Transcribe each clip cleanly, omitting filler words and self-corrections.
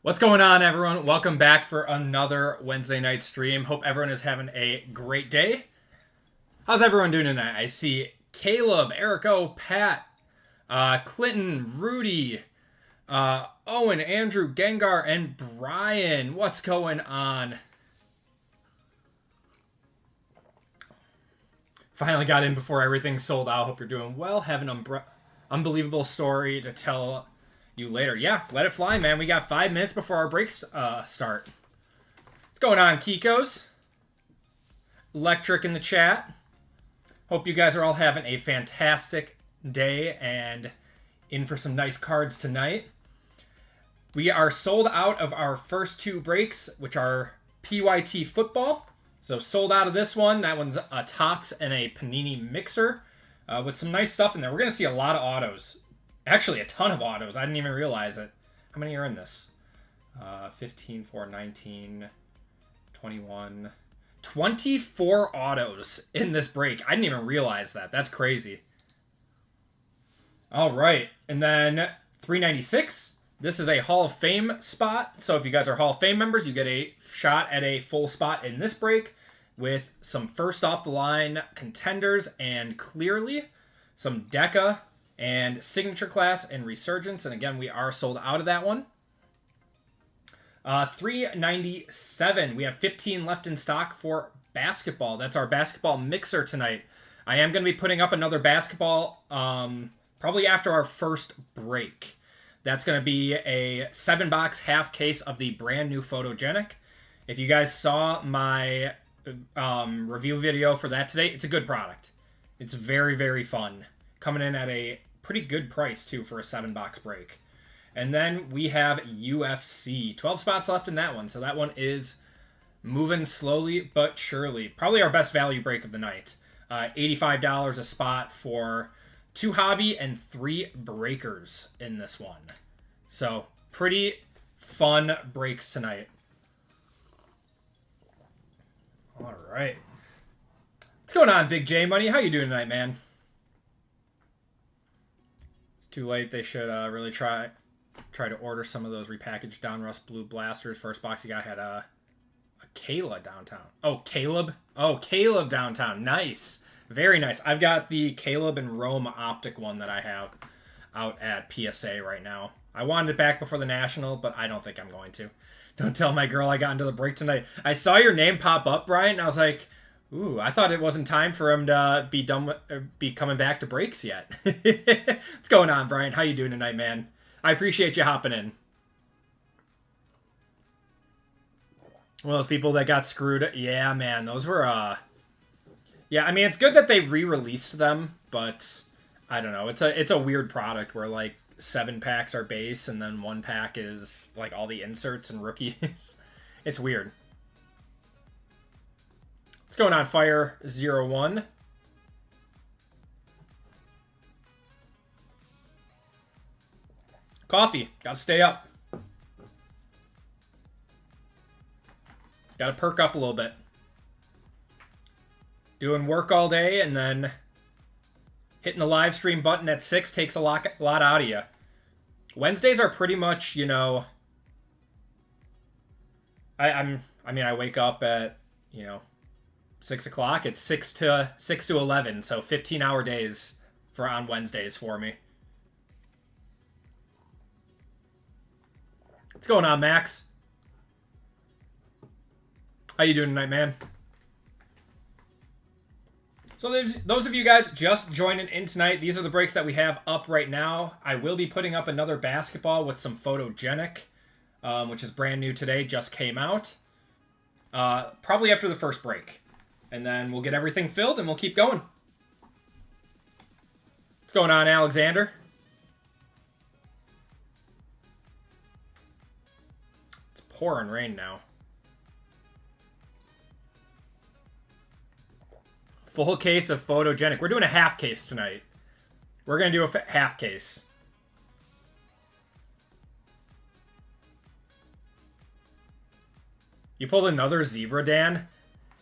What's going on, everyone? Welcome back for another Wednesday night stream. Hope everyone is having a great day. How's everyone doing tonight? I see Caleb, Erico, Pat, Clinton, Rudy, Owen, Andrew, Gengar, and Brian. What's going on? Finally got in before everything sold out. Hope you're doing well. Have an unbelievable story to tell you later. Yeah, let it fly, man. We got 5 minutes before our breaks start. What's going on, Kikos? Electric in the chat. Hope you guys are all having a fantastic day and in for some nice cards tonight. We are sold out of our first 2 breaks, which are PYT Football. So sold out of this one. That one's a Topps and a Panini mixer with some nice stuff in there. We're going to see a lot of autos. Actually, a ton of autos. I didn't even realize it. How many are in this? 15, 4, 19, 21. 24 autos in this break. I didn't even realize that. That's crazy. All right. And then 396. This is a Hall of Fame spot. So if you guys are Hall of Fame members, you get a shot at a full spot in this break with some first off the line contenders and clearly some Deca and Signature Class and Resurgence. And again, we are sold out of that one. 397. We have 15 left in stock for basketball. That's our basketball mixer tonight. I am going to be putting up another basketball probably after our first break. That's going to be a 7-box half case of the brand new Photogenic. If you guys saw my review video for that today, it's a good product. It's very, very fun. Coming in at a pretty good price, too, for a 7-box break. And then we have UFC. 12 spots left in that one, so that one is moving slowly but surely. Probably our best value break of the night. $85 a spot for 2 hobby and 3 breakers in this one. So, pretty fun breaks tonight. All right. What's going on, Big J Money? How you doing tonight, man? It's too late. They should really try to order some of those repackaged Donruss Blue Blasters. First box you got had a Kayla downtown. Oh, Caleb? Oh, Caleb downtown. Nice. Very nice. I've got the Caleb and Rome Optic one that I have out at PSA right now. I wanted it back before the National, but I don't think I'm going to. Don't tell my girl I got into the break tonight. I saw your name pop up, Brian, and I was like, ooh, I thought it wasn't time for him to be coming back to breaks yet. What's going on, Brian? How you doing tonight, man? I appreciate you hopping in. One of those people that got screwed. Yeah, man, those were yeah, I mean, it's good that they re-released them, but I don't know. It's a weird product where like 7 packs are base and then 1 pack is like all the inserts and rookies. It's weird. What's going on, Fire01? Coffee. Gotta stay up. Gotta perk up a little bit. Doing work all day and then hitting the live stream button at 6 takes a lot out of you. Wednesdays are pretty much, you know, I wake up at, 6 o'clock. It's 6 to 11, so 15-hour days on Wednesdays for me. What's going on, Max? How you doing tonight, man? So those of you guys just joining in tonight, these are the breaks that we have up right now. I will be putting up another basketball with some Photogenic, which is brand new today, just came out. Probably after the first break. And then we'll get everything filled and we'll keep going. What's going on, Alexander? It's pouring rain now. Full case of Photogenic. We're doing a half case tonight. We're going to do a half case. You pulled another zebra, Dan?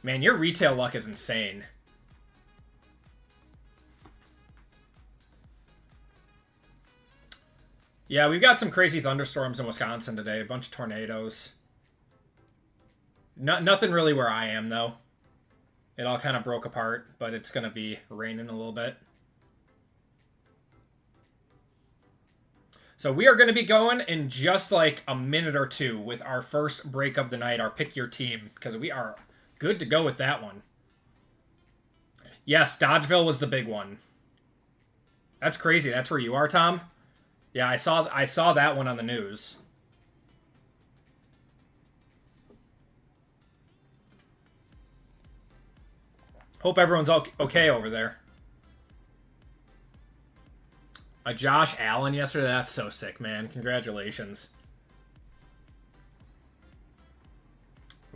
Man, your retail luck is insane. Yeah, we've got some crazy thunderstorms in Wisconsin today. A bunch of tornadoes. Nothing really where I am, though. It all kind of broke apart, but it's going to be raining a little bit. So we are going to be going in just like a minute or two with our first break of the night, our Pick Your Team, because we are good to go with that one. Yes, Dodgeville was the big one. That's crazy. That's where you are, Tom? Yeah, I saw that one on the news. Hope everyone's okay over there. A Josh Allen yesterday? That's so sick, man. Congratulations.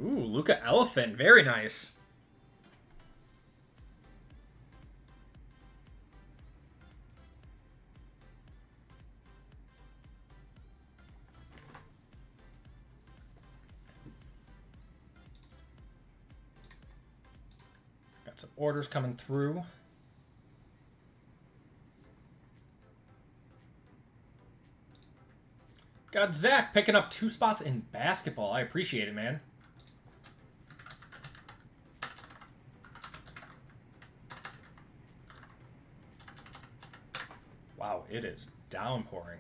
Ooh, Luca Elephant. Very nice. Got some orders coming through. Got Zach picking up 2 spots in basketball. I appreciate it, man. Wow, it is downpouring.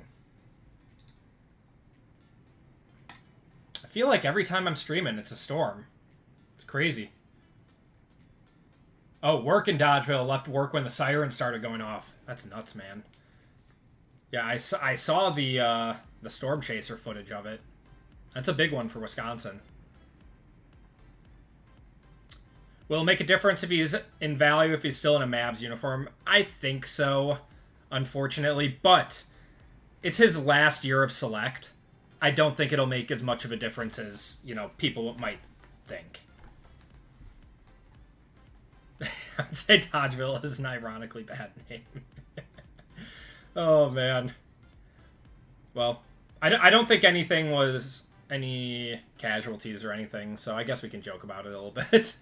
I feel like every time I'm streaming, it's a storm. It's crazy. Oh, work in Dodgeville. Left work when the siren started going off. That's nuts, man. Yeah, I saw the storm chaser footage of it. That's a big one for Wisconsin. Will it make a difference if he's in value, if he's still in a Mavs uniform? I think so, unfortunately. But it's his last year of Select. I don't think it'll make as much of a difference as, you know, people might think. I'd say Dodgeville is an ironically bad name. Oh, man. Well, I don't think anything was any casualties or anything, so I guess we can joke about it a little bit.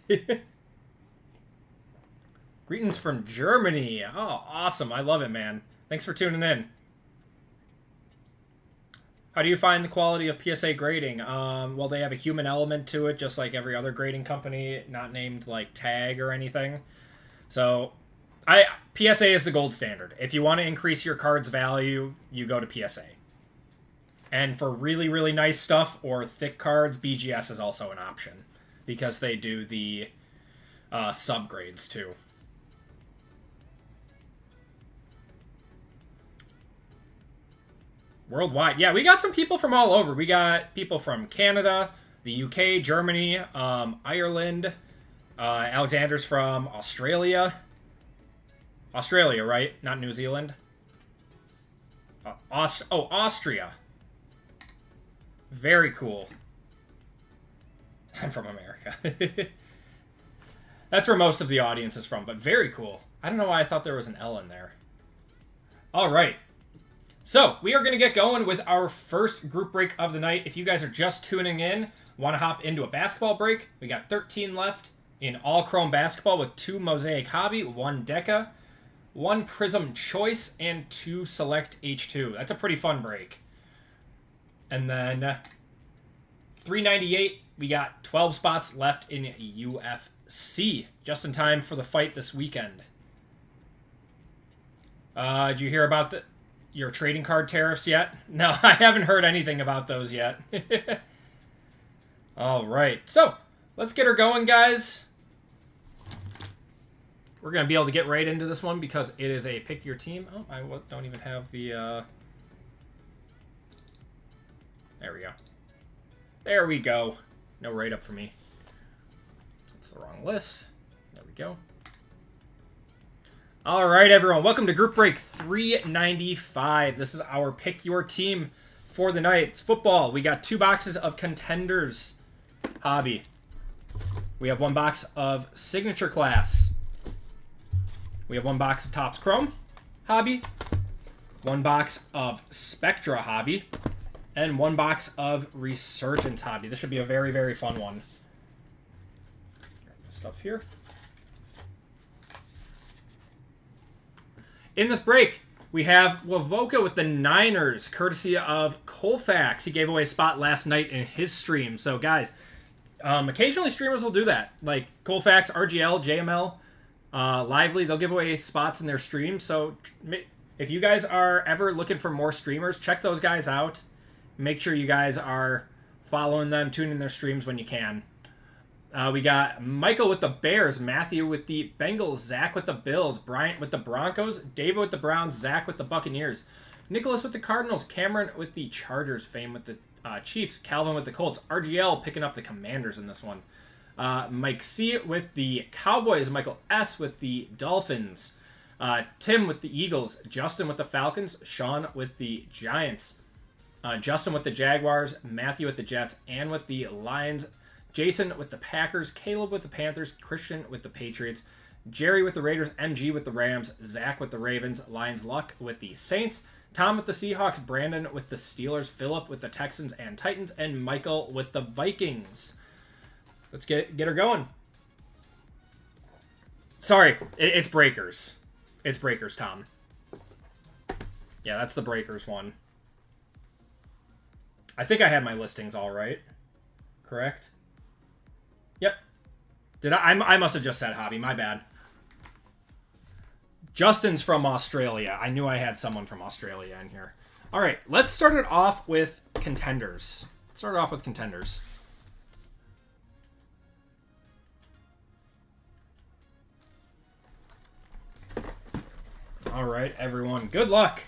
Greetings from Germany. Oh, awesome. I love it, man. Thanks for tuning in. How do you find the quality of PSA grading? Well, they have a human element to it, just like every other grading company, not named like Tag or anything. So, PSA is the gold standard. If you want to increase your card's value, you go to PSA. And for really, really nice stuff or thick cards, BGS is also an option because they do the subgrades too. Worldwide. Yeah, we got some people from all over. We got people from Canada, the UK, Germany, Ireland. Alexander's from Australia. Australia, right? Not New Zealand. Austria. Very cool. I'm from America. That's where most of the audience is from, but very cool. I don't know why I thought there was an L in there. All right. So, we are going to get going with our first group break of the night. If you guys are just tuning in, want to hop into a basketball break, we got 13 left in all-chrome basketball with 2 Mosaic Hobby, 1 Deca, 1 Prism Choice, and 2 Select H2. That's a pretty fun break. And then 398, we got 12 spots left in UFC, just in time for the fight this weekend. Did you hear about your trading card tariffs yet? No, I haven't heard anything about those yet. All right, so let's get her going, guys. We're going to be able to get right into this one because it is a pick your team. Oh, I don't even have the... There we go. There we go. No write-up for me. That's the wrong list. There we go. All right, everyone. Welcome to Group Break 395. This is our Pick Your Team for the night. It's football. We got 2 boxes of Contenders Hobby. We have 1 box of Signature Class. We have 1 box of Topps Chrome Hobby. 1 box of Spectra Hobby. And 1 box of Resurgence Hobby. This should be a very, very fun one. Stuff here. In this break, We have Wavoka with the Niners, courtesy of Colfax. He gave away a spot last night in his stream. So, guys, occasionally streamers will do that. Like Colfax, RGL, JML, Lively, they'll give away spots in their streams. So, if you guys are ever looking for more streamers, check those guys out. Make sure you guys are following them, tuning in their streams when you can. We got Michael with the Bears, Matthew with the Bengals, Zach with the Bills, Bryant with the Broncos, David with the Browns, Zach with the Buccaneers, Nicholas with the Cardinals, Cameron with the Chargers, Fame with the Chiefs, Calvin with the Colts, RGL picking up the Commanders in this one, Mike C with the Cowboys, Michael S with the Dolphins, Tim with the Eagles, Justin with the Falcons, Sean with the Giants, Justin with the Jaguars, Matthew with the Jets, and with the Lions, Jason with the Packers, Caleb with the Panthers, Christian with the Patriots, Jerry with the Raiders, MG with the Rams, Zach with the Ravens, Lions Luck with the Saints, Tom with the Seahawks, Brandon with the Steelers, Philip with the Texans and Titans, and Michael with the Vikings. Let's get her going. Sorry, it's Breakers. It's Breakers, Tom. Yeah, that's the Breakers one. I think I had my listings all right. Correct? Yep. Did I must have just said hobby. My bad. Justin's from Australia. I knew I had someone from Australia in here. All right, let's start it off with contenders. Start it off with contenders. All right, everyone. Good luck.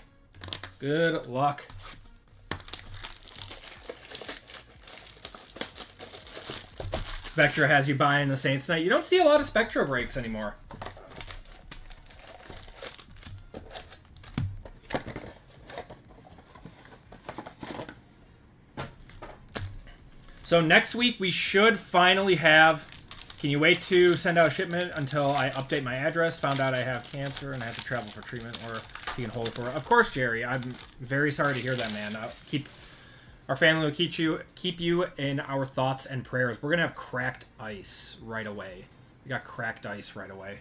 Good luck. Spectra has you buying the Saints tonight. You don't see a lot of Spectra breaks anymore. So next week we should finally have... Can you wait to send out a shipment until I update my address? Found out I have cancer and I have to travel for treatment, or you can hold it for it. Of course, Jerry. I'm very sorry to hear that, man. Our family will keep you in our thoughts and prayers. We're going to have cracked ice right away. We got cracked ice right away.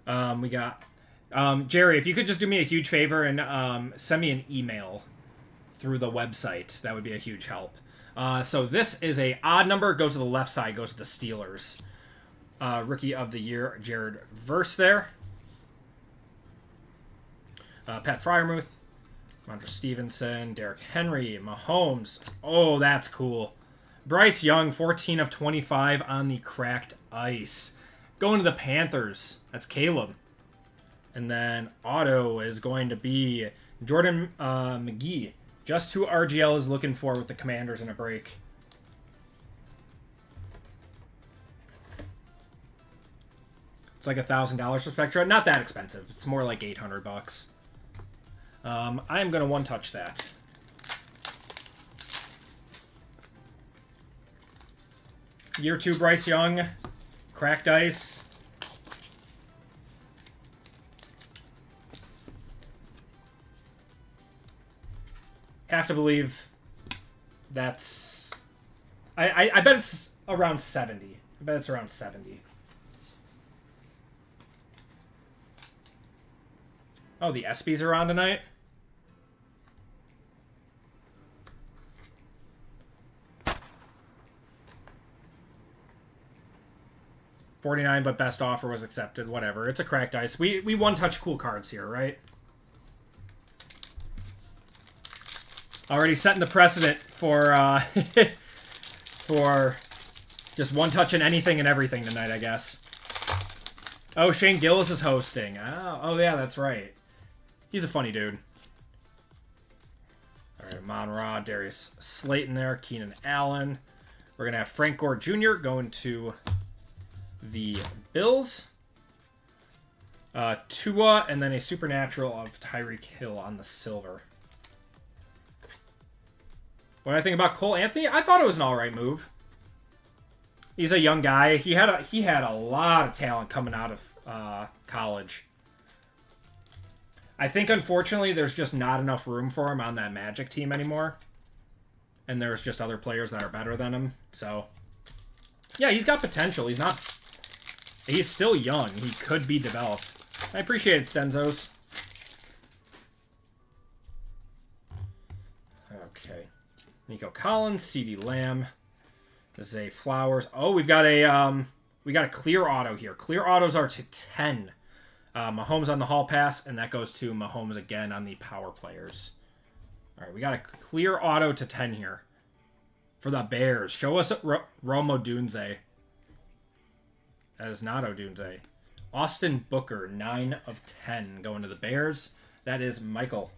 We got... Jerry, if you could just do me a huge favor and send me an email through the website, that would be a huge help. So this is a odd number. Goes to the left side. Goes to the Steelers. Rookie of the Year, Jared Verse there. Pat Fryermuth, Ramondre Stevenson, Derrick Henry, Mahomes. Oh, that's cool. Bryce Young, 14 of 25 on the cracked ice. Going to the Panthers. That's Caleb. And then auto is going to be Jordan McGee. Just who RGL is looking for with the Commanders in a break. It's like $1,000 for Spectra. Not that expensive. It's more like $800. I'm going to one-touch that. Year 2 Bryce Young. Cracked ice. Have to believe that's... I bet it's around 70. I bet it's around 70. Oh, the ESPYs are on tonight? $49, but best offer was accepted. Whatever. It's a cracked ice. We one-touch cool cards here, right? Already setting the precedent for for just one-touching anything and everything tonight, I guess. Oh, Shane Gillis is hosting. Oh yeah, that's right. He's a funny dude. All right, Mon-Ra, Darius Slayton there, Keenan Allen. We're going to have Frank Gore Jr. going to the Bills. Tua, and then a supernatural of Tyreek Hill on the silver. What do I think about Cole Anthony? I thought it was an all-right move. He's a young guy. He had a lot of talent coming out of college. I think, unfortunately, there's just not enough room for him on that Magic team anymore. And there's just other players that are better than him. So, yeah, he's got potential. He's not He's still young. He could be developed. I appreciate it, Stenzos. Okay. Nico Collins, CeeDee Lamb, Zay Flowers. Oh, we got a clear auto here. Clear autos are to 10. Mahomes on the hall pass, and that goes to Mahomes again on the power players. All right, we got a clear auto to 10 here for the Bears. Show us Rome Odunze. That is not Odunze. Austin Booker, 9 of 10 going to the Bears. That is Michael.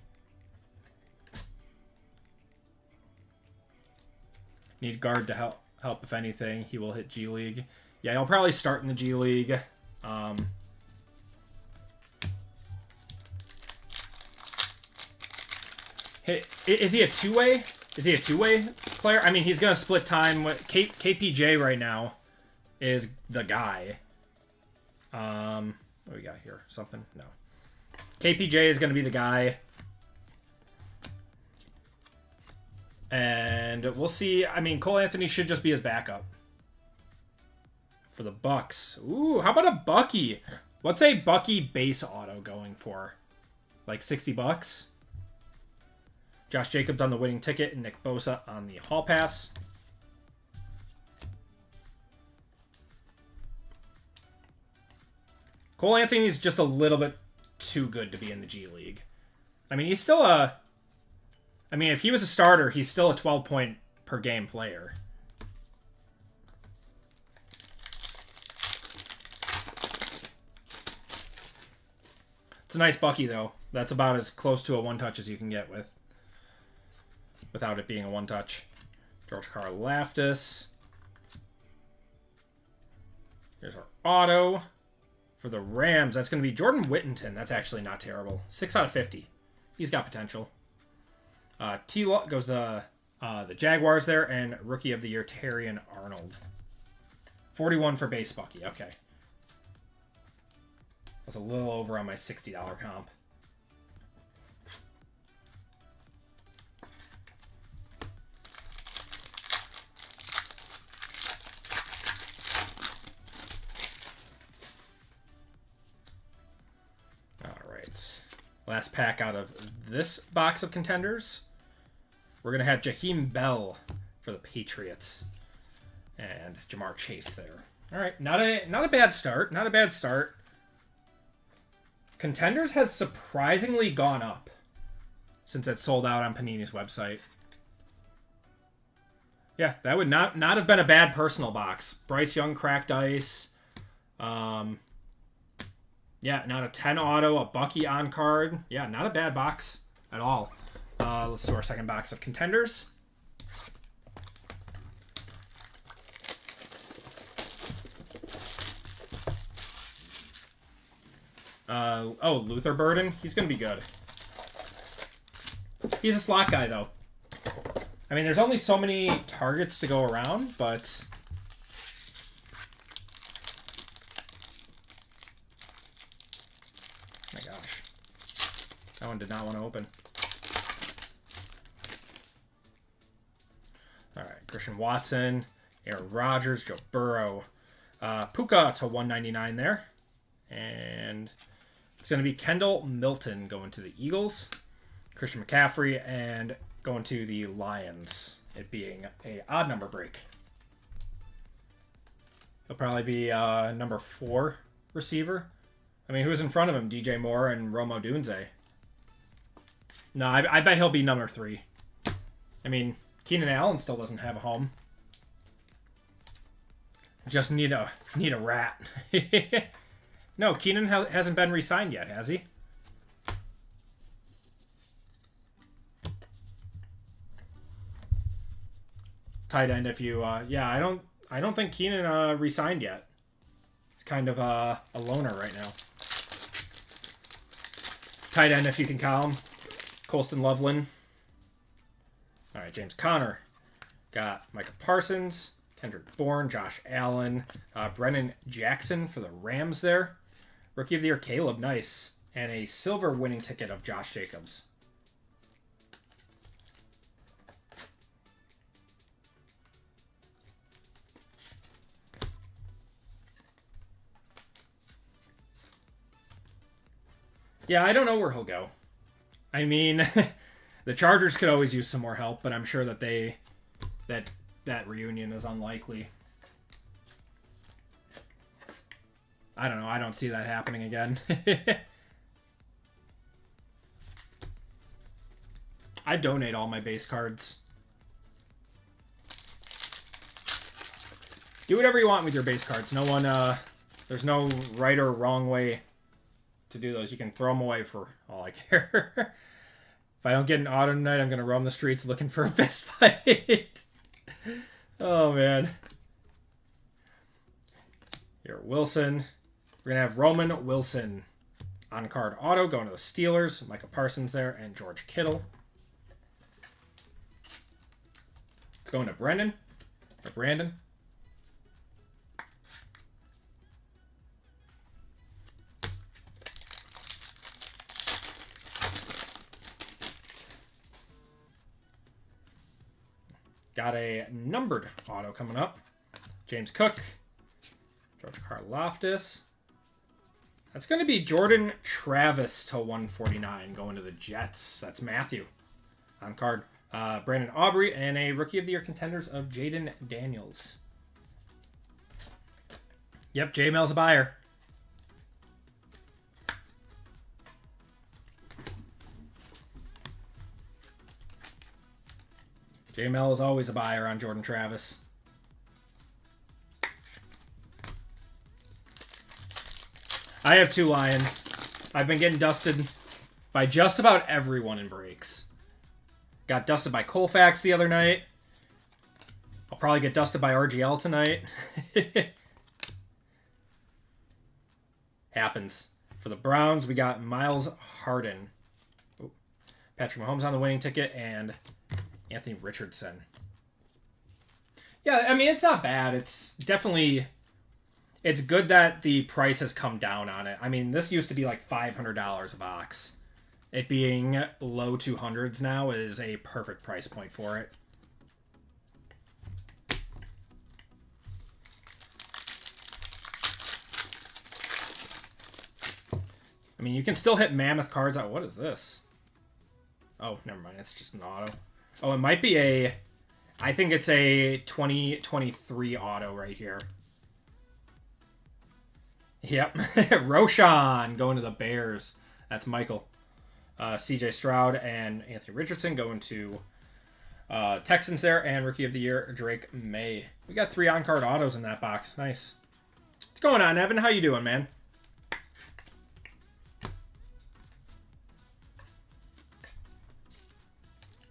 Need guard to help if anything. He will hit G League. Yeah, he'll probably start in the G League. Hey, is he a two-way? Is he a two-way player? I mean, he's going to split time with KPJ right now is the guy. What do we got here? Something? No. KPJ is going to be the guy. And we'll see. I mean, Cole Anthony should just be his backup. For the Bucks. Ooh, how about a Bucky? What's a Bucky base auto going for? Like 60 bucks? Josh Jacobs on the winning ticket and Nick Bosa on the hall pass. Cole Anthony's just a little bit too good to be in the G League. I mean, he's still a... I mean, if he was a starter, he's still a 12-point per game player. It's a nice Bucky, though. That's about as close to a one-touch as you can get without it being a one-touch. George Karlaftis. Here's our auto. For the Rams, that's going to be Jordan Whittington. That's actually not terrible. 6 out of 50. He's got potential. T-Law goes the Jaguars there, and Rookie of the Year, Terrion Arnold. 41 for base Bucky. Okay. That's a little over on my $60 comp. Last pack out of this box of contenders. We're going to have Jaheim Bell for the Patriots. And Jamar Chase there. All right, not a bad start. Not a bad start. Contenders has surprisingly gone up since it sold out on Panini's website. Yeah, that would not have been a bad personal box. Bryce Young cracked ice. Yeah, not a 10 auto, a Bucky on card. Yeah, not a bad box at all. Let's do our second box of contenders. Oh, Luther Burden. He's going to be good. He's a slot guy, though. I mean, there's only so many targets to go around, but... my gosh. That one did not want to open. All right, Christian Watson, Aaron Rodgers, Joe Burrow. Puka to 199 there. And it's going to be Kendall Milton going to the Eagles. Christian McCaffrey and going to the Lions. It being a odd number break. He'll probably be number 4 receiver. I mean, who's in front of him? DJ Moore and Rome Odunze. No, I bet he'll be number 3. I mean, Keenan Allen still doesn't have a home. Just need a rat. No, Keenan hasn't been re-signed yet, has he? Tight end, if you yeah, I don't think Keenan re-signed yet. He's kind of a loner right now. Tight end, if you can call him. Colston Loveland. All right, James Conner. Got Micah Parsons, Kendrick Bourne, Josh Allen, Brennan Jackson for the Rams there. Rookie of the Year, Caleb Nice. And a silver winning ticket of Josh Jacobs. Yeah, I don't know where he'll go. I mean, the Chargers could always use some more help, but I'm sure that that reunion is unlikely. I don't know. I don't see that happening again. I donate all my base cards. Do whatever you want with your base cards. No one, there's no right or wrong way to do those. You can throw them away for all I care. If I don't get an auto tonight, I'm going to roam the streets looking for a fist fight. Oh, man. Here, Wilson. We're going to have Roman Wilson on card auto going to the Steelers. Micah Parsons there and George Kittle. It's going to Brendan. Or Brandon. Got a numbered auto coming up. James Cook. George Karlaftis. That's going to be Jordan Travis to 149 going to the Jets. That's Matthew on card. Brandon Aubrey and a Rookie of the Year contenders of Jaden Daniels. Yep, J-Mail's a buyer. J-Mail is always a buyer on Jordan Travis. I have 2 Lions. I've been getting dusted by just about everyone in breaks. Got dusted by Colfax the other night. I'll probably get dusted by RGL tonight. Happens. For the Browns, we got Miles Harden. Ooh. Patrick Mahomes on the winning ticket and Anthony Richardson. Yeah, I mean, it's not bad. It's definitely... It's good that the price has come down on it. I mean, this used to be like $500 a box. It being low 200s now is a perfect price point for it. I mean, you can still hit mammoth cards out. What is this? Oh, never mind. It's just an auto. Oh, it might be a... I think it's a 2023 auto right here. Yep. Roshan going to the Bears. That's Michael. CJ Stroud and Anthony Richardson going to Texans there. And Rookie of the Year, Drake May. We got 3 on-card autos in that box. Nice. What's going on, Evan? How you doing, man?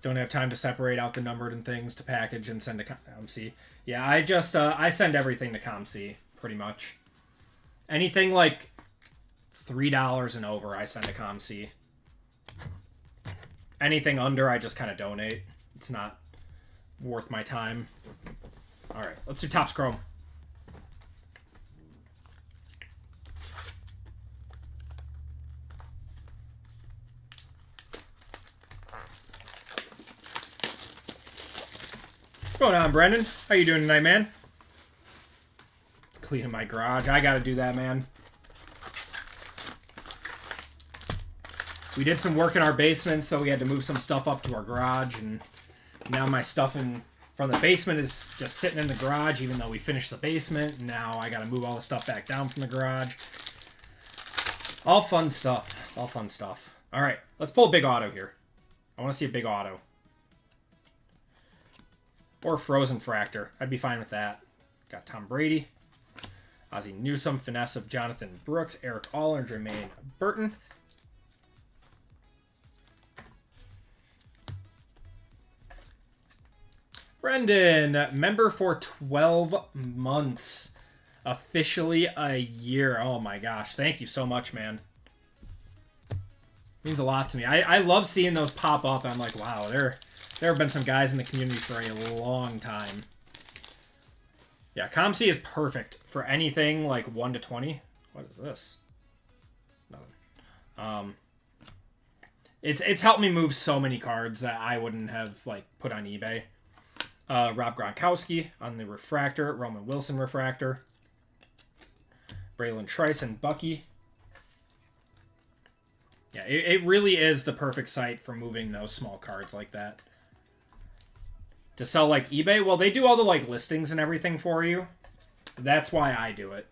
Don't have time to separate out the numbered and things to package and send to ComC. Yeah, I just I send everything to ComC pretty much. Anything like $3 and over, I send to ComC. Anything under, I just kind of donate. It's not worth my time. All right, let's do Topps Chrome. What's going on, Brendan? How you doing tonight, man? Cleaning my garage. I gotta do that, man. We did some work in our basement, so we had to move some stuff up to our garage, and now my stuff from the basement is just sitting in the garage, even though we finished the basement. Now I gotta move all the stuff back down from the garage. All fun stuff. All fun stuff. All right, let's pull a big auto here. I want to see a big auto. Or Frozen Fractor. I'd be fine with that. Got Tom Brady. Ozzie Newsome. Finesse of Jonathan Brooks. Eric All and Jermaine Burton. Brendan. Member for 12 months. Officially a year. Oh my gosh. Thank you so much, man. Means a lot to me. I love seeing those pop up. I'm like, wow, there have been some guys in the community for a long time. Yeah, ComC is perfect for anything like 1 to 20. What is this? Nothing. It's helped me move so many cards that I wouldn't have like put on eBay. Rob Gronkowski on the refractor. Roman Wilson refractor. Braylon Trice and Bucky. Yeah, it really is the perfect site for moving those small cards like that. To sell like eBay, well, they do all the like listings and everything for you. That's why I do it.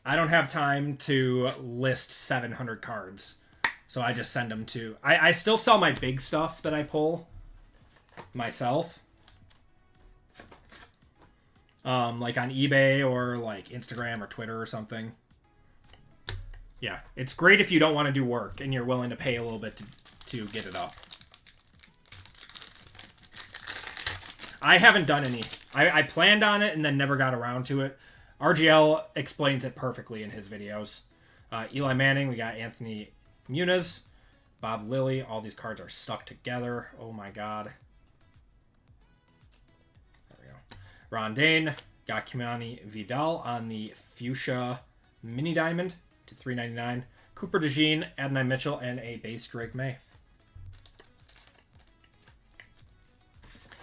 I don't have time to list 700 cards. So I just send them to... I still sell my big stuff that I pull myself. Like on eBay or like Instagram or Twitter or something. Yeah, it's great if you don't want to do work and you're willing to pay a little bit to get it up. I haven't done any. I planned on it and then never got around to it. RGL explains it perfectly in his videos. Eli Manning, we got Anthony Muniz, Bob Lilly. All these cards are stuck together. Oh my god. There we go. Ron Dane, got Kimani Vidal on the Fuchsia Mini Diamond to $3.99. Cooper DeJean, Adonai Mitchell, and a base Drake May.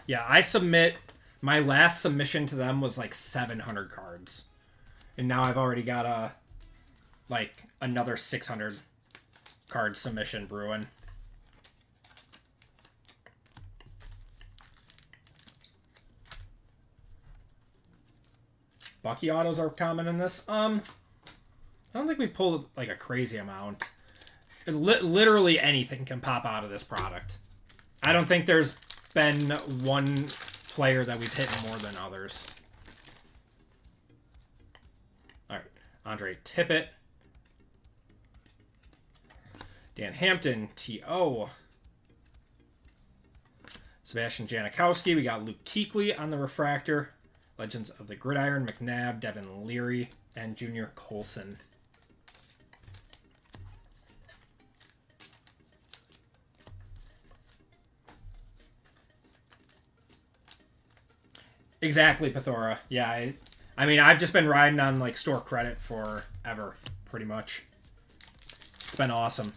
Yeah, I submit... My last submission to them was like 700 cards. And now I've already got like another 600 card submission brewing. Bucky autos are common in this. I don't think we pulled like a crazy amount. Literally anything can pop out of this product. I don't think there's been one player that we've hit more than others. All right, Andre Tippett, Dan Hampton, T.O., Sebastian Janikowski. We got Luke Kuechly on the refractor. Legends of the Gridiron, McNabb, Devin Leary, and Junior Colson. Exactly, Pathora. Yeah, I mean, I've just been riding on, like, store credit forever, pretty much. It's been awesome.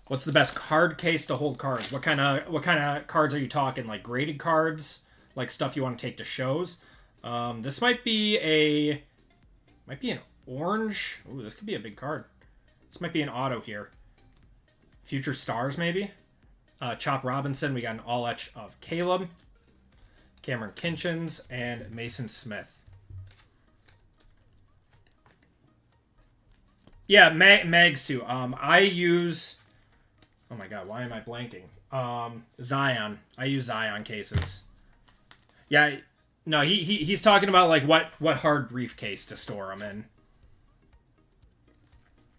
What's the best card case to hold cards? What kind of cards are you talking? Like, graded cards? Like, stuff you want to take to shows? This might be an orange. Ooh, this could be a big card. This might be an auto here. Future Stars, maybe? Chop Robinson, we got an all-etch of Caleb, Cameron Kinchins, and Mason Smith. Yeah, Mags too. I use... Oh my god, why am I blanking? Zion. I use Zion cases. Yeah, no, he's talking about like what hard briefcase to store them in.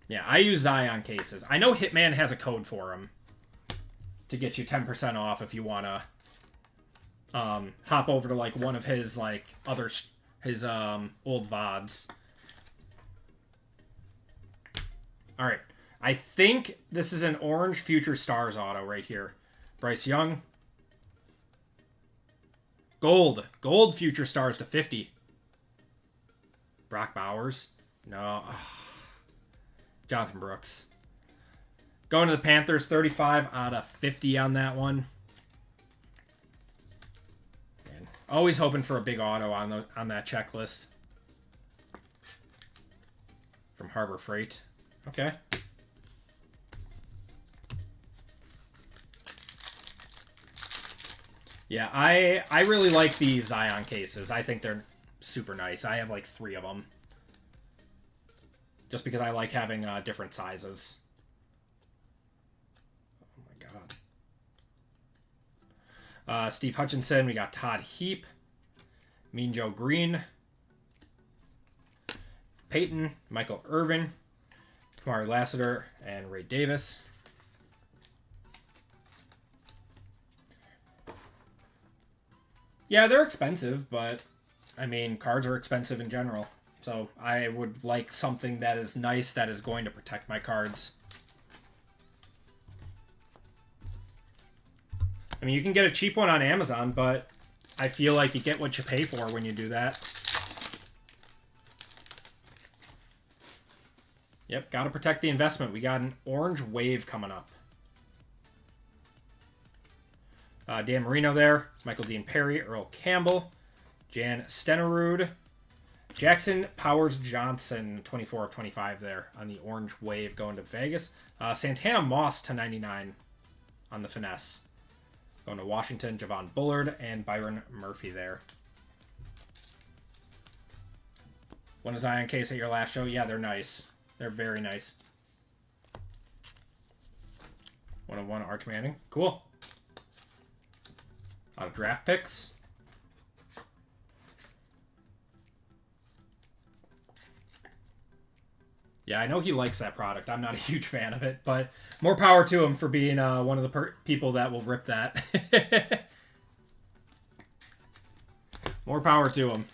Yeah, I use Zion cases. I know Hitman has a code for them to get you 10% off if you want to hop over to like one of his like his old VODs. All right. I think this is an orange Future Stars auto right here. Bryce Young. Gold Future Stars to 50. Brock Bowers. No. Jonathan Brooks. Going to the Panthers, 35 out of 50 on that one. Man, always hoping for a big auto on that checklist. From Harbor Freight. Okay. Yeah, I really like the Zion cases. I think they're super nice. I have like 3 of them. Just because I like having different sizes. Oh my god. Steve Hutchinson. We got Todd Heap. Mean Joe Green. Peyton. Michael Irvin. Kamari Lassiter. And Ray Davis. Yeah, they're expensive, but, I mean, cards are expensive in general. So I would like something that is nice that is going to protect my cards. I mean, you can get a cheap one on Amazon, but I feel like you get what you pay for when you do that. Yep, got to protect the investment. We got an orange wave coming up. Dan Marino there. Michael Dean Perry. Earl Campbell. Jan Stenerud. Jackson Powers Johnson, 24 of 25 there on the orange wave going to Vegas. Santana Moss to 99 on the finesse. Going to Washington, Javon Bullard and Byron Murphy there. One is Zion case at your last show. Yeah, they're nice. They're very nice. 101 Arch Manning. Cool. A lot of draft picks. Yeah, I know he likes that product. I'm not a huge fan of it, but more power to him for being one of the people that will rip that. More power to him.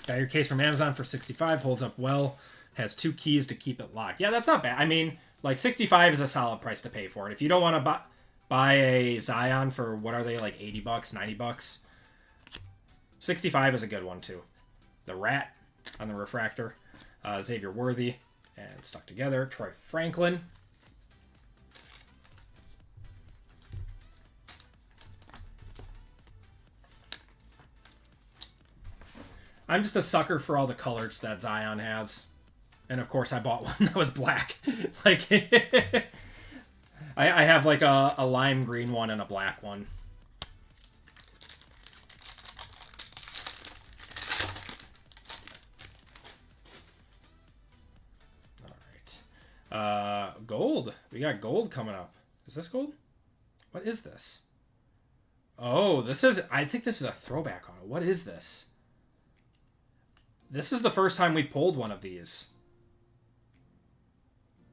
Got your case from Amazon for $65. Holds up well. Has 2 keys to keep it locked. Yeah, that's not bad. I mean, like, $65 is a solid price to pay for it. If you don't want to buy a Zion for, what are they, like $80, $90? $65 is a good one, too. The Rat on the refractor. Xavier Worthy. And stuck together. Troy Franklin. I'm just a sucker for all the colors that Zion has. And of course I bought one that was black. Like, I have like a lime green one and a black one. All right. Gold. We got gold coming up. Is this gold? What is this? Oh, this is, I think this is a throwback on it. What is this? This is the first time we pulled one of these.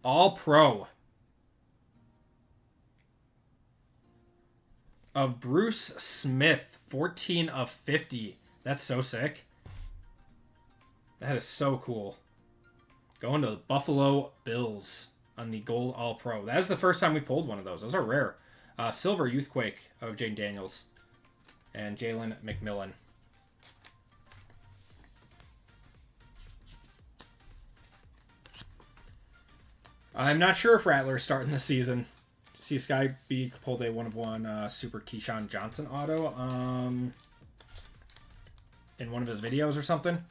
All Pro. Of Bruce Smith. 14 of 50. That's so sick. That is so cool. Going to the Buffalo Bills on the Gold All Pro. That is the first time we pulled one of those. Those are rare. Silver Youthquake of Jane Daniels. And Jalen McMillan. I'm not sure if Rattler's starting this season. See Sky B pulled a 1/1 Super Keyshawn Johnson auto in one of his videos or something.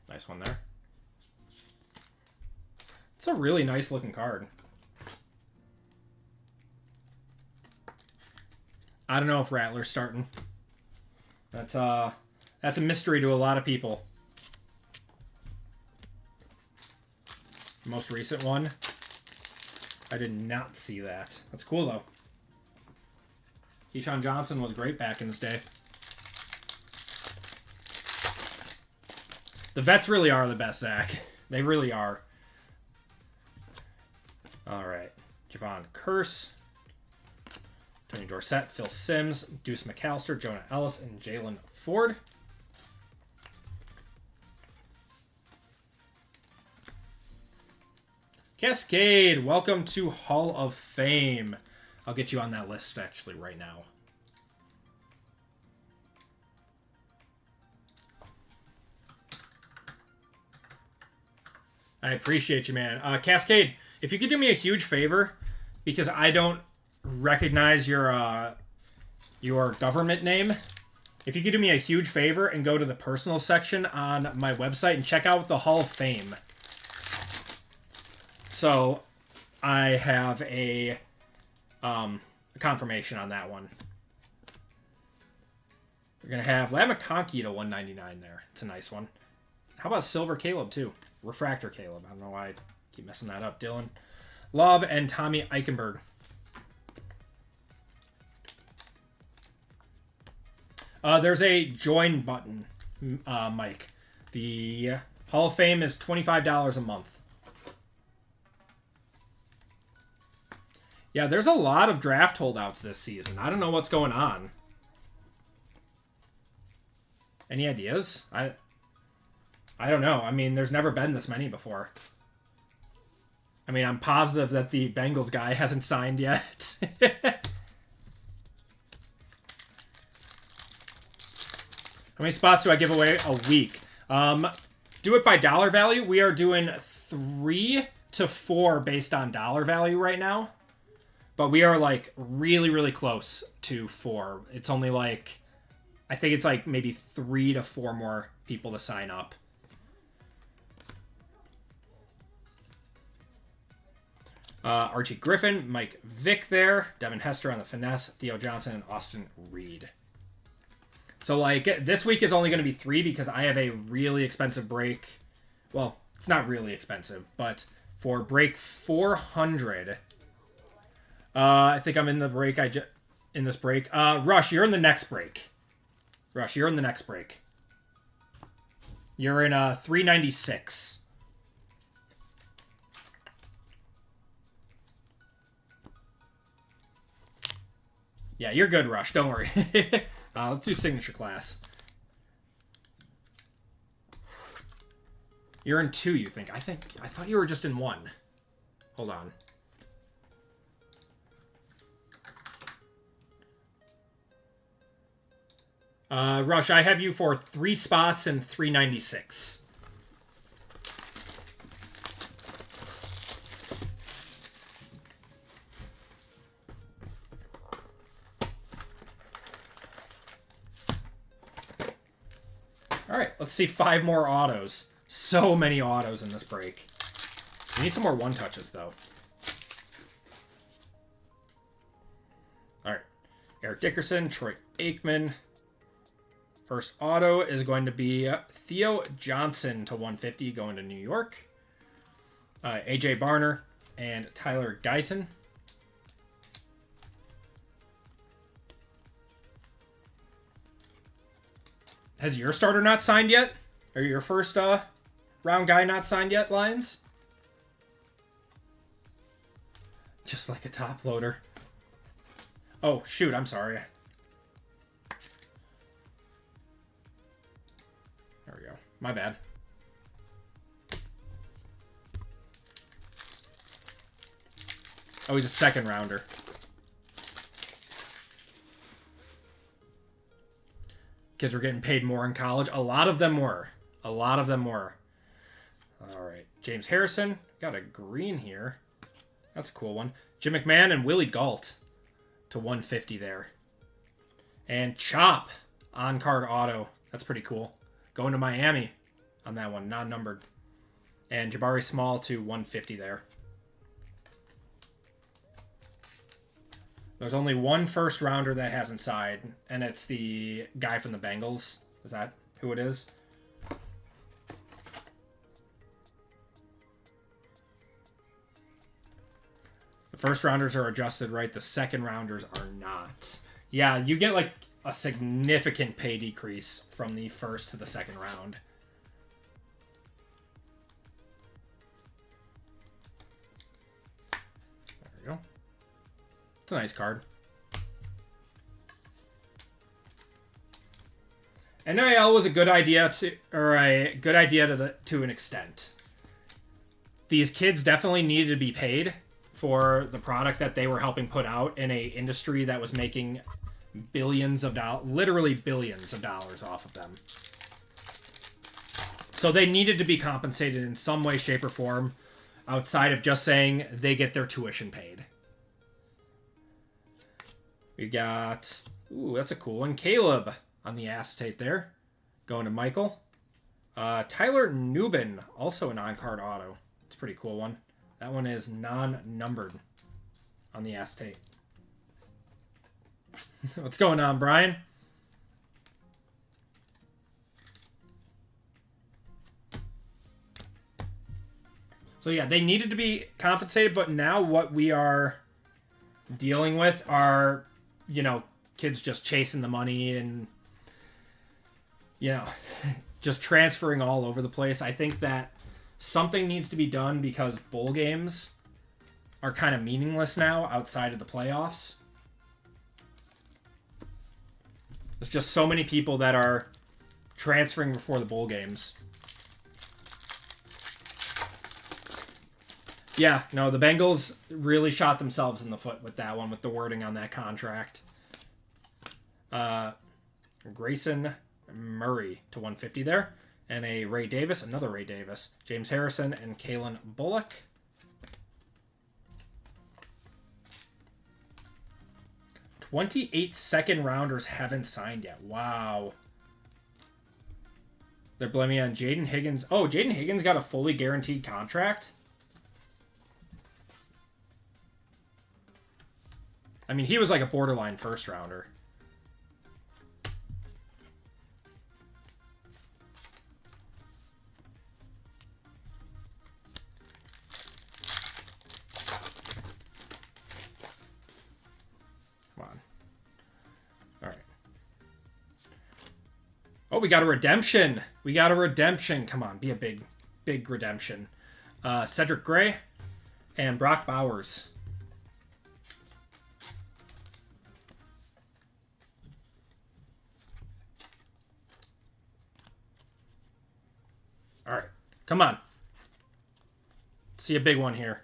Nice one there. It's a really nice looking card. I don't know if Rattler's starting. That's a mystery to a lot of people. Most recent one. I did not see that. That's cool, though. Keyshawn Johnson was great back in his day. The vets really are the best, Zach. They really are. All right. Javon Curse. Tony Dorsett, Phil Simms, Deuce McAllister, Jonah Ellis, and Jalen Ford. Cascade, welcome to Hall of Fame. I'll get you on that list actually right now. I appreciate you, man. Cascade, if you could do me a huge favor, because I don't recognize your government name. If you could do me a huge favor and go to the personal section on my website and check out the Hall of Fame. So, I have a confirmation on that one. We're going to have Lab McConkey to 199 there. It's a nice one. How about Silver Caleb, too? Refractor Caleb. I don't know why I keep messing that up. Dylan Lobb and Tommy Eichenberg. There's a join button, Mike. The Hall of Fame is $25 a month. Yeah, there's a lot of draft holdouts this season. I don't know what's going on. Any ideas? I don't know. I mean, there's never been this many before. I mean, I'm positive that the Bengals guy hasn't signed yet. How many spots do I give away a week? Do it by dollar value. We are doing 3 to 4 based on dollar value right now. But we are like really, really close to 4. It's only like, I think it's like maybe 3 to 4 more people to sign up. Archie Griffin, Mike Vick there, Devin Hester on the finesse, Theo Johnson, and Austin Reed. So, like, this week is only going to be 3 because I have a really expensive break. Well, it's not really expensive, but for break 400, I think I'm in the break. In this break. Rush, you're in the next break. Rush, you're in the next break. You're in 396. Yeah, you're good, Rush. Don't worry. Let's do signature class. You're in 2, you think? I thought you were just in 1. Hold on. Rush, I have you for 3 spots and 396. All right, let's see 5 more autos. So many autos in this break. We need some more 1-touches, though. All right. Eric Dickerson, Troy Aikman. First auto is going to be Theo Johnson to 150 going to New York. AJ Barner and Tyler Guyton. Has your starter not signed yet? Or your first round guy not signed yet, Lions? Just like a top loader. Oh, shoot, I'm sorry. There we go. My bad. Oh, he's a second rounder. Kids were getting paid more in college. A lot of them were. A lot of them were. All right. James Harrison. Got a green here. That's a cool one. Jim McMahon and Willie Galt to 150 there. And Chop on-card auto. That's pretty cool. Going to Miami on that one. Non-numbered. And Jabari Small to 150 there. There's only one first rounder that hasn't signed, and it's the guy from the Bengals. Is that who it is? The first rounders are adjusted, right? The second rounders are not. Yeah, you get like a significant pay decrease from the first to the second round. There we go. It's a nice card. NIL was a good idea to an extent. These kids definitely needed to be paid for the product that they were helping put out in a industry that was making billions of dollars, literally billions of dollars off of them. So they needed to be compensated in some way, shape, or form outside of just saying they get their tuition paid. We got, ooh, that's a cool one. Caleb on the acetate there. Going to Michael. Tyler Nubin, also an on-card auto. It's a pretty cool one. That one is non-numbered on the acetate. What's going on, Brian? So yeah, they needed to be compensated, but now what we are dealing with are, you know, kids just chasing the money and, you know, just transferring all over the place. I think that something needs to be done because bowl games are kind of meaningless now outside of the playoffs. There's just so many people that are transferring before the bowl games. Yeah, no, the Bengals really shot themselves in the foot with that one, with the wording on that contract. Grayson Murray to 150 there. And a Ray Davis, another Ray Davis. James Harrison and Kalen Bullock. 28 second rounders haven't signed yet. Wow. They're blaming on Jaden Higgins. Oh, Jaden Higgins got a fully guaranteed contract? I mean, he was like a borderline first rounder. Come on. All right. Oh, we got a redemption. We got a redemption. Come on, be a big redemption. Cedric Gray and Brock Bowers. All right, come on. Let's see a big one here.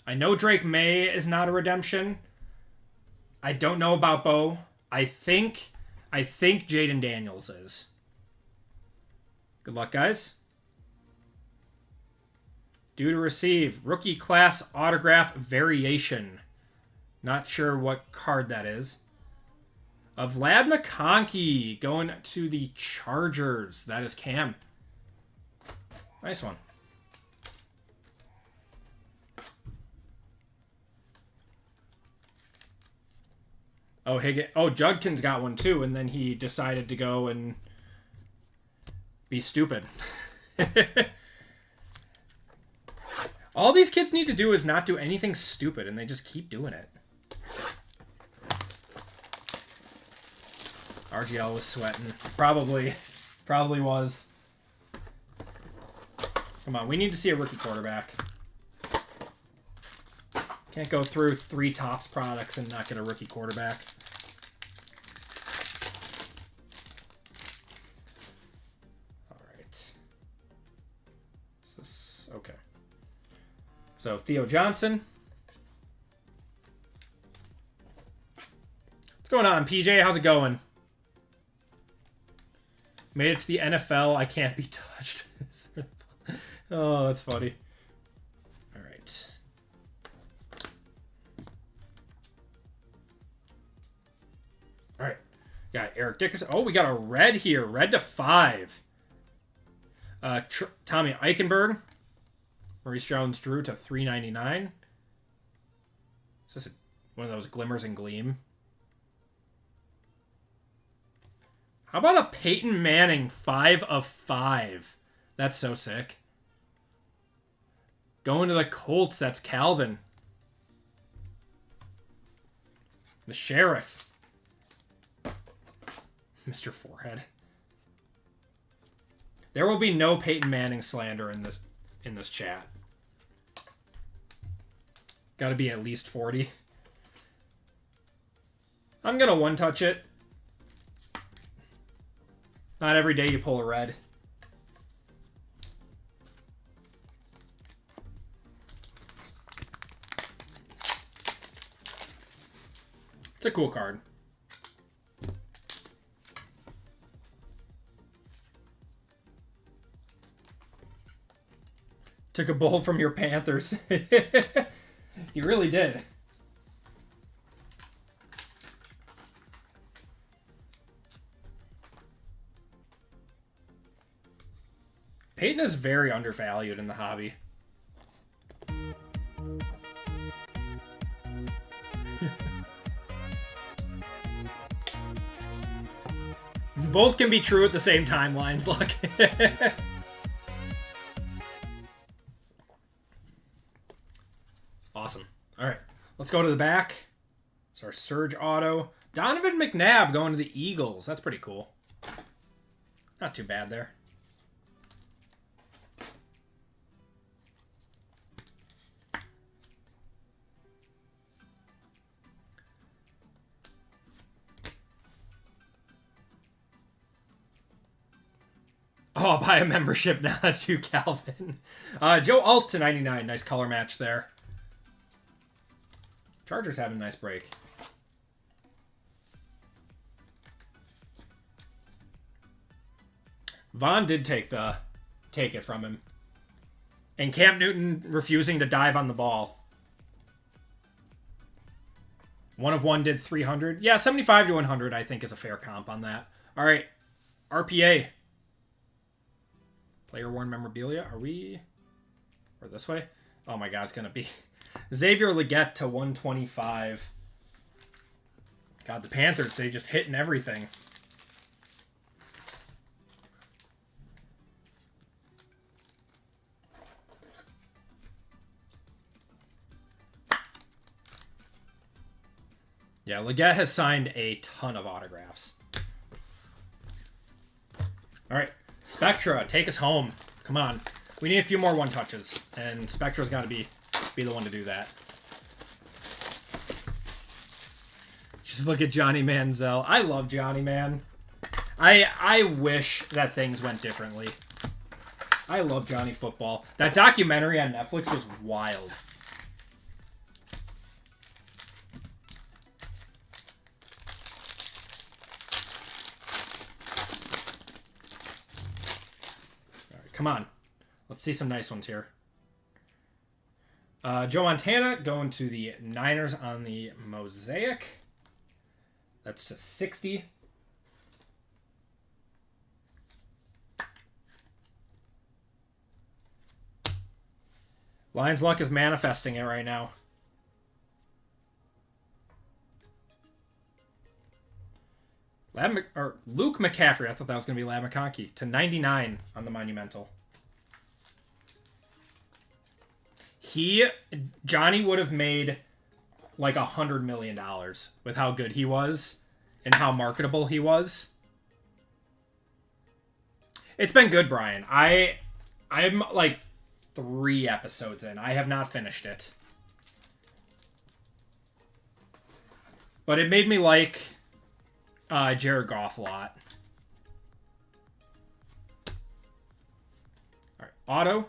I know Drake May is not a redemption. I don't know about Bo. I think Jaden Daniels is. Good luck, guys. Due to receive. Rookie class autograph variation. Not sure what card that is. Of Vlad McConkey going to the Chargers. That is Cam. Nice one. Oh, Judkins got one too, and then he decided to go and be stupid. All these kids need to do is not do anything stupid, and they just keep doing it. RGL was sweating. Probably was. Come on, we need to see a rookie quarterback. Can't go through 3 Topps products and not get a rookie quarterback. All right. Is this okay? So Theo Johnson. What's going on, PJ? How's it going? Made it to the NFL. I can't be touched. Oh, that's funny. All right. All right. Got Eric Dickerson. Oh, we got a red here. Red to 5. Tommy Eichenberg. Maurice Jones-Drew to 399. Is this one of those glimmers and gleam? How about a Peyton Manning 5 of 5? That's so sick. Going to the Colts, that's Calvin. The Sheriff. Mr. Forehead. There will be no Peyton Manning slander in this chat. Got to be at least 40. I'm going to one-touch it. Not every day you pull a red. It's a cool card. Took a bowl from your Panthers. You really did. Peyton is very undervalued in the hobby. Both can be true at the same timelines, look. Awesome. All right, let's go to the back. It's our Surge Auto. Donovan McNabb going to the Eagles. That's pretty cool. Not too bad there. Oh, I'll buy a membership now. That's you, Calvin. Joe Alt to 99. Nice color match there. Chargers having a nice break. Vaughn did take it from him. And Cam Newton refusing to dive on the ball. One of one did 300. Yeah, 75 to 100 I think is a fair comp on that. All right, RPA. Player worn memorabilia. Are we... Or this way? Oh my god, it's going to be... Xavier Leggett to 125. God, the Panthers, they just hitting everything. Yeah, Leggett has signed a ton of autographs. All right, Spectra, take us home. Come on. We need a few more one-touches, and Spectra's got to be the one to do that. Just look at Johnny Manziel. I love Johnny, man. I wish that things went differently. I love Johnny Football. That documentary on Netflix was wild. All right, come on. Let's see some nice ones here. Joe Montana going to the Niners on the Mosaic. That's to 60. Lions luck is manifesting it right now. Luke McCaffrey. I thought that was going to be Lab McConkey. To 99 on the Monumental. Johnny would have made like $100 million with how good he was and how marketable he was. It's been good, Brian. I'm like 3 episodes in. I have not finished it. But it made me like Jared Goff a lot. All right, auto.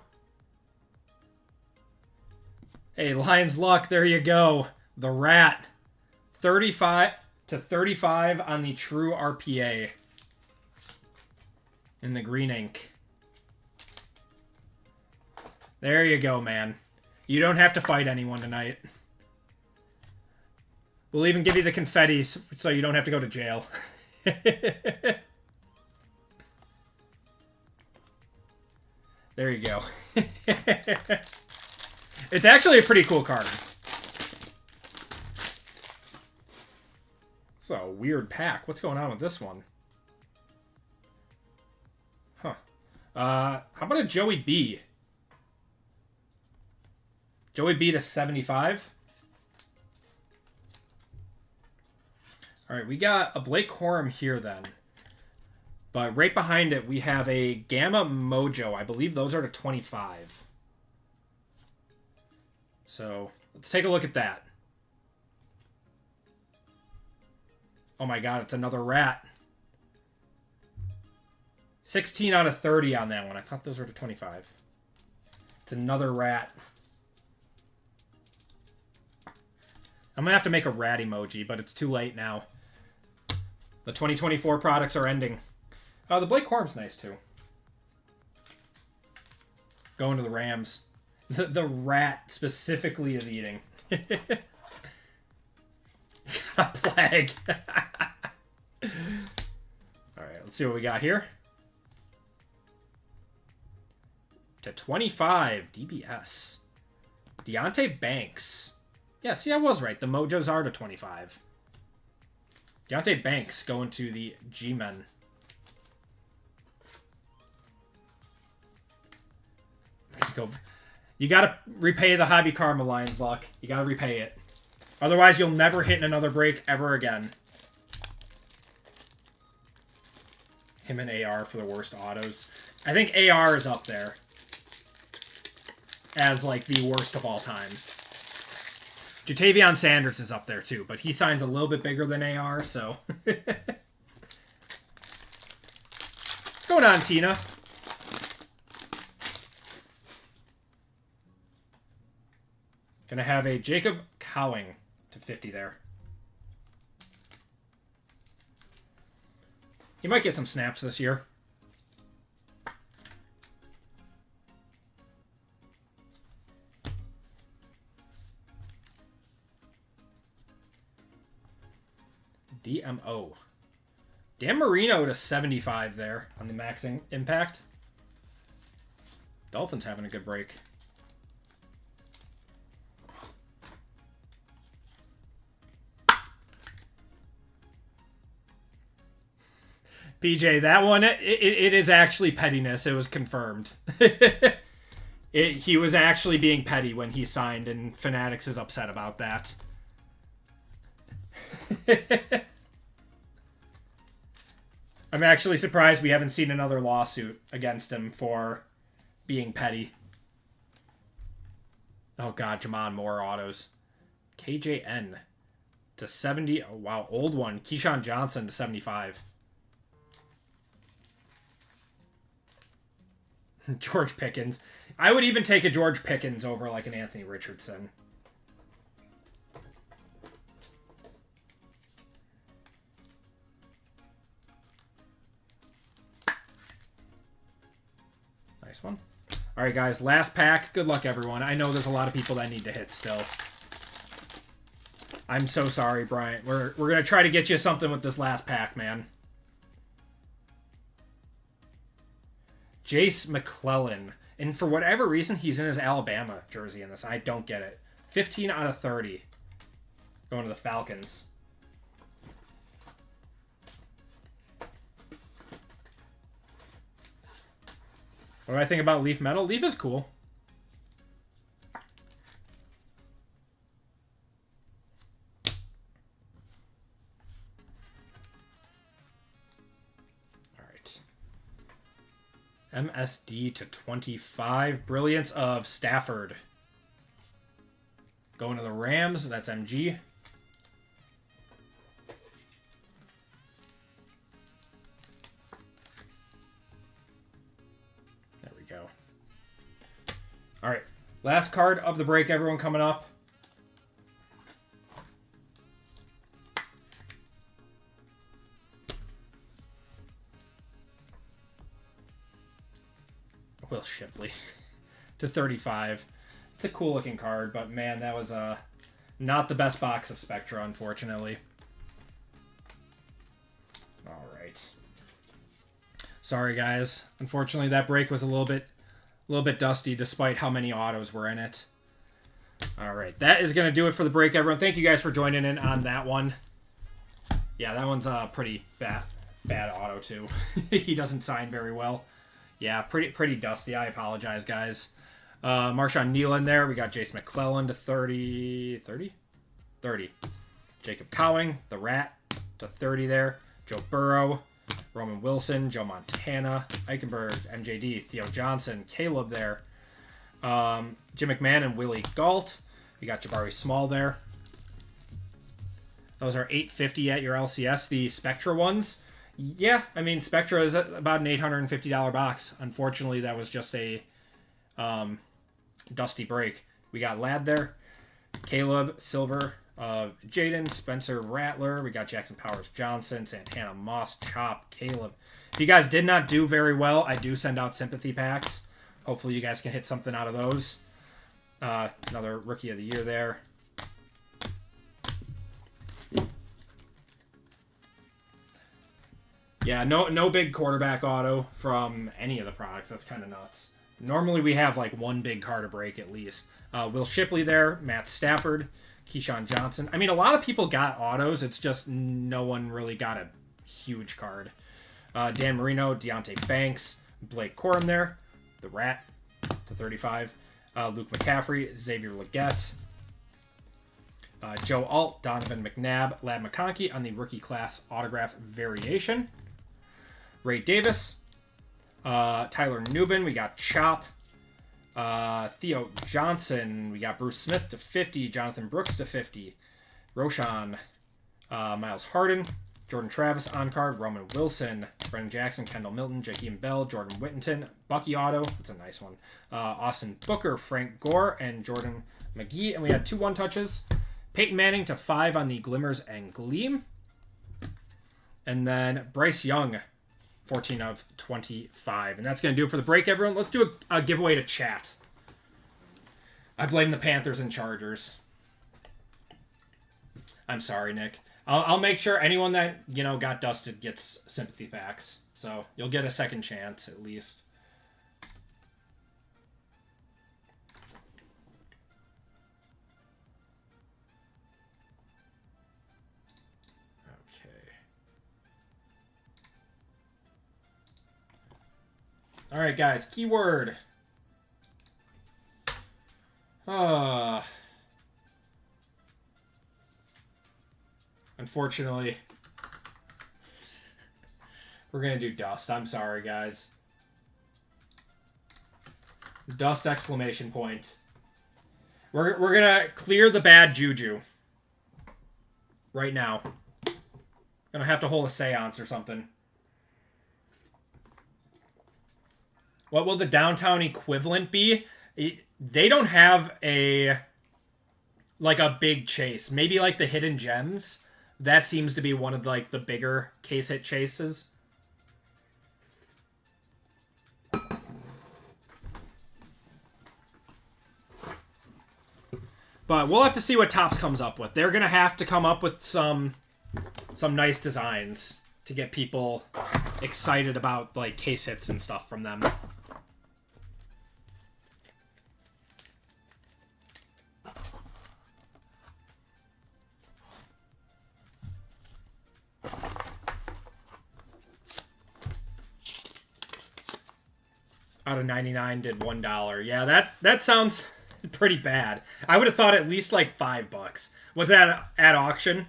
Hey, Lions luck. There you go. The Rat. 35 to 35 on the true RPA. In the green ink. There you go, man. You don't have to fight anyone tonight. We'll even give you the confetti so you don't have to go to jail. There you go. It's actually a pretty cool card. It's a weird pack. What's going on with this one? Huh. How about a Joey B? Joey B to 75. All right, we got a Blake Corum here then. But right behind it, we have a Gamma Mojo. I believe those are to 25. So let's take a look at that. Oh my god, it's another Rat. 16 out of 30 on that one. I thought those were to 25. It's another Rat. I'm going to have to make a rat emoji, but it's too late now. The 2024 products are ending. The Blake Corum's nice, too. Going to the Rams. The rat specifically is eating. A plague. Alright, let's see what we got here. To 25, DBS. Deonte Banks. Yeah, see, I was right. The Mojos are to 25. Deonte Banks going to the G-Men. You gotta repay the Hobby Karma, Lions luck. You gotta repay it. Otherwise, you'll never hit in another break ever again. Him and AR for the worst autos. I think AR is up there as, like, the worst of all time. Jatavion Sanders is up there, too, but he signs a little bit bigger than AR, so... What's going on, Tina? Gonna have a Jacob Cowing to 50 there. He might get some snaps this year. DMO. Dan Marino to 75 there on the maxing impact. Dolphins having a good break. PJ, that one, it is actually pettiness. It was confirmed. He was actually being petty when he signed, and Fanatics is upset about that. I'm actually surprised we haven't seen another lawsuit against him for being petty. Oh god, Jamon Moore autos. KJN to 70. Oh wow, old one. Keyshawn Johnson to 75. George Pickens. I would even take a George Pickens over like an Anthony Richardson. Nice one. All right, guys, last pack. Good luck, everyone. I know there's a lot of people that need to hit still. I'm so sorry, Bryant. We're going to try to get you something with this last pack, man. Jace McClellan. And for whatever reason, he's in his Alabama jersey in this. I don't get it. 15 out of 30. Going to the Falcons. What do I think about Leaf Metal? Leaf is cool. MSD to 25. Brilliance of Stafford. Going to the Rams. That's MG. There we go. All right. Last card of the break, everyone, coming up. Will Shipley to 35. It's a cool looking card, but man, that was not the best box of Spectra, unfortunately. All right. Sorry, guys. Unfortunately, that break was a little bit dusty, despite how many autos were in it. All right, that is gonna do it for the break, everyone. Thank you guys for joining in on that one. Yeah, that one's pretty bad auto too. He doesn't sign very well. Yeah, pretty dusty. I apologize, guys. Marshawn Nealon there. We got Jace McClellan to 30. 30. Jacob Cowing, the Rat, to 30 there. Joe Burrow, Roman Wilson, Joe Montana, Eichenberg, MJD, Theo Johnson, Caleb there. Jim McMahon and Willie Galt. We got Jabari Small there. Those are $850 at your LCS. The Spectra ones. Yeah, I mean, Spectra is about an $850 box. Unfortunately, that was just a dusty break. We got Ladd there, Caleb, Silver, Jaden, Spencer Rattler. We got Jackson Powers Johnson, Santana Moss, Chop, Caleb. If you guys did not do very well, I do send out sympathy packs. Hopefully you guys can hit something out of those. Another Rookie of the Year there. Yeah, no big quarterback auto from any of the products. That's kind of nuts. Normally we have like one big card to break at least. Will Shipley there, Matt Stafford, Keyshawn Johnson. I mean, a lot of people got autos. It's just no one really got a huge card. Dan Marino, Deontay Banks, Blake Corum there, the Rat to 35. Luke McCaffrey, Xavier Legette. Joe Alt, Donovan McNabb, Lad McConkey on the rookie class autograph variation. Ray Davis, Tyler Newbin, we got Chop, Theo Johnson, we got Bruce Smith to 50, Jonathan Brooks to 50, Roshan, Miles Harden, Jordan Travis on card, Roman Wilson, Brennan Jackson, Kendall Milton, Jakeem Bell, Jordan Whittington, Bucky Auto, that's a nice one, Austin Booker, Frank Gore, and Jordan McGee, and we had 2 one-touches. Peyton Manning to 5 on the Glimmers and Gleam. And then Bryce Young, 14 of 25. And that's going to do it for the break, everyone. Let's do a giveaway to chat. I blame the Panthers and Chargers. I'm sorry, Nick. I'll make sure anyone that, you know, got dusted gets sympathy packs. So you'll get a second chance at least. Okay. All right, guys. Keyword. Unfortunately, we're going to do dust. I'm sorry, guys. Dust exclamation point. We're going to clear the bad juju. Right now. Gonna have to hold a seance or something. What will the downtown equivalent be? They don't have a big chase. Maybe like the hidden gems. That seems to be one of like the bigger case hit chases. But we'll have to see what Topps comes up with. They're gonna have to come up with some nice designs to get people excited about like case hits and stuff from them. Out of 99 did $1. Yeah, that sounds pretty bad. I would have thought at least like $5. Was that at auction?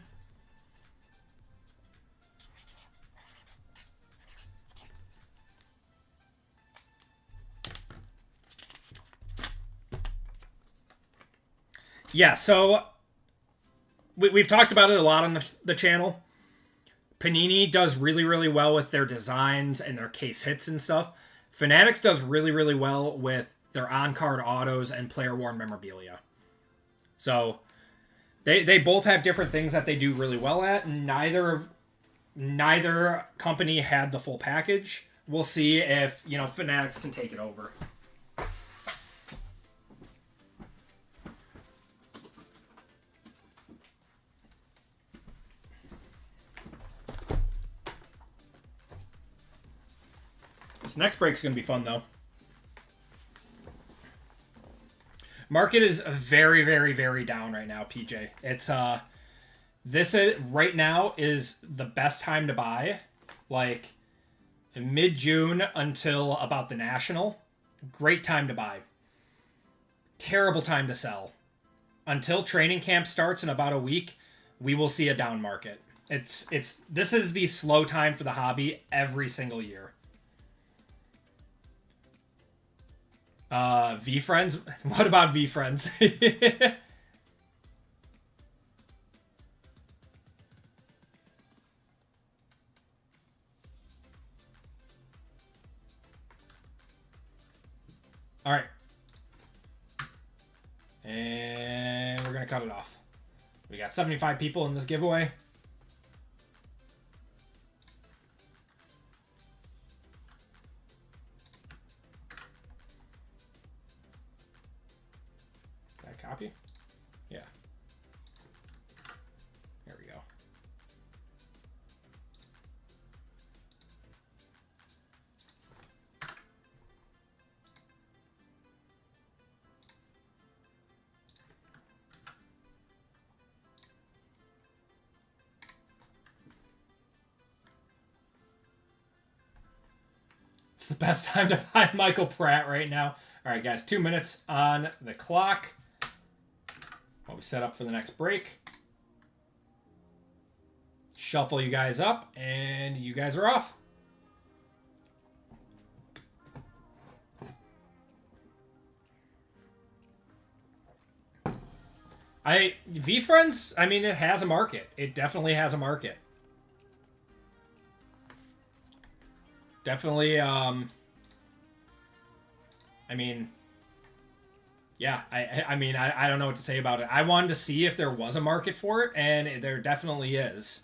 Yeah, so we've talked about it a lot on the channel. Panini does really, really well with their designs and their case hits and stuff. Fanatics does really, really well with their on-card autos and player-worn memorabilia. So they both have different things that they do really well at. Neither company had the full package. We'll see if, you know, Fanatics can take it over. This next break's going to be fun, though. Market is very, very, very down right now, PJ. It's, this is, right now is the best time to buy. Like, mid-June until about the National. Great time to buy. Terrible time to sell. Until training camp starts in about a week, we will see a down market. This is the slow time for the hobby every single year. V-Friends? What about V-Friends? All right. And we're going to cut it off. We got 75 people in this giveaway. Copy? Yeah. There we go. It's the best time to buy Michael Pratt right now. All right, guys, 2 minutes on the clock. While we set up for the next break. Shuffle you guys up, and you guys are off. V-Friends, I mean, it has a market. It definitely has a market. Definitely, I mean... Yeah, I mean, I don't know what to say about it. I wanted to see if there was a market for it, and there definitely is.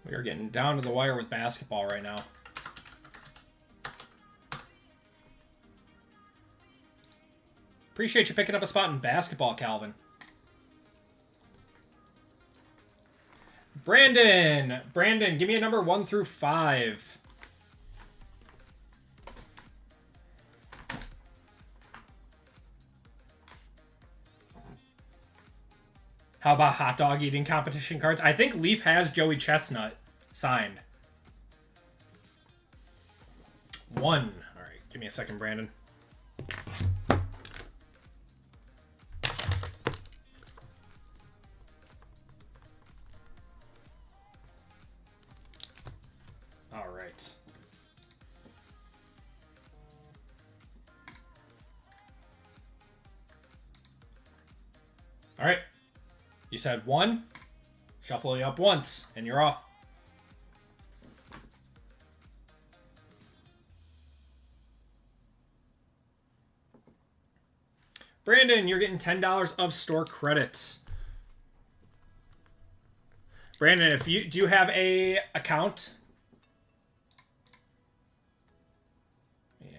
We are getting down to the wire with basketball right now. Appreciate you picking up a spot in basketball, Calvin. Brandon! Brandon, give me a number 1 through 5. How about hot dog eating competition cards? I think Leaf has Joey Chestnut signed. 1. All right, give me a second, Brandon. All right. All right. You said 1. Shuffle you up once, and you're off. Brandon, you're getting $10 of store credits. Brandon, do you have a account? Yeah.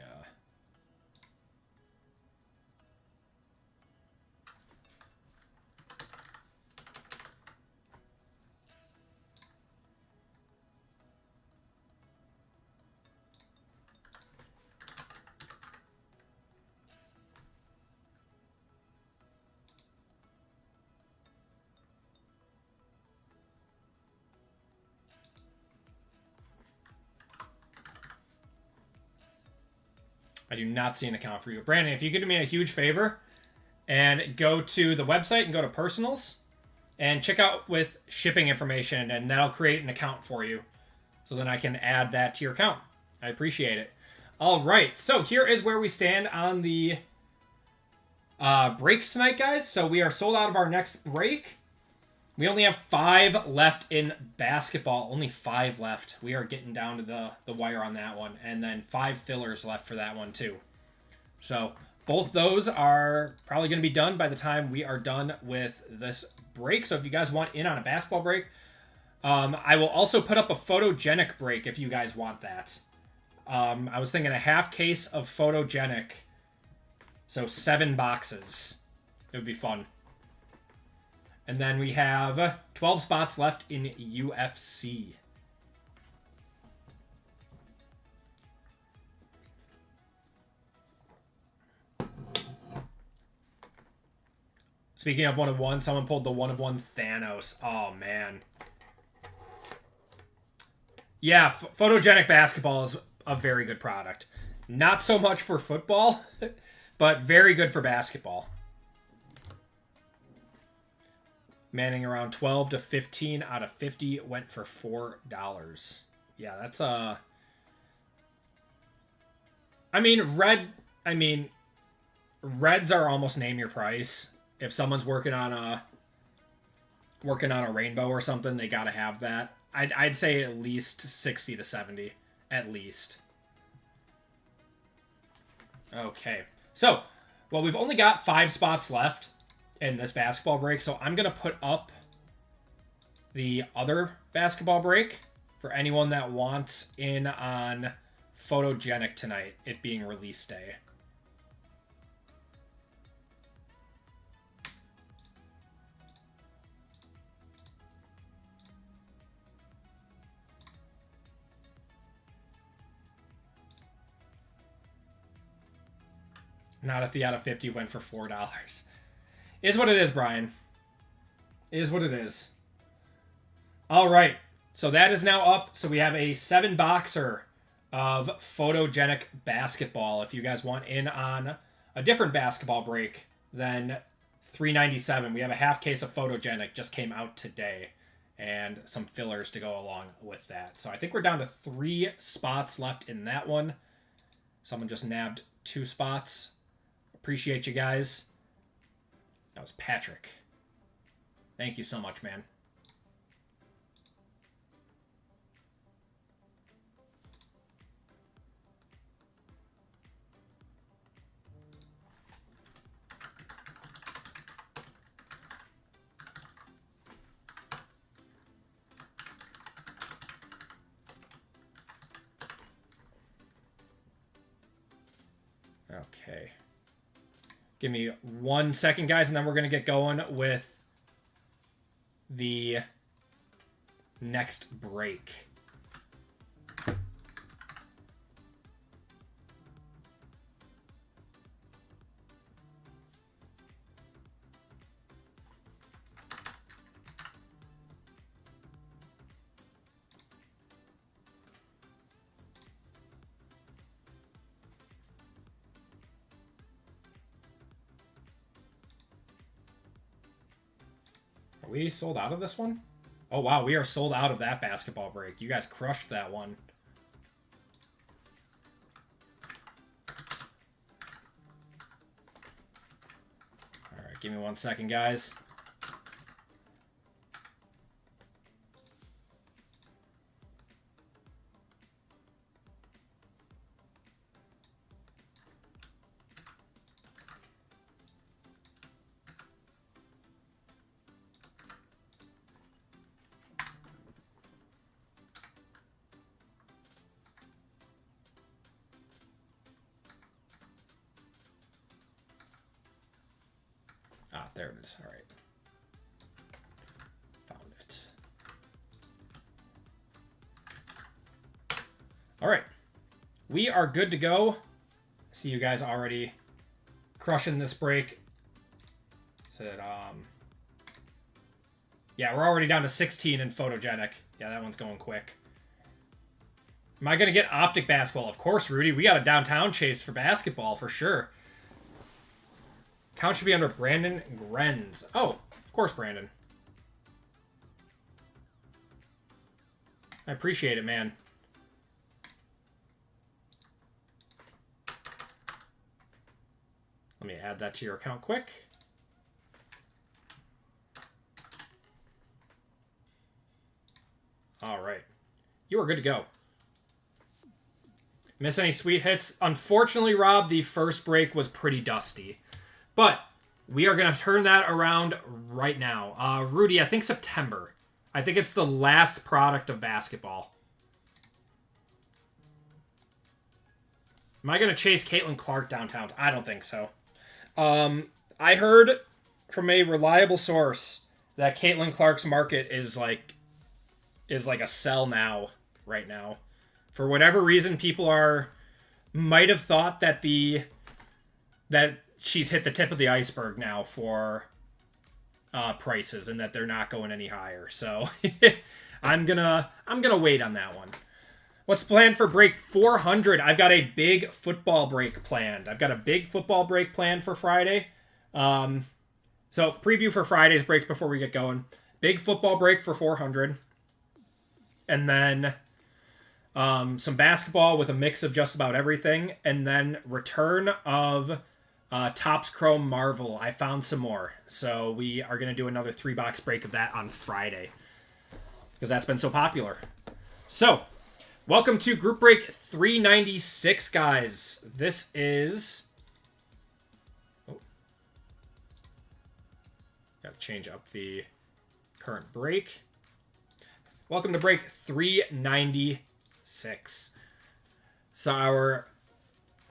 I do not see an account for you. Brandon, if you could do me a huge favor and go to the website and go to personals and check out with shipping information, and that'll create an account for you. So then I can add that to your account. I appreciate it. All right. So here is where we stand on the breaks tonight, guys. So we are sold out of our next break. We only have 5 left in basketball. Only 5 left. We are getting down to the wire on that one. And then 5 fillers left for that one, too. So both those are probably going to be done by the time we are done with this break. So if you guys want in on a basketball break, I will also put up a Photogenic break if you guys want that. I was thinking a half case of Photogenic. So 7 boxes. It would be fun. And then we have 12 spots left in UFC. Speaking of 1 of 1, someone pulled the 1 of 1 Thanos. Oh, man. Yeah, Photogenic basketball is a very good product. Not so much for football, but very good for basketball. Manning around 12 to 15 out of 50 went for $4. Yeah, that's I mean, reds are almost name your price. If someone's working on a rainbow or something, they got to have that. I'd say at least 60 to 70 at least. Okay. So, well, we've only got 5 spots left in this basketball break, so I'm going to put up the other basketball break for anyone that wants in on Photogenic tonight, it being release day. Not if the out of 50 went for $4. Is what it is, Brian. Is what it is. All right. So that is now up. So we have a 7-boxer of Photogenic basketball. If you guys want in on a different basketball break than $3.97, we have a half case of Photogenic. Just came out today. And some fillers to go along with that. So I think we're down to 3 spots left in that one. Someone just nabbed 2 spots. Appreciate you guys. That was Patrick. Thank you so much, man. Okay. Give me 1 second, guys, and then we're going to get going with the next break. Are we sold out of this one? Oh, wow. We are sold out of that basketball break. You guys crushed that one. All right. Give me 1 second, guys. Ah, there it is. All right. Found it. All right. We are good to go. See you guys already crushing this break. Said, yeah, we're already down to 16 in Photogenic. Yeah, that one's going quick. Am I going to get Optic basketball? Of course, Rudy. We got a downtown chase for basketball for sure. Count should be under Brandon Grenz. Oh, of course, Brandon. I appreciate it, man. Let me add that to your account quick. All right. You are good to go. Miss any sweet hits? Unfortunately, Rob, the first break was pretty dusty. But we are going to turn that around right now. Rudy, I think September. I think it's the last product of basketball. Am I going to chase Caitlin Clark downtown? I don't think so. I heard from a reliable source that Caitlin Clark's market is like a sell now right now. For whatever reason, people might have thought that she's hit the tip of the iceberg now for prices, and that they're not going any higher. So I'm gonna wait on that one. What's planned for break 400? I've got a big football break planned. For Friday. So preview for Friday's breaks before we get going. Big football break for 400. And then some basketball with a mix of just about everything. And then return of Topps Chrome Marvel. I found some more. So we are going to do another 3-box break of that on Friday, because that's been so popular. So, welcome to Group Break 396, guys. This is... Oh. Got to change up the current break. Welcome to Break 396. So our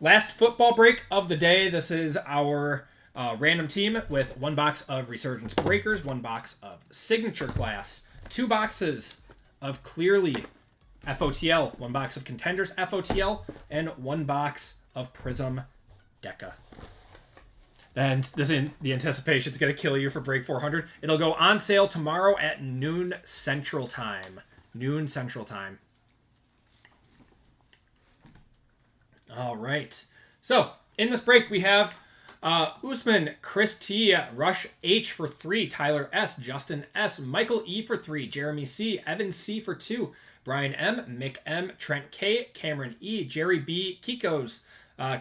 last football break of the day. This is our random team with 1 box of Resurgence Breakers, 1 box of Signature Class, 2 boxes of Clearly FOTL, 1 box of Contenders FOTL, and 1 box of Prism Deca. And the anticipation is going to kill you for Break 400. It'll go on sale tomorrow at noon Central Time. All right. So, in this break, we have Usman, Chris T, Rush H for 3, Tyler S, Justin S, Michael E for 3, Jeremy C, Evan C for 2, Brian M, Mick M, Trent K, Cameron E, Jerry B, Kikos,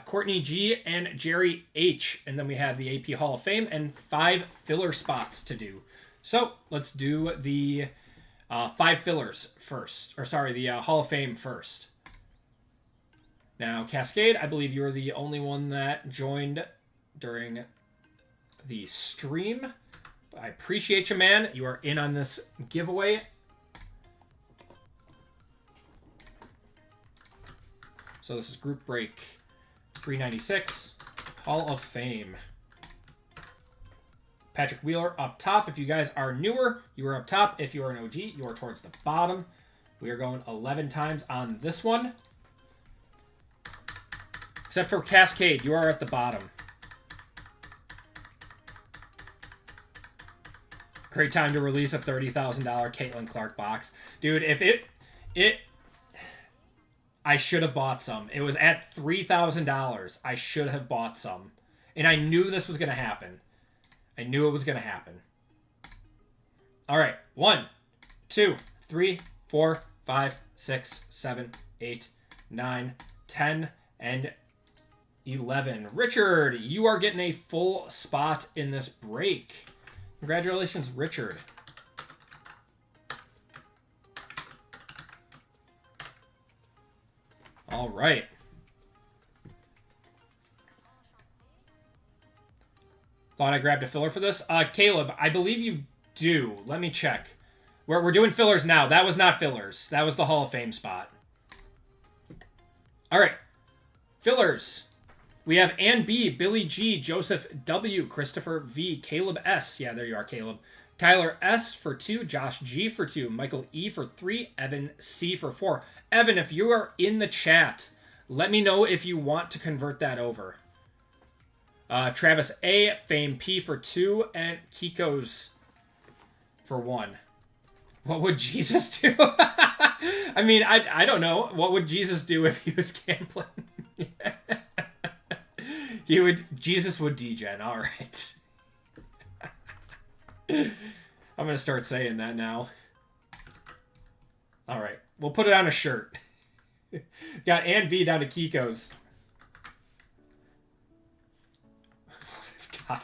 Courtney G, and Jerry H. And then we have the AP Hall of Fame and 5 filler spots to do. So, let's do the 5 fillers first. The Hall of Fame first. Now, Cascade, I believe you're the only one that joined during the stream. I appreciate you, man. You are in on this giveaway. So this is Group Break 396. Hall of Fame. Patrick Wheeler up top. If you guys are newer, you are up top. If you are an OG, you are towards the bottom. We are going 11 times on this one. Except for Cascade, you are at the bottom. Great time to release a $30,000 Caitlin Clark box. Dude, if I should have bought some. It was at $3,000. I should have bought some. And I knew this was going to happen. I knew it was going to happen. All right. 1, 2, 3, 4, 5, 6, 7, 8, 9, 10, and 11. Richard, you are getting a full spot in this break. Congratulations, Richard. All right. Thought I grabbed a filler for this. Caleb, I believe you do. Let me check. We're doing fillers now. That was not fillers. That was the Hall of Fame spot. All right. Fillers. We have Ann B, Billy G, Joseph W, Christopher V, Caleb S. Yeah, there you are, Caleb. Tyler S for 2, Josh G for 2, Michael E for 3, Evan C for 4. Evan, if you are in the chat, let me know if you want to convert that over. Travis A, Fame P for 2, and Kiko's for 1. What would Jesus do? I mean, I don't know. What would Jesus do if he was gambling? Jesus would degen. All right. I'm going to start saying that now. All right. We'll put it on a shirt. Got Ann B down to Kiko's. God.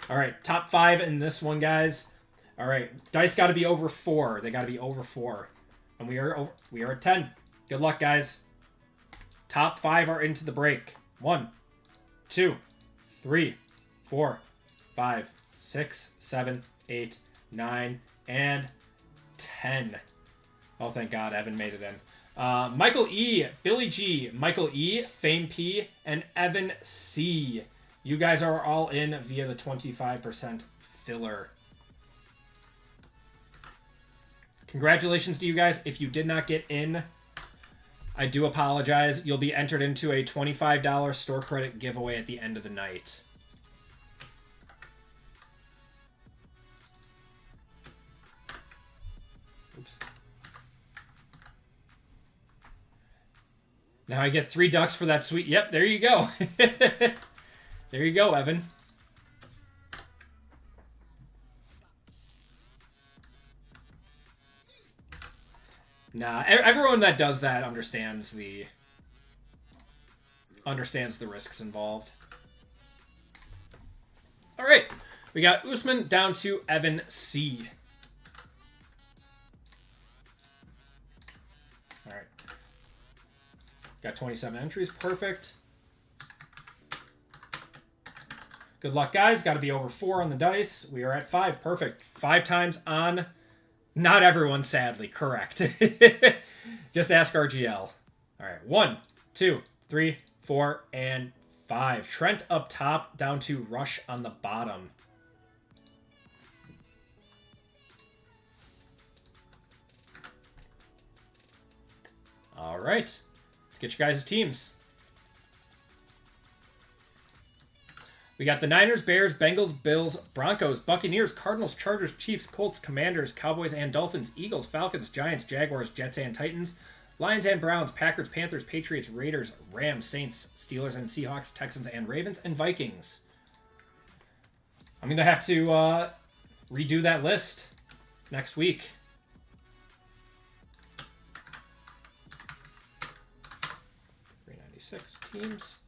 All right. Top 5 in this one, guys. All right. Dice got to be over 4. They got to be over 4. And we are at 10. Good luck, guys. Top 5 are into the break. 1, 2, 3, 4, 5, 6, 7, 8, 9, and 10. Oh, thank God, Evan made it in. Michael E, Billy G, Michael E, Fame P, and Evan C. You guys are all in via the 25% filler. Congratulations to you guys. If you did not get in, I do apologize. You'll be entered into a $25 store credit giveaway at the end of the night. Oops. Now I get 3 ducks for that sweet... Yep, there you go. There you go, Evan. Nah, everyone that does that understands the risks involved. All right, we got Usman down to Evan C. All right, got 27 entries, perfect. Good luck, guys. Got to be over 4 on the dice. We are at 5, perfect. 5 times on. Not everyone, sadly. Correct. Just ask RGL. All right. 1, 2, 3, 4, and 5. Trent up top, down to Rush on the bottom. All right. Let's get you guys' teams. We got the Niners, Bears, Bengals, Bills, Broncos, Buccaneers, Cardinals, Chargers, Chiefs, Colts, Commanders, Cowboys and Dolphins, Eagles, Falcons, Giants, Jaguars, Jets and Titans, Lions and Browns, Packers, Panthers, Patriots, Raiders, Rams, Saints, Steelers and Seahawks, Texans and Ravens, and Vikings. I'm going to have to redo that list next week. $396 teams.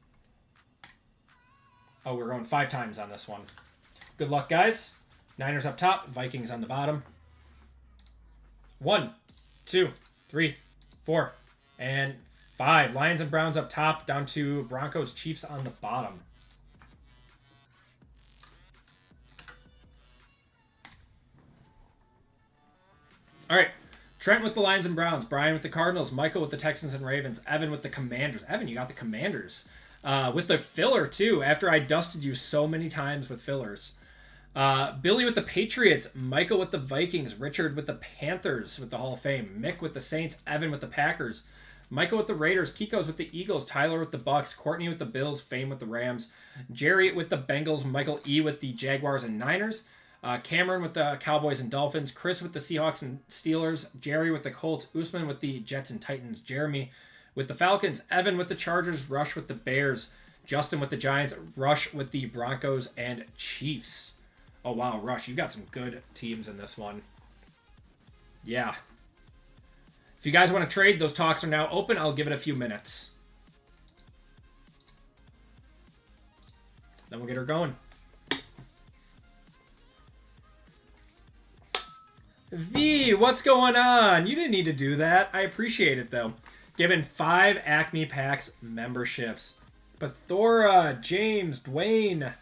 Oh, we're going 5 times on this one. Good luck, guys. Niners up top, Vikings on the bottom. 1, 2, 3, 4, and 5. Lions and Browns up top, down to Broncos, Chiefs on the bottom. All right. Trent with the Lions and Browns. Brian with the Cardinals. Michael with the Texans and Ravens. Evan with the Commanders. Evan, you got the Commanders. With the filler, too, after I dusted you so many times with fillers. Billy with the Patriots. Michael with the Vikings. Richard with the Panthers with the Hall of Fame. Mick with the Saints. Evan with the Packers. Michael with the Raiders. Kiko's with the Eagles. Tyler with the Bucks. Courtney with the Bills. Fame with the Rams. Jerry with the Bengals. Michael E. with the Jaguars and Niners. Cameron with the Cowboys and Dolphins. Chris with the Seahawks and Steelers. Jerry with the Colts. Usman with the Jets and Titans. Jeremy with the Falcons. Evan with the Chargers. Rush with the Bears. Justin with the Giants. Rush with the Broncos and Chiefs. Oh, wow, Rush, you got some good teams in this one. Yeah. If you guys want to trade, those talks are now open. I'll give it a few minutes. Then we'll get her going. V, what's going on? You didn't need to do that. I appreciate it, though. Given 5 Acme Packs memberships. Bethora, James, Dwayne,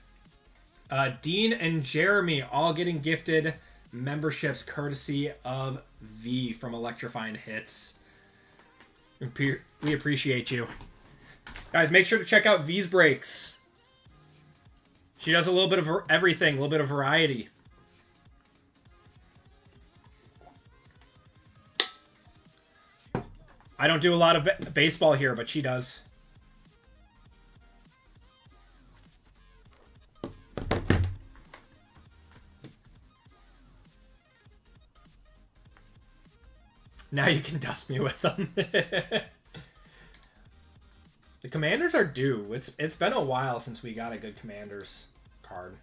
Dean, and Jeremy all getting gifted memberships courtesy of V from Electrifying Hits. We appreciate you. Guys, make sure to check out V's Breaks. She does a little bit of everything, a little bit of variety. I don't do a lot of baseball here, but she does. Now you can dust me with them. The Commanders are due. It's been a while since we got a good Commanders card.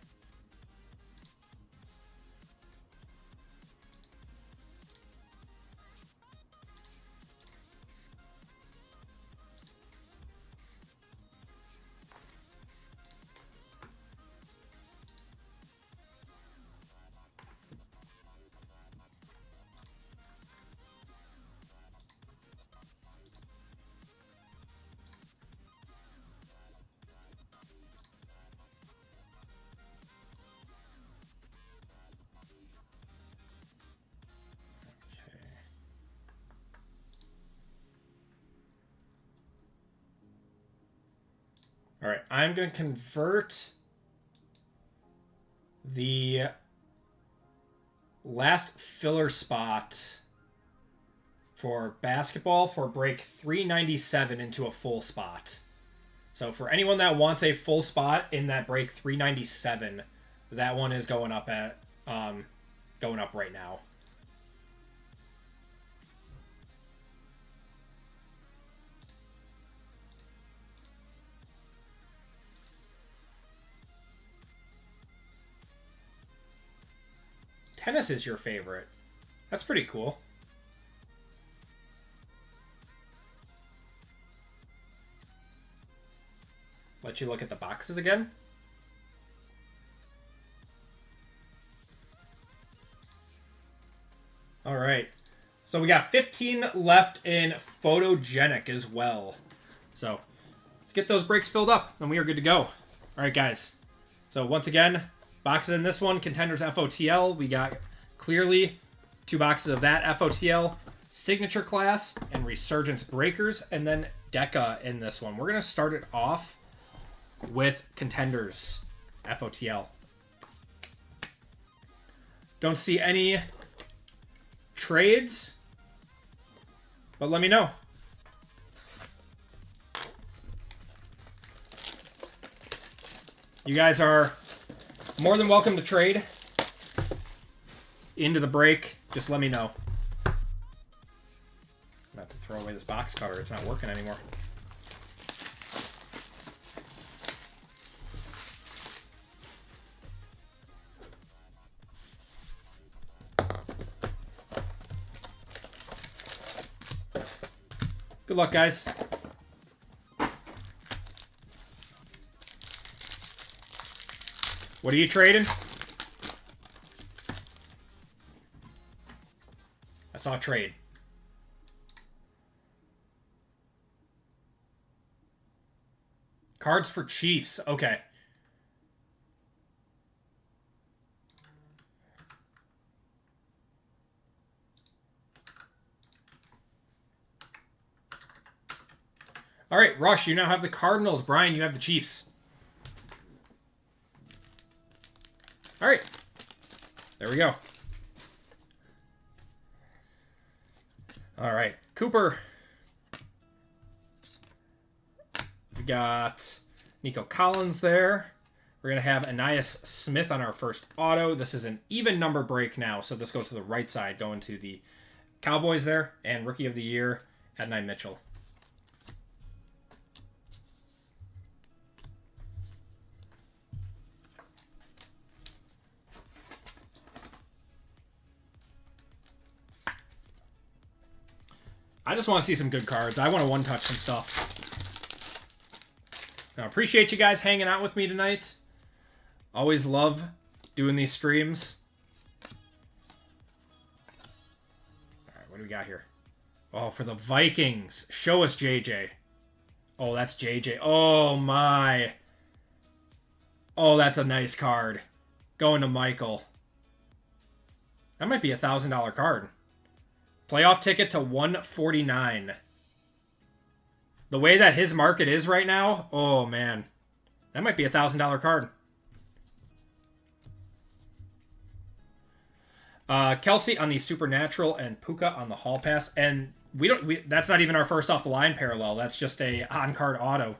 All right, I'm going to convert the last filler spot for basketball for break 397 into a full spot. So for anyone that wants a full spot in that break 397, that one is going up at going up right now. Tennis is your favorite. That's pretty cool. Let you look at the boxes again. All right. So we got 15 left in Photogenic as well. So let's get those breaks filled up and we are good to go. All right, guys. So once again, boxes in this one, Contenders FOTL. We got clearly 2 boxes of that FOTL, Signature Class, and Resurgence Breakers, and then Deca in this one. We're going to start it off with Contenders FOTL. Don't see any trades, but let me know. You guys are more than welcome to trade into the break. Just let me know. I'm going to have to throw away this box cutter. It's not working anymore. Good luck, guys. What are you trading? I saw a trade. Cards for Chiefs. Okay. All right, Rush, you now have the Cardinals. Brian, you have the Chiefs. All right. There we go. All right. Cooper. We got Nico Collins there. We're going to have Anias Smith on our first auto. This is an even number break now, so this goes to the right side, going to the Cowboys there. And Rookie of the Year, Adonai Mitchell. I just want to see some good cards. I want to one-touch some stuff. I appreciate you guys hanging out with me tonight. Always love doing these streams. All right, what do we got here? Oh, for the Vikings. Show us JJ. Oh, that's JJ. Oh, my. Oh, that's a nice card. Going to Michael. That might be a $1,000 card. Playoff ticket to 149. The way that his market is right now, oh, man. That might be a $1,000 card. Kelsey on the Supernatural and Puka on the Hall Pass. And that's not even our first off the line parallel. That's just a on-card auto.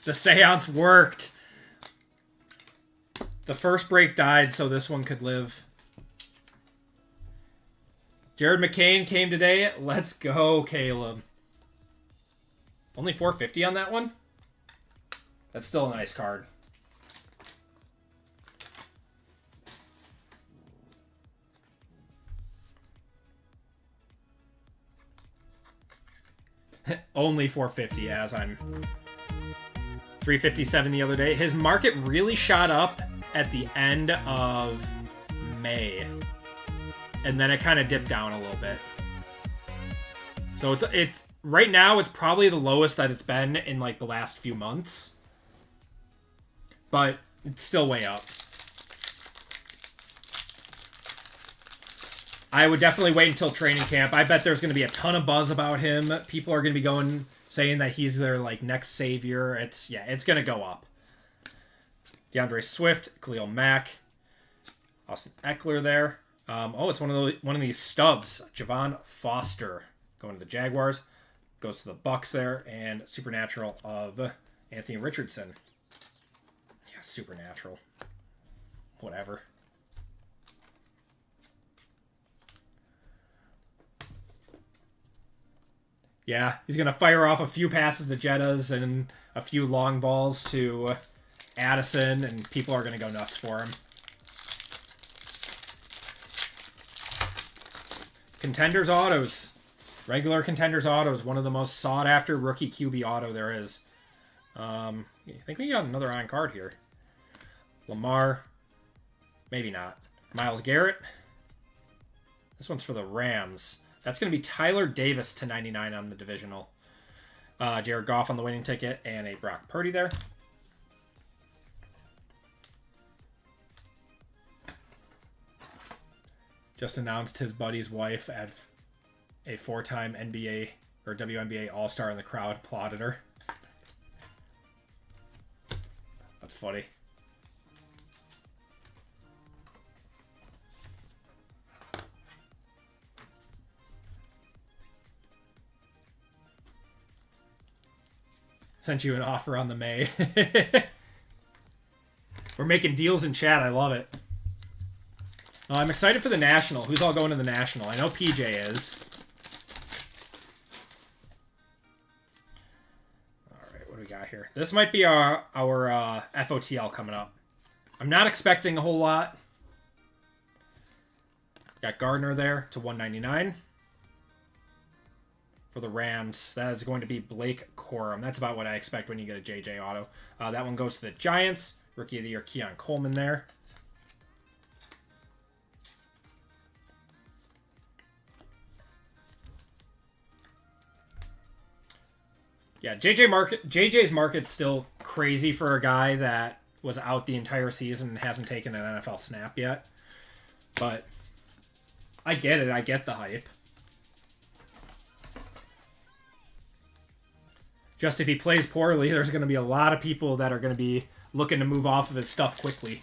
The seance worked. The first break died, so this one could live. Jared McCain came today. Let's go, Caleb. Only $450 on that one? That's still a nice card. Only $450 as I'm $357 the other day. His market really shot up at the end of May. And then it kind of dipped down a little bit. So it's right now it's probably the lowest that it's been in like the last few months. But it's still way up. I would definitely wait until training camp. I bet there's going to be a ton of buzz about him. People are going to be saying that he's their like next savior. It's going to go up. DeAndre Swift, Khalil Mack, Austin Eckler there. It's one of these stubs. Javon Foster going to the Jaguars, goes to the Bucks there, and Supernatural of Anthony Richardson. Yeah, Supernatural. Whatever. Yeah, he's going to fire off a few passes to Jettas and a few long balls to Addison, and people are going to go nuts for him. Contenders Autos. Regular Contenders Autos. One of the most sought-after rookie QB auto there is. I think we got another on card here. Lamar. Maybe not. Myles Garrett. This one's for the Rams. That's going to be Tyler Davis to 99 on the divisional. Jared Goff on the winning ticket and a Brock Purdy there. Just announced his buddy's wife at a 4-time NBA or WNBA All-Star in the crowd applauded her. That's funny. Sent you an offer on the May. We're making deals in chat. I love it. I'm excited for the National. Who's all going to the National? I know PJ is. All right, what do we got here? This might be our FOTL coming up. I'm not expecting a whole lot. Got Gardner there to 199. For the Rams, that is going to be Blake Corum. That's about what I expect when you get a JJ auto. That one goes to the Giants. Rookie of the Year, Keon Coleman there. Yeah, JJ's market's still crazy for a guy that was out the entire season and hasn't taken an NFL snap yet. But I get it. I get the hype. Just if he plays poorly, there's going to be a lot of people that are going to be looking to move off of his stuff quickly.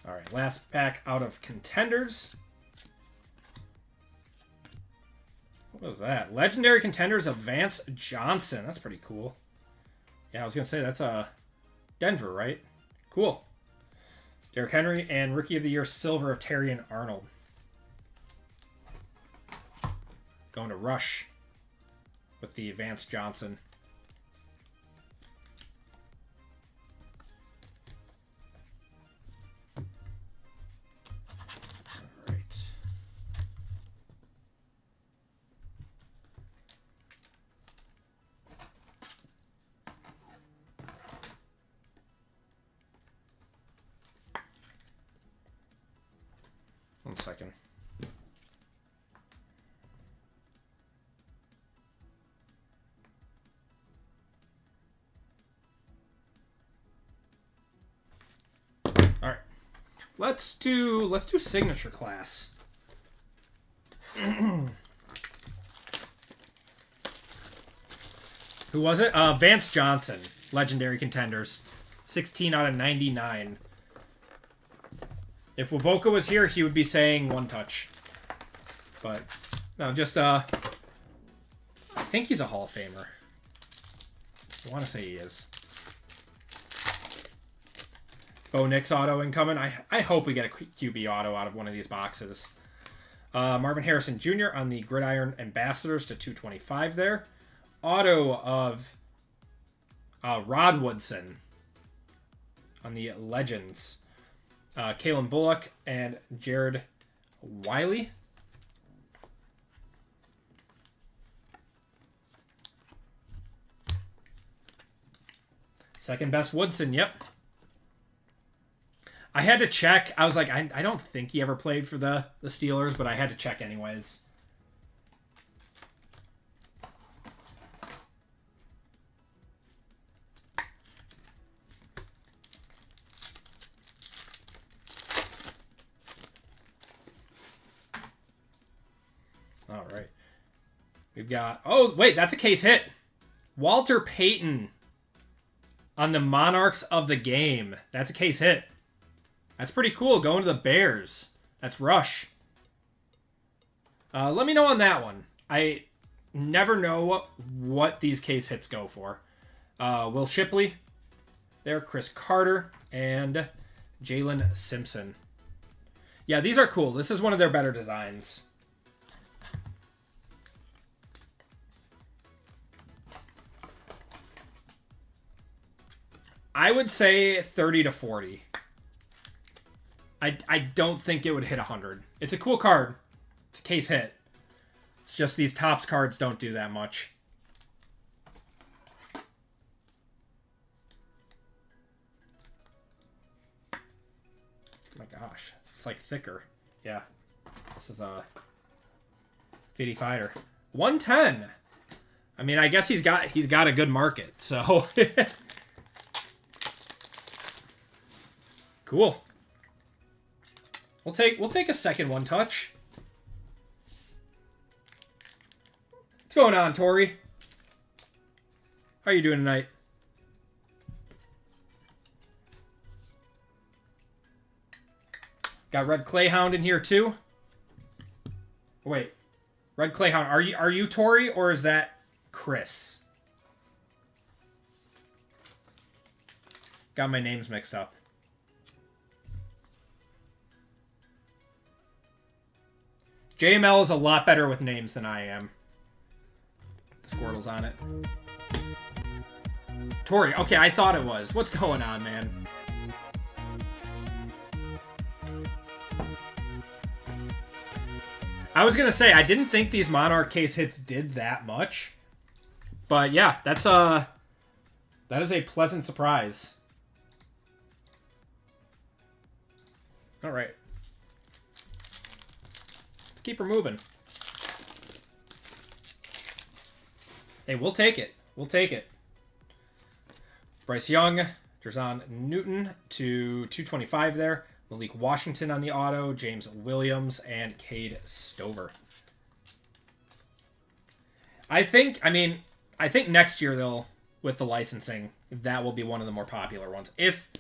All right, last pack out of Contenders. What was that? Legendary Contenders of Vance Johnson. That's pretty cool. Yeah, I was going to say that's Denver, right? Cool. Derrick Henry and Rookie of the Year Silver of Terrion Arnold. Going to Rush with the Vance Johnson. All right. One second. All right. Let's do signature class. Who was it? Vance Johnson, Legendary Contenders. 16 out of 99. If Wovoka was here, he would be saying one touch. But, no, just, I think he's a Hall of Famer. I want to say he is. Bo Nix auto incoming. I hope we get a QB auto out of one of these boxes. Marvin Harrison Jr. on the Gridiron Ambassadors to 225 there. Auto of Rod Woodson on the Legends. Kalen Bullock and Jared Wiley. Second best Woodson, yep. I had to check. I was like, I don't think he ever played for the Steelers, but I had to check anyways. All right. We've got... Oh, wait, that's a case hit. Walter Payton on the Monarchs of the Game. That's a case hit. That's pretty cool. Going to the Bears. That's Rush. Let me know on that one. I never know what these case hits go for. Will Shipley. There, Chris Carter. And Jalen Simpson. Yeah, these are cool. This is one of their better designs. I would say 30 to 40. I don't think it would hit 100. It's a cool card. It's a case hit. It's just these Topps cards don't do that much. Oh my gosh. It's like thicker. Yeah. This is a 50 fighter. 110. I mean, I guess he's got a good market, so cool. We'll take a second one touch. What's going on, Tori? How are you doing tonight? Got Red Clayhound in here too. Wait, Red Clayhound. Are you Tori or is that Chris? Got my names mixed up. JML is a lot better with names than I am. The Squirtle's on it. Tori. Okay, I thought it was. What's going on, man? I was going to say, I didn't think these Monarch case hits did that much. But yeah, that is a pleasant surprise. All right. Keep her moving. Hey, we'll take it. We'll take it. Bryce Young, Jerzon Newton to 225 there. Malik Washington on the auto, James Williams, and Cade Stover. I think next year, though, with the licensing, that will be one of the more popular ones. If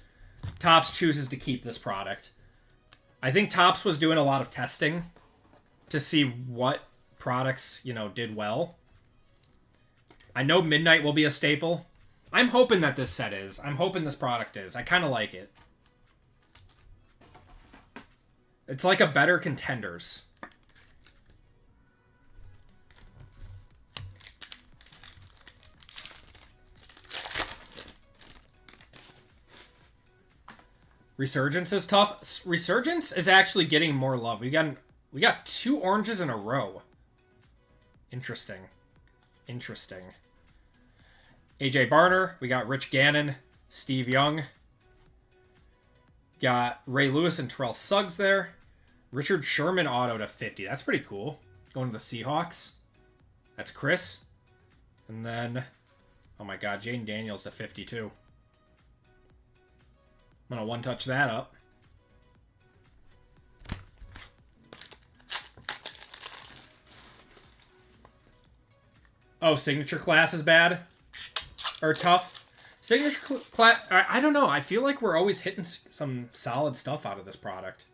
Topps chooses to keep this product. I think Topps was doing a lot of testing to see what products, did well. I know Midnight will be a staple. I'm hoping that this set is. I'm hoping this product is. I kind of like it. It's like a better Contenders. Resurgence is tough. Resurgence is actually getting more love. We got 2 oranges in a row. Interesting. AJ Barner. We got Rich Gannon, Steve Young. Got Ray Lewis and Terrell Suggs there. Richard Sherman auto to 50. That's pretty cool. Going to the Seahawks. That's Chris. And then, oh my God, Jaden Daniels to 52. I'm going to one-touch that up. Oh, signature class is bad? Or tough? Signature class... I don't know. I feel like we're always hitting some solid stuff out of this product.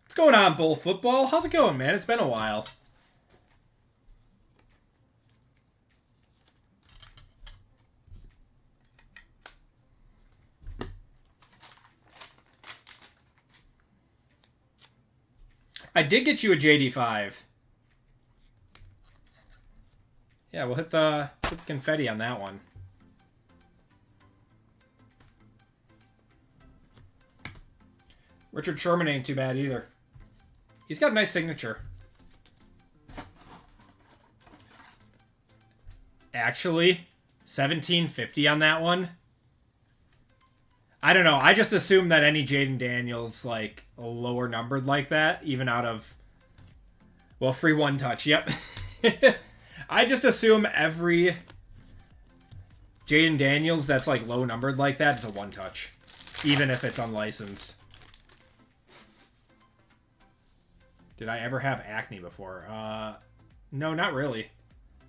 What's going on, Bull Football? How's it going, man? It's been a while. I did get you a JD5. Yeah, we'll hit the confetti on that one. Richard Sherman ain't too bad either. He's got a nice signature. Actually, 1750 on that one. I don't know. I just assume that any Jaden Daniels, like, lower numbered like that, even out of, well, free one touch. Yep. I just assume every Jaden Daniels that's, like, low numbered like that is a one touch, even if it's unlicensed. Did I ever have Acme before? No, not really.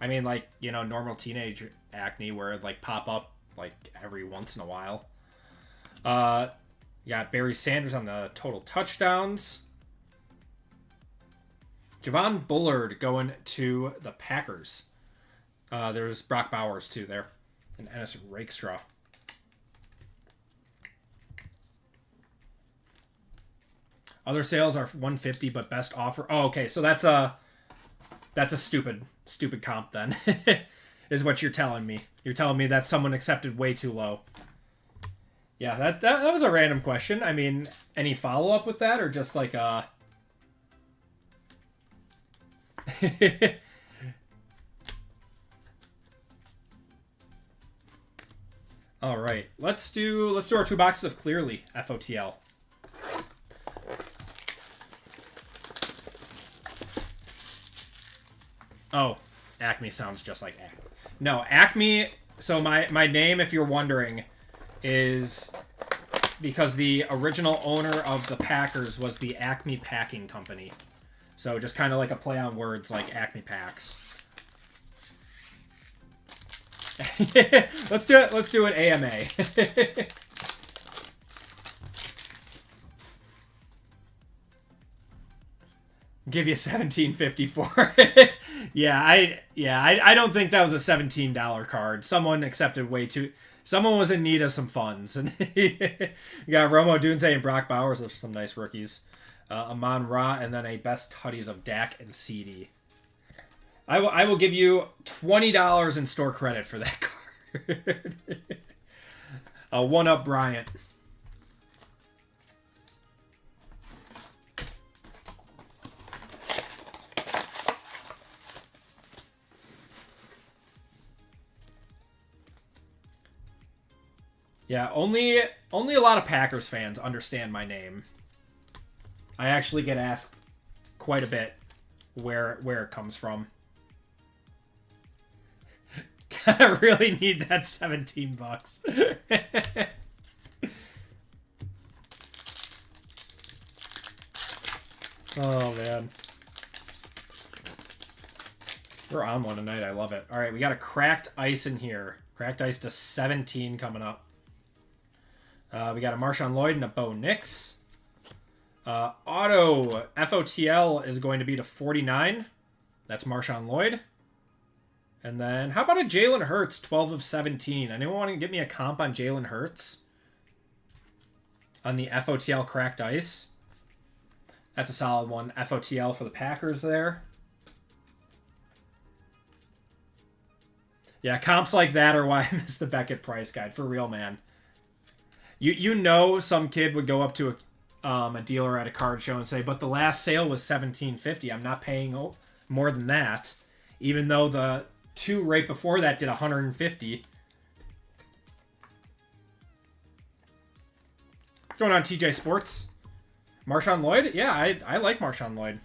I mean, like, normal teenage Acme where it, like, pop up, like, every once in a while. You got Barry Sanders on the total touchdowns. Javon Bullard going to the Packers. There's Brock Bowers, too, there. And Ennis Rakestraw. Other sales are $150, but best offer. Oh, okay. So that's a stupid comp then, is what you're telling me. You're telling me that someone accepted way too low. Yeah, that was a random question. I mean, any follow up with that, or just like All right, let's do our 2 boxes of Clearly FOTL. Oh, Acme sounds just like Acme. No, Acme. So my name, if you're wondering, is because the original owner of the Packers was the Acme Packing Company. So just kind of like a play on words, like Acme Packs. Let's do an AMA. Give you $17.50 for it. I don't think that was a $17 card. Someone accepted way too. Someone was in need of some funds, and you got Romo Dunze and Brock Bowers. Those are some nice rookies. Amon Ra, and then a best tutties of Dak and CD. I will give you $20 in store credit for that card. One up Bryant. Yeah, only a lot of Packers fans understand my name. I actually get asked quite a bit where it comes from. I really need that 17 bucks. Oh, man. We're on one tonight. I love it. All right, we got a cracked ice in here. Cracked ice to 17 coming up. We got a Marshawn Lloyd and a Bo Nix. Auto FOTL is going to be to 49. That's Marshawn Lloyd. And then, how about a Jalen Hurts, 12 of 17? Anyone want to get me a comp on Jalen Hurts? On the FOTL cracked ice. That's a solid one. FOTL for the Packers there. Yeah, comps like that are why I missed the Beckett price guide. For real, man. You know some kid would go up to a dealer at a card show and say, but the last sale was $17.50. I'm not paying more than that. Even though the two right before that did $150. What's going on, TJ Sports? Marshawn Lloyd? Yeah, I like Marshawn Lloyd.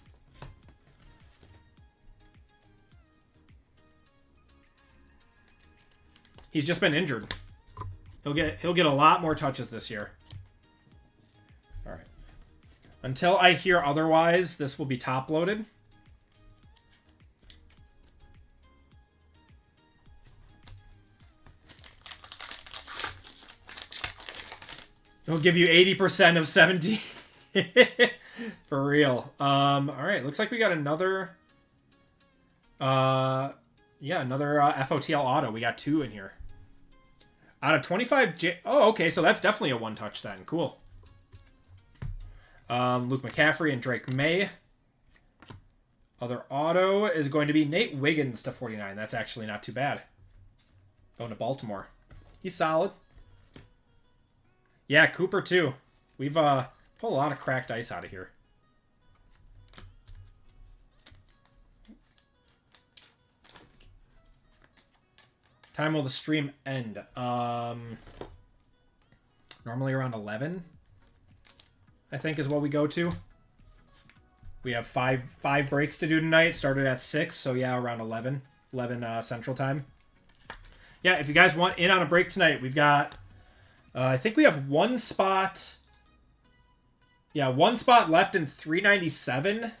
He's just been injured. He'll get a lot more touches this year. All right. Until I hear otherwise, this will be top loaded. It'll give you 80% of 17. For real. All right. Looks like we got another. Yeah, another FOTL auto. We got two in here. Out of 25... Oh, okay, so that's definitely a one-touch then. Cool. Luke McCaffrey and Drake May. Other auto is going to be Nate Wiggins to 49. That's actually not too bad. Going to Baltimore. He's solid. Yeah, Cooper too. We've pulled a lot of cracked ice out of here. Time will the stream end? Normally around 11, I think is what we go to. We have five breaks to do tonight. Started at 6, so yeah, around 11 Central Time. Yeah, if you guys want in on a break tonight, we've got, I think we have one spot. Yeah, one spot left in 397.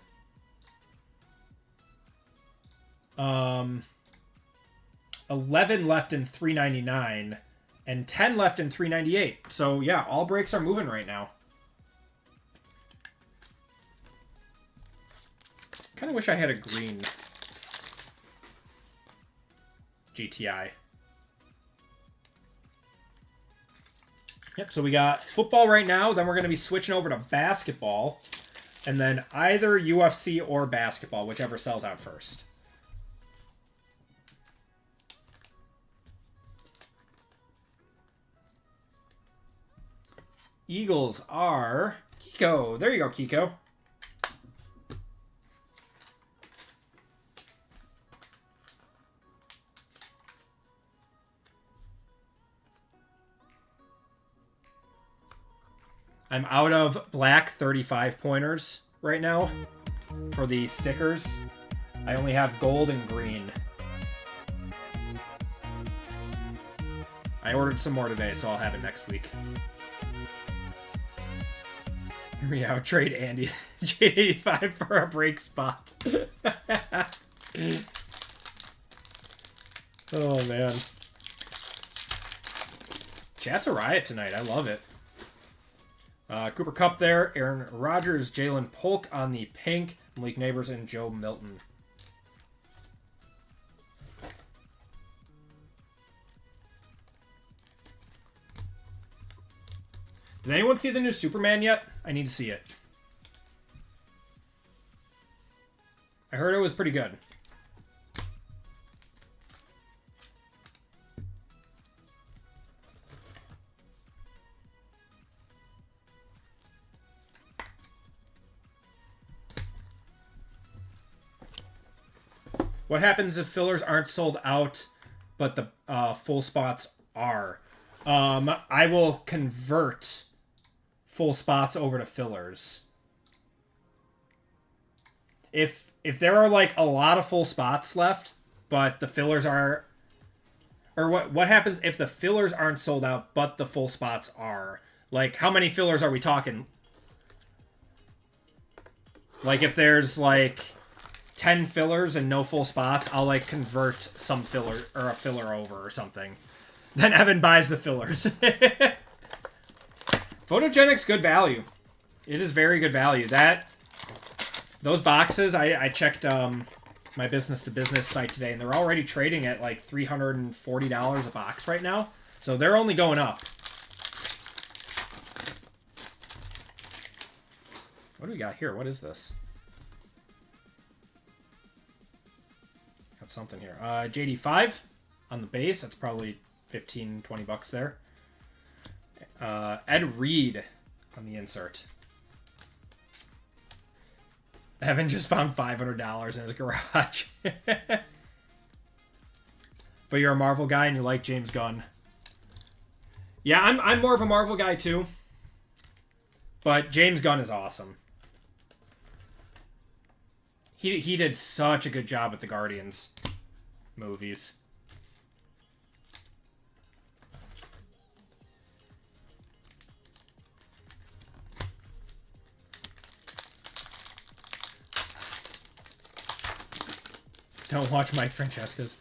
11 left in 399 and 10 left in 398. So yeah, all breaks are moving right now. Kind of wish I had a green GTI. Yep, so we got football right now, then we're going to be switching over to basketball, and then either UFC or basketball, whichever sells out first. Eagles are Kiko. There you go, Kiko. I'm out of black 35 pointers right now for the stickers. I only have gold and green. I ordered some more today, so I'll have it next week. Here we go. Trade Andy J85 for a break spot. Oh, man. Chat's a riot tonight. I love it. Cooper Kupp there. Aaron Rodgers, Jalen Polk on the pink. Malik Neighbors and Joe Milton. Did anyone see the new Superman yet? I need to see it. I heard it was pretty good. What happens if fillers aren't sold out, but the full spots are? I will convert full spots over to fillers. If there are like a lot of full spots left, but the fillers are Or what happens if the fillers aren't sold out, but the full spots are? Like, how many fillers are we talking? Like, if there's, like, 10 fillers and no full spots, I'll, like, convert some filler, or a filler over or something. Then Evan buys the fillers. Photogenic's good value. It is very good value. Those boxes, I checked my business-to-business site today, and they're already trading at, like, $340 a box right now. So they're only going up. What do we got here? What is this? Got something here. JD5 on the base. That's probably 15, 20 bucks there. Ed Reed on the insert. Evan just found $500 in his garage. But you're a Marvel guy and you like James Gunn. Yeah, I'm more of a Marvel guy too. But James Gunn is awesome. He did such a good job with the Guardians movies. Don't watch Mike Francesca's.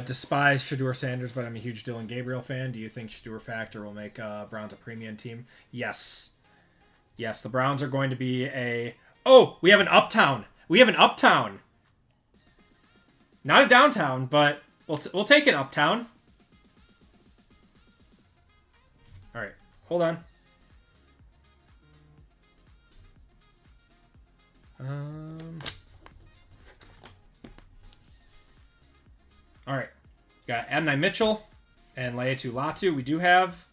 Despise Shador Sanders, but I'm a huge Dylan Gabriel fan. Do you think Shador Factor will make Browns a premium team? Yes. Yes, the Browns are going to be a... Oh, we have an uptown. We have an uptown. Not a downtown, but we'll take an uptown. All right, hold on. All right, got Adonai Mitchell and Laiatu Latu. We do have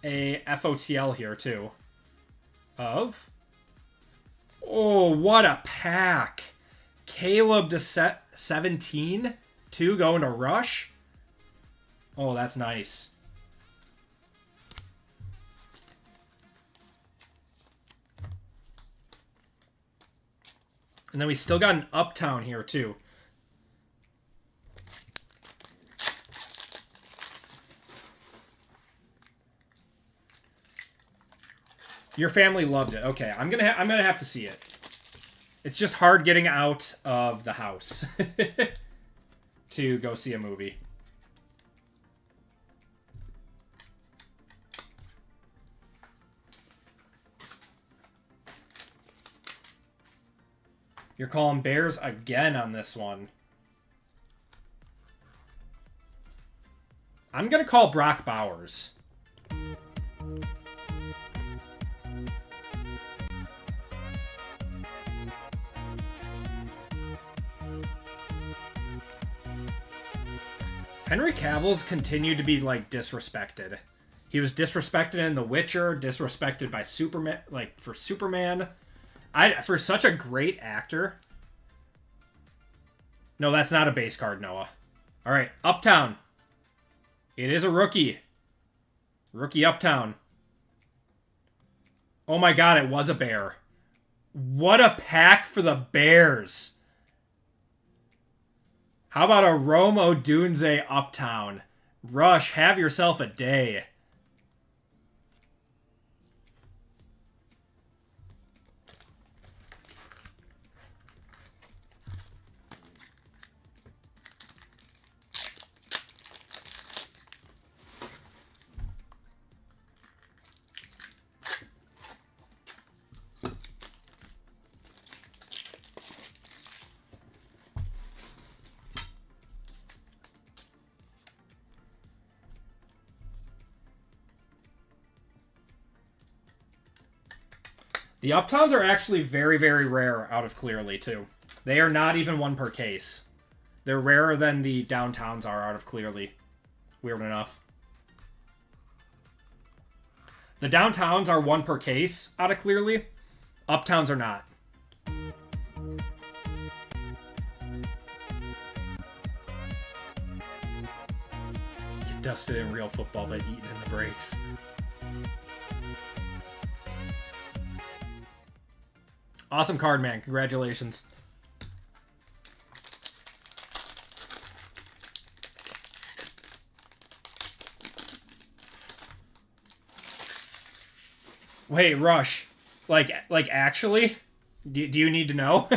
a FOTL here too. Of... Oh, what a pack. Caleb to 17. 2 going to Rush. Oh, that's nice. And then we still got an uptown here, too. Your family loved it. Okay, I'm gonna have to see it. It's just hard getting out of the house to go see a movie. You're calling Bears again on this one. I'm gonna call Brock Bowers. Henry Cavill's continued to be, like, disrespected. He was disrespected in The Witcher, disrespected by Superman, like, for Superman. For such a great actor. No, that's not a base card, Noah. All right, Uptown. It is a rookie. Rookie Uptown. Oh my god, it was a bear. What a pack for the Bears. How about a Rome Odunze Uptown? Rush, have yourself a day. The Uptowns are actually very, very rare out of Clearly, too. They are not even one per case. They're rarer than the Downtowns are out of Clearly. Weird enough. The Downtowns are one per case out of Clearly. Uptowns are not. Get dusted in real football by eating in the breaks. Awesome card, man. Congratulations. Wait, Rush. Like actually? Do you need to know?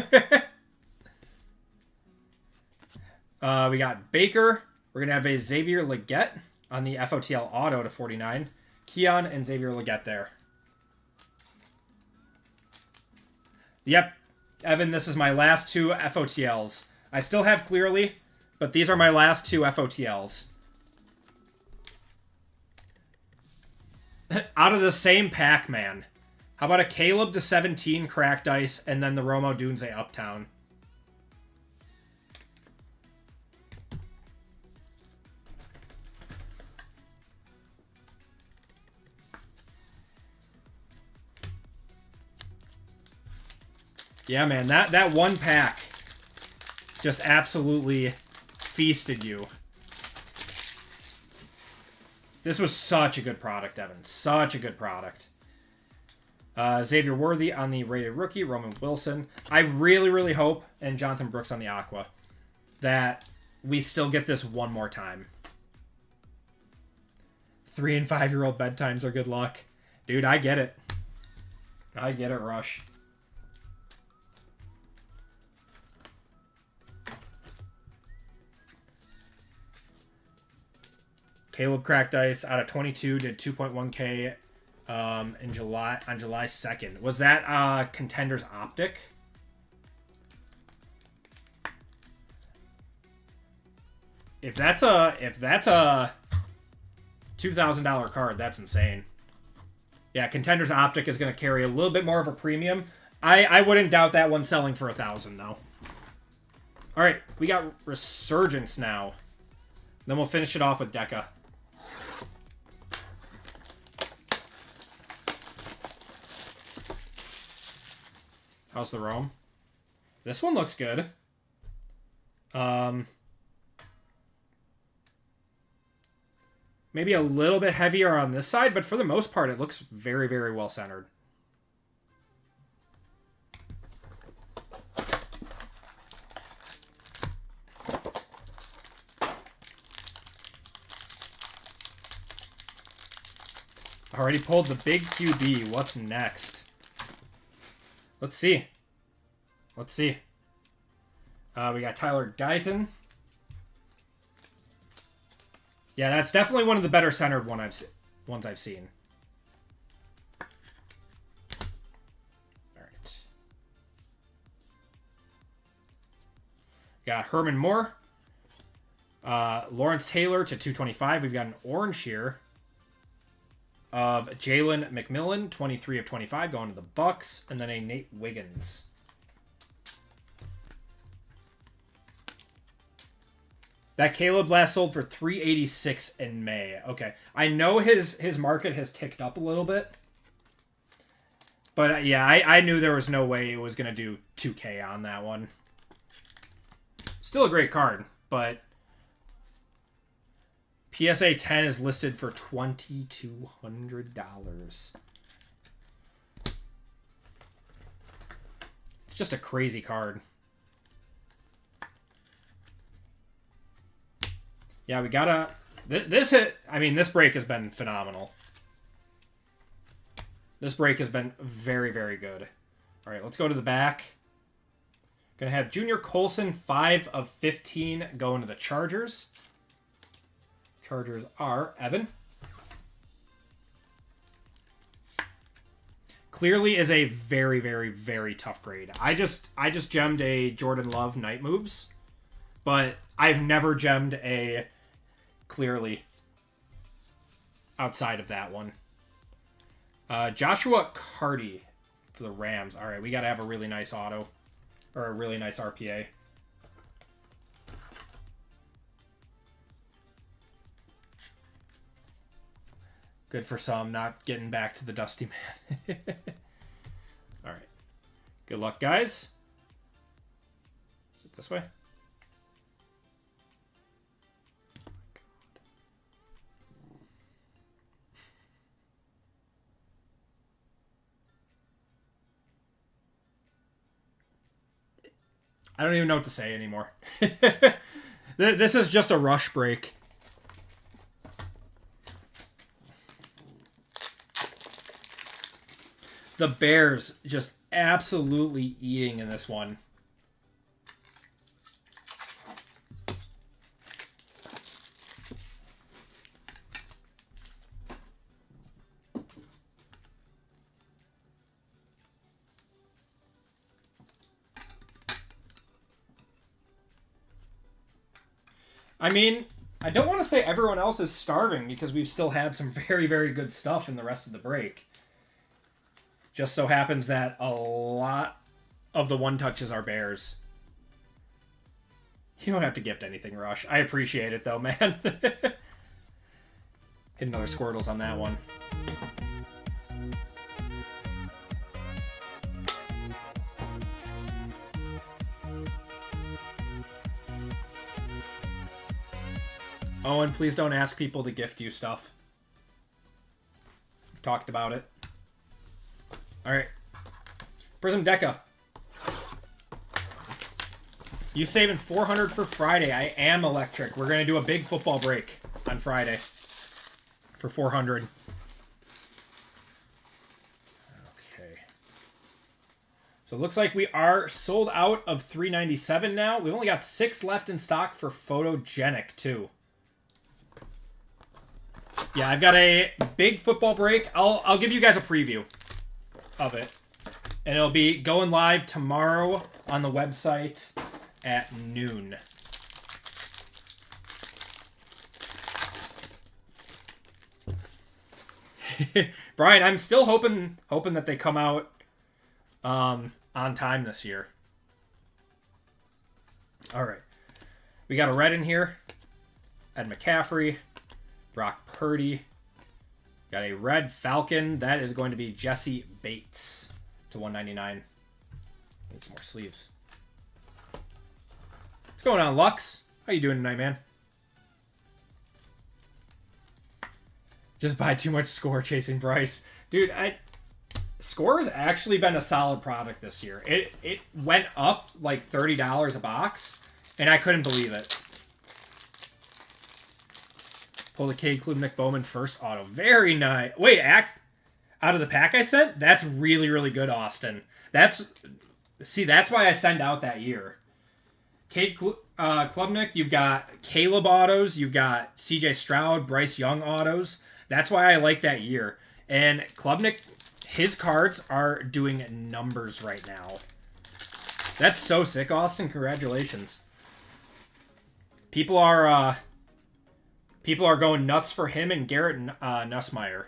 We got Baker. We're going to have a Xavier Leggett on the FOTL Auto to 49. Keon and Xavier Leggett there. Yep. Evan, this is my last two FOTLs. I still have Clearly, but these are my last two FOTLs. Out of the same pack, man. How about a Caleb to 17 cracked ice and then the Romo Dunze Uptown? Yeah, man, that one pack just absolutely feasted you. This was such a good product, Evan. Such a good product. Xavier Worthy on the rated rookie. Roman Wilson. I really, really hope, and Jonathan Brooks on the Aqua, that we still get this one more time. 3- and 5-year-old bedtimes are good luck. Dude, I get it. I get it, Rush. Caleb cracked ice out of 22, did 2.1K in July on July 2nd. Was that Contenders Optic? If that's a $2,000 card, that's insane. Yeah, Contenders Optic is going to carry a little bit more of a premium. I wouldn't doubt that one selling for $1,000 though. All right, we got Resurgence now. Then we'll finish it off with Deca. How's the Rome? This one looks good. Maybe a little bit heavier on this side, but for the most part, it looks very, very well centered. Already pulled the big QB. What's next? Let's see. Let's see. We got Tyler Guyton. Yeah, that's definitely one of the better centered ones I've seen. All right. Got Herman Moore. Lawrence Taylor to 225. We've got an orange here of Jalen McMillan, 23 of 25, going to the Bucks, and then a Nate Wiggins. That Caleb last sold for $386 in May. Okay, I know his market has ticked up a little bit, but yeah, I knew there was no way it was gonna do 2K on that one. Still a great card, but PSA 10 is listed for $2,200. It's just a crazy card. Yeah, we gotta... This break has been phenomenal. This break has been very, very good. All right, let's go to the back. Gonna have Junior Colson, 5 of 15, going to the Chargers. Chargers are Evan. Clearly is a very, very, very tough grade. I just gemmed a Jordan Love Night Moves, but I've never gemmed a Clearly outside of that one. Joshua Carty for the Rams. All right, we got to have a really nice auto or a really nice RPA. Good for some, not getting back to the Dusty Man. All right. Good luck, guys. Is it this way? I don't even know what to say anymore. This is just a rush break. The Bears just absolutely eating in this one. I mean, I don't want to say everyone else is starving because we've still had some very, very good stuff in the rest of the break. Just so happens that a lot of the one-touches are Bears. You don't have to gift anything, Rush. I appreciate it, though, man. Hit another Squirtles on that one. Oh, and please don't ask people to gift you stuff. We've talked about it. Alright. Prism Deca. You saving 400 for Friday. I am electric. We're going to do a big football break on Friday for 400. Okay. So it looks like we are sold out of 397 now. We've only got 6 left in stock for Photogenic, too. Yeah, I've got a big football break. I'll give you guys a preview of it. And it'll be going live tomorrow on the website at noon. Brian, I'm still hoping that they come out on time this year. All right. We got a red in here. Ed McCaffrey. Brock Purdy. Got a red Falcon. That is going to be Jesse Bates to 199. Need some more sleeves. What's going on, Lux? How you doing tonight, man? Just buy too much Score chasing Bryce. Dude, Score has actually been a solid product this year. It went up like $30 a box, and I couldn't believe it. Pull the Cade Klubnik Bowman first auto. Very nice. Wait, out of the pack I sent? That's really, really good, Austin. That's why I send out that year. Cade Klubnik, you've got Caleb autos, you've got CJ Stroud, Bryce Young autos. That's why I like that year. And Klubnik, his cards are doing numbers right now. That's so sick, Austin. Congratulations. People are going nuts for him and Garrett Nussmeier.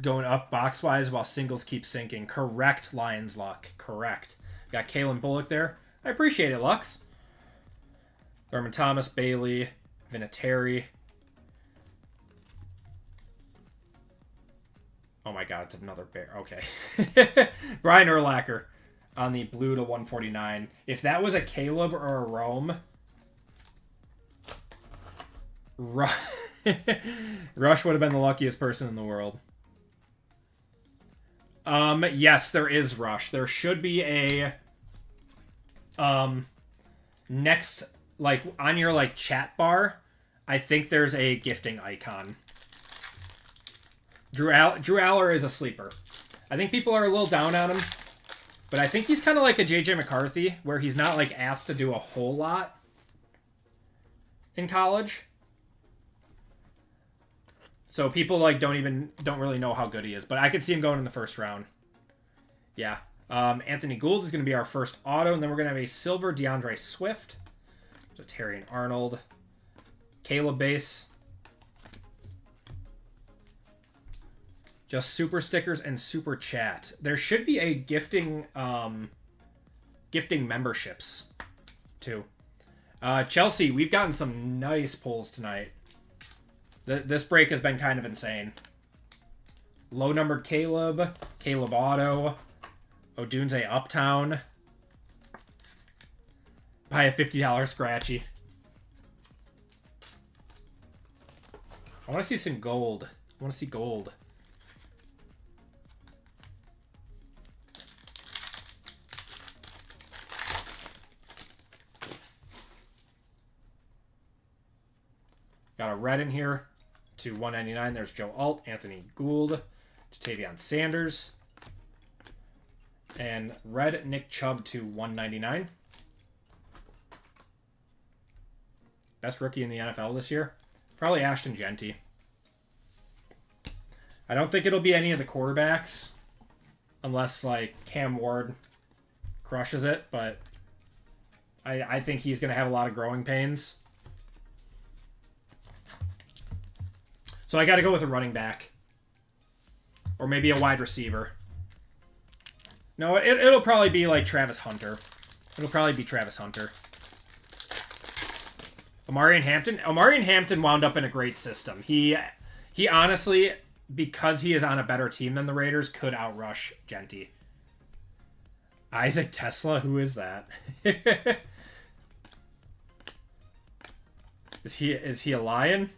Going up box-wise while singles keep sinking. Correct, Lions Luck. Correct. Got Kalen Bullock there. I appreciate it, Lux. Thurman Thomas, Bailey, Vinatieri. Oh my god, it's another bear. Okay. Brian Urlacher on the blue to 149. If that was a Caleb or a Rome... Rush would have been the luckiest person in the world. Yes, there is Rush. There should be a next, like on your like chat bar, I think there's a gifting icon. Drew Aller is a sleeper. I think people are a little down on him, but I think he's kind of like a JJ McCarthy, where he's not like asked to do a whole lot in college. So people like don't really know how good he is, but I could see him going in the first round. Yeah. Anthony Gould is going to be our first auto, and then we're going to have a silver DeAndre Swift. So Terry and Arnold. Caleb base. Just super stickers and super chat. There should be a gifting memberships too. Chelsea, we've gotten some nice pulls tonight. This break has been kind of insane. Low-numbered Caleb Auto, Odunze Uptown. Buy a $50 scratchy. I want to see some gold. I want to see gold. Got a red in here to 199. There's Joe Alt, Anthony Gould, to Tavion Sanders. And red Nick Chubb to 199. Best rookie in the NFL this year? Probably Ashton Genty. I don't think it'll be any of the quarterbacks. Unless, like, Cam Ward crushes it. But I think he's going to have a lot of growing pains. So I got to go with a running back. Or maybe a wide receiver. No, it'll probably be like Travis Hunter. It'll probably be Travis Hunter. Omarion Hampton. Omarion Hampton wound up in a great system. He honestly, because he is on a better team than the Raiders, could outrush Genty. Isaac Tesla, who is that? Is he a Lion?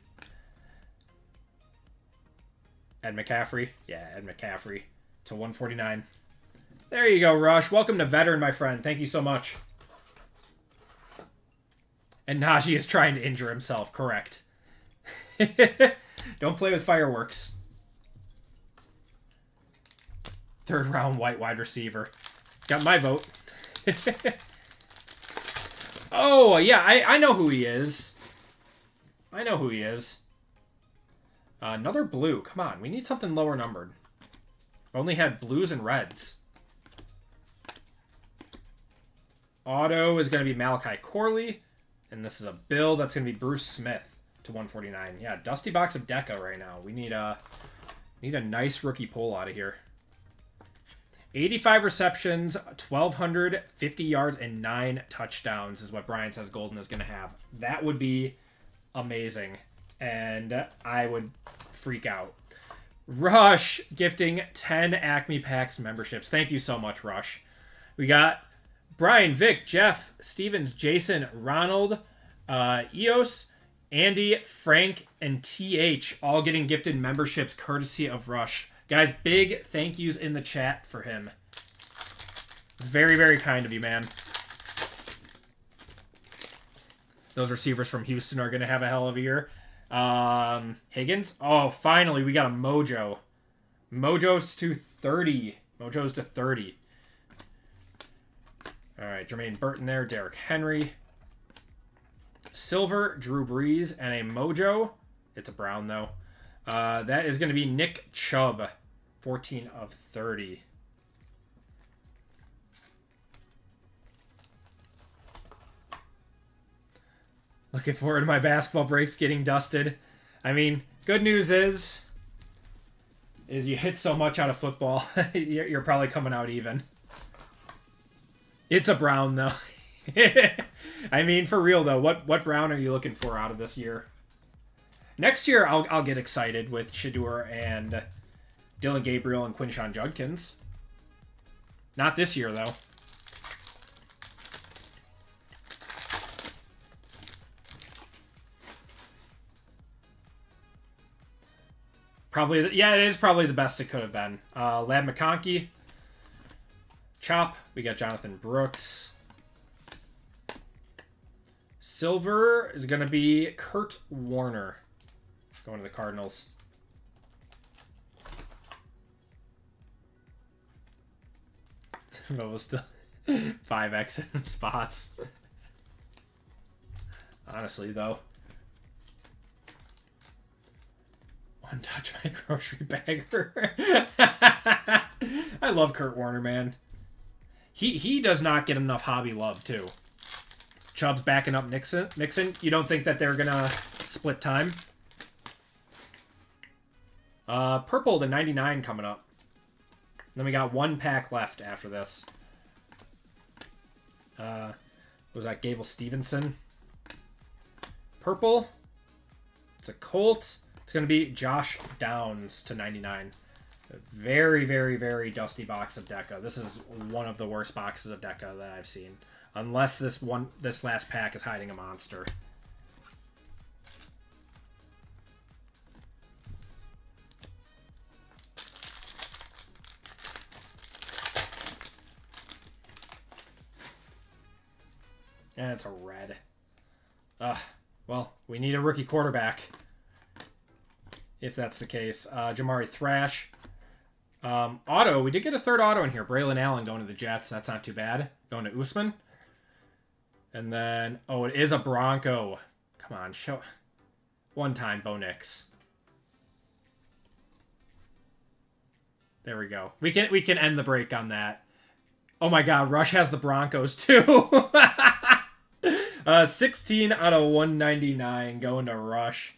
Ed McCaffrey. Yeah, Ed McCaffrey to 149. There you go, Rush. Welcome to Veteran, my friend. Thank you so much. And Najee is trying to injure himself. Correct. Don't play with fireworks. Third round white wide receiver. Got my vote. Oh, yeah. I know who he is. I know who he is. Another blue. Come on. We need something lower numbered. I've only had blues and reds. Auto is going to be Malachi Corley. And this is a bill that's going to be Bruce Smith to 149. Yeah, dusty box of Deca right now. We need a nice rookie pull out of here. 85 receptions, 1,250 yards, and 9 touchdowns is what Brian says Golden is going to have. That would be amazing. And I would freak out. Rush gifting 10 Acme Packs memberships. Thank you so much, Rush. We got Brian, Vic, Jeff, Stevens, Jason, Ronald, Eos, Andy, Frank, and TH all getting gifted memberships courtesy of Rush. Guys, big thank yous in the chat for him. It's very, very kind of you, man. Those receivers from Houston are going to have a hell of a year. Higgins. Oh, finally, we got a Mojo. Mojo's to 30. Mojo's to 30. All right, Jermaine Burton there. Derrick Henry. Silver, Drew Brees, and a Mojo. It's a brown, though. That is going to be Nick Chubb. 14 of 30. Looking forward to my basketball breaks getting dusted. I mean, good news is you hit so much out of football, you're probably coming out even. It's a brown, though. I mean, for real, though, what brown are you looking for out of this year? Next year, I'll get excited with Shedeur and Dylan Gabriel and Quinshon Judkins. Not this year, though. Probably, yeah, it is probably the best it could have been. Lab McConkey. Chop. We got Jonathan Brooks. Silver is going to be Kurt Warner. Going to the Cardinals. Most 5X in spots. Honestly, though. One touch my grocery bagger. I love Kurt Warner, man. He does not get enough hobby love, too. Chubb's backing up Nixon. You don't think that they're going to split time? Purple to 99 coming up. Then we got one pack left after this. What was that? Gable Stevenson. Purple. It's a Colt. It's going to be Josh Downs to 99. A very, very, very dusty box of Deca. This is one of the worst boxes of Deca that I've seen. Unless this last pack is hiding a monster. And it's a red. Well, we need a rookie quarterback. If that's the case. Jamari Thrash. Auto. We did get a third auto in here. Braylon Allen going to the Jets. That's not too bad. Going to Usman. And then, oh, it is a Bronco. Come on, show. One time, Bo Nix. There we go. We can end the break on that. Oh my God, Rush has the Broncos too. 16 out of 199 going to Rush.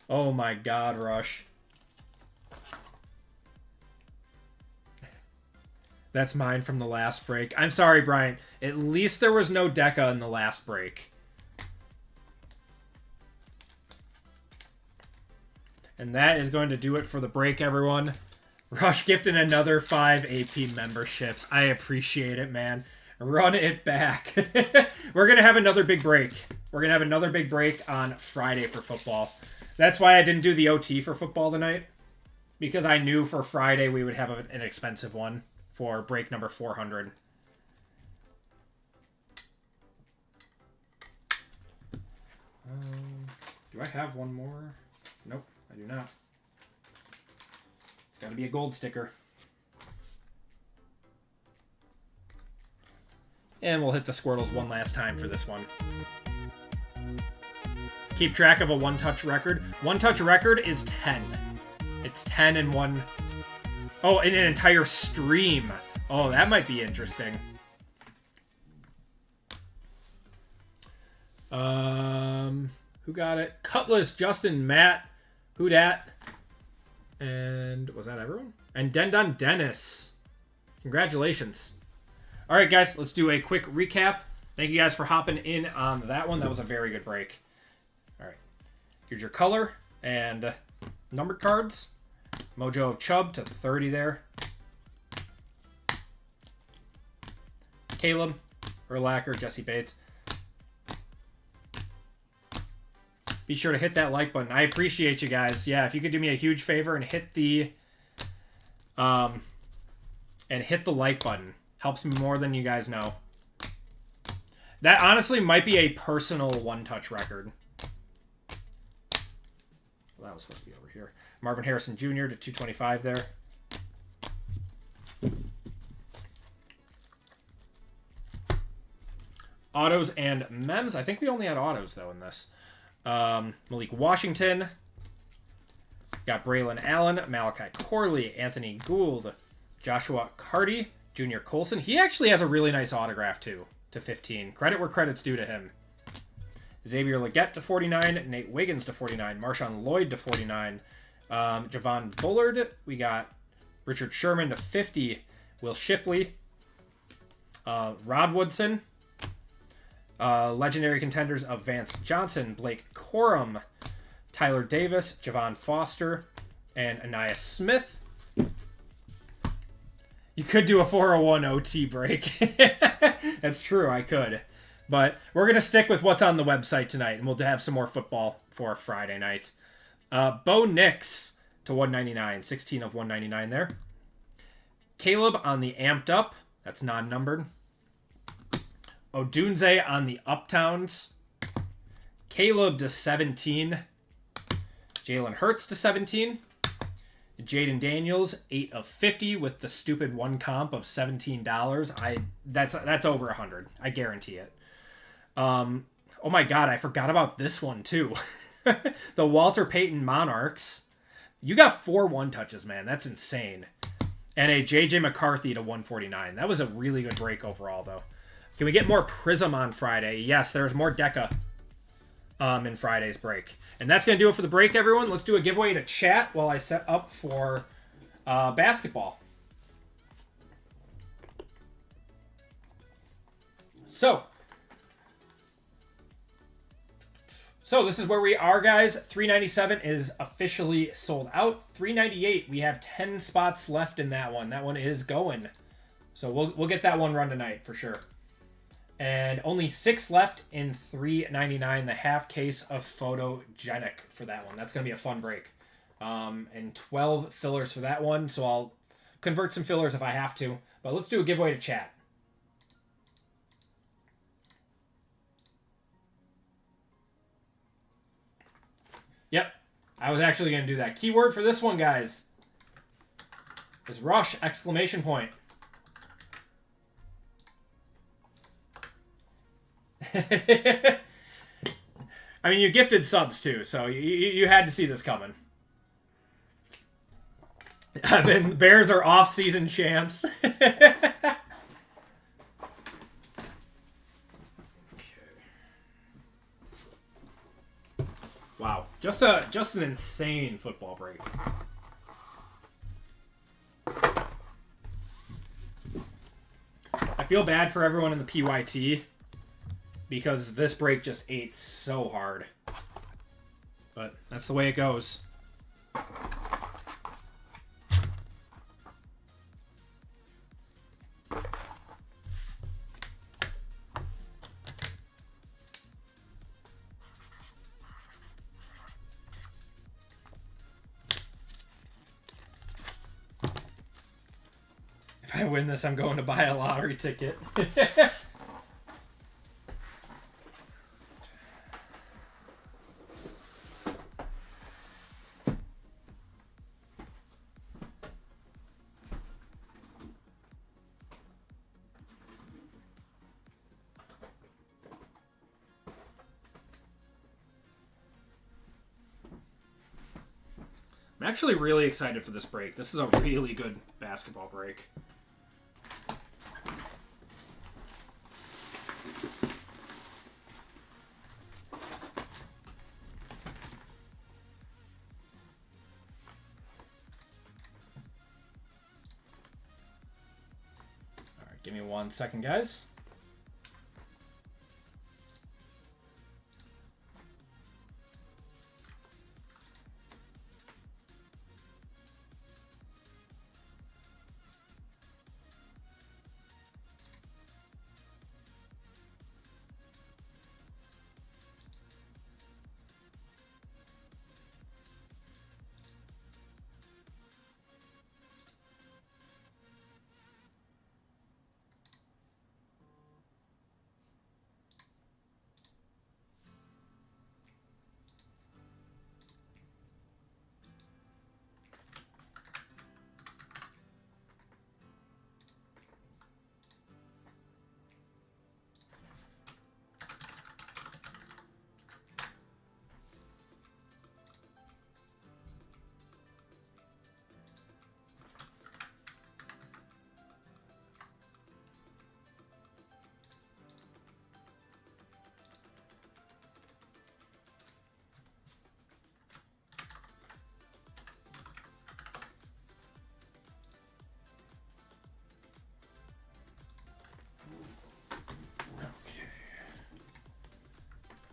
Oh my God, Rush. That's mine from the last break. I'm sorry, Brian. At least there was no Deca in the last break. And that is going to do it for the break, everyone. Rush gifting another 5 AP memberships. I appreciate it, man. Run it back. We're going to have another big break. We're going to have another big break on Friday for football. That's why I didn't do the OT for football tonight. Because I knew for Friday we would have an expensive one for break number 400. Do I have one more? Nope, I do not. It's got to be a gold sticker. And we'll hit the Squirtles one last time for this one. Keep track of a one-touch record. One-touch record is 10. It's 10 in one... Oh, in an entire stream. Oh, that might be interesting. Who got it? Cutlass, Justin, Matt, who dat? And was that everyone? And Dendon Dennis. Congratulations. All right, guys, let's do a quick recap. Thank you guys for hopping in on that one. That was a very good break. All right. Here's your color and numbered cards. Mojo of Chubb to 30 there. Caleb, Urlacher, Jesse Bates. Be sure to hit that like button. I appreciate you guys. Yeah, if you could do me a huge favor and hit the like button. Helps me more than you guys know. That honestly might be a personal one-touch record. Well, that was supposed to be over here. Marvin Harrison Jr. to 225 there. Autos and mems. I think we only had autos, though, in this. Malik Washington. Got Braylon Allen, Malachi Corley, Anthony Gould, Joshua Carty, Junior Colson. He actually has a really nice autograph, too, to 15. Credit where credit's due to him. Xavier Legette to 49, Nate Wiggins to 49, Marshawn Lloyd to 49, Javon Bullard. We got Richard Sherman to 50, Will Shipley, Rod Woodson, legendary contenders of Vance Johnson, Blake Corum, Tyler Davis, Javon Foster, and Anaya Smith. You could do a 401 OT break. That's true, I could. But we're going to stick with what's on the website tonight, and we'll have some more football for Friday night. Bo Nix to 199, 16 of 199 there. Caleb on the Amped Up. That's non-numbered. Odunze on the Uptowns. Caleb to 17. Jalen Hurts to 17. Jaden Daniels, 8 of 50 with the stupid one comp of $17. That's over 100. I guarantee it. Oh my God, I forgot about this one too. The Walter Payton Monarchs. You got 4 one-touches, man. That's insane. And a JJ McCarthy to 149. That was a really good break overall, though. Can we get more Prism on Friday? Yes, there's more Deca in Friday's break. And that's going to do it for the break, everyone. Let's do a giveaway to chat while I set up for basketball. So this is where we are, guys. 397 is officially sold out. 398, we have 10 spots left in that one. That one is going. So we'll get that one run tonight for sure. And only 6 left in 399, the half case of Photogenic for that one. That's going to be a fun break. And 12 fillers for that one, so I'll convert some fillers if I have to. But let's do a giveaway to chat. Yep, I was actually going to do that. Keyword for this one, guys. is Rush! Exclamation point. I mean, you gifted subs too, so you had to see this coming. Evan, Bears are off-season champs. Wow, just an insane football break. I feel bad for everyone in the PYT because this break just ate so hard. But that's the way it goes. If I win this, I'm going to buy a lottery ticket. I'm actually really excited for this break. This is a really good basketball break. All right, give me 1 second, guys.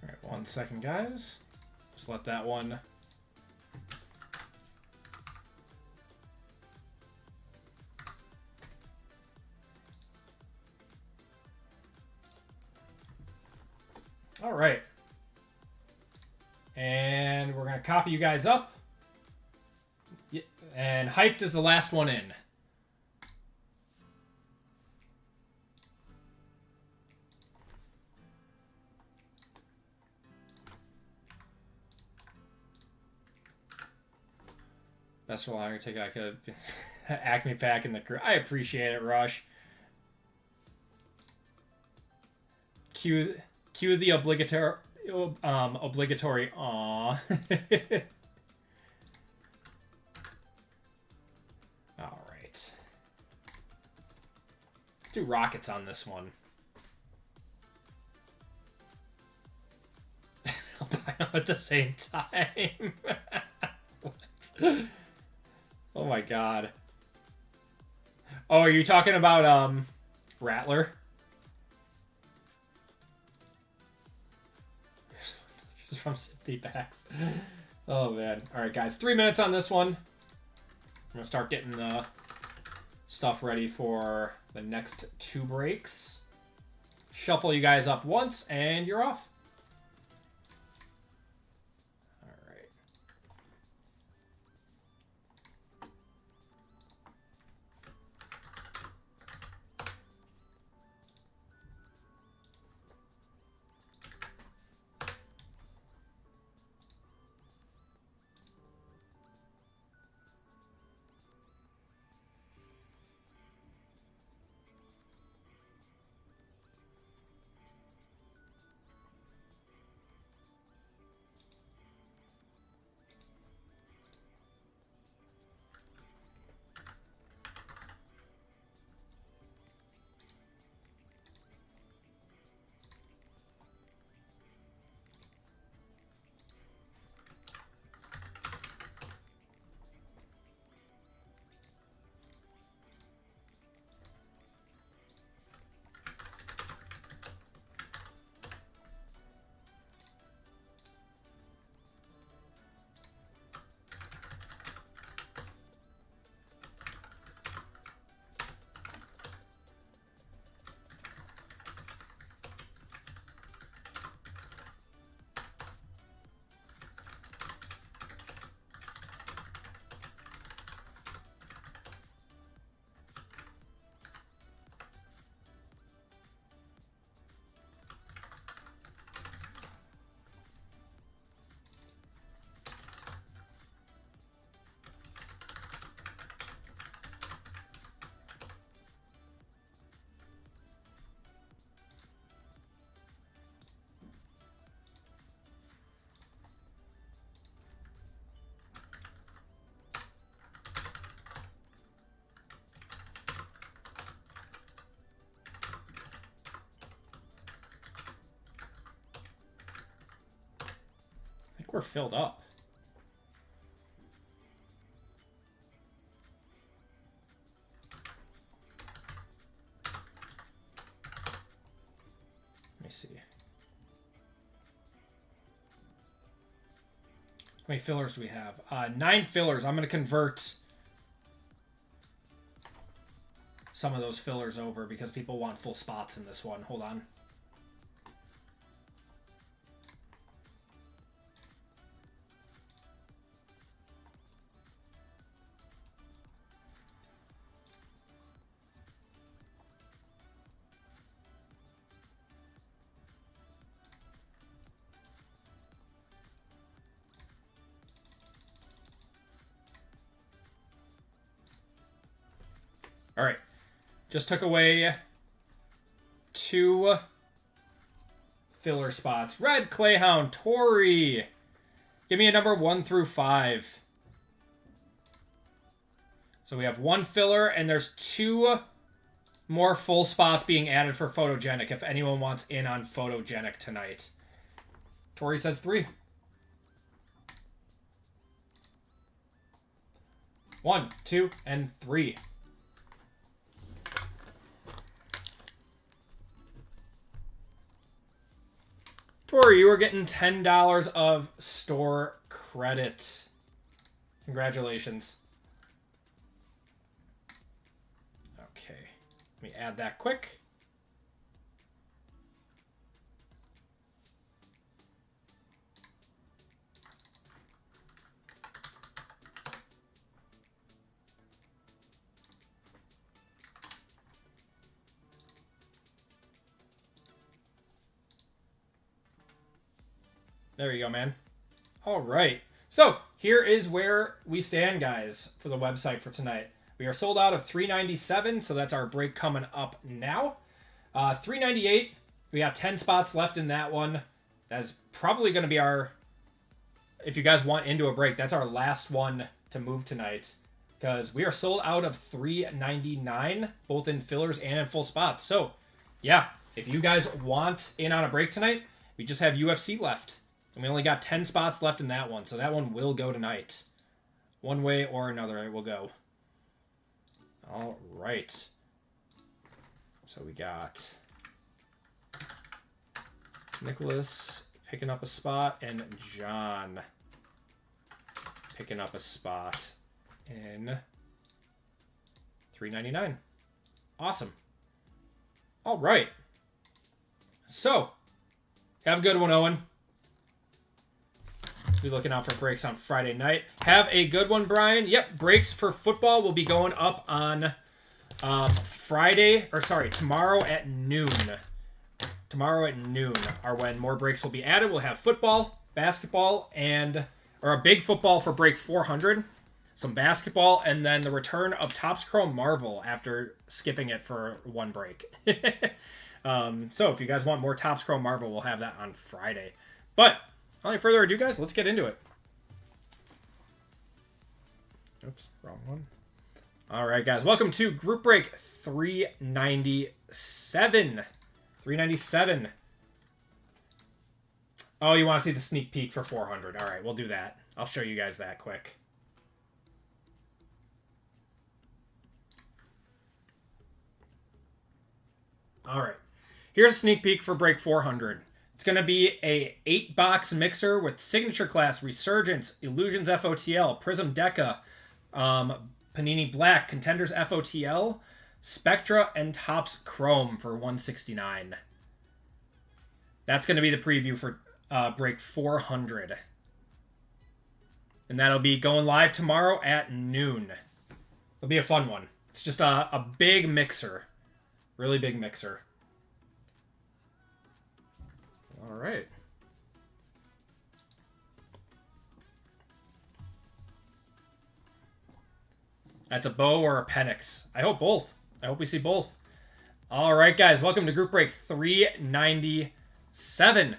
All right, 1 second, guys. Just let that one. All right. And we're going to copy you guys up. And hyped is the last one in. Best of luck. Take I could Acme pack in the crew. I appreciate it, Rush. Cue the obligatory aw. All right. Let's do Rockets on this one. I'll buy them at the same time. What? Oh my god. Oh, are you talking about Rattler? Just from Sympathy Packs. Oh man. Alright guys, 3 minutes on this one. I'm gonna start getting the stuff ready for the next 2 breaks. Shuffle you guys up once and you're off. we're filled up. Let me see. How many fillers do we have? 9 fillers. I'm going to convert some of those fillers over because people want full spots in this one. Hold on. All right. Just took away 2 filler spots. Red Clayhound, Tori. Give me a number 1 through 5. So we have 1 filler, and there's 2 more full spots being added for Photogenic if anyone wants in on Photogenic tonight. Tori says 3. 1, 2, and 3. Tori, you are getting $10 of store credit. Congratulations. Okay. Let me add that quick. There you go, man. All right. So here is where we stand, guys, for the website for tonight. We are sold out of $397, so that's our break coming up now. $398, we got 10 spots left in that one. That's probably going to be our, if you guys want into a break, that's our last one to move tonight. Because we are sold out of $399, both in fillers and in full spots. So, yeah, if you guys want in on a break tonight, we just have UFC left. And we only got 10 spots left in that one, so that one will go tonight. One way or another, it will go. All right. So we got Nicholas picking up a spot, and John picking up a spot in $399. Awesome. All right. So, have a good one, Owen. Be looking out for breaks on Friday night. Have a good one, Brian. Yep, breaks for football will be going up on tomorrow at noon. Tomorrow at noon are when more breaks will be added. We'll have football, basketball, or a big football for break 400, some basketball, and then the return of Topps Chrome Marvel after skipping it for one break. So if you guys want more Topps Chrome Marvel, we'll have that on Friday. But without any further ado, guys, let's get into it. Oops, wrong one. All right, guys, welcome to Group Break 397. 397. Oh, you want to see the sneak peek for 400. All right, we'll do that. I'll show you guys that quick. All right, here's a sneak peek for break 400. It's going to be a 8-box mixer with Signature Class, Resurgence, Illusions FOTL, Prism Deca, Panini Black, Contenders FOTL, Spectra, and Topps Chrome for $169. That's going to be the preview for break 400. And that'll be going live tomorrow at noon. It'll be a fun one. It's just a big mixer. Really big mixer. All right. That's a bow or a Penix. I hope both. I hope we see both. All right, guys. Welcome to Group Break 397.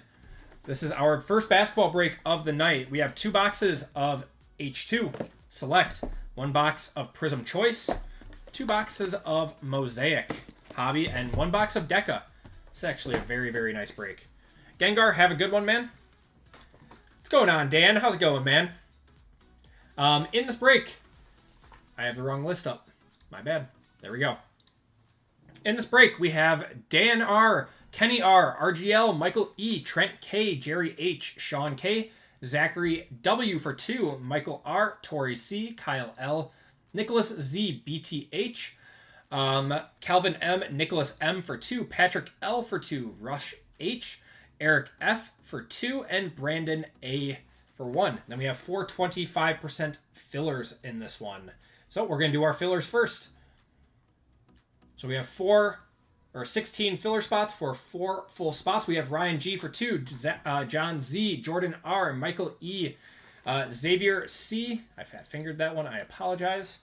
This is our first basketball break of the night. We have 2 boxes of H2 Select, 1 box of Prism Choice, 2 boxes of Mosaic Hobby, and 1 box of Deca. It's actually a very, very nice break. Gengar, have a good one, man. Let's going on, Dan? How's it going, man? In this break, I have the wrong list up. My bad. There we go. In this break, we have Dan R, Kenny R, RGL, Michael E, Trent K, Jerry H, Sean K, Zachary W for 2, Michael R, Tori C, Kyle L, Nicholas Z, BTH, Calvin M, Nicholas M for 2, Patrick L for 2, Rush H, Eric F for 2, and Brandon A for 1. Then we have 4 25% fillers in this one. So we're going to do our fillers first. So we have 16 filler spots for 4 full spots. We have Ryan G for 2, John Z, Jordan R, Michael E, Xavier C. I fat fingered that one. I apologize.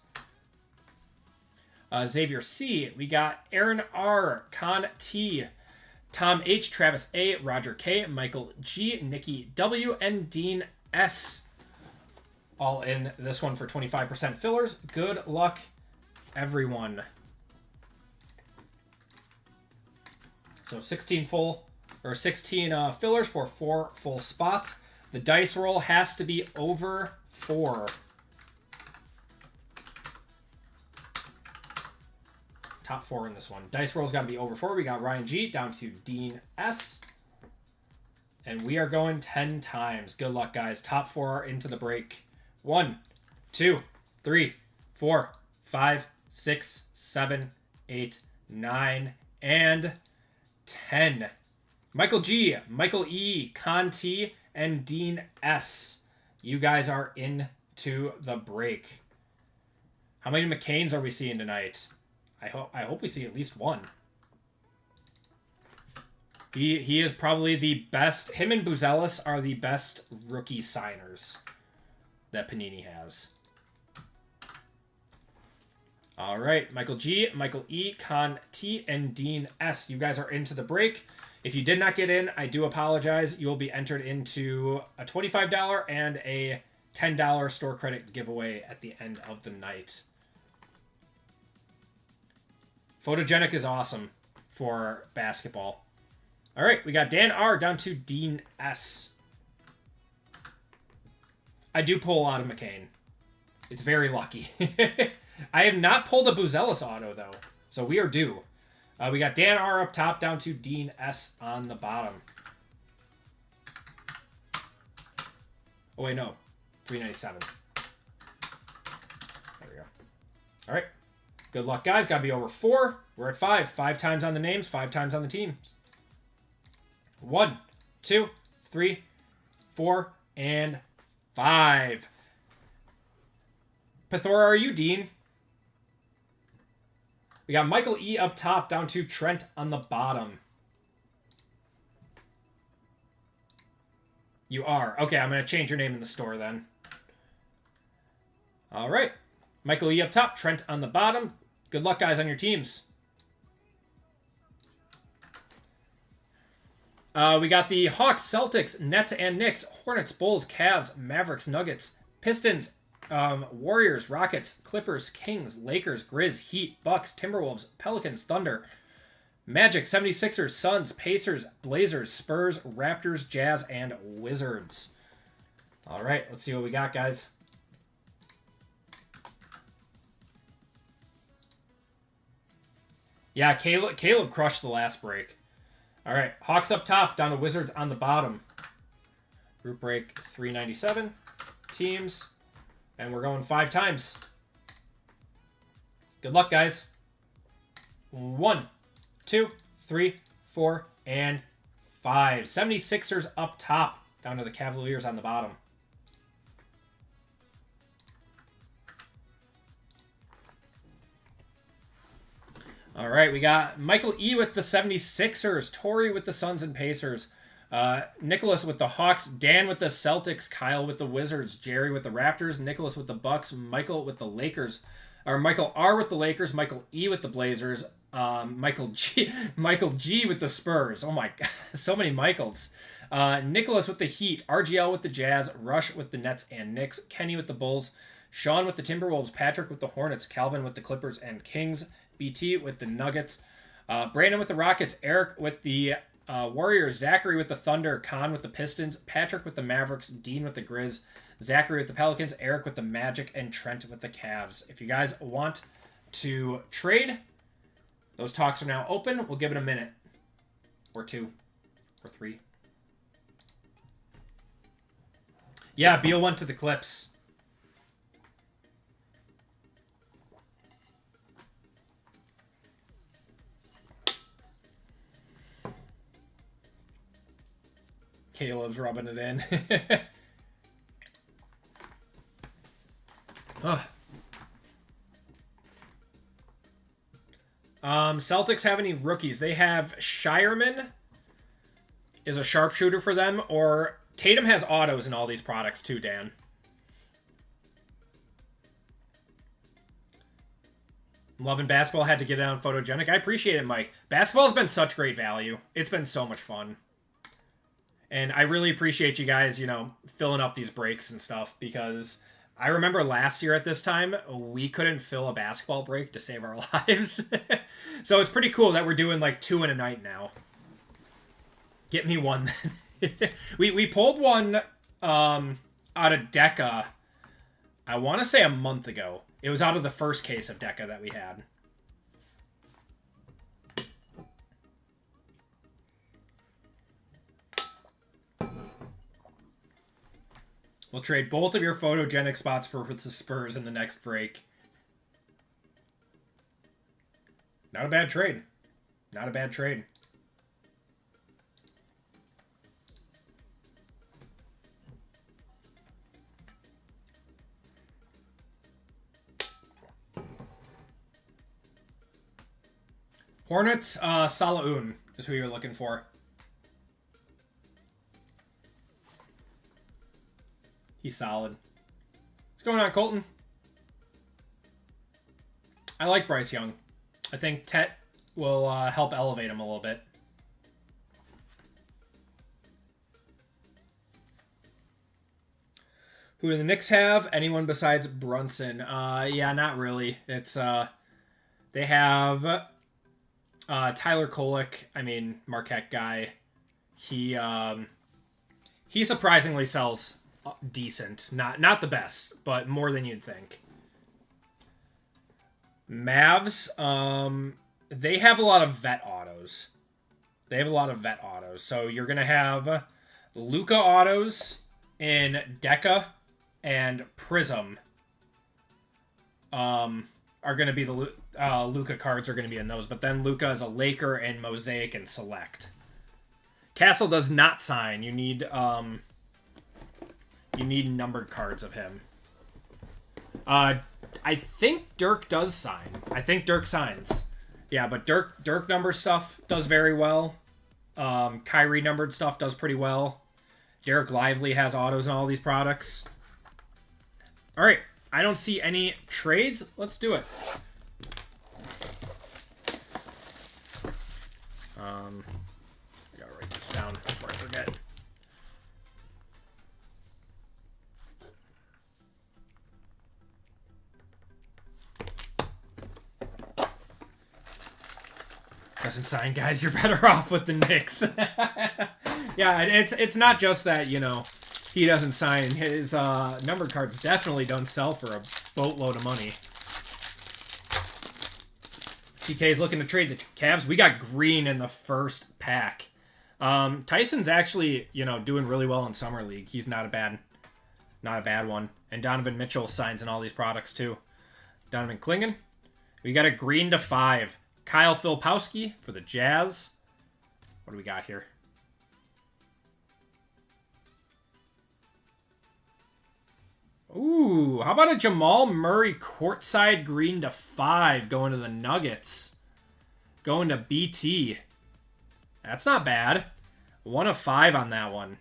Xavier C. We got Aaron R, Con T, Tom H, Travis A, Roger K, Michael G, Nikki W, and Dean S. All in this one for 25% fillers. Good luck, everyone. So 16 fillers for 4 full spots. The dice roll has to be over 4. Top 4 in this one. Dice roll's got to be over 4. We got Ryan G down to Dean S. And we are going 10 times. Good luck, guys. Top 4 are into the break. 1, 2, 3, 4, 5, 6, 7, 8, 9, and 10. Michael G, Michael E, Con T, and Dean S. You guys are into the break. How many McCains are we seeing tonight? I hope we see at least one. He is probably the best. Him and Buzelis are the best rookie signers that Panini has. All right, Michael G, Michael E, Con T, and Dean S. You guys are into the break. If you did not get in, I do apologize. You will be entered into a $25 and a $10 store credit giveaway at the end of the night. Photogenic is awesome for basketball. All right, we got Dan R down to Dean S. I do pull out of McCain. It's very lucky. I have not pulled a Buzelis auto, though, so we are due. We got Dan R up top down to Dean S on the bottom. Oh, wait, no. 397. There we go. All right. Good luck, guys. Got to be over 4. We're at 5. 5 times on the names, 5 times on the teams. 1, 2, 3, 4, and 5. Pithora, are you Dean? We got Michael E up top down to Trent on the bottom. You are. Okay, I'm going to change your name in the store then. All right. Michael E up top, Trent on the bottom. Good luck, guys, on your teams. We got the Hawks, Celtics, Nets and Knicks, Hornets, Bulls, Cavs, Mavericks, Nuggets, Pistons, Warriors, Rockets, Clippers, Kings, Lakers, Grizz, Heat, Bucks, Timberwolves, Pelicans, Thunder, Magic, 76ers, Suns, Pacers, Blazers, Spurs, Raptors, Jazz, and Wizards. All right, let's see what we got, guys. Yeah, Caleb crushed the last break. All right, Hawks up top, down to Wizards on the bottom. Group break 397, teams, and we're going 5 times. Good luck, guys. 1, 2, 3, 4, and 5. 76ers up top, down to the Cavaliers on the bottom. All right, we got Michael E with the 76ers, Tori with the Suns and Pacers, Nicholas with the Hawks, Dan with the Celtics, Kyle with the Wizards, Jerry with the Raptors, Nicholas with the Bucks, Michael with the Lakers, or Michael R with the Lakers, Michael E with the Blazers, Michael G with the Spurs. Oh my God, so many Michaels. Nicholas with the Heat, RGL with the Jazz, Rush with the Nets and Knicks, Kenny with the Bulls, Sean with the Timberwolves, Patrick with the Hornets, Calvin with the Clippers and Kings, BT with the Nuggets, Brandon with the Rockets, Eric with the Warriors, Zachary with the Thunder, Khan with the Pistons, Patrick with the Mavericks, Dean with the Grizz, Zachary with the Pelicans, Eric with the Magic, and Trent with the Cavs. If you guys want to trade, those talks are now open. We'll give it a minute. Or 2. Or 3. Yeah, Beal went to the Clips. Caleb's rubbing it in. Celtics have any rookies? They have Shireman is a sharpshooter for them, or Tatum has autos in all these products too, Dan. Loving basketball, had to get it on Photogenic. I appreciate it, Mike. Basketball's been such great value. It's been so much fun. And I really appreciate you guys, filling up these breaks and stuff, because I remember last year at this time, we couldn't fill a basketball break to save our lives. So it's pretty cool that we're doing like 2 in a night now. Get me one then. we pulled one out of Deca, I want to say a month ago. It was out of the first case of Deca that we had. We'll trade both of your Photogenic spots for the Spurs in the next break. Not a bad trade. Not a bad trade. Hornets, Salaun is who you're looking for. He's solid. What's going on, Colton? I like Bryce Young. I think Tet will help elevate him a little bit. Who do the Knicks have? Anyone besides Brunson? Yeah, not really. It's they have Tyler Kolek. I mean, Marquette guy. He surprisingly sells decent. Not the best, but more than you'd think. Mavs, they have a lot of vet autos. So you're going to have Luka autos in Deca and Prism. Are going to be the Luka cards are going to be in those, but then Luka is a Laker and Mosaic and Select. Castle does not sign. You need numbered cards of him. I think Dirk does sign. I think Dirk signs. Yeah, but Dirk numbered stuff does very well. Kyrie numbered stuff does pretty well. Derek Lively has autos in all these products. All right, I don't see any trades. Let's do it. I gotta write this down before I forget. Doesn't sign, guys. You're better off with the Knicks. Yeah, it's not just that, he doesn't sign. His numbered cards definitely don't sell for a boatload of money. TK's looking to trade the Cavs. We got Green in the first pack. Tyson's actually, doing really well in Summer League. He's not a bad one. And Donovan Mitchell signs in all these products too. Donovan Klingen. We got a Green to 5. Kyle Filipowski for the Jazz. What do we got here? Ooh, how about a Jamal Murray courtside Green to 5 going to the Nuggets? Going to BT. That's not bad. 1 of 5 on that one.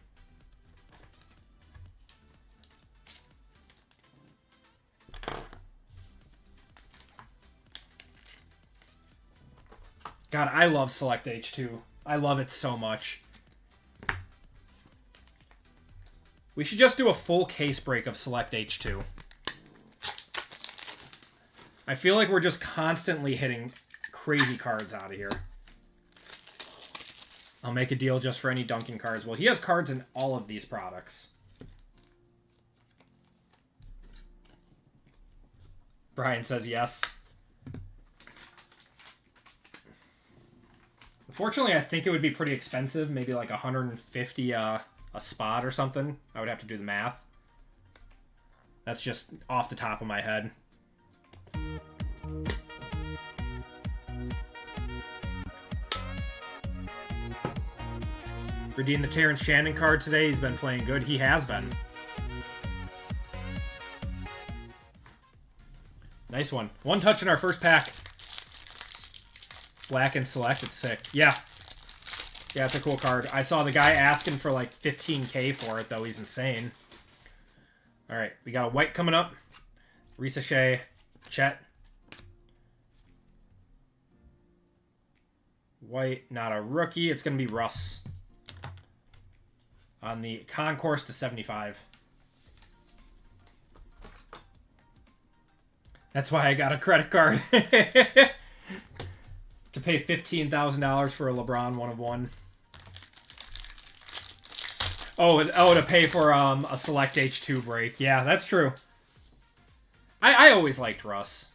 God, I love Select H2. I love it so much. We should just do a full case break of Select H2. I feel like we're just constantly hitting crazy cards out of here. I'll make a deal just for any Duncan cards. Well, he has cards in all of these products. Brian says yes. Unfortunately, I think it would be pretty expensive. Maybe like 150 a spot or something. I would have to do the math. That's just off the top of my head. Redeemed the Terrence Shannon card today. He's been playing good. He has been. Nice one. One touch in our first pack. Black and select. It's sick. Yeah. Yeah, it's a cool card. I saw the guy asking for like 15K for it, though. He's insane. All right. We got a white coming up. Ricochet. Chet. White. Not a rookie. It's going to be Russ. On the concourse to 75. That's why I got a credit card. To pay $15,000 for a LeBron 1/1. Oh, to pay for a select H2 break. Yeah, that's true. I always liked Russ.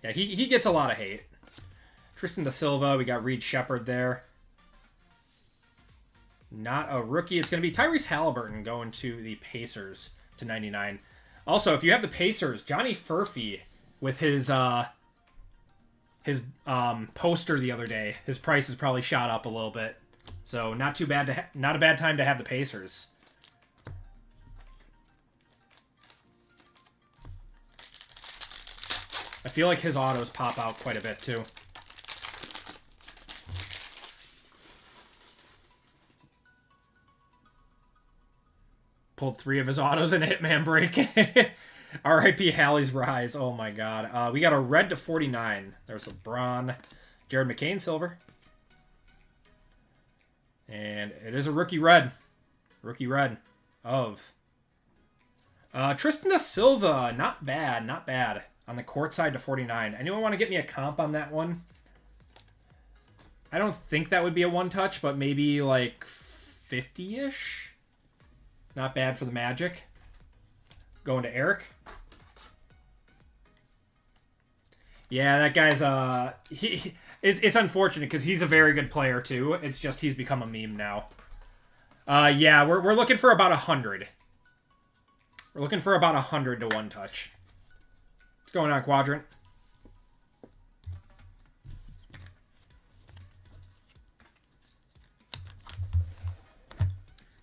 Yeah, he gets a lot of hate. Tristan Da Silva, we got Reed Shepard there. Not a rookie. It's going to be Tyrese Halliburton going to the Pacers to 99. Also, if you have the Pacers, Johnny Furphy with his poster the other day, his price has probably shot up a little bit. So not too bad not a bad time to have the Pacers. I feel like his autos pop out quite a bit too. Pulled 3 of his autos in a Hitman break. R.I.P. Hallie's Rise. Oh my god. We got a red to 49. There's LeBron. Jared McCain silver. And it is a rookie red. Rookie red of Tristan Da Silva. Not bad. Not bad. On the court side to 49. Anyone want to get me a comp on that one? I don't think that would be a one touch, but maybe like 50-ish. Not bad for the Magic. Going to Eric. Yeah, that guy's it's unfortunate because he's a very good player too. It's just he's become a meme now. Yeah, we're looking for about 100. We're looking for about 100 to one touch. What's going on, Quadrant?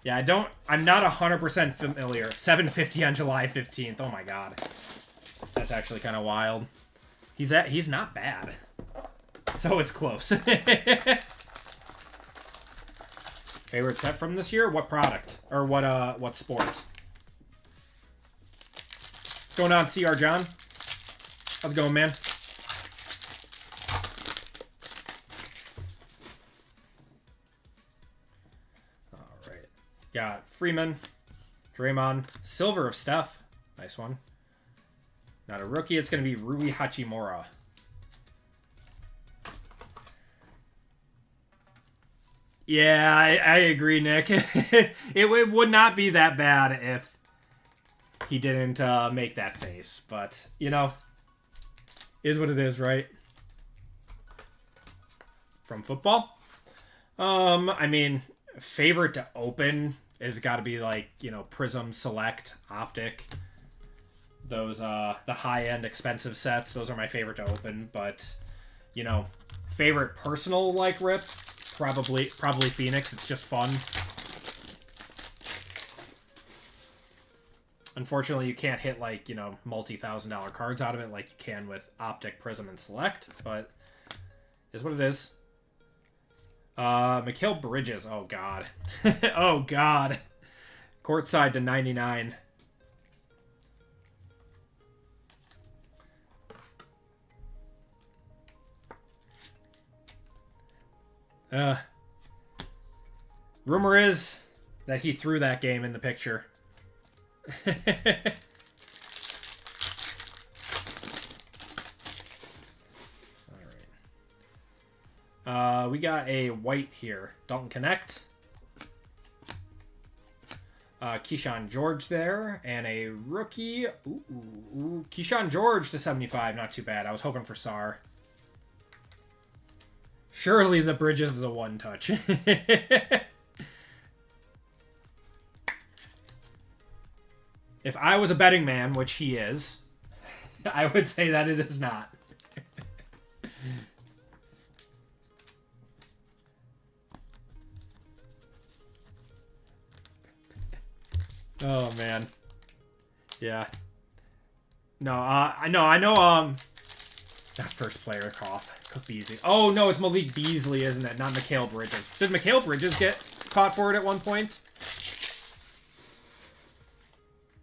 Yeah, I'm not 100% familiar. 750 on July 15th. Oh my god. That's actually kind of wild. He's not bad. So it's close. Favorite set from this year? What product? Or what sport? What's going on, CR John? How's it going, man? Got Freeman, Draymond, silver of Steph. Nice one. Not a rookie. It's going to be Rui Hachimura. Yeah, I agree, Nick. it would not be that bad if he didn't make that face. But, you know, is what it is, right? From football? I mean, favorite to open has got to be like, you know, Prism, Select, Optic. Those the high-end expensive sets, those are my favorite to open. But, you know, favorite personal like rip, probably Phoenix. It's just fun. Unfortunately, you can't hit like, you know, multi-$1,000 cards out of it like you can with Optic, Prism, and Select, but it is what it is. Mikal Bridges. Oh, God. Oh, God. Courtside to 99. Rumor is that he threw that game in the picture. All right. We got a white here. Dalton Connect. Keyshawn George there. And a rookie. Ooh. Keyshawn George to 75. Not too bad. I was hoping for Sar. Surely the Bridges is a one-touch. If I was a betting man, which he is, I would say that it is not. Oh, man. Yeah. No, I know, that first player cough. Cook Beasley. Oh, no, it's Malik Beasley, isn't it? Not Mikal Bridges. Did Mikal Bridges get caught for it at one point?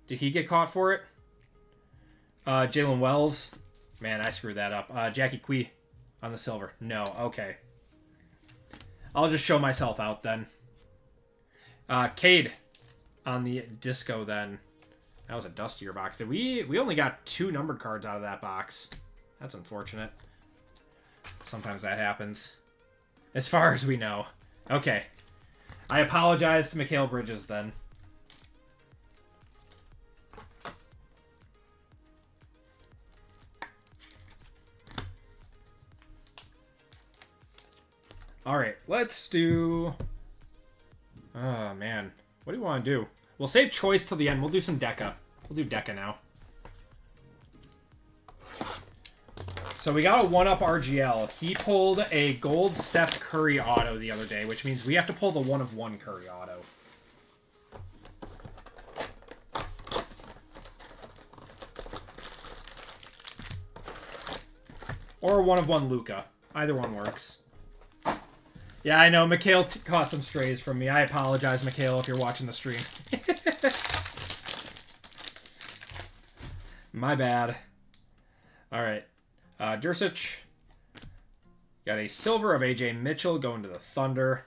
Did he get caught for it? Jalen Wells. Man, I screwed that up. Jackie Quee on the silver. No, okay. I'll just show myself out then. Cade on the disco then. That was a dustier box. Did we only got 2 numbered cards out of that box. That's unfortunate. Sometimes that happens. As far as we know. Okay. I apologize to Mikal Bridges then. Alright, let's do... Oh, man. What do you want to do? We'll save choice till the end. We'll do some Deca. We'll do Deca now. So we got a 1-up RGL. He pulled a gold Steph Curry auto the other day, which means we have to pull the 1-of-1 Curry auto. Or 1-of-1 Luka. Either one works. Yeah, I know. Mikhail caught some strays from me. I apologize, Mikhail, if you're watching the stream. My bad. All right. Jursic. Got a silver of A.J. Mitchell going to the Thunder.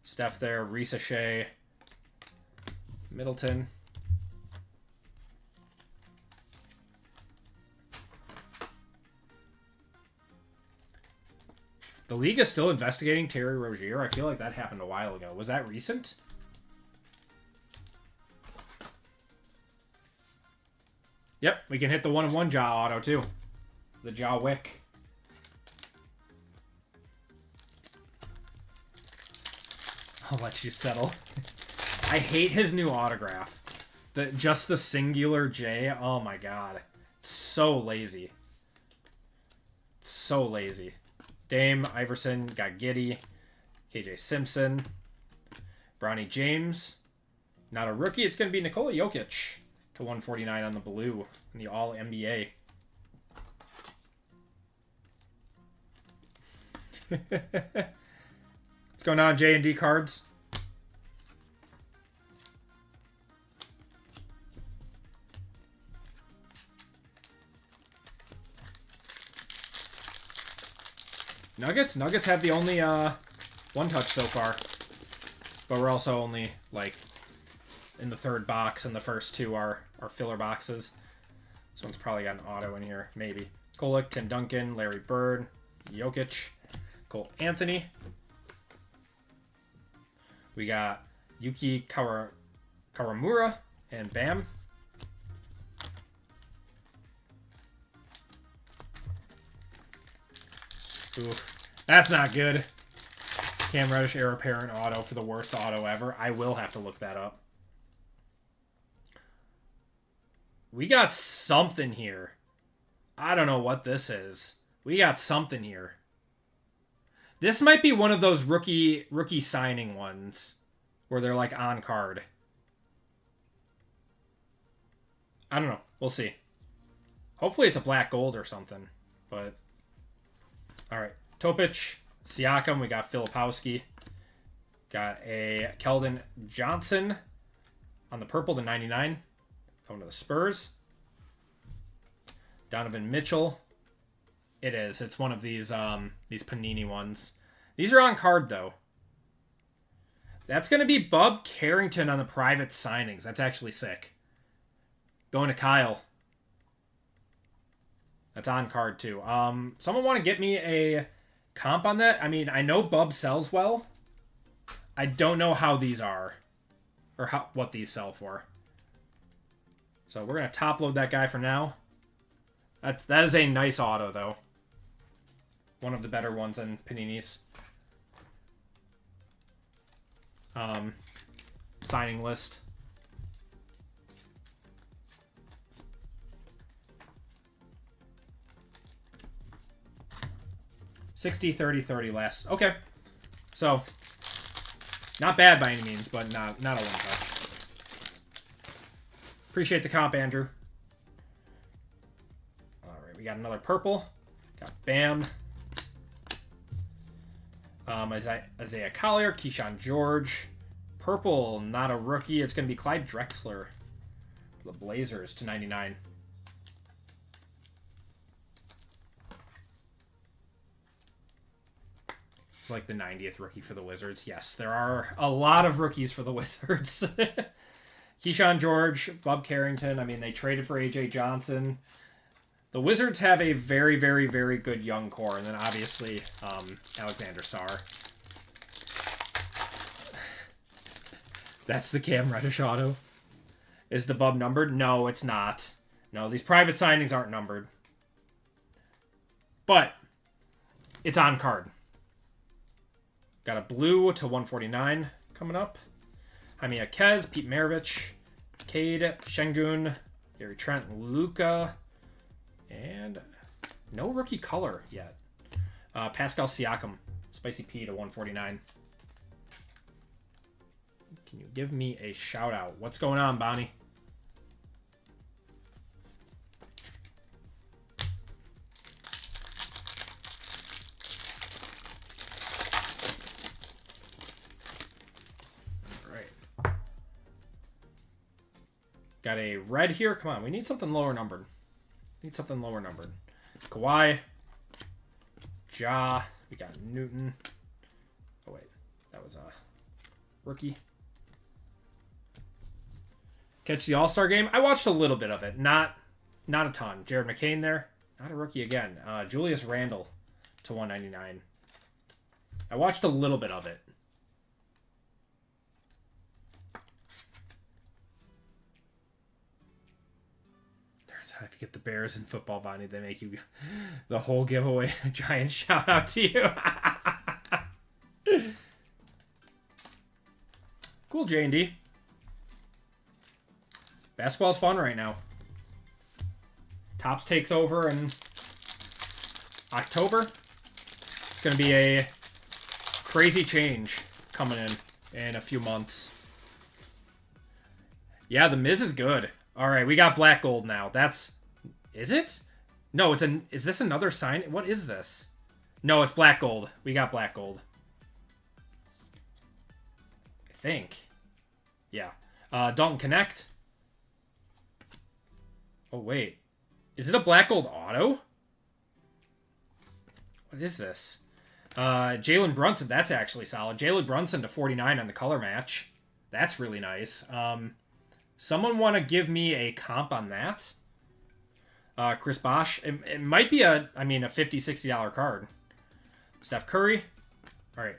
Steph there. Risa Shea. Middleton. The league is still investigating Terry Rozier. I feel like that happened a while ago. Was that recent? Yep, we can hit the 1-of-1 Jaw auto too. The Jaw Wick. I'll let you settle. I hate his new autograph. Just the singular J. Oh my god. So lazy. So lazy. Dame, Iverson, got Giddey, KJ Simpson, Bronny James. Not a rookie. It's going to be Nikola Jokic to 149 on the blue in the All-NBA. What's going on, J&D cards? Nuggets have the only one touch so far. But we're also only like in the 3rd box, and the first 2 are filler boxes. This one's probably got an auto in here, maybe. Kolek, Tim Duncan, Larry Bird, Jokic, Cole Anthony. We got Yuki Kawamura and Bam. Ooh, that's not good. Cam Reddish Heir Apparent auto for the worst auto ever. I will have to look that up. We got something here. I don't know what this is. We got something here. This might be one of those rookie signing ones where they're like on card. I don't know. We'll see. Hopefully it's a black gold or something. But all right. Topic, Siakam. We got Filipowski. Got a Keldon Johnson on the purple to 99. Going to the Spurs. Donovan Mitchell. It is. It's one of these Panini ones. These are on card, though. That's going to be Bub Carrington on the private signings. That's actually sick. Going to Kyle. That's on card, too. Someone want to get me a comp on that. I mean, I know Bub sells well. I don't know how these are. Or what these sell for. So we're going to top load that guy for now. That is a nice auto, though. One of the better ones in Panini's signing list. 60, 30, 30 less. Okay. So, not bad by any means, but not a one touch. Appreciate the comp, Andrew. Alright, we got another purple. Got Bam. Isaiah Collier, Keyshawn George. Purple, not a rookie. It's going to be Clyde Drexler for the Blazers to 99. It's like the 90th rookie for the Wizards. Yes, there are a lot of rookies for the Wizards. Keyshawn George, Bub Carrington. I mean, they traded for A.J. Johnson. The Wizards have a very, very, very good young core. And then, obviously, Alexander Sarr. That's the Cam Reddish auto. Is the Bub numbered? No, it's not. No, these private signings aren't numbered. But it's on card. Got a blue to 149 coming up. Jaime Jaquez, Pete Maravich, Cade, Şengün, Gary Trent, Luka, and no rookie color yet. Pascal Siakam, Spicy P to 149. Can you give me a shout out? What's going on, Bonnie? Got a red here. Come on, we need something lower numbered. Kawhi. Ja. We got Newton. Oh, wait. That was a rookie. Catch the All-Star game? I watched a little bit of it. Not a ton. Jared McCain there. Not a rookie again. Julius Randle to 199. I watched a little bit of it. If you get the Bears in football, Bonnie, they make you the whole giveaway. A giant shout out to you. Cool, J&D. Basketball's fun right now. Topps takes over in October. It's going to be a crazy change coming in a few months. Yeah, the Miz is good. All right, we got black gold now. Is it? No, is this another sign? What is this? No, it's black gold. We got black gold. I think. Yeah. Dalton Connect. Oh, wait. Is it a black gold auto? What is this? Jalen Brunson. That's actually solid. Jalen Brunson to 49 on the color match. That's really nice. Someone want to give me a comp on that? Chris Bosh. It might be a $50, $60 card. Steph Curry. All right.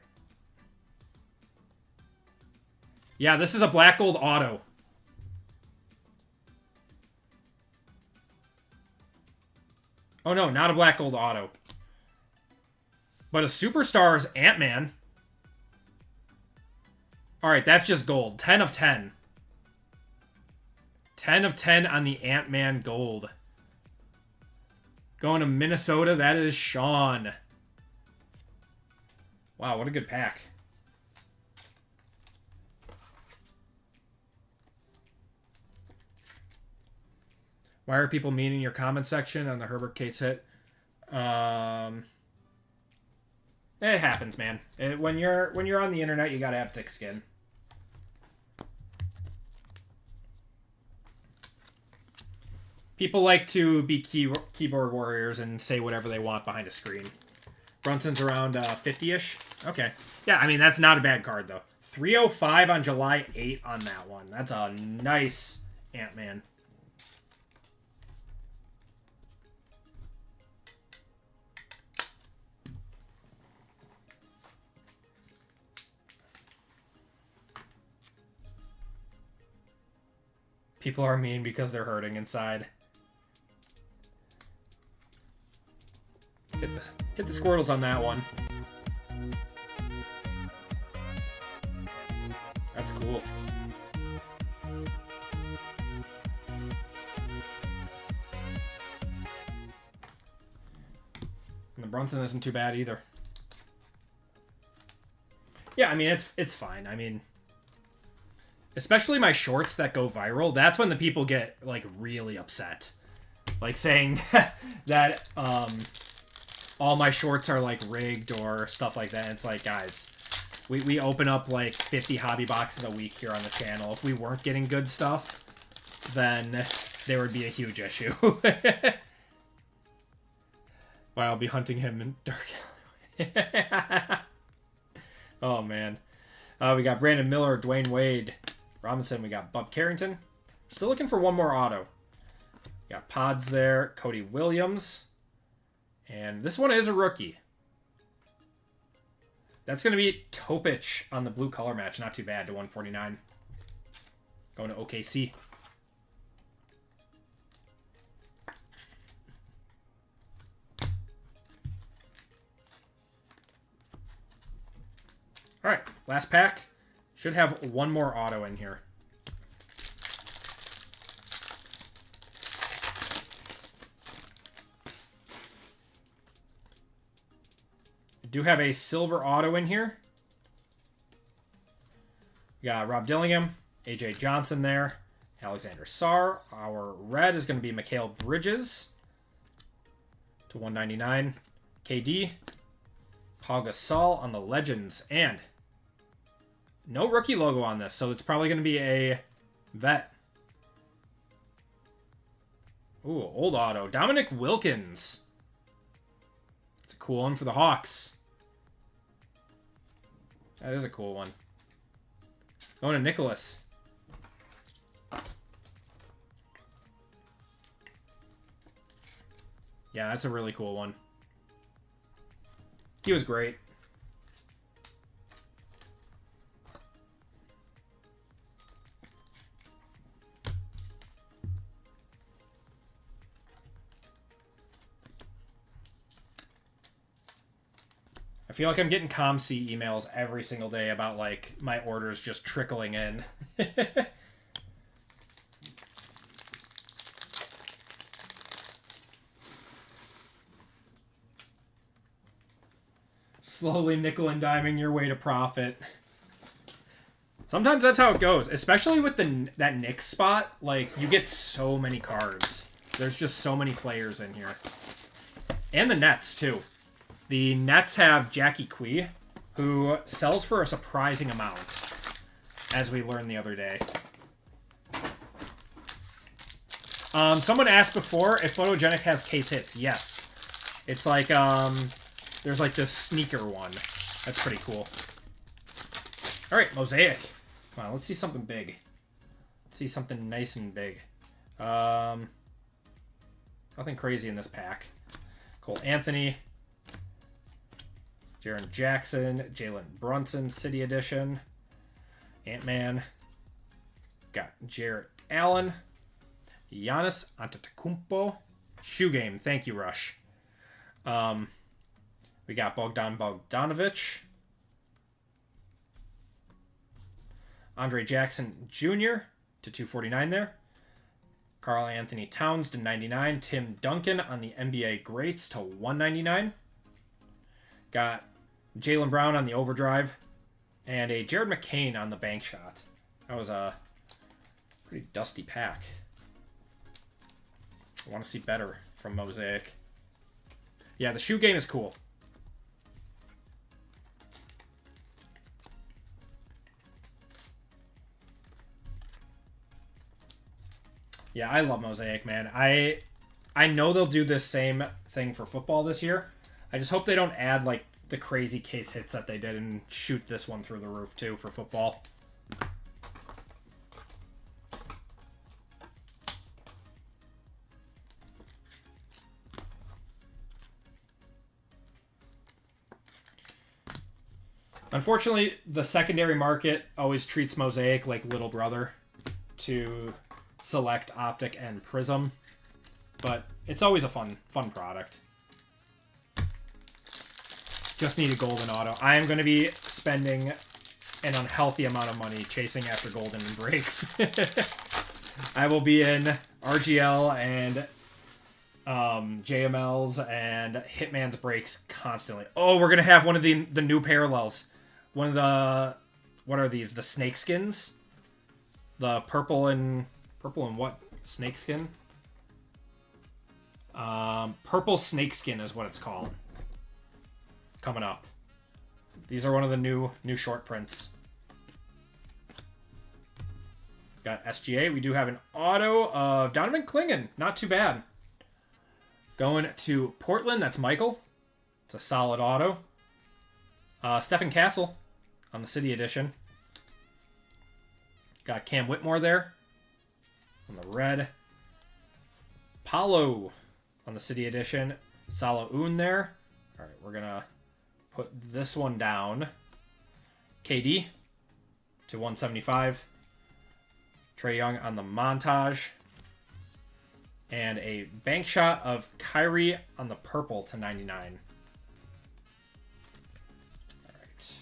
Yeah, this is a black gold auto. Oh, no, not a black gold auto. But a superstar's Ant-Man. All right, that's just gold. 10 of 10. 10 of 10 on the Ant-Man gold. Going to Minnesota, that is Sean. Wow, what a good pack. Why are people mean in your comment section on the Herbert case hit? It happens, man. When you're on the internet, you gotta have thick skin. People like to be keyboard warriors and say whatever they want behind a screen. Brunson's around 50-ish. Okay. Yeah, I mean, that's not a bad card, though. 305 on July 8 on that one. That's a nice Ant-Man. People are mean because they're hurting inside. Hit the Squirtles on that one. That's cool. And the Brunson isn't too bad either. Yeah, I mean, it's fine. I mean, especially my shorts that go viral, that's when the people get, like, really upset. Like, saying that, all my shorts are, like, rigged or stuff like that. And it's like, guys, we open up, like, 50 hobby boxes a week here on the channel. If we weren't getting good stuff, then there would be a huge issue. Wow, I'll be hunting him in dark alleyway. Oh, man. We got Brandon Miller, Dwayne Wade, Robinson. We got Bub Carrington. Still looking for one more auto. We got Pods there, Cody Williams. And this one is a rookie. That's going to be Topic on the blue color match. Not too bad to 149. Going to OKC. All right, last pack. Should have one more auto in here. I do have a silver auto in here. We got Rob Dillingham, AJ Johnson there, Alexander Sarr. Our red is going to be Mikhail Bridges to 199. KD, Paul Gasol on the Legends, and no rookie logo on this, so it's probably going to be a vet. Ooh, old auto. Dominic Wilkins. That's a cool one for the Hawks. That is a cool one. Going to Nicholas. Yeah, that's a really cool one. He was great. I feel like I'm getting ComC emails every single day about, like, my orders just trickling in. Slowly nickel and diming your way to profit. Sometimes that's how it goes, especially with that Knicks spot. Like, you get so many cards. There's just so many players in here. And the Nets, too. The Nets have Jackie Quee, who sells for a surprising amount, as we learned the other day. Someone asked before if Photogenic has case hits. Yes. It's like, there's like this sneaker one. That's pretty cool. All right, Mosaic. Come on, let's see something big. Let's see something nice and big. Nothing crazy in this pack. Cole Anthony. Jaren Jackson, Jalen Brunson, City Edition, Ant-Man, got Jarrett Allen, Giannis Antetokounmpo, Shoe Game, thank you, Rush. We got Bogdan Bogdanovic, Andre Jackson Jr. to 249 there, Karl Anthony Towns to 99, Tim Duncan on the NBA Greats to 199. Got Jaylen Brown on the overdrive, and a Jared McCain on the bank shot. That was a pretty dusty pack. I want to see better from Mosaic. Yeah, the shoe game is cool. Yeah, I love Mosaic, man. I know they'll do this same thing for football this year. I just hope they don't add, like, the crazy case hits that they did and shoot this one through the roof, too, for football. Unfortunately, the secondary market always treats Mosaic like little brother to Select, Optic, and Prism. But it's always a fun product. Just need a golden auto. I am going to be spending an unhealthy amount of money chasing after golden breaks. I will be in RGL and JMLs and Hitman's breaks constantly. Oh, we're going to have one of the new parallels. One of the... What are these? The snake skins? The purple and what? Snake skin? Purple snake skin is what it's called. Coming up. These are one of the new short prints. Got SGA. We do have an auto of Donovan Clingan. Not too bad. Going to Portland. That's Michael. It's a solid auto. Stephen Castle on the City Edition. Got Cam Whitmore there on the red. Paulo on the City Edition. Salo Un there. All right, we're going to put this one down. KD to 175. Trae Young on the montage. And a bank shot of Kyrie on the purple to 99. All right.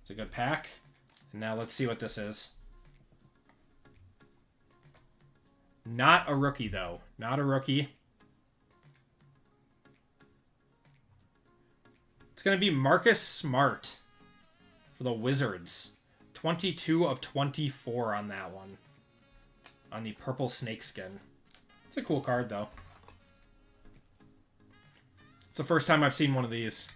It's a good pack. And now let's see what this is. Not a rookie, though. Not a rookie. It's going to be Marcus Smart for the Wizards. 22 of 24 on that one. On the purple snakeskin. It's a cool card, though. It's the first time I've seen one of these.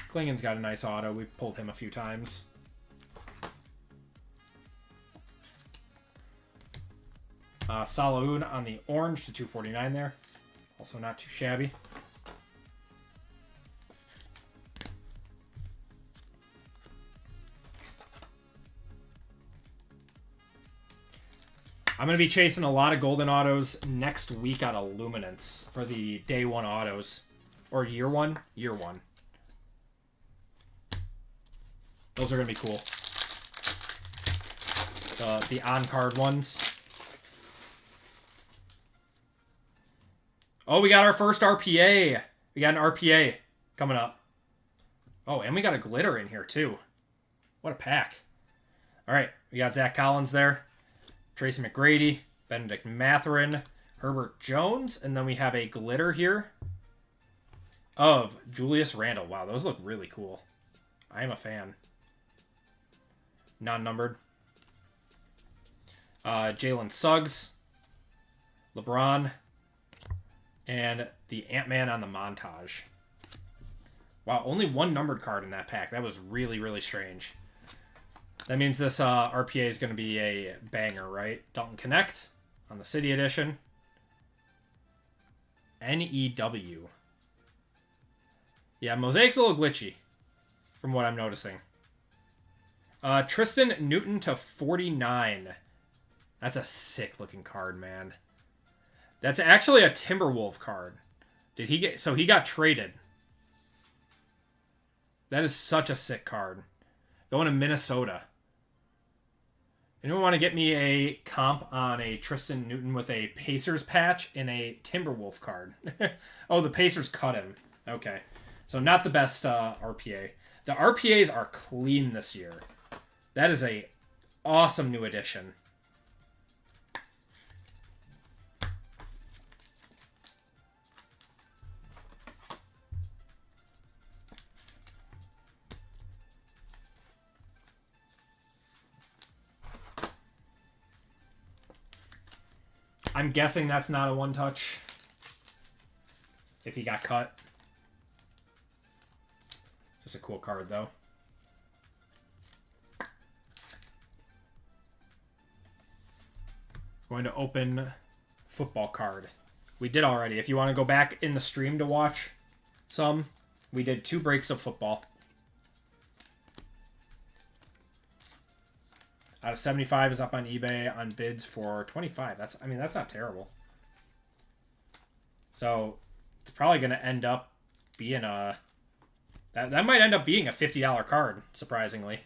Klingen's got a nice auto. We've pulled him a few times. Saloon on the orange to 249 there. Also not too shabby. I'm going to be chasing a lot of golden autos next week out of Luminance for the day one autos. Or year one? Year one. Those are going to be cool. The on-card ones. Oh, we got our first RPA. We got an RPA coming up. Oh, and we got a glitter in here, too. What a pack. All right, we got Zach Collins there. Tracy McGrady, Benedict Mathurin, Herbert Jones, and then we have a glitter here of Julius Randle. Wow, those look really cool. I am a fan. Non-numbered. Jalen Suggs, LeBron, and the Ant-Man on the montage. Wow, only one numbered card in that pack. That was really, really strange. That means this RPA is going to be a banger, right? Dalton Connect on the City Edition. NEW. Yeah, Mosaic's a little glitchy from what I'm noticing. Tristan Newton to 49. That's a sick-looking card, man. That's actually a Timberwolf card. Did he get... So he got traded. That is such a sick card. Going to Minnesota. Anyone want to get me a comp on a Tristan Newton with a Pacers patch in a Timberwolf card? Oh, the Pacers cut him. Okay. So not the best RPA. The RPAs are clean this year. That is a awesome new addition. I'm guessing that's not a one-touch. If he got cut. Just a cool card, though. Going to open football card. We did already. If you want to go back in the stream to watch some, we did 2 breaks of football. Out of 75 is up on eBay on bids for 25. That's not terrible. So it's probably going to end up being a... That might end up being a $50 card, surprisingly.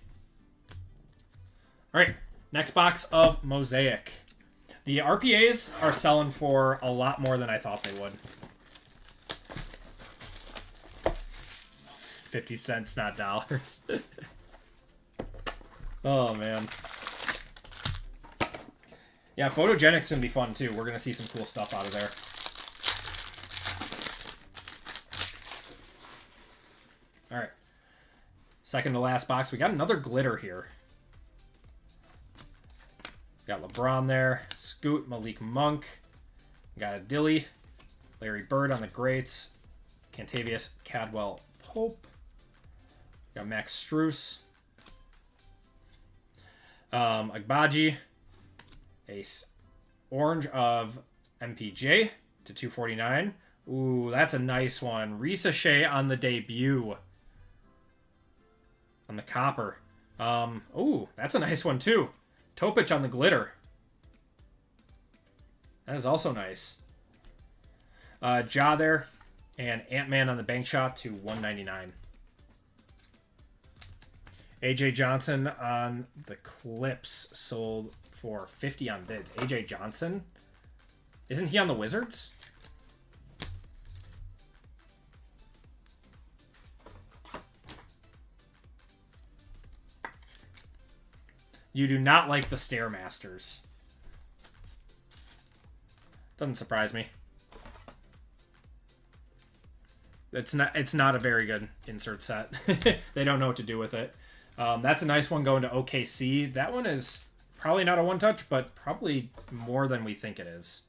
All right, next box of Mosaic. The RPAs are selling for a lot more than I thought they would. 50 cents, not dollars. Oh, man. Yeah, Photogenic's going to be fun, too. We're going to see some cool stuff out of there. All right. Second to last box. We got another glitter here. Got LeBron there. Scoot, Malik Monk. Got a Dilly. Larry Bird on the greats. Cantavius Cadwell Pope. Got Max Strus. Agbaji. Ace. Orange of MPJ to 249. Ooh, that's a nice one. Resealable on the debut. On the copper. Ooh, that's a nice one too. Topic on the glitter. That is also nice. Ja there. And Ant-Man on the bank shot to 199. AJ Johnson on the Clips sold for 50 on bids. AJ Johnson? Isn't he on the Wizards? You do not like the Stairmasters. Doesn't surprise me. It's not a very good insert set. They don't know what to do with it. That's a nice one going to OKC. That one is probably not a one-touch, but probably more than we think it is.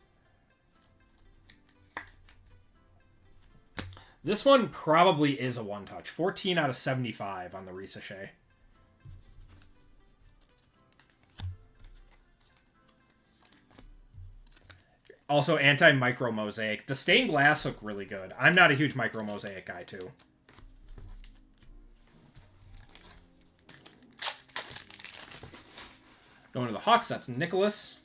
This one probably is a one-touch. 14 out of 75 on the Resealable. Also, anti-micro mosaic. The stained glass look really good. I'm not a huge micro mosaic guy, too. Going to the Hawks, that's Nicholas.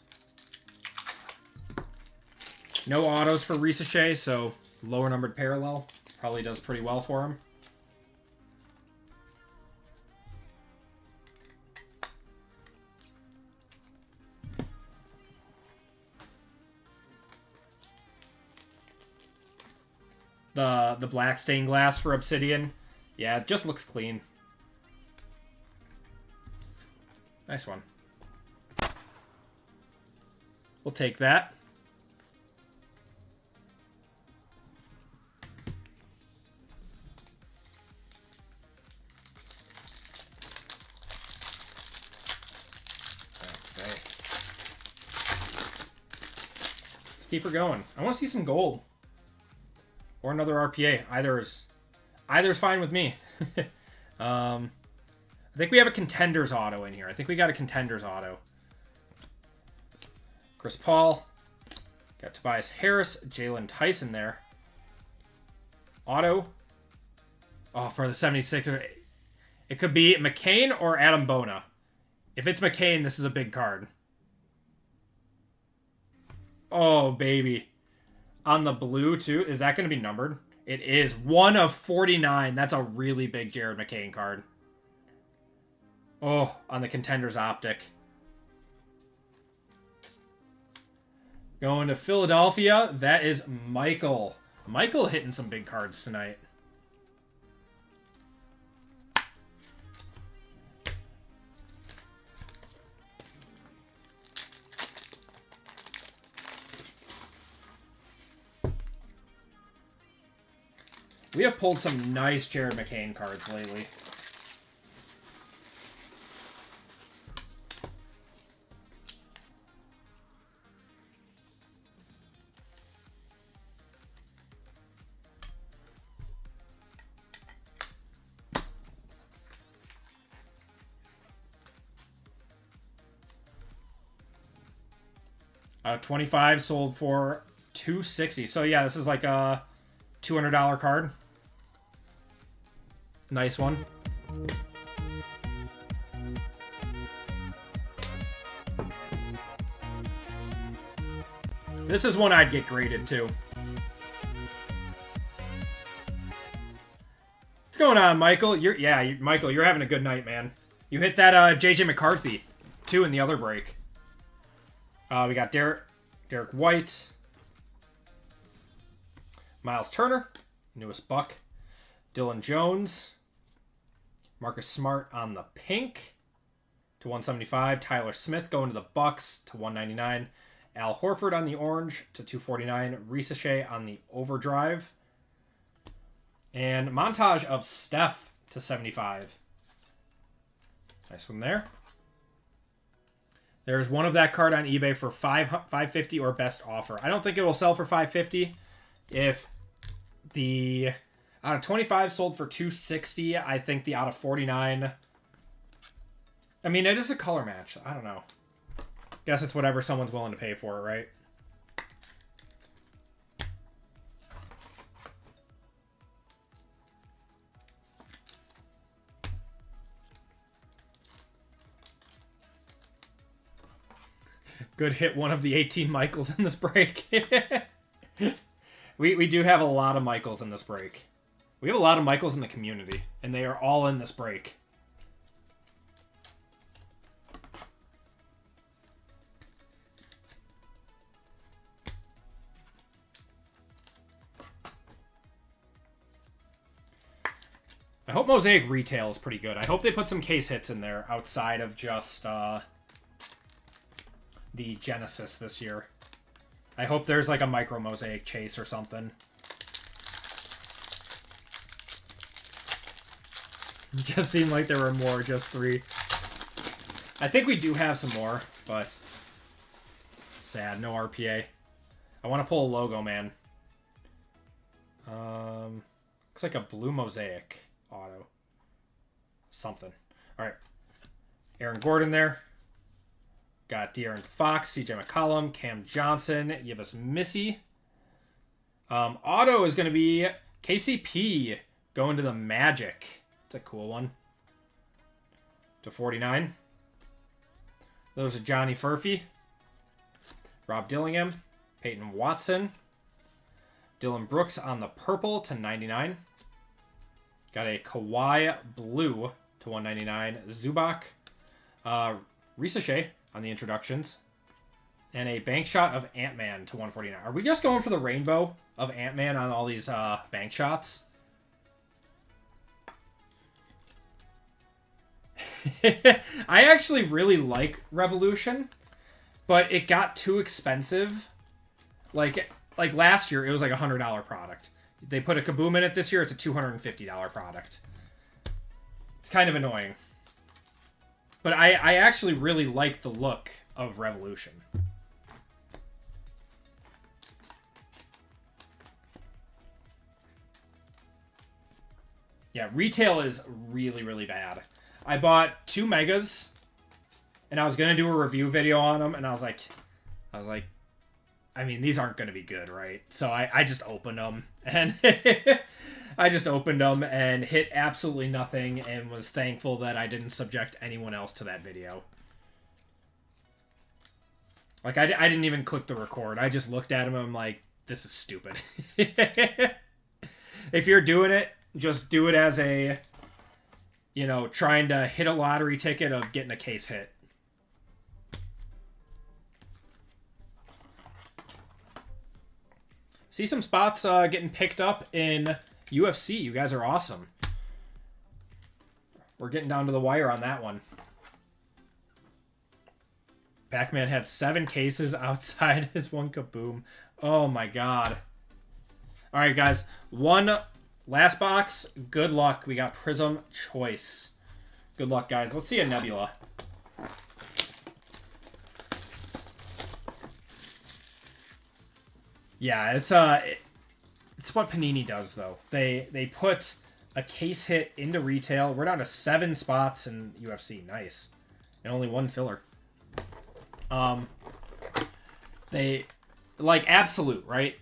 No autos for Resealable, so lower numbered parallel. Probably does pretty well for him. The black stained glass for Obsidian. Yeah, it just looks clean. Nice one. We'll take that. Okay. Let's keep her going. I want to see some gold. Or another RPA. Either's fine with me. I think we have a Contenders auto in here. I think we got a Contenders auto. Chris Paul. Got Tobias Harris. Jalen Tyson there. Auto. Oh, for the 76. It could be McCain or Adam Bona. If it's McCain, this is a big card. Oh, baby. On the blue, too. Is that going to be numbered? It is. 1 of 49. That's a really big Jared McCain card. Oh, on the Contenders optic. Going to Philadelphia. That is Michael. Michael hitting some big cards tonight. We have pulled some nice Jared McCain cards lately. $25 sold for $260. So yeah, this is like a $200 card. Nice one. This is one I'd get graded too. What's going on, Michael? Michael, you're having a good night, man. You hit that JJ McCarthy, too, in the other break. We got Derek White. Miles Turner, newest buck. Dylan Jones. Marcus Smart on the pink to 175. Tyler Smith going to the Bucks to 199. Al Horford on the orange to 249. Resealable on the overdrive. And montage of Steph to 75. Nice one there. There's one of that card on eBay for $550 or best offer. I don't think it will sell for $550. If the out of 25 sold for $260, I think the out of 49. I mean, it is a color match. I don't know. Guess it's whatever someone's willing to pay for it, right? Good hit one of the 18 Michaels in this break. We do have a lot of Michaels in this break. We have a lot of Michaels in the community, and they are all in this break. I hope Mosaic Retail is pretty good. I hope they put some case hits in there outside of just the Genesis this year. I hope there's like a micro Mosaic chase or something. It just seemed like there were more, just 3. I think we do have some more, but sad, no RPA. I want to pull a logo, man. Looks like a blue Mosaic auto. Something. All right. Aaron Gordon there. Got De'Aaron Fox, CJ McCollum, Cam Johnson, Yves Missy. Auto is going to be KCP going to the Magic. It's a cool one. To 49. Those are Johnny Furphy. Rob Dillingham. Peyton Watson. Dylan Brooks on the purple to 99. Got a Kawhi blue to 199. Zubac. Risache on the introductions. And a bank shot of Ant-Man to 149. Are we just going for the rainbow of Ant-Man on all these bank shots? I actually really like Revolution, but it got too expensive. Like last year, it was like a $100 product. They put a Kaboom in it this year, it's a $250 product. It's kind of annoying. But I actually really like the look of Revolution. Yeah, retail is really, really bad. I bought 2 Megas, and I was going to do a review video on them, and I was like, I mean, these aren't going to be good, right? So I just opened them, and I just opened them and hit absolutely nothing, and was thankful that I didn't subject anyone else to that video. Like, I didn't even click the record. I just looked at them, and I'm like, this is stupid. If you're doing it, just do it as a, you know, trying to hit a lottery ticket of getting a case hit. See some spots getting picked up in UFC. You guys are awesome. We're getting down to the wire on that one. Pac-Man had 7 cases outside his 1 Kaboom. Oh my god. All right, guys. One last box. Good luck. We got Prism Choice. Good luck, guys. Let's see a Nebula. Yeah, it's what Panini does, though. They put a case hit into retail. We're down to 7 spots in UFC. Nice. And only 1 filler. They, like, Absolute, right?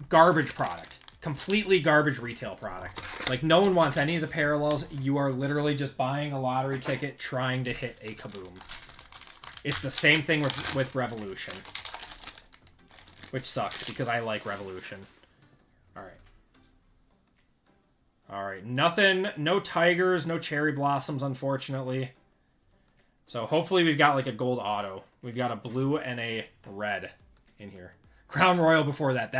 Garbage product. Completely garbage retail product. Like, no one wants any of the parallels. You are literally just buying a lottery ticket trying to hit a Kaboom. It's the same thing with Revolution. which sucks because I like Revolution. All right. All right, nothing, no Tigers, no Cherry Blossoms, unfortunately. So hopefully we've got like a gold auto. We've got a blue and a red in here. Crown Royal before that.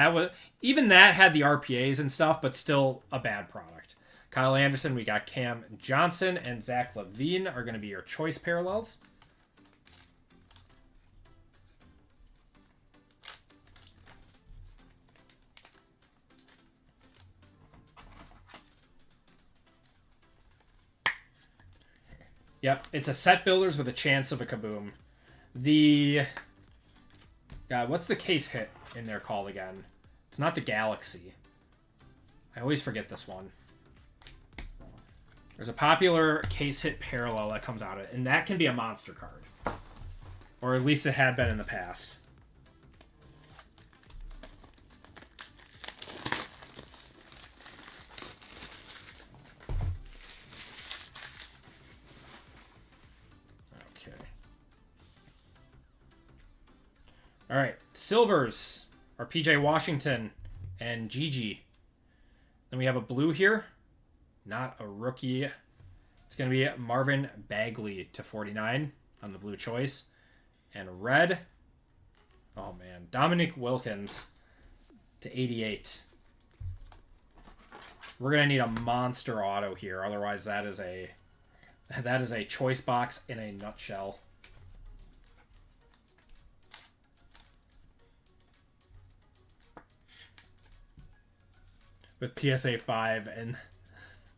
Even that had the RPAs and stuff, but still a bad product. Kyle Anderson, we got Cam Johnson, and Zach Levine are going to be your choice parallels. Yep, it's a set builders with a chance of a kaboom. God, what's the case hit in there called again? It's not the Galaxy. I always forget this one. There's a popular case hit parallel that comes out of it, and that can be a monster card. Or at least it had been in the past. All right, silvers are PJ Washington and Gigi. Then we have a blue here, not a rookie. It's going to be Marvin Bagley to 49 on the blue choice. And red, oh man, Dominic Wilkins to 88. We're going to need a monster auto here, otherwise that is a choice box in a nutshell. With PSA 5 and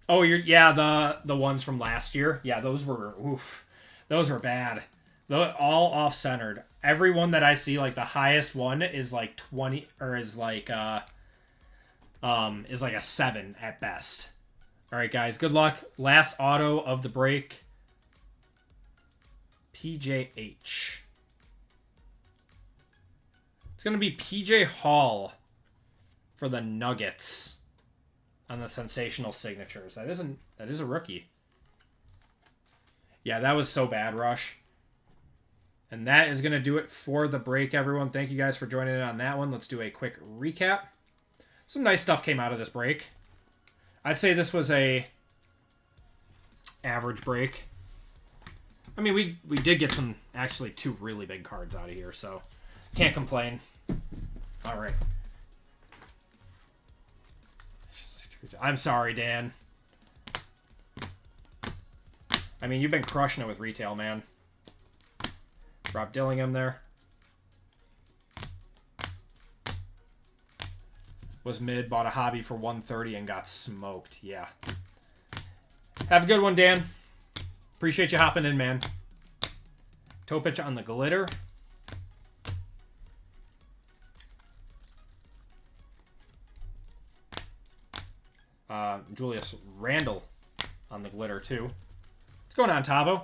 the ones from last year. Yeah, those were bad. All off-centered. Every one that I see, like the highest one is like 20 or is like a 7 at best. All right, guys, good luck. Last auto of the break. PJH. It's going to be PJ Hall for the Nuggets on the sensational signatures. That is a rookie. Yeah, that was so bad, Rush. And that is going to do it for the break, everyone. Thank you guys for joining in on that one. Let's do a quick recap. Some nice stuff came out of this break. I'd say this was a average break. I mean, we did get actually 2 really big cards out of here, so can't complain. All right. I'm sorry, Dan. I mean, you've been crushing it with retail, man. Rob Dillingham there. Was mid, bought a hobby for 130 and got smoked. Yeah. Have a good one, Dan. Appreciate you hopping in, man. Toe pitch on the glitter. Julius Randle on the glitter, too. What's going on, Tavo?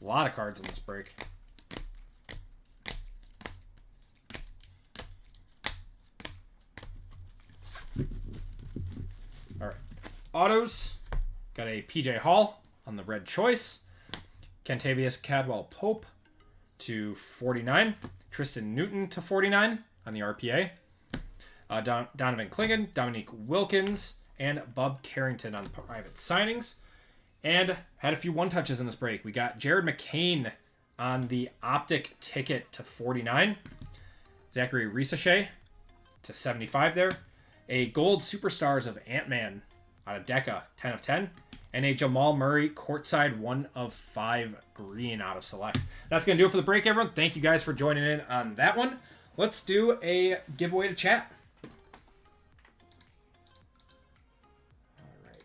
A lot of cards in this break. All right. Autos. Got a PJ Hall on the red choice. Kentavious Cadwell Pope to 49. Tristan Newton to 49 on the RPA. Donovan Clingan, Dominique Wilkins, and Bub Carrington on private signings. And had a few one-touches in this break. We got Jared McCain on the optic ticket to 49. Zachary Risachet to 75 there. A gold superstars of Ant-Man out of Deca, 10 of 10. And a Jamal Murray courtside 1 of 5 green out of select. That's going to do it for the break, everyone. Thank you guys for joining in on that one. Let's do a giveaway to chat. All right.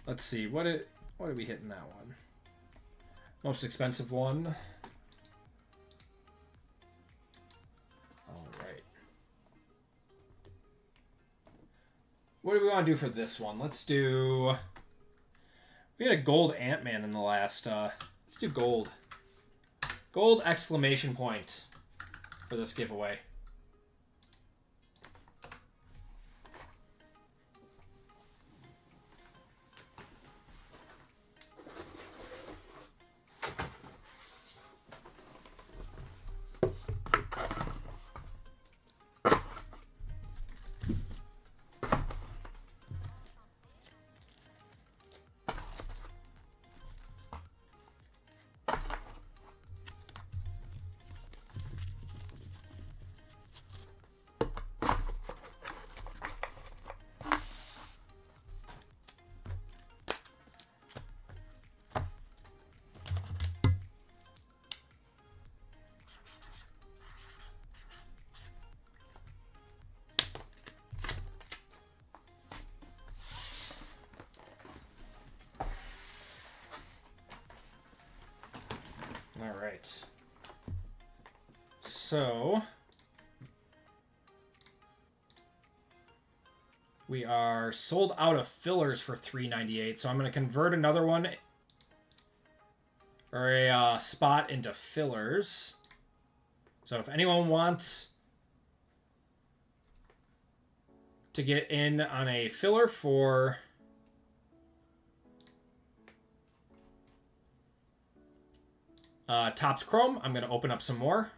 Let's see. What did we hit in that one? Most expensive one. What do we want to do for this one? Let's do... We had a gold Ant-Man in the last... let's do gold. Gold exclamation point for this giveaway. right. So we are sold out of fillers for $3.98. So I'm going to convert another one or a spot into fillers. So if anyone wants to get in on a filler for Topps Chrome, I'm going to open up some more.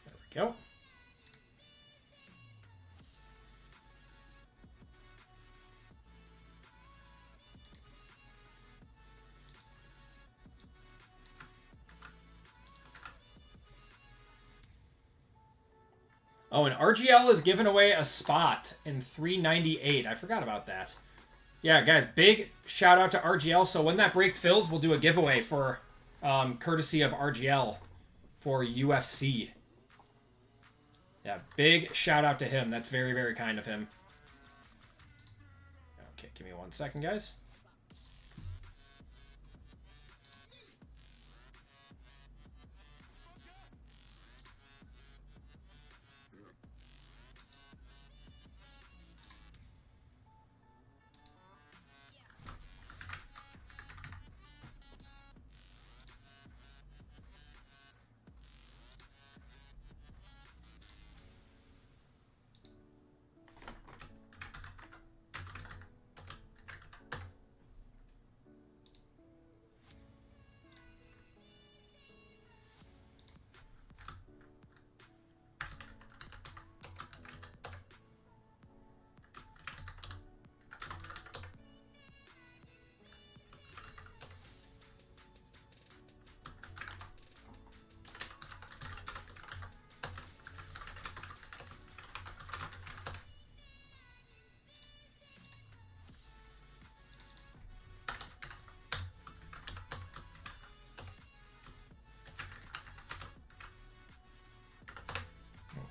There we go. Oh, and RGL is giving away a spot in $3.98. I forgot about that. Yeah, guys, big shout out to RGL. So when that break fills, we'll do a giveaway for courtesy of RGL for UFC. Yeah, big shout out to him. That's very, very kind of him. Okay, give me 1 second, guys.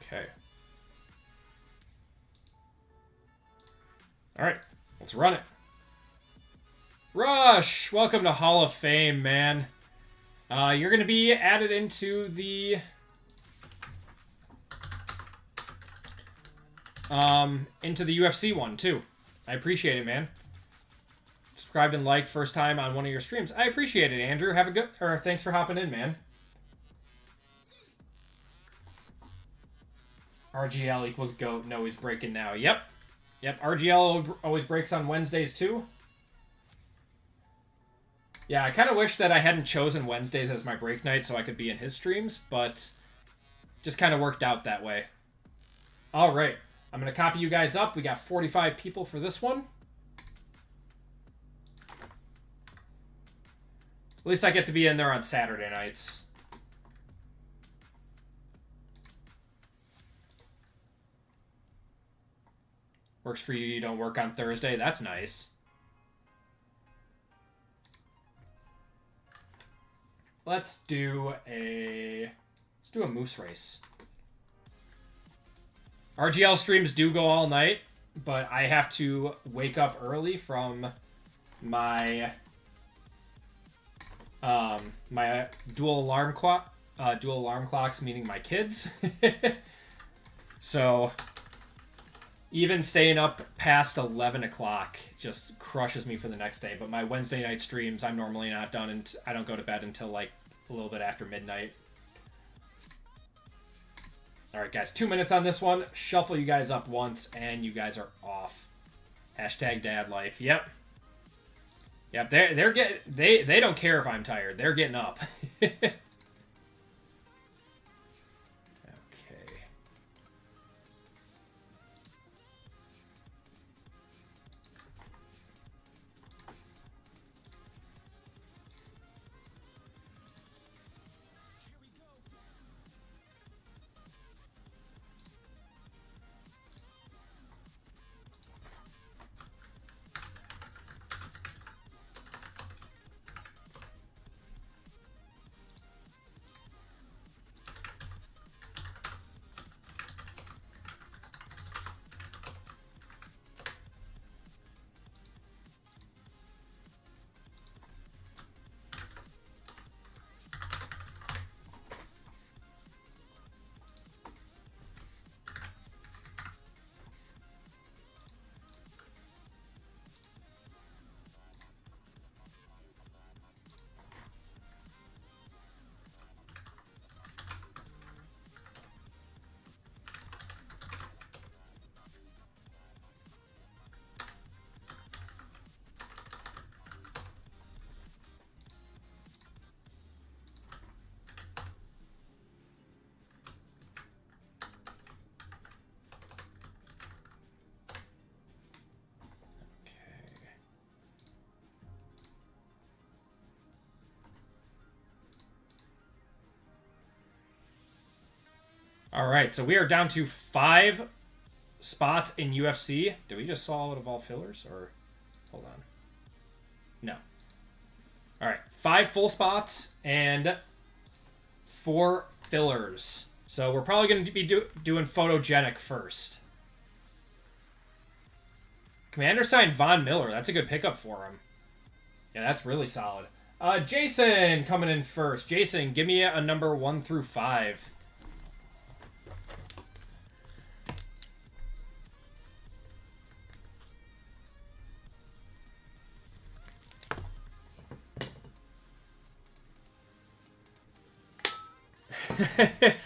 Okay. All right, let's run it. Rush, welcome to Hall of Fame, man. You're going to be added into the UFC one too. I appreciate it, man. Subscribed and liked first time on one of your streams. I appreciate it, Andrew. Have a good, or thanks for hopping in, man. RGL equals GOAT. No, he's breaking now. Yep. Yep, RGL always breaks on Wednesdays too. Yeah, I kind of wish that I hadn't chosen Wednesdays as my break night so I could be in his streams, but just kind of worked out that way. All right. I'm going to copy you guys up. We got 45 people for this one. At least I get to be in there on Saturday nights. Works for you. You don't work on Thursday. That's nice. Let's do a moose race. RGL streams do go all night, but I have to wake up early from my my dual alarm clocks, meaning my kids. So even staying up past 11 o'clock just crushes me for the next day. But my Wednesday night streams, I'm normally not done, and I don't go to bed until like a little bit after midnight. All right, guys, 2 minutes on this one. Shuffle you guys up once, and you guys are off. Hashtag dad life. Yep. Yep. They don't care if I'm tired. They're getting up. Okay. All right, so we are down to 5 spots in UFC. Did we just solve out of all fillers, or hold on? No. All right, 5 full spots and 4 fillers. So we're probably going to be doing Photogenic first. Commander signed Von Miller. That's a good pickup for him. Yeah, that's really solid. Jason coming in first. Jason, give me a number 1 through 5.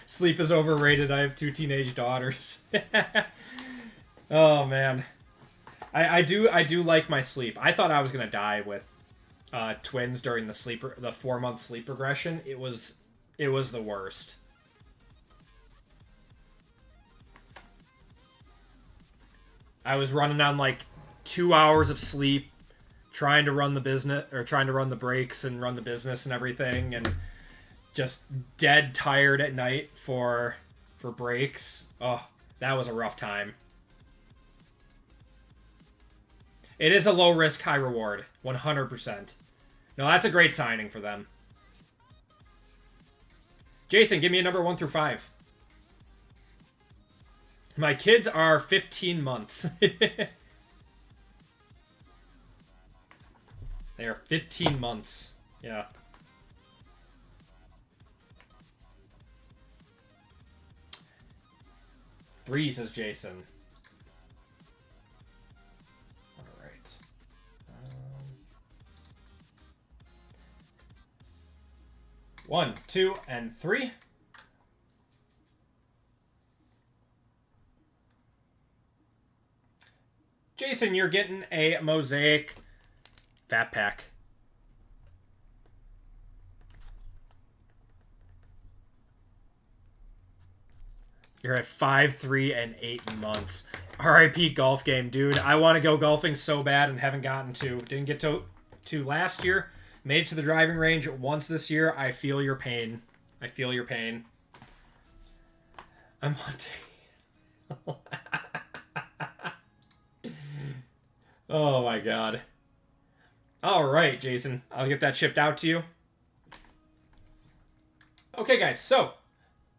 Sleep is overrated. I have 2 teenage daughters. Oh man, I do like my sleep. I thought I was gonna die with twins during the 4-month sleep regression. It was the worst. I was running on like 2 hours of sleep, trying to run the business, or trying to run the breaks and run the business and everything, and just dead tired at night for breaks. Oh, that was a rough time. It is a low risk, high reward. 100%. No, that's a great signing for them. Jason, give me a number 1 through 5. My kids are 15 months. They are 15 months. Yeah. 3, says Jason. All right. 1, 2, and 3. Jason, you're getting a Mosaic Fat Pack. You're at 5, 3, and 8 months. RIP golf game, dude. I want to go golfing so bad and haven't gotten to. Didn't get to last year. Made it to the driving range once this year. I feel your pain. I feel your pain. I'm on Oh my god. All right, Jason. I'll get that shipped out to you. Okay, guys. So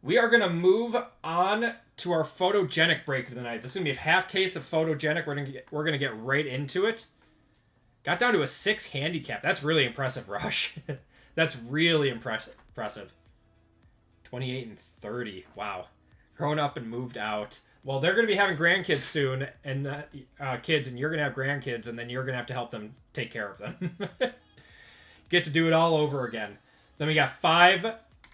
we are going to move on to our Photogenic break of the night. This is going to be a half case of Photogenic. We're going to get right into it. Got down to a 6 handicap. That's really impressive, Rush. That's really impressive. 28 and 30. Wow. Grown up and moved out. Well, they're going to be having grandkids soon, and kids, and you're going to have grandkids, and then you're going to have to help them take care of them. Get to do it all over again. Then we got 5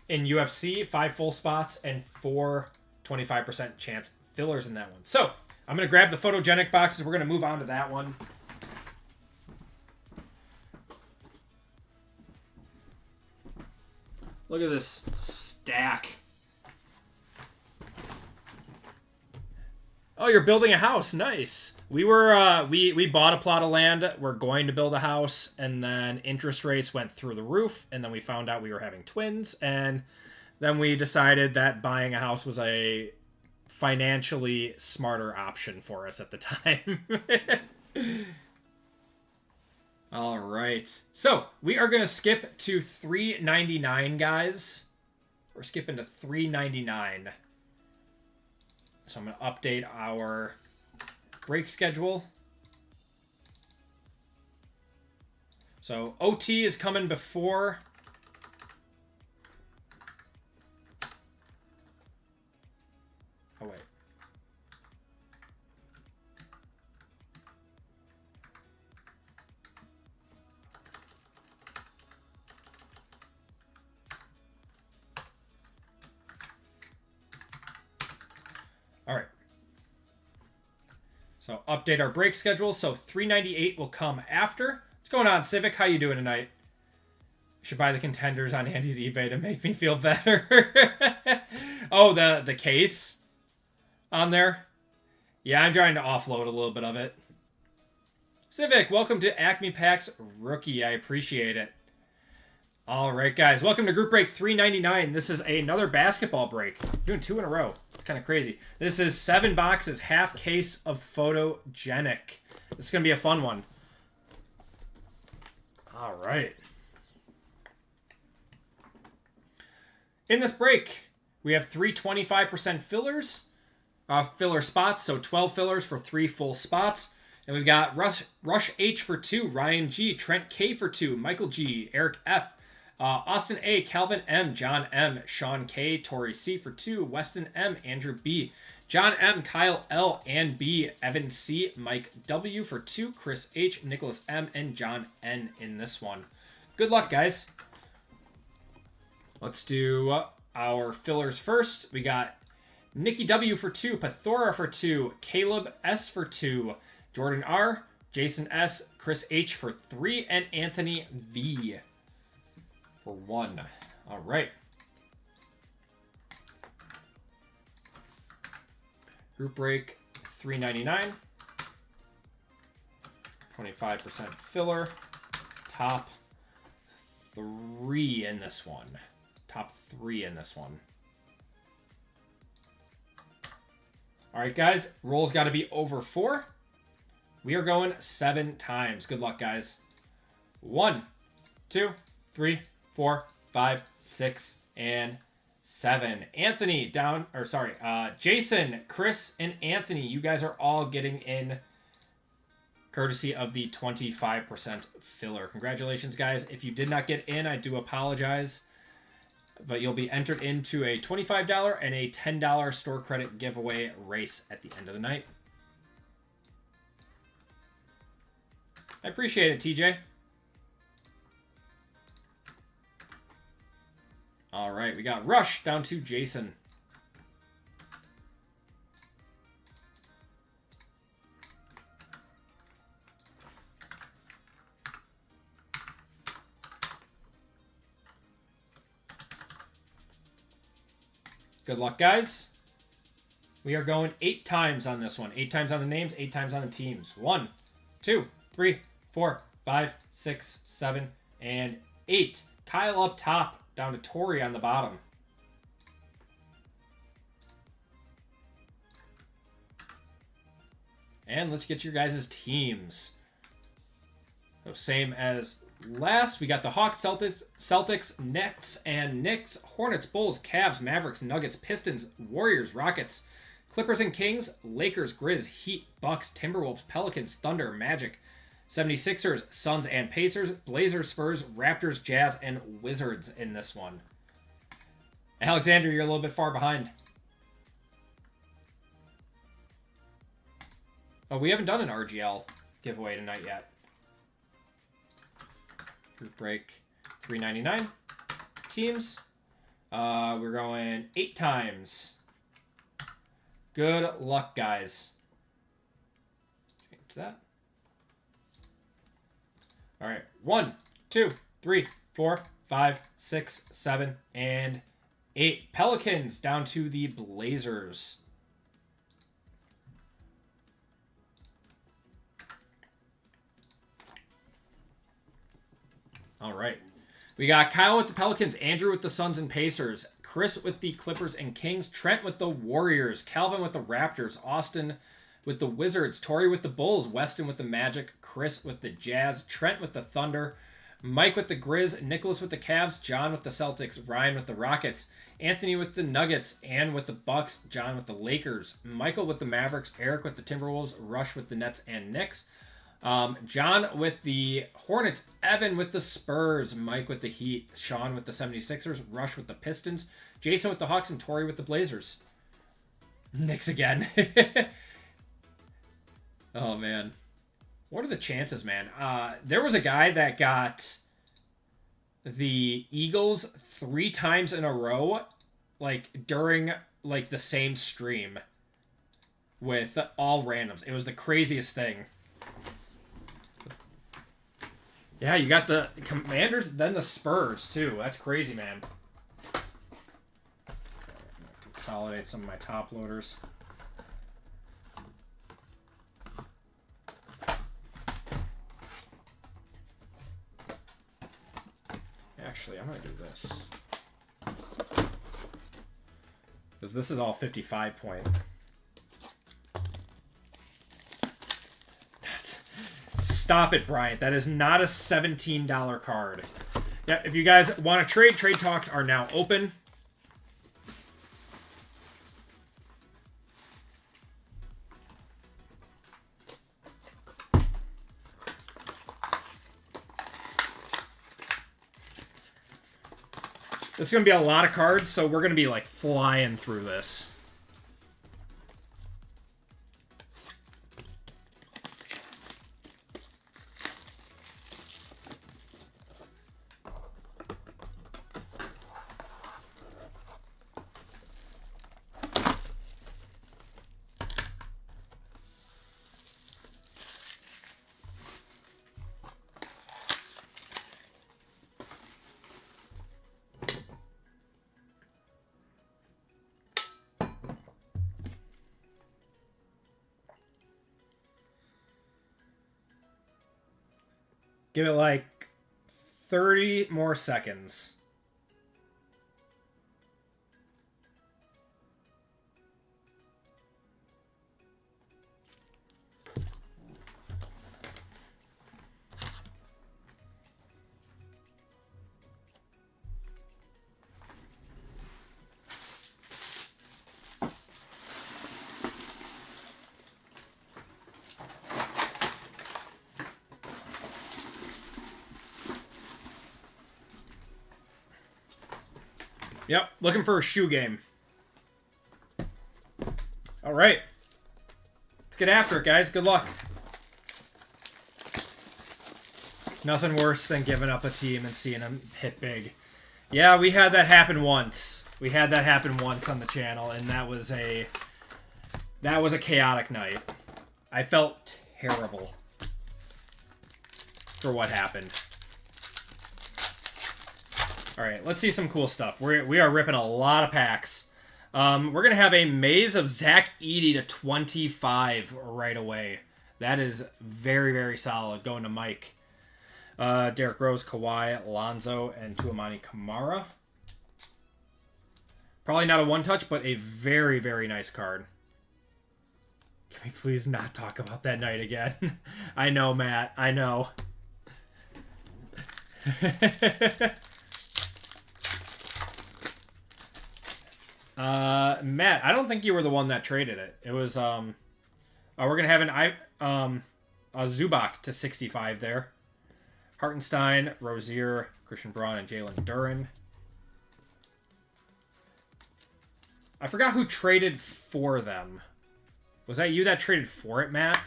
in UFC, 5 full spots, and 4 25% chance fillers in that one. So I'm going to grab the Photogenic boxes. We're going to move on to that one. Look at this stack. Oh, you're building a house. Nice. We were we bought a plot of land. We're going to build a house, and then interest rates went through the roof, and then we found out we were having twins, and then we decided that buying a house was a financially smarter option for us at the time. All right. So, we are going to skip to $3.99, guys. We're skipping to $3.99. So I'm going to update our break schedule. So OT is coming before. Oh, wait. All right. So update our break schedule. So $3.98 will come after. What's going on, Civic? How you doing tonight? Should buy the contenders on Andy's eBay to make me feel better. Oh, the case on there. Yeah, I'm trying to offload a little bit of it. Civic, welcome to Acme Packs Rookie. I appreciate it. All right, guys. Welcome to Group Break 399. This is another basketball break. Doing 2 in a row. It's kind of crazy. This is 7 boxes, half case of Photogenic. This is going to be a fun one. All right. In this break, we have 3 25% fillers, filler spots, so 12 fillers for 3 full spots. And we've got Rush H for 2, Ryan G, Trent K for 2, Michael G, Eric F, Austin A, Calvin M, John M, Sean K, Tori C for 2, Weston M, Andrew B, John M, Kyle L and B, Evan C, Mike W for 2, Chris H, Nicholas M, and John N in this one. Good luck, guys. Let's do our fillers first. We got Nikki W for 2, Pathora for 2, Caleb S for 2, Jordan R, Jason S, Chris H for 3, and Anthony V for 1. All right. Group break $3.99. 25% filler. Top 3 in this one. Top 3 in this one. All right, guys. Roll's got to be over 4. We are going 7 times. Good luck, guys. 1, 2, 3, 4, 5, 6, and 7. Anthony down, or sorry, Jason, Chris, and Anthony, you guys are all getting in courtesy of the 25% filler. Congratulations, guys. If you did not get in, I do apologize. But you'll be entered into a $25 and a $10 store credit giveaway race at the end of the night. I appreciate it, TJ. All right, we got Rush down to Jason. Good luck, guys. We are going 8 times on this one. 8 times on the names, 8 times on the teams. 1, 2, 3, 4, 5, 6, 7, and 8. Kyle up top, down to Tori on the bottom. And let's get your guys' teams. So same as last, we got the Hawks, Celtics, Nets, and Knicks, Hornets, Bulls, Cavs, Mavericks, Nuggets, Pistons, Warriors, Rockets, Clippers and Kings, Lakers, Grizz, Heat, Bucks, Timberwolves, Pelicans, Thunder, Magic, 76ers, Suns, and Pacers, Blazers, Spurs, Raptors, Jazz, and Wizards in this one. Alexander, you're a little bit far behind. Oh, we haven't done an RGL giveaway tonight yet. Group break $3.99. Teams. We're going 8 times. Good luck, guys. Change that. All right. 1, 2, 3, 4, 5, 6, 7, and 8. Pelicans down to the Blazers. All right. We got Kyle with the Pelicans, Andrew with the Suns and Pacers, Chris with the Clippers and Kings, Trent with the Warriors, Calvin with the Raptors, Austin with the Wizards, Tori with the Bulls, Weston with the Magic, Chris with the Jazz, Trent with the Thunder, Mike with the Grizz, Nicholas with the Cavs, John with the Celtics, Ryan with the Rockets, Anthony with the Nuggets, Ann with the Bucks, John with the Lakers, Michael with the Mavericks, Eric with the Timberwolves, Rush with the Nets and Knicks, John with the Hornets, Evan with the Spurs, Mike with the Heat, Sean with the 76ers, Rush with the Pistons, Jason with the Hawks, and Tori with the Blazers. Knicks again. Oh, man. What are the chances, man? There was a guy that got the Eagles 3 times in a row, like, during, like, the same stream with all randoms. It was the craziest thing. Yeah, you got the Commanders, then the Spurs, too. That's crazy, man. Consolidate some of my top loaders. Actually, I'm going to do this. Because this is all 55 point. Stop it, Bryant. That is not a $17 card. Yeah, if you guys want to trade talks are now open. This is going to be a lot of cards, so we're going to be, like, flying through this. Give it like 30 more seconds. Yep, looking for a shoe game. All right. Let's get after it, guys. Good luck. Nothing worse than giving up a team and seeing them hit big. Yeah, we had that happen once. We had that happen once on the channel, and that was a chaotic night. I felt terrible for what happened. All right, let's see some cool stuff. We are ripping a lot of packs. We're going to have a maze of Zach Edey to 25 right away. That is very, very solid. Going to Mike. Derrick Rose, Kawhi, Alonzo, and Tuamani Kamara. Probably not a one-touch, but a very, very nice card. Can we please not talk about that night again? I know, Matt. I know. Matt, I don't think you were the one that traded it. It was, we're going to have a Zubac to 65 there. Hartenstein, Rozier, Christian Braun, and Jalen Duren. I forgot who traded for them. Was that you that traded for it, Matt?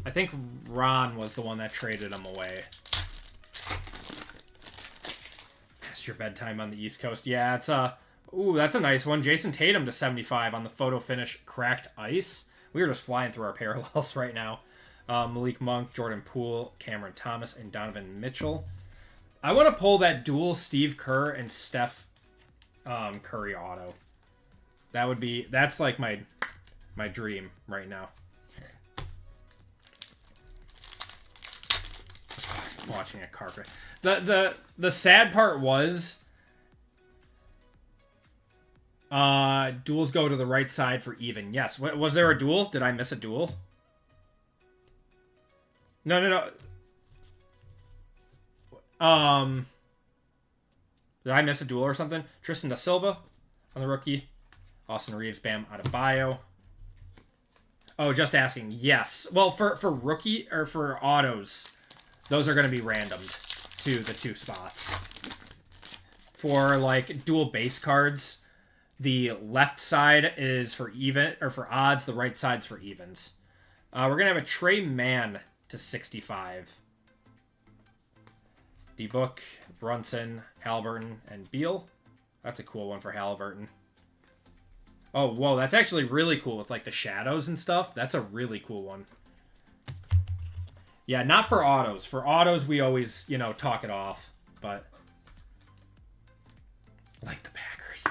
I think Ron was the one that traded them away. That's your bedtime on the East Coast. Yeah, it's ooh, that's a nice one. Jason Tatum to 75 on the photo finish cracked ice. We are just flying through our parallels right now. Malik Monk, Jordan Poole, Cameron Thomas, and Donovan Mitchell. I want to pull that dual Steve Kerr and Steph Curry auto. That's like my dream right now. I'm watching a carpet. The sad part was duels go to the right side for even. Yes. Was there a duel? Did I miss a duel? No. Did I miss a duel or something? Tristan da Silva on the rookie. Austin Reeves, Bam Adebayo. Oh, just asking. Yes. Well, for rookie or for autos, those are going to be randomed to the 2 spots. For like dual base cards, the left side is for even or for odds. The right side's for evens. We're going to have a Trey Mann to 65. D-Book, Brunson, Halliburton, and Beal. That's a cool one for Halliburton. Oh, whoa, that's actually really cool with like the shadows and stuff. That's a really cool one. Yeah, not for autos. For autos, we always, talk it off. But like the Packers.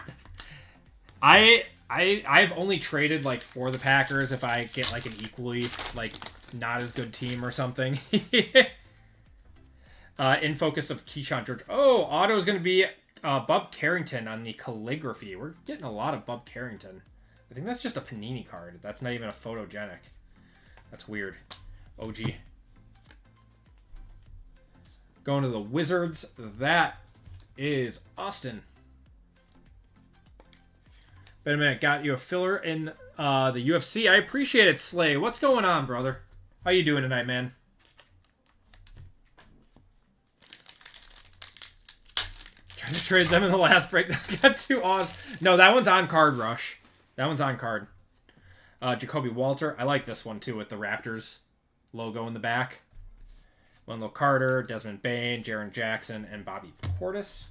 I've only traded like for the Packers if I get like an equally like not as good team or something. In focus of Keyshawn George. Oh, auto is going to be Bub Carrington on the calligraphy. We're getting a lot of Bub Carrington. I think that's just a Panini card. That's not even a Photogenic. That's weird. OG. Going to the Wizards. That is Austin. Wait a minute. Got you a filler in the UFC. I appreciate it, Slay. What's going on, brother? How you doing tonight, man? Trying to trade them in the last break. Got 2 odds. No, that one's on card, Rush. That one's on card. Jacoby Walter. I like this one, too, with the Raptors logo in the back. Wendell Carter, Desmond Bain, Jaren Jackson, and Bobby Portis.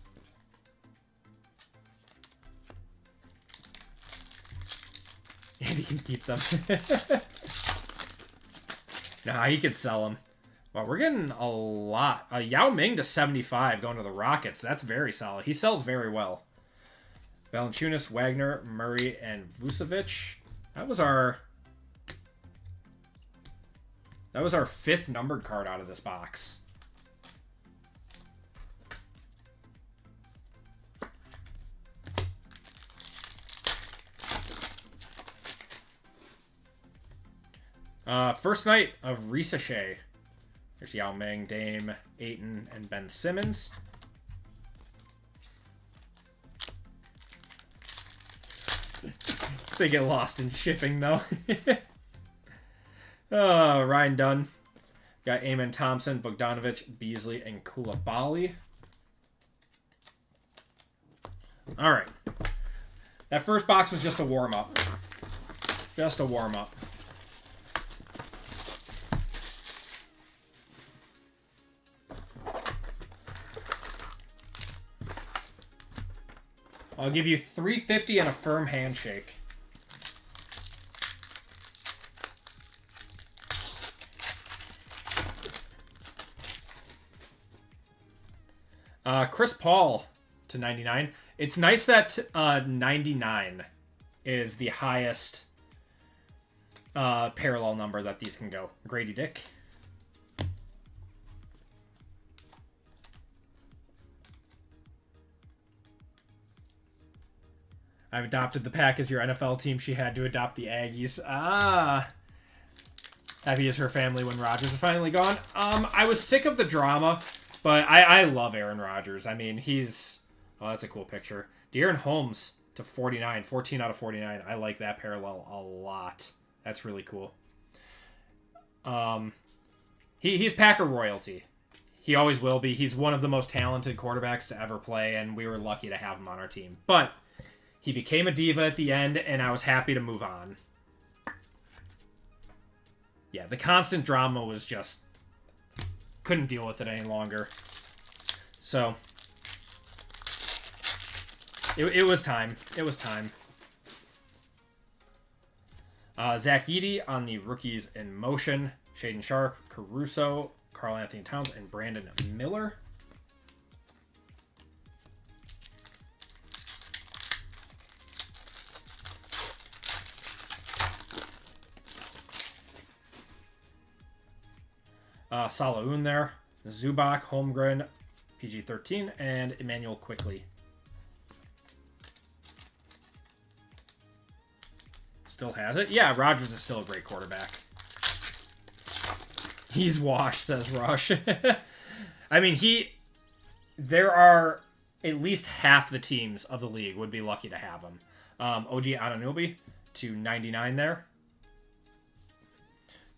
And he can keep them. Nah, he could sell them. Wow, we're getting a lot. Yao Ming to 75 going to the Rockets. That's very solid. He sells very well. Valanciunas, Wagner, Murray, and Vucevic. That was our 5th numbered card out of this box. First night of Resealable. There's Yao Ming, Dame, Ayton, and Ben Simmons. They get lost in shipping, though. Ryan Dunn. Got Eamon Thompson, Bogdanovic, Beasley, and Koulibaly. All right. That first box was just a warm-up. Just a warm-up. I'll give you $350 and a firm handshake. Chris Paul to 99. It's nice that 99 is the highest parallel number that these can go. Grady Dick. I've adopted the Pack as your NFL team. She had to adopt the Aggies. Happy is her family when Rodgers is finally gone. I was sick of the drama, but I love Aaron Rodgers. I mean, he's... Oh, that's a cool picture. De'Aaron Holmes to 49. 14 out of 49. I like that parallel a lot. That's really cool. He's Packer royalty. He always will be. He's one of the most talented quarterbacks to ever play, and we were lucky to have him on our team. But... he became a diva at the end, and I was happy to move on. Yeah, the constant drama was just... couldn't deal with it any longer. So... It was time. It was time. Zach Edey on the Rookies in Motion. Shaden Sharp, Caruso, Karl Anthony Towns, and Brandon Miller. Salaun there. Zubac, Holmgren, PG-13, and Emmanuel Quickly. Still has it? Yeah, Rodgers is still a great quarterback. He's washed, says Rush. I mean, there are at least half the teams of the league would be lucky to have him. OG Anunoby to 99 there.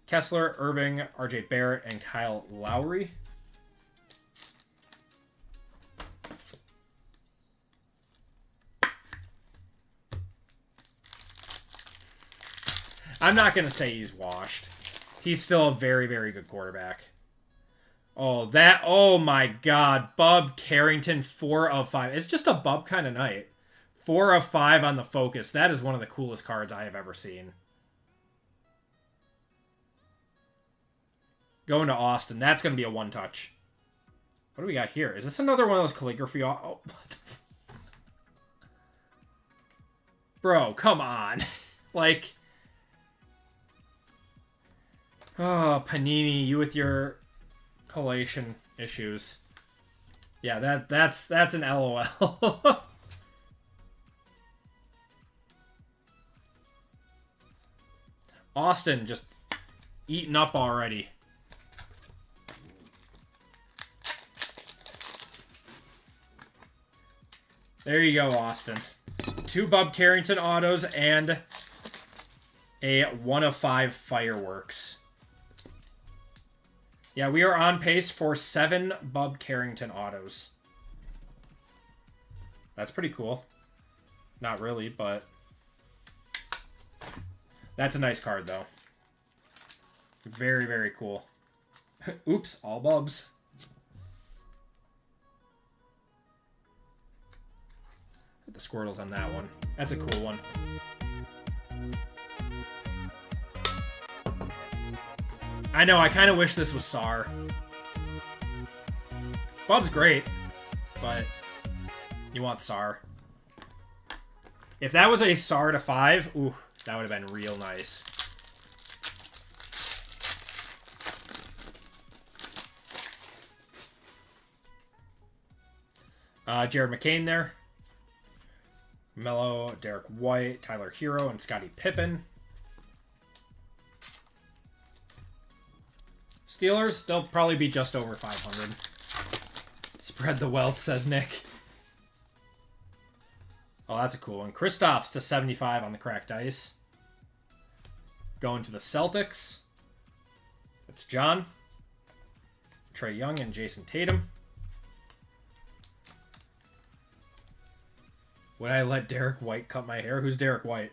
Kessler, Irving, RJ Barrett, and Kyle Lowry. I'm not going to say he's washed. He's still a very, very good quarterback. Oh my God. Bub Carrington, 4 of 5. It's just a Bub kind of night. 4 of 5 on the Focus. That is one of the coolest cards I have ever seen. Going to Austin. That's going to be a one-touch. What do we got here? Is this another one of those calligraphy... Oh, what the... Bro, come on. Like... Oh, Panini, you with your collation issues. Yeah, that's an LOL. Austin just eaten up already. There you go, Austin. 2 Bub Carrington autos and a 1 of 5 fireworks. Yeah, we are on pace for 7 Bub Carrington autos. That's pretty cool. Not really, but that's a nice card, though. Very, very cool. Oops, all Bubs. The Squirtles on that one. That's a cool one. I know, I kind of wish this was SAR. Bub's great, but you want SAR. If that was a SAR to 5, ooh, that would have been real nice. Jared McCain there. Mello, Derek White, Tyler Hero, and Scottie Pippen. Steelers, they'll probably be just over 500. Spread the wealth, says Nick. Oh, that's a cool one. Kristaps to 75 on the cracked ice. Going to the Celtics. It's John. Trae Young and Jason Tatum. Would I let Derek White cut my hair? Who's Derek White?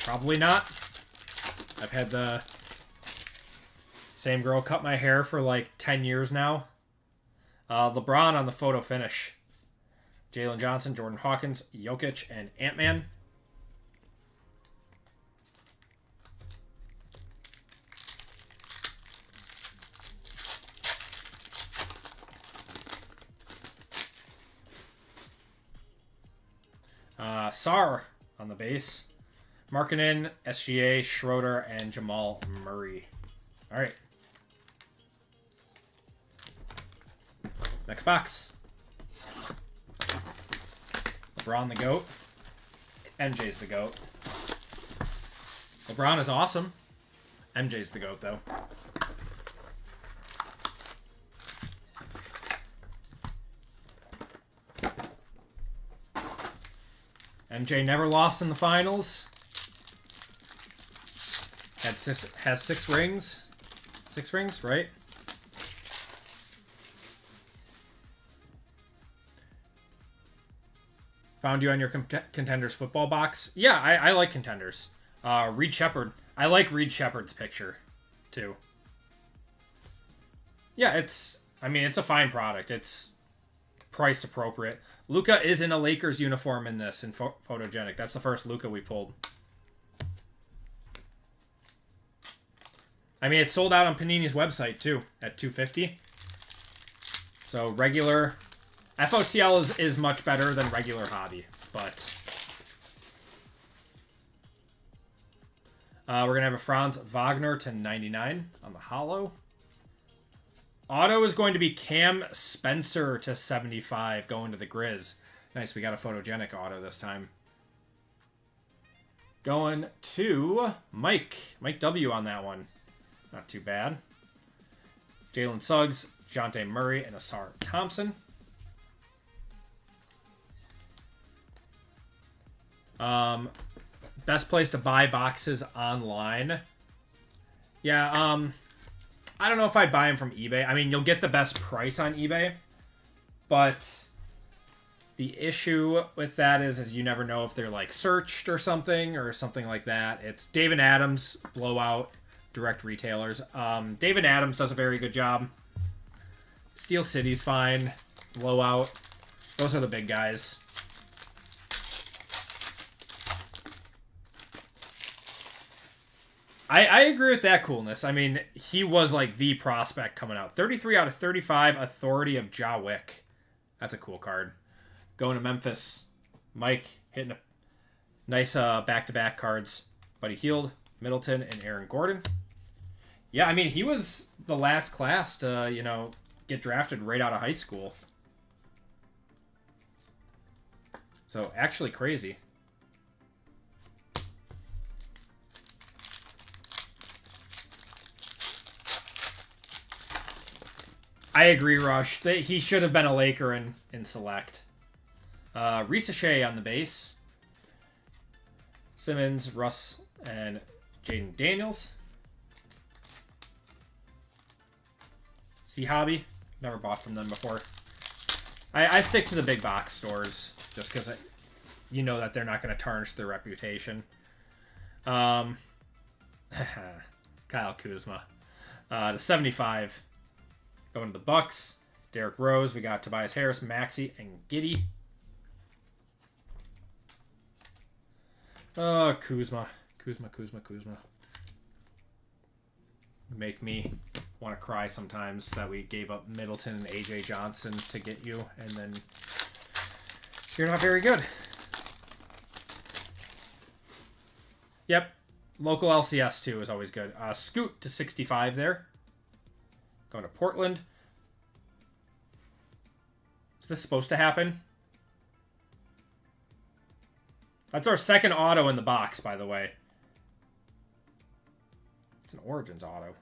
Probably not. I've had the same girl cut my hair for like 10 years now. LeBron on the photo finish. Jalen Johnson, Jordan Hawkins, Jokic, and Ant-Man. SAR on the base. Markkanen, SGA, Schroeder, and Jamal Murray. All right. Next box. LeBron the GOAT. MJ's the GOAT. LeBron is awesome. MJ's the GOAT, though. MJ never lost in the finals. Has 6 rings. 6 rings, right? Found you on your Contenders football box. Yeah, I like Contenders. Reed Shepherd. I like Reed Shepherd's picture, too. Yeah, it's a fine product. It's priced appropriate. Luka is in a Lakers uniform in this, in Photogenic. That's the first Luka we pulled. I mean, it's sold out on Panini's website, too, at $250. So, regular... FOTL is much better than regular hobby, but... we're going to have a Franz Wagner to 99 on the holo. Auto is going to be Cam Spencer to 75 going to the Grizz. Nice, we got a Photogenic auto this time. Going to Mike. Mike W on that one. Not too bad. Jalen Suggs, Jonte Murray, and Asar Thompson. Best place to buy boxes online. Yeah, I don't know if I'd buy them from eBay. I mean, you'll get the best price on eBay, but the issue with that is you never know if they're like searched or something like that. It's David Adams, Blowout, direct retailers. David Adams does a very good job. Steel City's fine. Blowout. Those are the big guys. I agree with that coolness. I mean, he was like the prospect coming out. 33 out of 35, Authority of Ja Wick. That's a cool card. Going to Memphis, Mike hitting a nice back-to-back cards. Buddy Hield, Middleton, and Aaron Gordon. Yeah, I mean, he was the last class to, you know, get drafted right out of high school. So, actually crazy. I agree, Rush. He should have been a Laker in select. Resealable on the base. Simmons, Russ, and Jaden Daniels. See Hobby. Never bought from them before. I stick to the big box stores just because you know that they're not going to tarnish their reputation. Kyle Kuzma. To 75. Going to the Bucks. Derrick Rose. We got Tobias Harris, Maxey, and Giddey. Oh, Kuzma. Kuzma. Make me want to cry sometimes that we gave up Middleton and AJ Johnson to get you, and then you're not very good. Yep. Local LCS, too, is always good. Scoot to 65 there. Going to Portland. Is this supposed to happen? That's our second auto in the box, by the way. It's an Origins auto.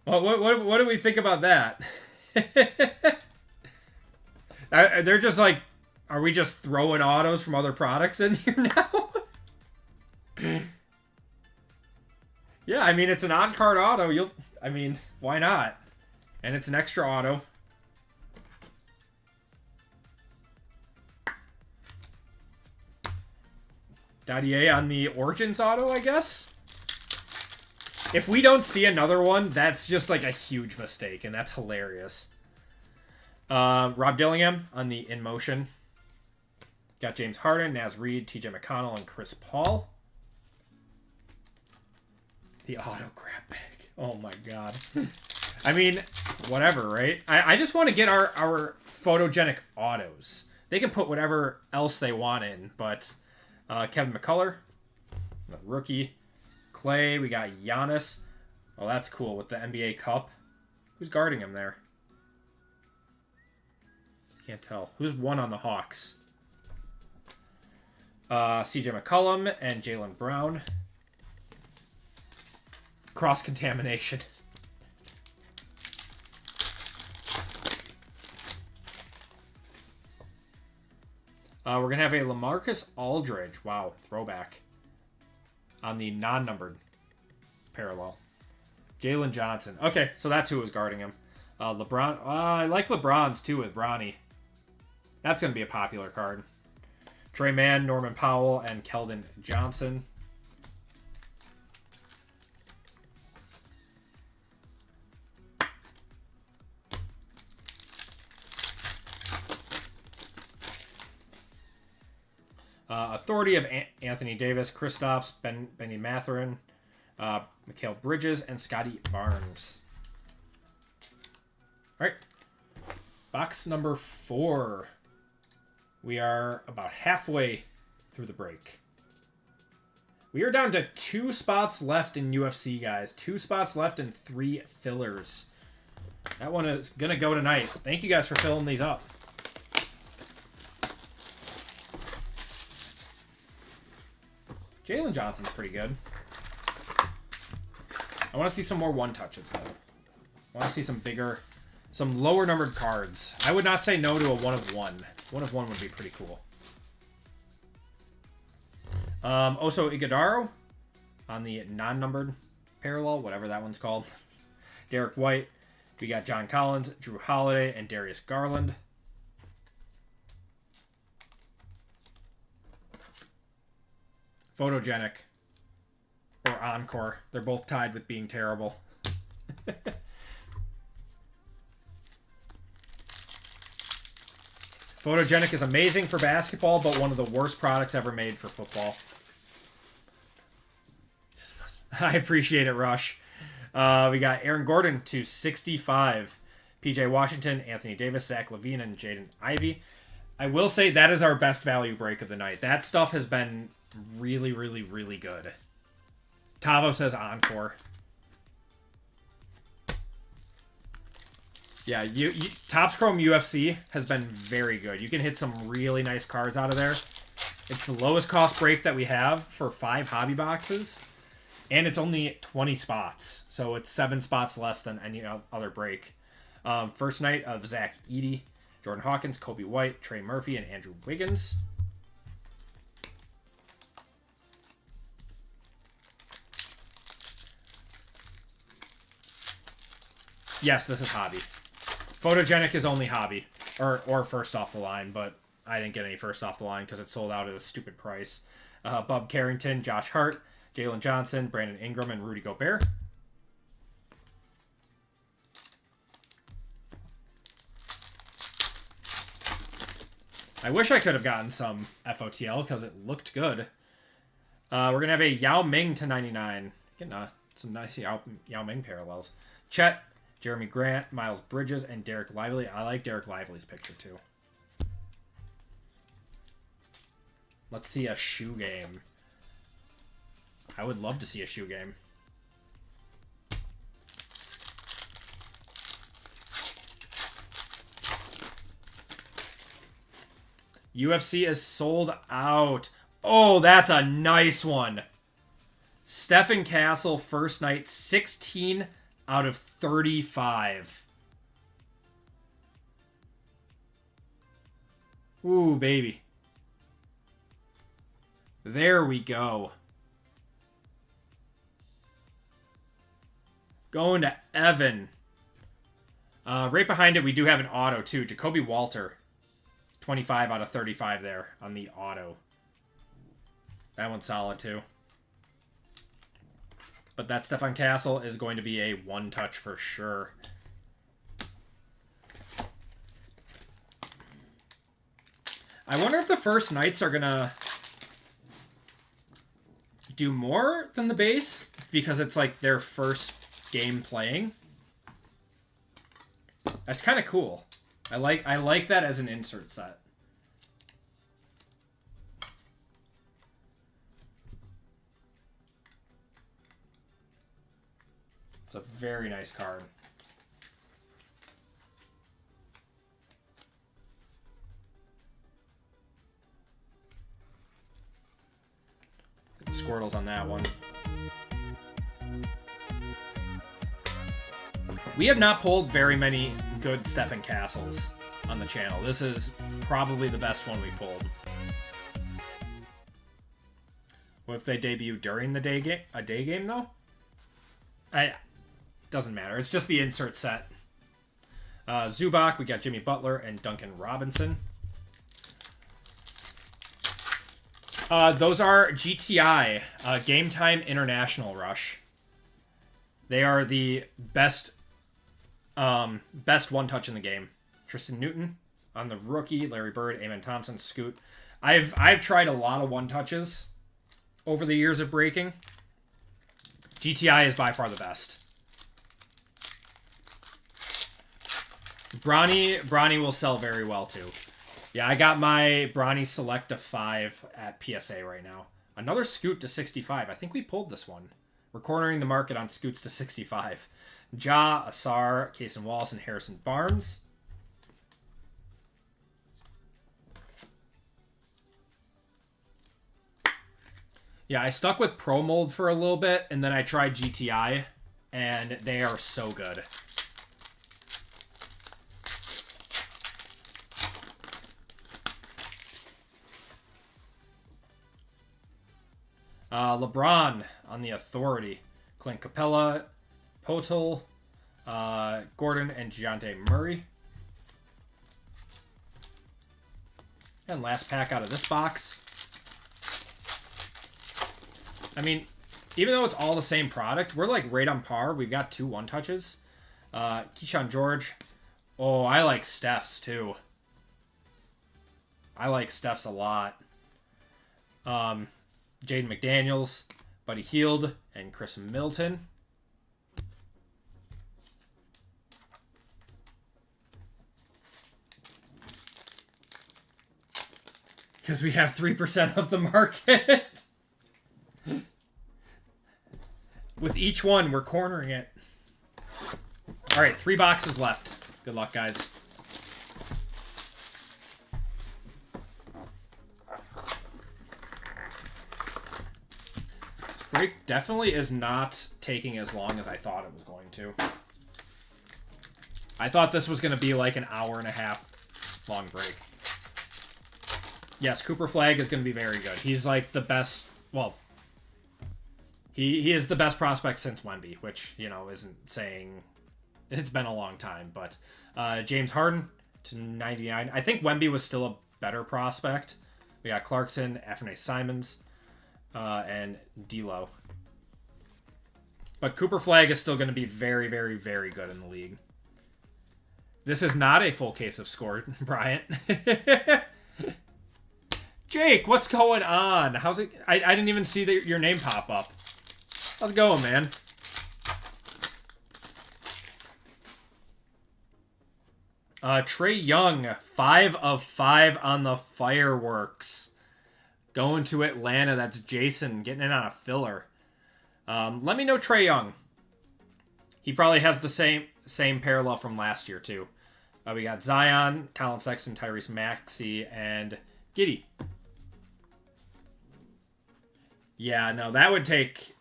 What do we think about that? They're just like, are we just throwing autos from other products in here now? Yeah, I mean, it's an on-card auto. I mean, why not? And it's an extra auto. Dadier on the Origins auto, I guess? If we don't see another one, that's just like a huge mistake, and that's hilarious. Rob Dillingham on the In Motion. Got James Harden, Naz Reid, TJ McConnell, and Chris Paul. The auto grab bag. Oh my god. I mean, whatever, right? I just want to get our photogenic autos. They can put whatever else they want in, but Kevin McCullough, the rookie. Clay, we got Giannis. Oh, that's cool with the NBA Cup. Who's guarding him there? Can't tell. Who's one on the Hawks? CJ McCollum and Jaylen Brown. Cross-contamination. We're going to have a LaMarcus Aldridge. Wow, throwback. On the non-numbered parallel. Jalen Johnson. Okay, so that's who was guarding him. LeBron. I like LeBron's, too, with Bronny. That's going to be a popular card. Trey Mann, Norman Powell, and Keldon Johnson. Authority of Anthony Davis, Kristaps, Benny Mathurin, Mikal Bridges, and Scotty Barnes. All right. Box number 4. We are about halfway through the break. We are down to 2 spots left in UFC, guys. 2 spots left and 3 fillers. That one is going to go tonight. Thank you guys for filling these up. Jalen Johnson's pretty good. I want to see some more one-touches, though. I want to see some bigger, some lower-numbered cards. I would not say no to a 1 of 1. 1 of 1 would be pretty cool. Oso Iguodaro on the non-numbered parallel, whatever that one's called. Derek White. We got John Collins, Drew Holiday, and Darius Garland. Photogenic or Encore. They're both tied with being terrible. Photogenic is amazing for basketball, but one of the worst products ever made for football. I appreciate it, Rush. We got Aaron Gordon to 65. PJ Washington, Anthony Davis, Zach LaVine, and Jaden Ivey. I will say that is our best value break of the night. That stuff has been really, really, really good. Tavo says Encore. Yeah, Topps Chrome UFC has been very good. You can hit some really nice cards out of there. It's the lowest cost break that we have for 5 hobby boxes. And it's only 20 spots. So it's 7 spots less than any other break. First night of Zach Edey, Jordan Hawkins, Kobe White, Trey Murphy, and Andrew Wiggins. Yes, this is hobby. Photogenic is only hobby. Or first off the line, but I didn't get any first off the line because it sold out at a stupid price. Bub Carrington, Josh Hart, Jalen Johnson, Brandon Ingram, and Rudy Gobert. I wish I could have gotten some FOTL because it looked good. We're going to have a Yao Ming to 99. Getting some nice Yao Ming parallels. Chet, Jeremy Grant, Miles Bridges, and Derek Lively. I like Derek Lively's picture too. Let's see a shoe game. I would love to see a shoe game. UFC is sold out. Oh, that's a nice one. Stephen Castle, first night, 16 out of 35. Ooh, baby. There we go. Going to Evan. Right behind it, we do have an auto, too. Jacoby Walter. 25 out of 35 there on the auto. That one's solid, too. But that Stefan Castle is going to be a one-touch for sure. I wonder if the first nights are going to do more than the base because it's like their first game playing. That's kind of cool. I like that as an insert set. It's a very nice card. Get the Squirtles on that one. We have not pulled very many good Stephen Castles on the channel. This is probably the best one we pulled. What if they debut during the day game though? Doesn't matter. It's just the insert set. Zubac, we got Jimmy Butler and Duncan Robinson. Those are GTI, Game Time International Rush. They are the best one touch in the game. Tristan Newton on the rookie, Larry Bird, Amen Thompson, Scoot. I've tried a lot of one touches over the years of breaking. GTI is by far the best. Bronny will sell very well too. Yeah, I got my Bronny Select to 5 at PSA right now. Another Scoot to 65. I think we pulled this one. We're cornering the market on Scoots to 65. Ja, Asar, Kaysen Wallace, and Harrison Barnes. Yeah, I stuck with Pro Mold for a little bit, and then I tried GTI, and they are so good. LeBron on the Authority. Clint Capella, Potel, Gordon, and Dejounte Murray. And last pack out of this box. I mean, even though it's all the same product, we're like right on par. We've got 2 one-touches. Keyshawn George. Oh, I like Steph's too. I like Steph's a lot. Jaden McDaniels, Buddy Hield, and Chris Middleton. Because we have 3% of the market. With each one, we're cornering it. All right, 3 boxes left. Good luck, guys. This break definitely is not taking as long as I thought it was going to. I thought this was going to be like an hour and a half long break. Yes, Cooper Flagg is going to be very good. He's like the best, well, he is the best prospect since Wemby, which, you know, isn't saying it's been a long time. But James Harden to 99. I think Wemby was still a better prospect. We got Clarkson, Anthony Simons, and D'Lo. But Cooper Flagg is still going to be very, very, very good in the league. This is not a full case of score, Bryant. Jake, what's going on? How's it? I didn't even see your name pop up. How's it going, man? Trae Young, 5 of 5 on the fireworks. Going to Atlanta. That's Jason getting in on a filler. Let me know Trae Young. He probably has the same parallel from last year, too. We got Zion, Colin Sexton, Tyrese Maxey, and Giddey. Yeah, no, that would take...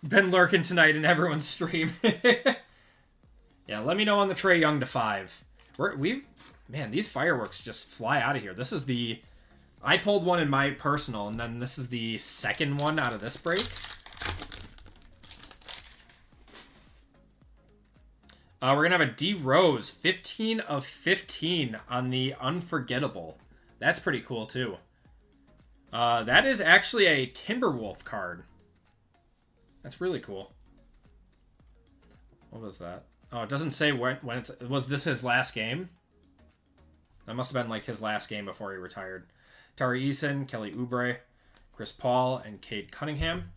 Been lurking tonight in everyone's stream. Yeah, let me know on the Trae Young to 5. Man, these fireworks just fly out of here. This is the... I pulled one in my personal, and then this is the second one out of this break. We're going to have a D Rose, 15 of 15 on the Unforgettable. That's pretty cool, too. That is actually a Timberwolf card. That's really cool. What was that? Oh, it doesn't say when it's... Was this his last game? That must have been like his last game before he retired. Tari Eason, Kelly Oubre, Chris Paul, and Cade Cunningham.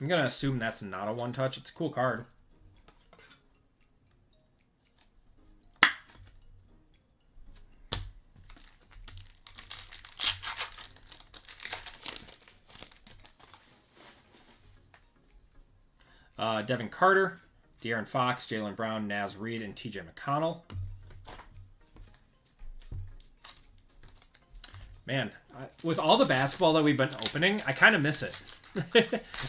I'm going to assume that's not a one-touch. It's a cool card. Devin Carter, De'Aaron Fox, Jaylen Brown, Naz Reid, and TJ McConnell. Man, with all the basketball that we've been opening, I kind of miss it.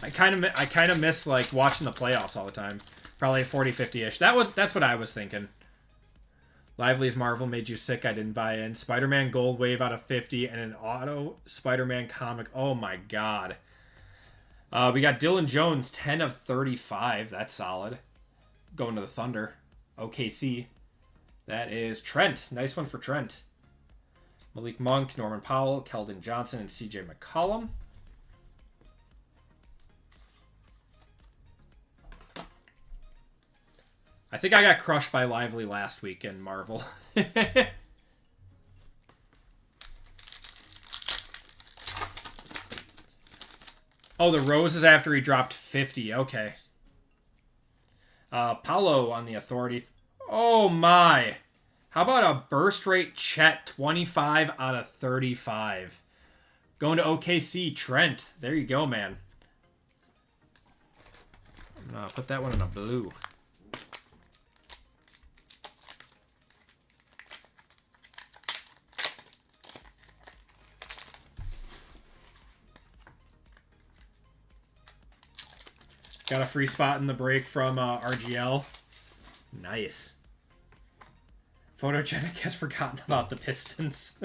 I kind of miss like watching the playoffs all the time. Probably 40-50-ish. That's what I was thinking. Lively's Marvel made you sick. I didn't buy in. Spider-Man Gold Wave out of 50 and an auto Spider-Man comic. Oh my god. We got Dylan Jones, 10 of 35. That's solid. Going to the Thunder. OKC. That is Trent. Nice one for Trent. Malik Monk, Norman Powell, Keldon Johnson, and CJ McCollum. I think I got crushed by Lively last week in Marvel. Oh, the Rose is after he dropped 50. Okay. Paolo on the Authority. Oh, my. How about a burst rate Chet, 25 out of 35. Going to OKC, Trent. There you go, man. I'm going to put that one in a blue. Got a free spot in the break from RGL. Nice. Photogenic has forgotten about the Pistons.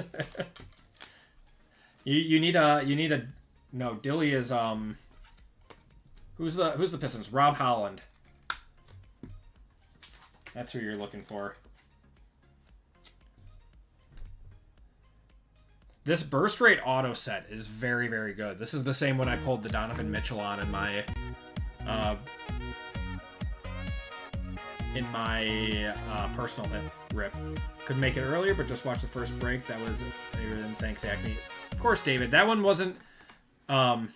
you need a no. Dilly is who's the Pistons? Rob Holland. That's who you're looking for. This burst rate auto set is very, very good. This is the same one I pulled the Donovan Mitchell on in my personal rip. Couldn't make it earlier, but just watch the first break. That was thanks, Acme. Of course, David. That one wasn't. Oh,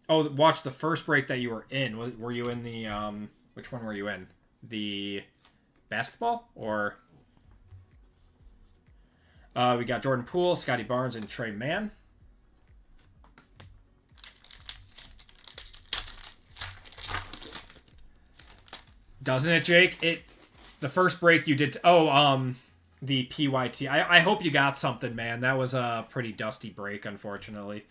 watch the first break that you were in. Were you in the which one were you in? The basketball or? We got Jordan Poole, Scotty Barnes, and Trey Mann. Doesn't it, Jake? The first break you did... the PYT. I hope you got something, man. That was a pretty dusty break, unfortunately.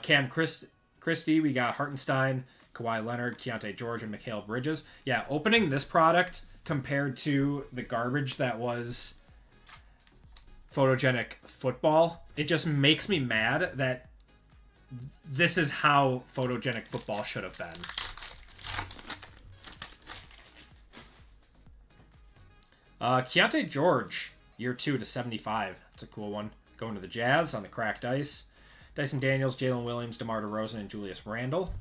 Cam Christie, we got Hartenstein, Kawhi Leonard, Keontae George, and Mikal Bridges. Yeah, opening this product compared to the garbage that was Photogenic Football, it just makes me mad that this is how Photogenic Football should have been. Keontae George, year 2 to 75. That's a cool one. Going to the Jazz on the cracked ice. Dyson Daniels, Jalen Williams, DeMar DeRozan, and Julius Randle.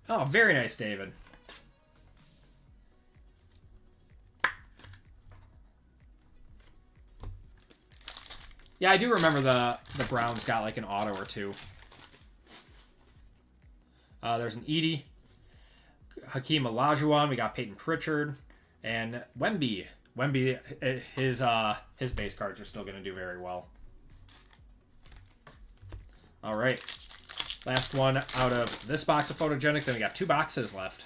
Oh, very nice, David. Yeah, I do remember the Browns got like an auto or two. There's an Edie. Hakeem Olajuwon. We got Peyton Pritchard. And Wemby. Wemby, his base cards are still going to do very well. All right. Last one out of this box of Photogenic. Then we got 2 boxes left.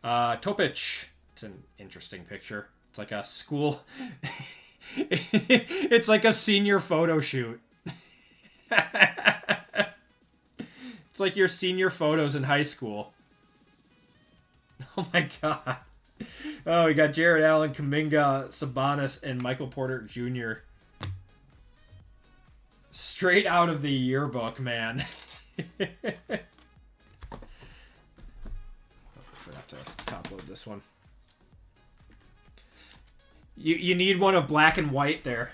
Topic. It's an interesting picture. It's like a school... It's like a senior photo shoot. It's like your senior photos in high school. Oh my god. Oh, we got Jared Allen, Kuminga, Sabonis, and Michael Porter Jr. Straight out of the yearbook, man. I forgot to top load this one. You need one of black and white there.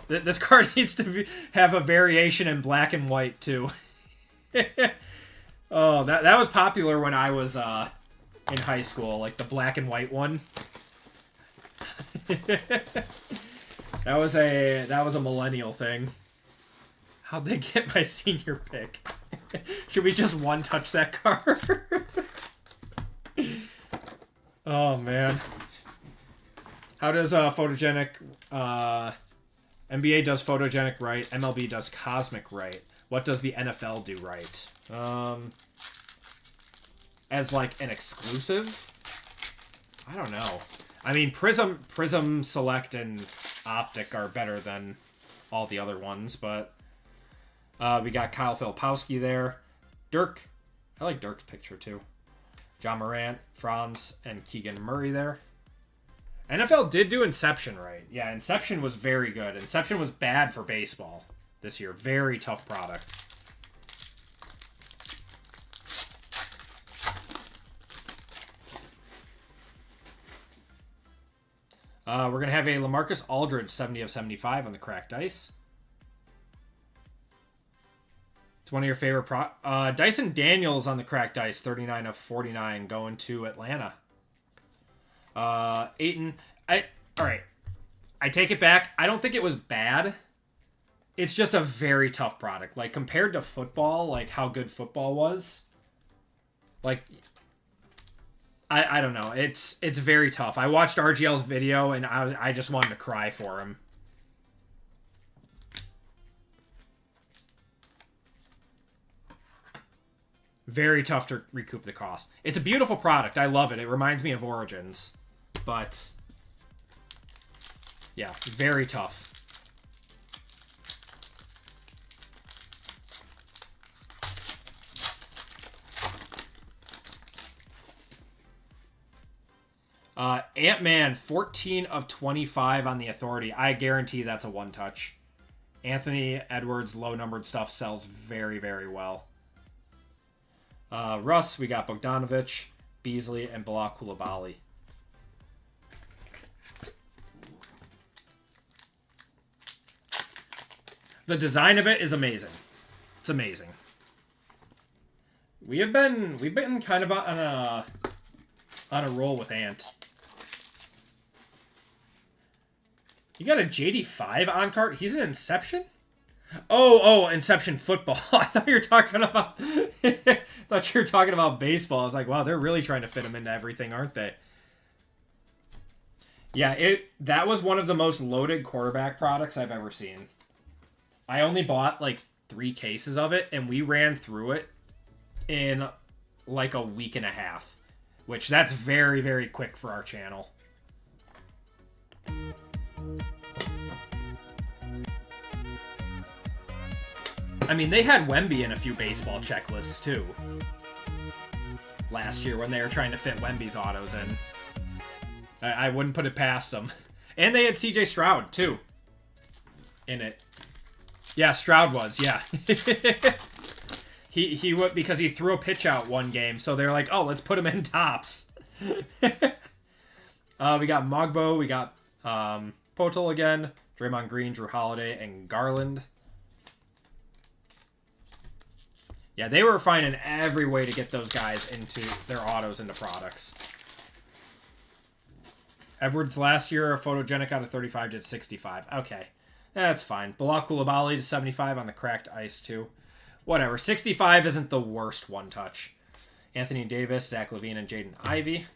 This card needs to have a variation in black and white too. Oh, that was popular when I was in high school, like the black and white one. That was a millennial thing. How'd they get my senior pick? Should we just one touch that card? Oh man. How does Photogenic... NBA does Photogenic right. MLB does Cosmic right. What does the NFL do right? As like an exclusive? I don't know. I mean, Prism Select, and Optic are better than all the other ones, but we got Kyle Filipowski there. Dirk. I like Dirk's picture too. John Morant, Franz, and Keegan Murray there. NFL did do Inception right. Yeah, Inception was very good. Inception was bad for baseball this year. Very tough product. We're going to have a LaMarcus Aldridge 70 of 75 on the cracked ice. It's one of your favorite Dyson Daniels on the cracked ice, 39 of 49, going to Atlanta. Ayton, alright. I take it back. I don't think it was bad. It's just a very tough product. Like, compared to football, like, how good football was. Like, I don't know. It's very tough. I watched RGL's video, and I just wanted to cry for him. Very tough to recoup the cost. It's a beautiful product. I love it. It reminds me of Origins. But, yeah, very tough. Ant-Man, 14 of 25 on the Authority. I guarantee that's a one-touch. Anthony Edwards, low-numbered stuff sells very, very well. Russ, we got Bogdanovich, Beasley, and Bilal Coulibaly. The design of it is amazing. It's amazing. We've been kind of on a roll with Ant. You got a JD5 on card? He's an Inception? Oh, Inception Football. I thought you were talking about baseball. I was like, wow, they're really trying to fit him into everything, aren't they? Yeah, that was one of the most loaded quarterback products I've ever seen. I only bought like 3 cases of it, and we ran through it in like a week and a half, which that's very, very quick for our channel. I mean, they had Wemby in a few baseball checklists too last year when they were trying to fit Wemby's autos in. I wouldn't put it past them. And they had CJ Stroud too in it. Yeah, Stroud was, yeah. he would, because he threw a pitch out one game, so they're like, oh, let's put him in tops. We got Mogbo, we got Potel again, Draymond Green, Drew Holiday, and Garland. Yeah, they were finding every way to get those guys into their autos into products. Edwards last year, a Photogenic out of 35 did 65. Okay, that's fine. Bilal Coulibaly to 75 on the cracked ice too. Whatever, 65 isn't the worst one touch. Anthony Davis, Zach LaVine, and Jaden Ivey.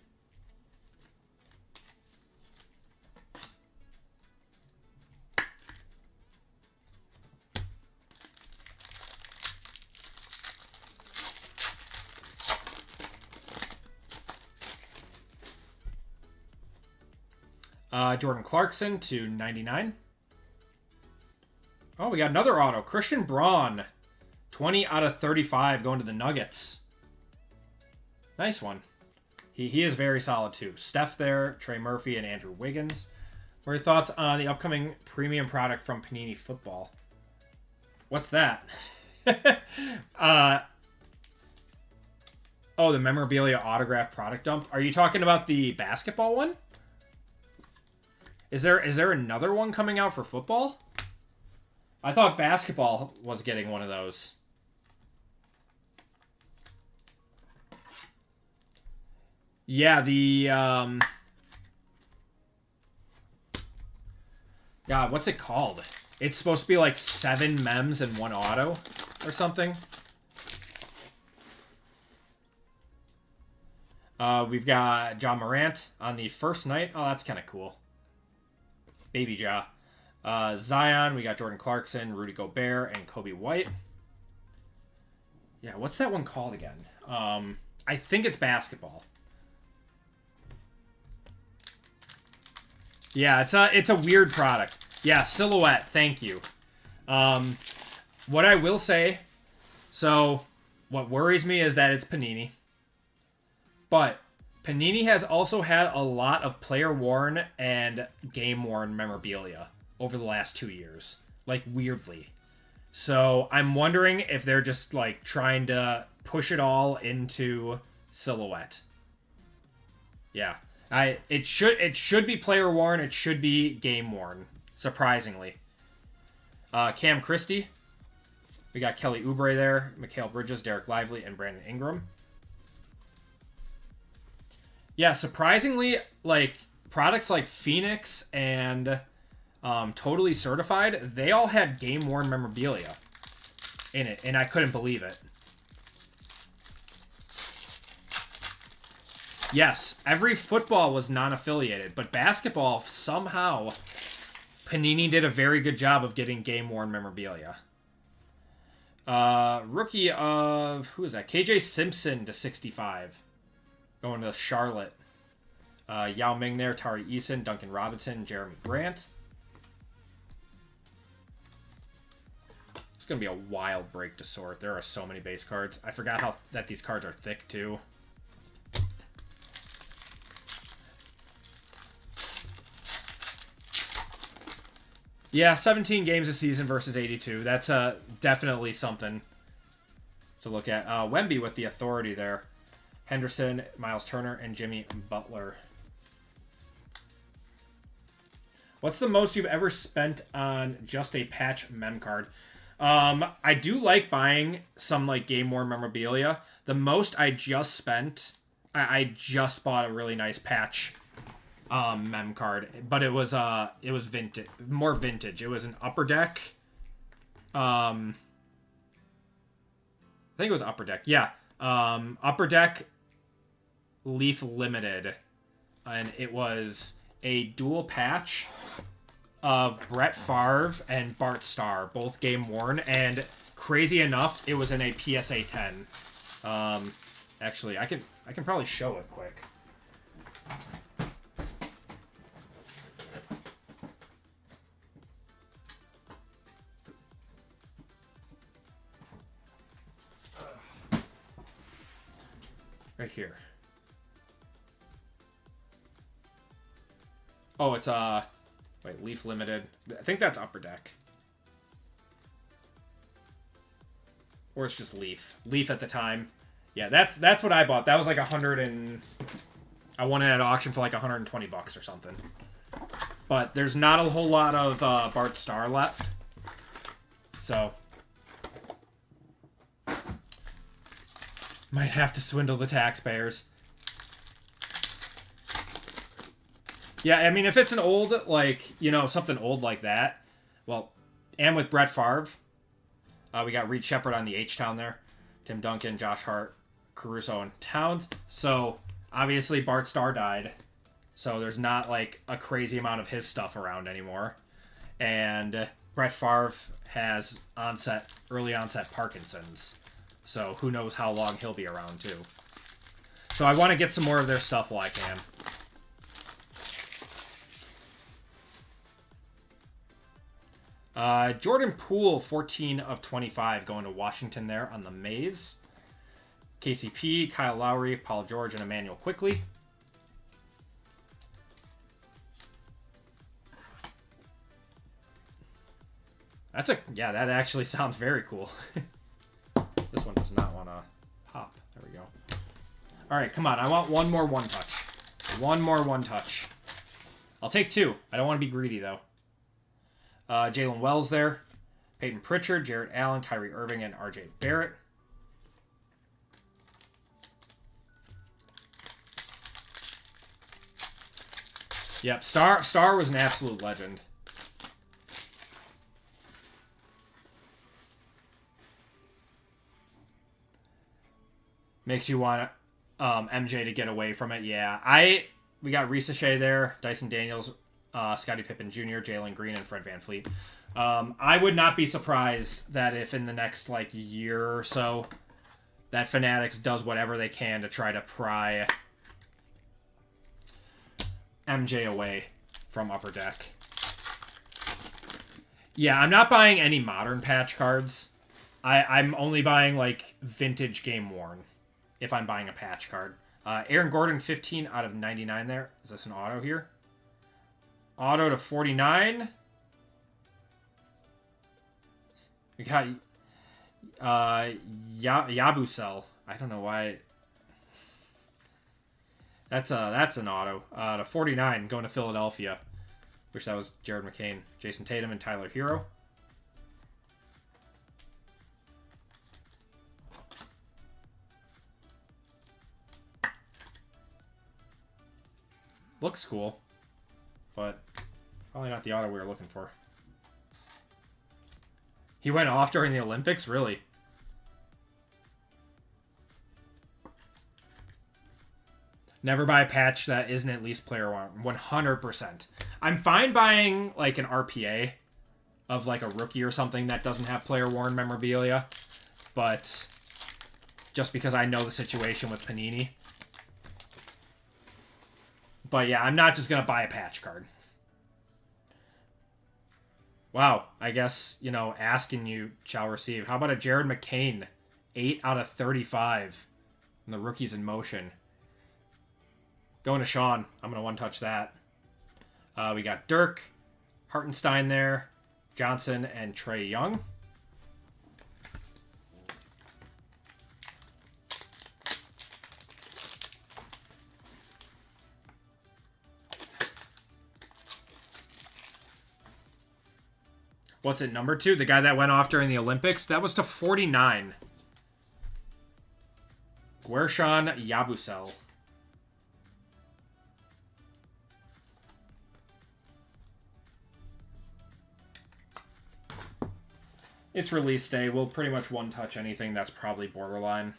Jordan Clarkson to 99. Oh, we got another auto. Christian Braun. 20 out of 35 going to the Nuggets. Nice one. He is very solid too. Steph there, Trey Murphy, and Andrew Wiggins. What are your thoughts on the upcoming premium product from Panini Football? What's that? Oh, the memorabilia autograph product dump. Are you talking about the basketball one? Is there another one coming out for football? I thought basketball was getting one of those. Yeah, God, what's it called? It's supposed to be like 7 mems and 1 auto or something. We've got John Morant on the first night. Oh, that's kind of cool. Baby Ja. Zion, we got Jordan Clarkson, Rudy Gobert, and Kobe White. Yeah, what's that one called again? I think it's basketball. Yeah, it's a weird product. Yeah, silhouette, thank you. What I will say, so what worries me is that it's Panini. But Panini has also had a lot of player-worn and game-worn memorabilia over the last 2 years. Like, weirdly. So, I'm wondering if they're just, like, trying to push it all into silhouette. Yeah. It should be player-worn, it should be game-worn. Surprisingly. Cam Christie. We got Kelly Oubre there, Mikal Bridges, Derek Lively, and Brandon Ingram. Yeah, surprisingly, like, products like Phoenix and Totally Certified, they all had game-worn memorabilia in it, and I couldn't believe it. Yes, every football was non-affiliated, but basketball, somehow, Panini did a very good job of getting game-worn memorabilia. Rookie of, who is that? KJ Simpson to 65. Going to Charlotte. Yao Ming there, Tari Eason, Duncan Robinson, Jeremy Grant. It's going to be a wild break to sort. There are so many base cards. I forgot that these cards are thick too. Yeah, 17 games a season versus 82. That's definitely something to look at. Wemby with the authority there. Henderson, Miles Turner, and Jimmy Butler. What's the most you've ever spent on just a patch mem card? I do like buying some like game-worn memorabilia. The most I just spent, I just bought a really nice patch mem card, but it was vintage, more vintage. It was an Upper Deck. I think it was Upper Deck. Yeah, Upper Deck Leaf Limited, and it was a dual patch of Brett Favre and Bart Starr, both game worn, and crazy enough, it was in a PSA 10. Actually, I can probably show it quick. Right here. Oh, it's wait, Leaf Limited. I think that's Upper Deck. Or it's just Leaf. Leaf at the time. Yeah, that's what I bought. That was like 100 and I won it at auction for like 120 bucks or something. But there's not a whole lot of Bart Starr left. So might have to swindle the taxpayers. Yeah, I mean, if it's an old, like, you know, something old like that, well, and with Brett Favre, we got Reed Shepherd on the H-Town there, Tim Duncan, Josh Hart, Caruso, and Towns. So, obviously, Bart Starr died, so there's not, like, a crazy amount of his stuff around anymore. And Brett Favre has early onset Parkinson's, so who knows how long he'll be around, too. So I want to get some more of their stuff while I can. Jordan Poole, 14 of 25, going to Washington there on the Maze. KCP, Kyle Lowry, Paul George, and Emmanuel Quickly. Yeah, that actually sounds very cool. This one does not want to pop. There we go. All right, come on. I want one more one-touch. One more one-touch. I'll take two. I don't want to be greedy, though. Jalen Wells there. Peyton Pritchard, Jarrett Allen, Kyrie Irving, and RJ Barrett. Yep, Star was an absolute legend. Makes you want MJ to get away from it. Yeah, we got Resealable there, Dyson Daniels, Scottie Pippen Jr., Jalen Green, and Fred VanVleet. I would not be surprised that if in the next like year or so that Fanatics does whatever they can to try to pry MJ away from Upper Deck. Yeah, I'm not buying any modern patch cards. I'm only buying like vintage game worn if I'm buying a patch card. Aaron Gordon, 15 out of 99 there. Is this an auto here? Auto to 49. We got Yabusel. I don't know why. That's an auto. To 49 going to Philadelphia. Wish that was Jared McCain. Jason Tatum and Tyler Hero. Looks cool, but probably not the auto we were looking for. He went off during the Olympics? Really? Never buy a patch that isn't at least player one. 100%. I'm fine buying like an RPA of like a rookie or something that doesn't have player worn memorabilia, but just because I know the situation with Panini. But yeah, I'm not just going to buy a patch card. Wow, I guess, you know, asking you shall receive. How about a Jared McCain? 8 out of 35. And the rookies in motion. Going to Sean. I'm going to one-touch that. We got Dirk, Hartenstein there, Johnson, and Trey Young. What's it, number 2? The guy that went off during the Olympics? That was to 49. Guershon Yabusel. It's release day. We'll pretty much one-touch anything that's probably borderline.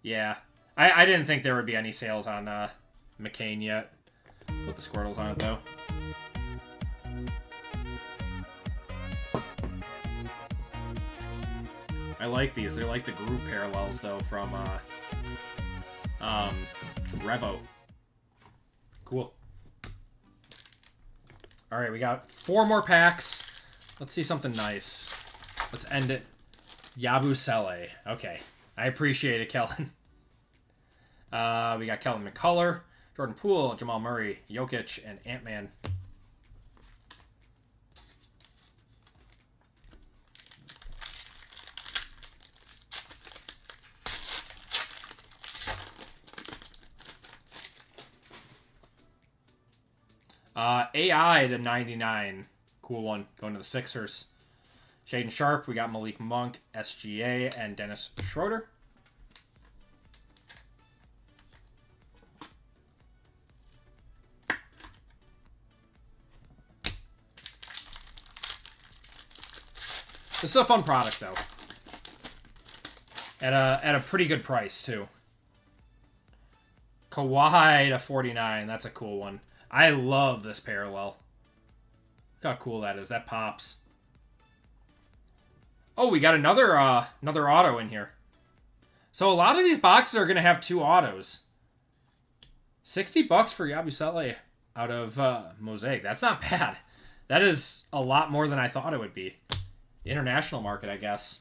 Yeah. I didn't think there would be any sales on McCain yet. Put the Squirtles on it, though. I like these. They're like the groove parallels, though, from Revo. Cool. All right, we got 4 more packs. Let's see something nice. Let's end it. Yabusele. Okay. I appreciate it, Kellen. We got Kellen McCullough, Jordan Poole, Jamal Murray, Jokic, and Ant-Man. AI to 99. Cool one. Going to the Sixers. Shaden Sharp. We got Malik Monk, SGA, and Dennis Schroeder. This is a fun product, though. At a pretty good price, too. Kawhi to 49. That's a cool one. I love this parallel. Look how cool that is. That pops. Oh, we got another auto in here. So a lot of these boxes are going to have 2 autos. $60 for Yabusele out of Mosaic. That's not bad. That is a lot more than I thought it would be. International market, I guess.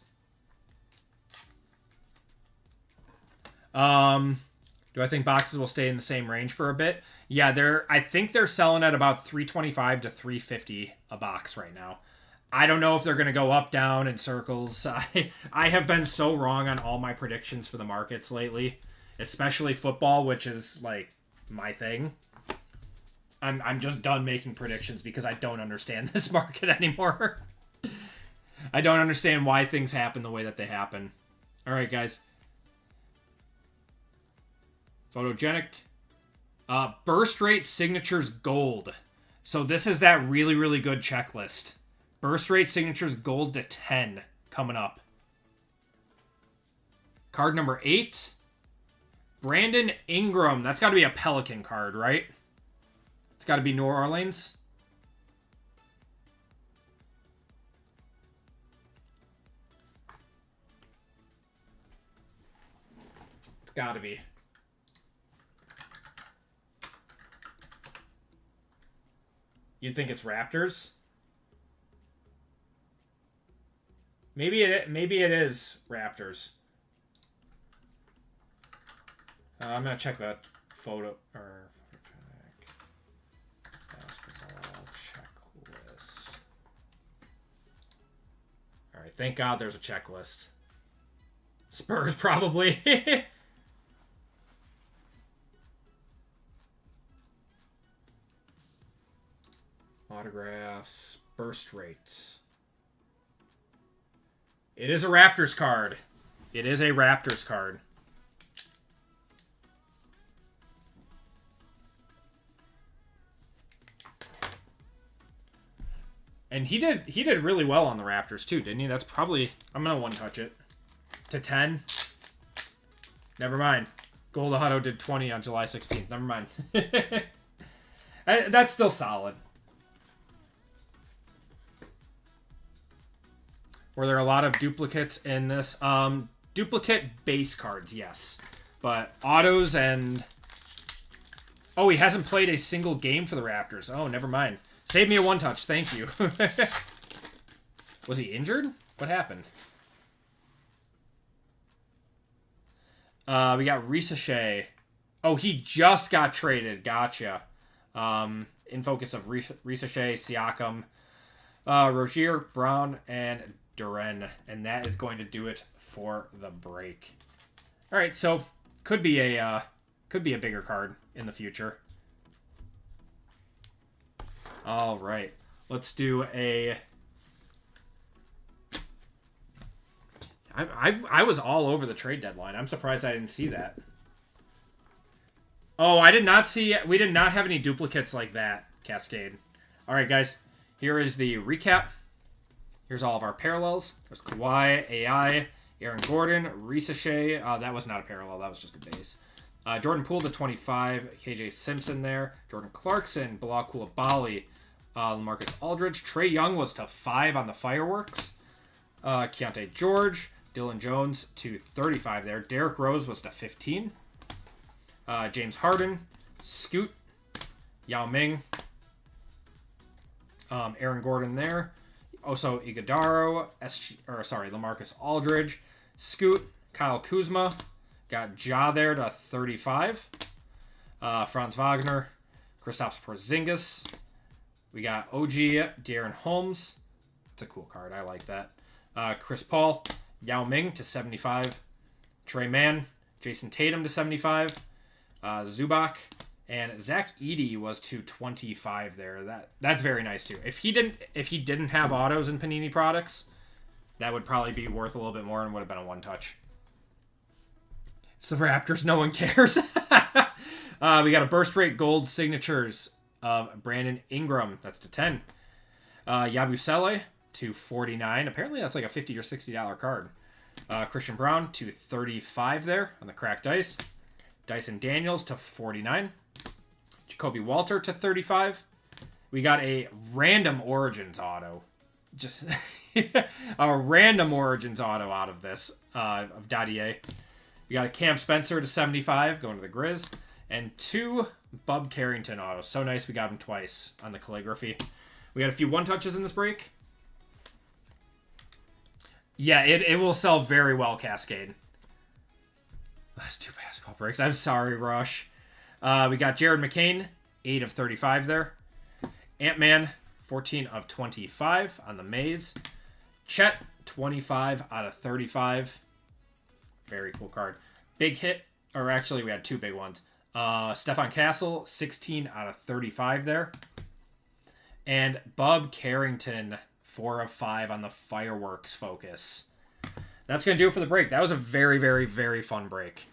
Do I think boxes will stay in the same range for a bit? Yeah, I think they're selling at about $325 to $350 a box right now. I don't know if they're going to go up, down, in circles. I have been so wrong on all my predictions for the markets lately, especially football, which is like my thing. I'm just done making predictions because I don't understand this market anymore. I don't understand why things happen the way that they happen. All right, guys. Photogenic. Burst rate signatures gold. So this is that really, really good checklist. Burst rate signatures gold to 10 coming up. Card number 8. Brandon Ingram. That's got to be a Pelican card, right? It's got to be New Orleans. It's got to be. You'd think it's Raptors. Maybe it is Raptors. I'm gonna check that photo or basketball checklist. All right, thank God there's a checklist. Spurs probably. Autographs, burst rates. It is a Raptors card. It is a Raptors card. And he did really well on the Raptors too, didn't he? That's probably, I'm gonna one touch it to 10. Never mind. Gold Auto did 20 on July 16th. Never mind. That's still solid. Were there a lot of duplicates in this? Duplicate base cards, yes. But autos and... Oh, he hasn't played a single game for the Raptors. Oh, never mind. Save me a one-touch. Thank you. Was he injured? What happened? We got Resealable. Oh, he just got traded. Gotcha. In focus of Resealable, Siakam, Rozier, Brown, and Duren, and that is going to do it for the break. All right, so could be a bigger card in the future. All right, let's do a. I was all over the trade deadline. I'm surprised I didn't see that. Oh, I did not see. We did not have any duplicates like that, Cascade. All right, guys, here is the recap. Here's all of our parallels. There's Kawhi, AI, Aaron Gordon, Ricochet. That was not a parallel. That was just a base. Jordan Poole to 25. KJ Simpson there. Jordan Clarkson. Bilal Coulibaly. LaMarcus Aldridge. Trae Young was to 5 on the fireworks. Keontae George. Dylan Jones to 35 there. Derrick Rose was to 15. James Harden. Scoot. Yao Ming. Aaron Gordon there. Oso Iguodaro. LaMarcus Aldridge. Scoot. Kyle Kuzma. Got Ja there to 35. Franz Wagner. Kristaps Porzingis. We got OG De'Aaron Holmes. It's a cool card. I like that. Chris Paul. Yao Ming to 75. Trey Mann. Jason Tatum to 75. Zubac. And Zach Edey was to 25 there. That's very nice too. If he didn't have autos and Panini products, that would probably be worth a little bit more and would have been a one-touch. It's the Raptors. No one cares. We got a burst rate gold signatures of Brandon Ingram. That's to 10. Yabusele to 49. Apparently that's like a $50 or $60 card. Christian Brown to 35 there on the cracked ice. Dyson Daniels to 49. Jacoby Walter to 35. We got a random Origins auto. Just a random Origins auto out of this, of Dadier. We got a Cam Spencer to 75, going to the Grizz. And 2 Bub Carrington autos. So nice we got him twice on the calligraphy. We got a few one-touches in this break. Yeah, it will sell very well, Cascade. Last 2 basketball breaks. I'm sorry, Rush. We got Jared McCain, 8 of 35 there. Ant-Man, 14 of 25 on the Maze. Chet, 25 out of 35. Very cool card. Big hit, or actually we had 2 big ones. Stephon Castle, 16 out of 35 there. And Bub Carrington, 4 of 5 on the fireworks focus. That's going to do it for the break. That was a very, very, very fun break.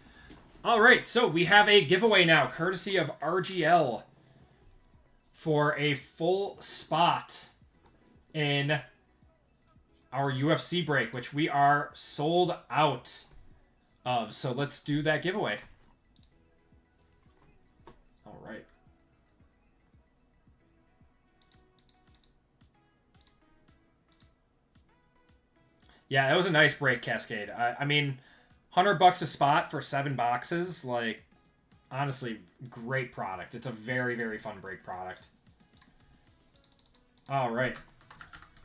All right, so we have a giveaway now, courtesy of RGL, for a full spot in our UFC break, which we are sold out of. So let's do that giveaway. All right. Yeah, that was a nice break, Cascade. I mean, $100 a spot for 7 boxes, like, honestly, great product. It's a very, very fun break product. All right.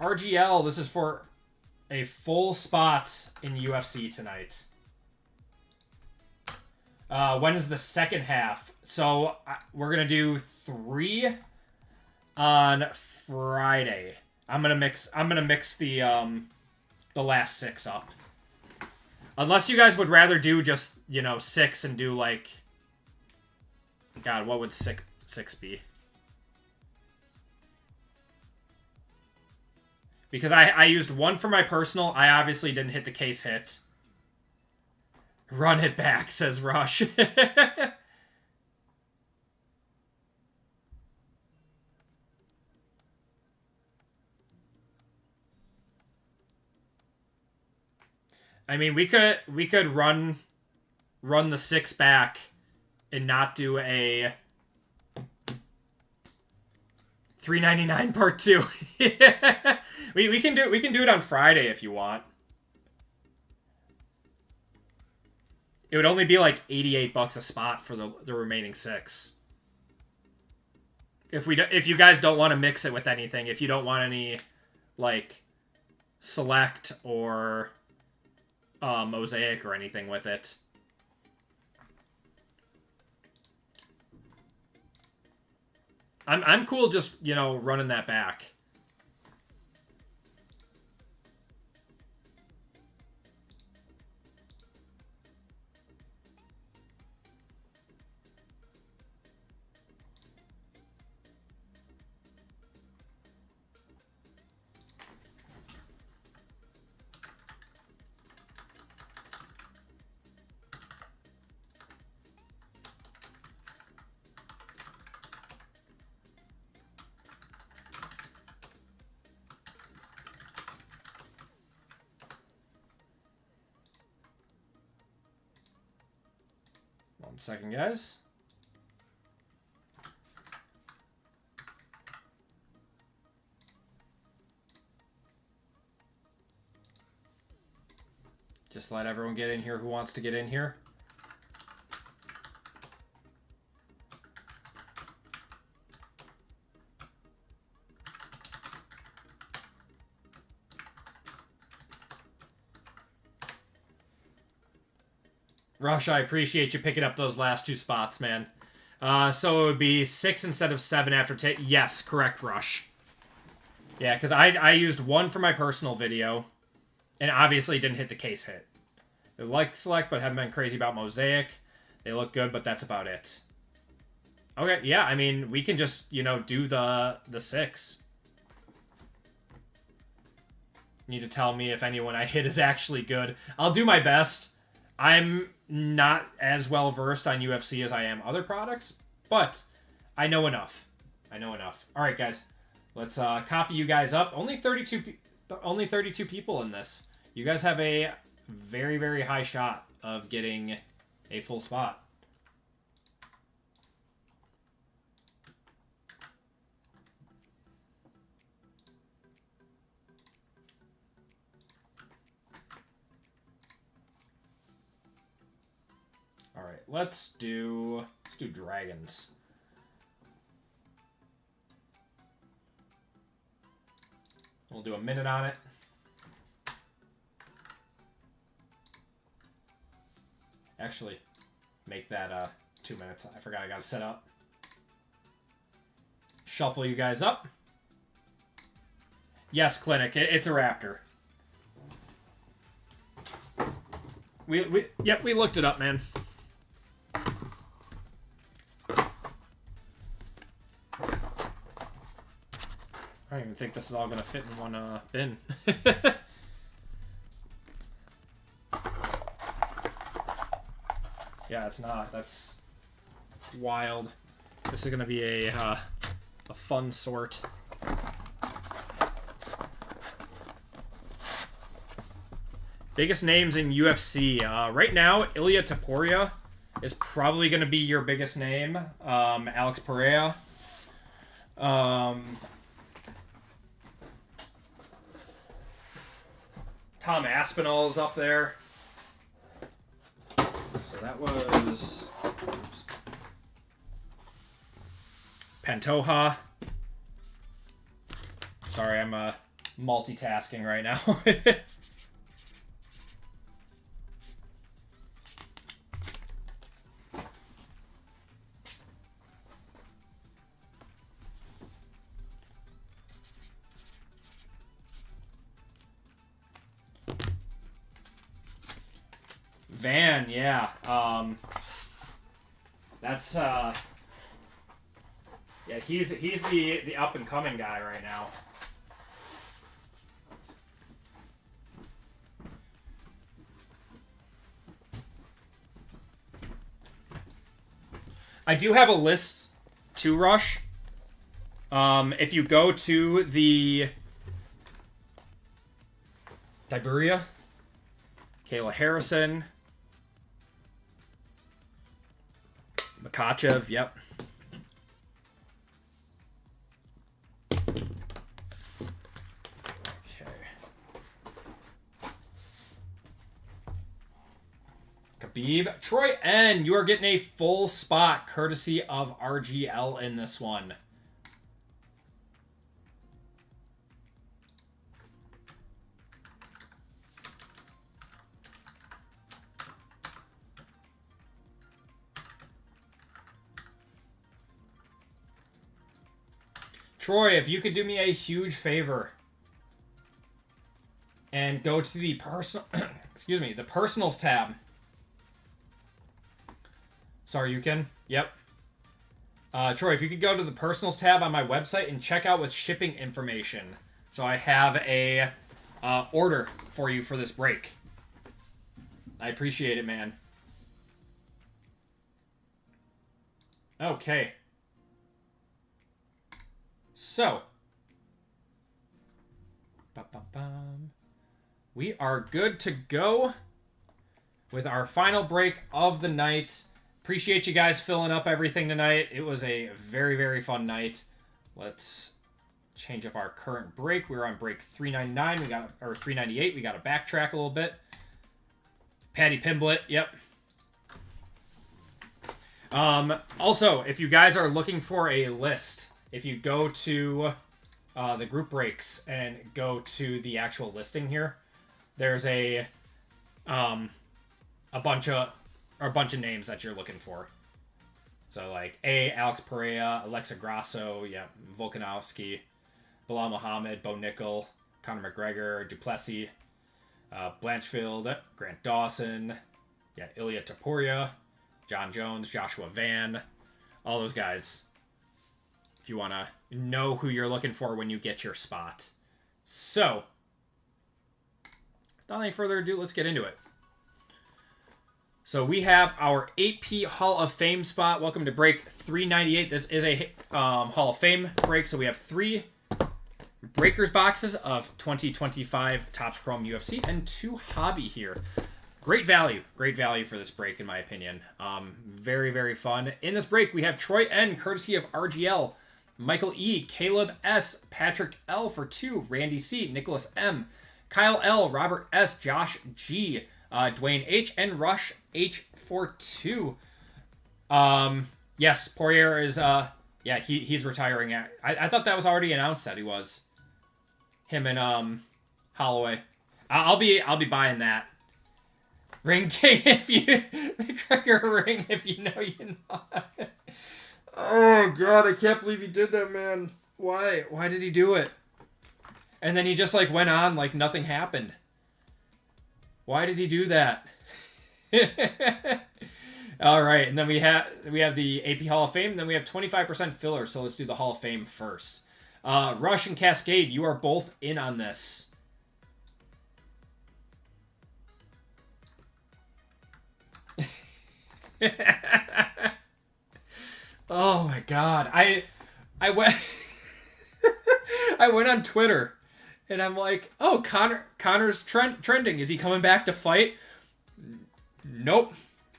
RGL, this is for a full spot in UFC tonight. When is the second half? So we're going to do 3 on Friday. I'm going to mix the last 6 up. Unless you guys would rather do just, 6 and do like... God, what would 6 be? Because I used 1 for my personal. I obviously didn't hit the case hit. Run it back, says Rush. I mean, we could run the 6 back and not do a $3.99 part 2. we can do it on Friday if you want. It would only be like $88 a spot for the remaining 6. If you guys don't want to mix it with anything, if you don't want any like select or mosaic or anything with it. I'm cool just, running that back. 1 second, guys. Just let everyone get in here who wants to get in here. Rush, I appreciate you picking up those last 2 spots, man. So it would be 6 instead of 7 after yes, correct, Rush. Yeah, because I used 1 for my personal video, and obviously didn't hit the case hit. I like select, but haven't been crazy about mosaic. They look good, but that's about it. Okay, yeah, I mean, we can just, you know, do the 6. You need to tell me if anyone I hit is actually good. I'll do my best. I'm not as well versed on UFC as I am other products, but I know enough. I know enough. All right, guys, let's copy you guys up. Only 32 people in this. You guys have a very, very high shot of getting a full spot. All right, let's do dragons. We'll do a minute on it. Actually, make that 2 minutes. I forgot I got to set up. Shuffle you guys up. Yes, Clinic. It's a raptor. Yep, we looked it up, man. I don't even think this is all going to fit in one bin. Yeah, it's not. That's wild. This is going to be a fun sort. Biggest names in UFC. Right now, Ilya Taporia is probably going to be your biggest name. Alex Pereira. Tom Aspinall is up there. So that was Pantoja. Sorry, I'm multitasking right now. Van, yeah. That's yeah, he's the up and coming guy right now. I do have a list to Rush. If you go to the Diburia, Kayla Harrison, Makachev, yep. Okay. Khabib. Troy N., you are getting a full spot courtesy of RGL in this one. Troy, if you could do me a huge favor and go to the personal, excuse me, the personals tab. Sorry, you can. Yep. Troy, if you could go to the personals tab on my website and check out with shipping information. So I have a order for you for this break. I appreciate it, man. Okay. So, we are good to go with our final break of the night. Appreciate you guys filling up everything tonight. It was a very, very fun night. Let's change up our current break. We were on break 399. Or 398. We got to backtrack a little bit. Patty Pimblett. Yep. Also, if you guys are looking for a list, if you go to the group breaks and go to the actual listing here, there's a bunch of names that you're looking for. So like Alex Pereira, Alexa Grasso, yeah, Volkanovski, Bilal Muhammad, Bo Nickel, Conor McGregor, Duplessis, Blanchfield, Grant Dawson, yeah, Ilya Topuria, John Jones, Joshua Van, all those guys. If you want to know who you're looking for when you get your spot. So, without any further ado, let's get into it. So we have our AP Hall of Fame spot. Welcome to break 398. This is a Hall of Fame break. So we have 3 Breakers boxes of 2025 Topps Chrome UFC and 2 Hobby here. Great value for this break in my opinion. Very, very fun. In this break, we have Troy N, courtesy of RGL, Michael E, Caleb S, Patrick L for 2, Randy C, Nicholas M, Kyle L, Robert S, Josh G, Dwayne H, and Rush H for 2. Yes, Poirier is he's retiring. I thought that was already announced that he was. Him and Holloway. I'll be buying that. Ring King if you McGregor ring if you know you know. Oh god, I can't believe he did that, man. Why? Why did he do it? And then he just like went on like nothing happened. Why did he do that? All right, and then we have the AP Hall of Fame, and then we have 25% filler. So let's do the Hall of Fame first. Rush and Cascade, you are both in on this. Oh my god. I went I went on Twitter and I'm like, "Oh, Connor's trending. Is he coming back to fight?" Nope.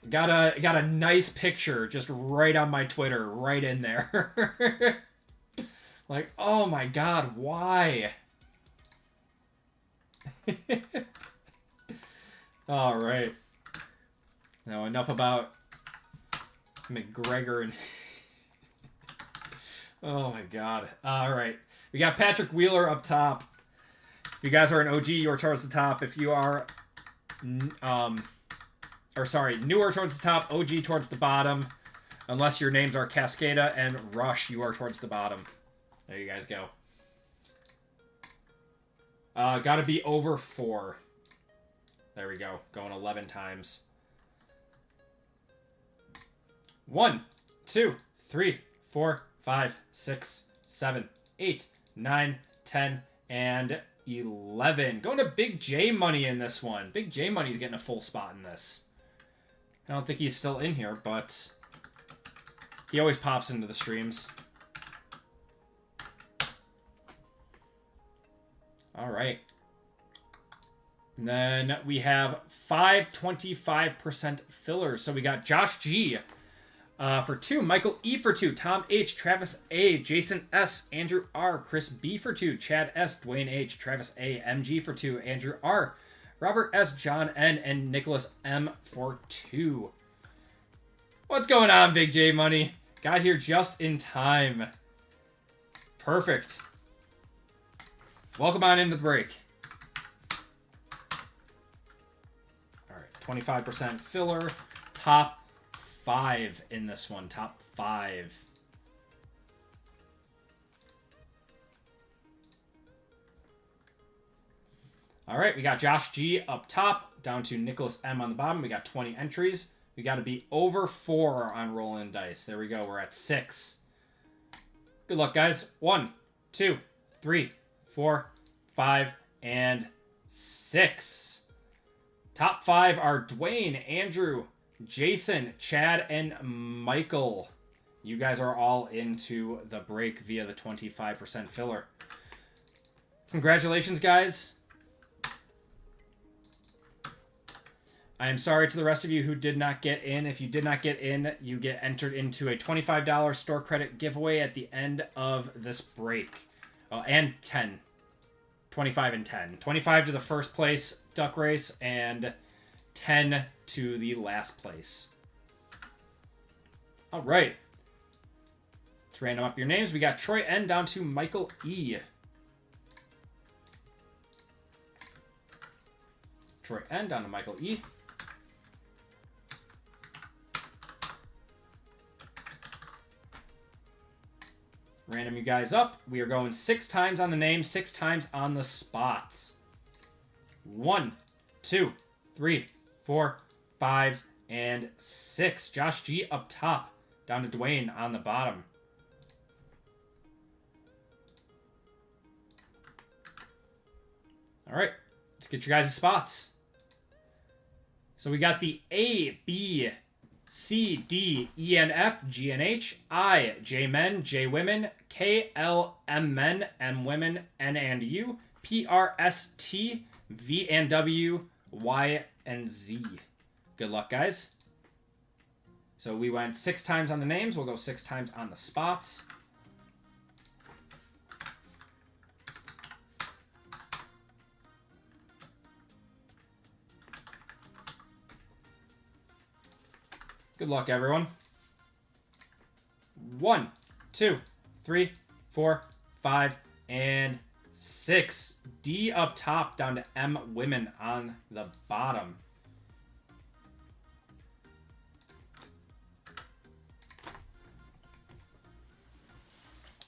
Got a nice picture just right on my Twitter, right in there. Like, "Oh my god, why?" All right. Now enough about McGregor and oh my god. All right. We got Patrick Wheeler up top. If you guys are an OG, you're towards the top. If you are newer towards the top, OG towards the bottom. Unless your names are Cascada and Rush, you are towards the bottom. There you guys go. Gotta be over 4. There we go. Going 11 times. 1, 2, 3, 4, 5, 6, 7, 8, 9, 10, and 11. Going to Big J Money in this one. Big J Money's getting a full spot in this. I don't think he's still in here, but he always pops into the streams. All right. And then we have 5 25% fillers. So we got Josh G for 2, Michael E for 2, Tom H, Travis A, Jason S, Andrew R, Chris B for 2, Chad S, Dwayne H, Travis A, MG for 2, Andrew R, Robert S, John N, and Nicholas M for 2. What's going on, Big J Money? Got here just in time. Perfect. Welcome on into the break. All right, 25% filler, top 5 in this one. Top 5. All right, we got Josh G up top, down to Nicholas M on the bottom. We got 20 entries. We got to be over 4 on rolling dice. There we go. We're at 6. Good luck, guys. 1, 2, 3, 4, 5, and 6. Top 5 are Dwayne, Andrew, Jason, Chad, and Michael. You guys are all into the break via the 25% filler. Congratulations, guys. I am sorry to the rest of you who did not get in. If you did not get in, you get entered into a $25 store credit giveaway at the end of this break. Oh, and 10. 25 and 10. 25 to the first place duck race and 10 to the last place. All right. Let's random up your names. We got Troy N down to Michael E. Troy N down to Michael E. Random you guys up. We are going 6 times on the name, 6 times on the spots. 1, 2, 3, 4, 5, and 6. Josh G up top. Down to Dwayne on the bottom. All right. Let's get you guys' spots. So we got the A, B, C, D, E, N, F, G, and H, I, J, men, J, women, K, L, M, men, M, women, N, and U, P, R, S, T, V, and W, Y, and Z. Good luck, guys. So we went 6 times on the names. We'll go 6 times on the spots. Good luck, everyone. 1, 2, 3, 4, 5, and 6. D up top down to M, women on the bottom.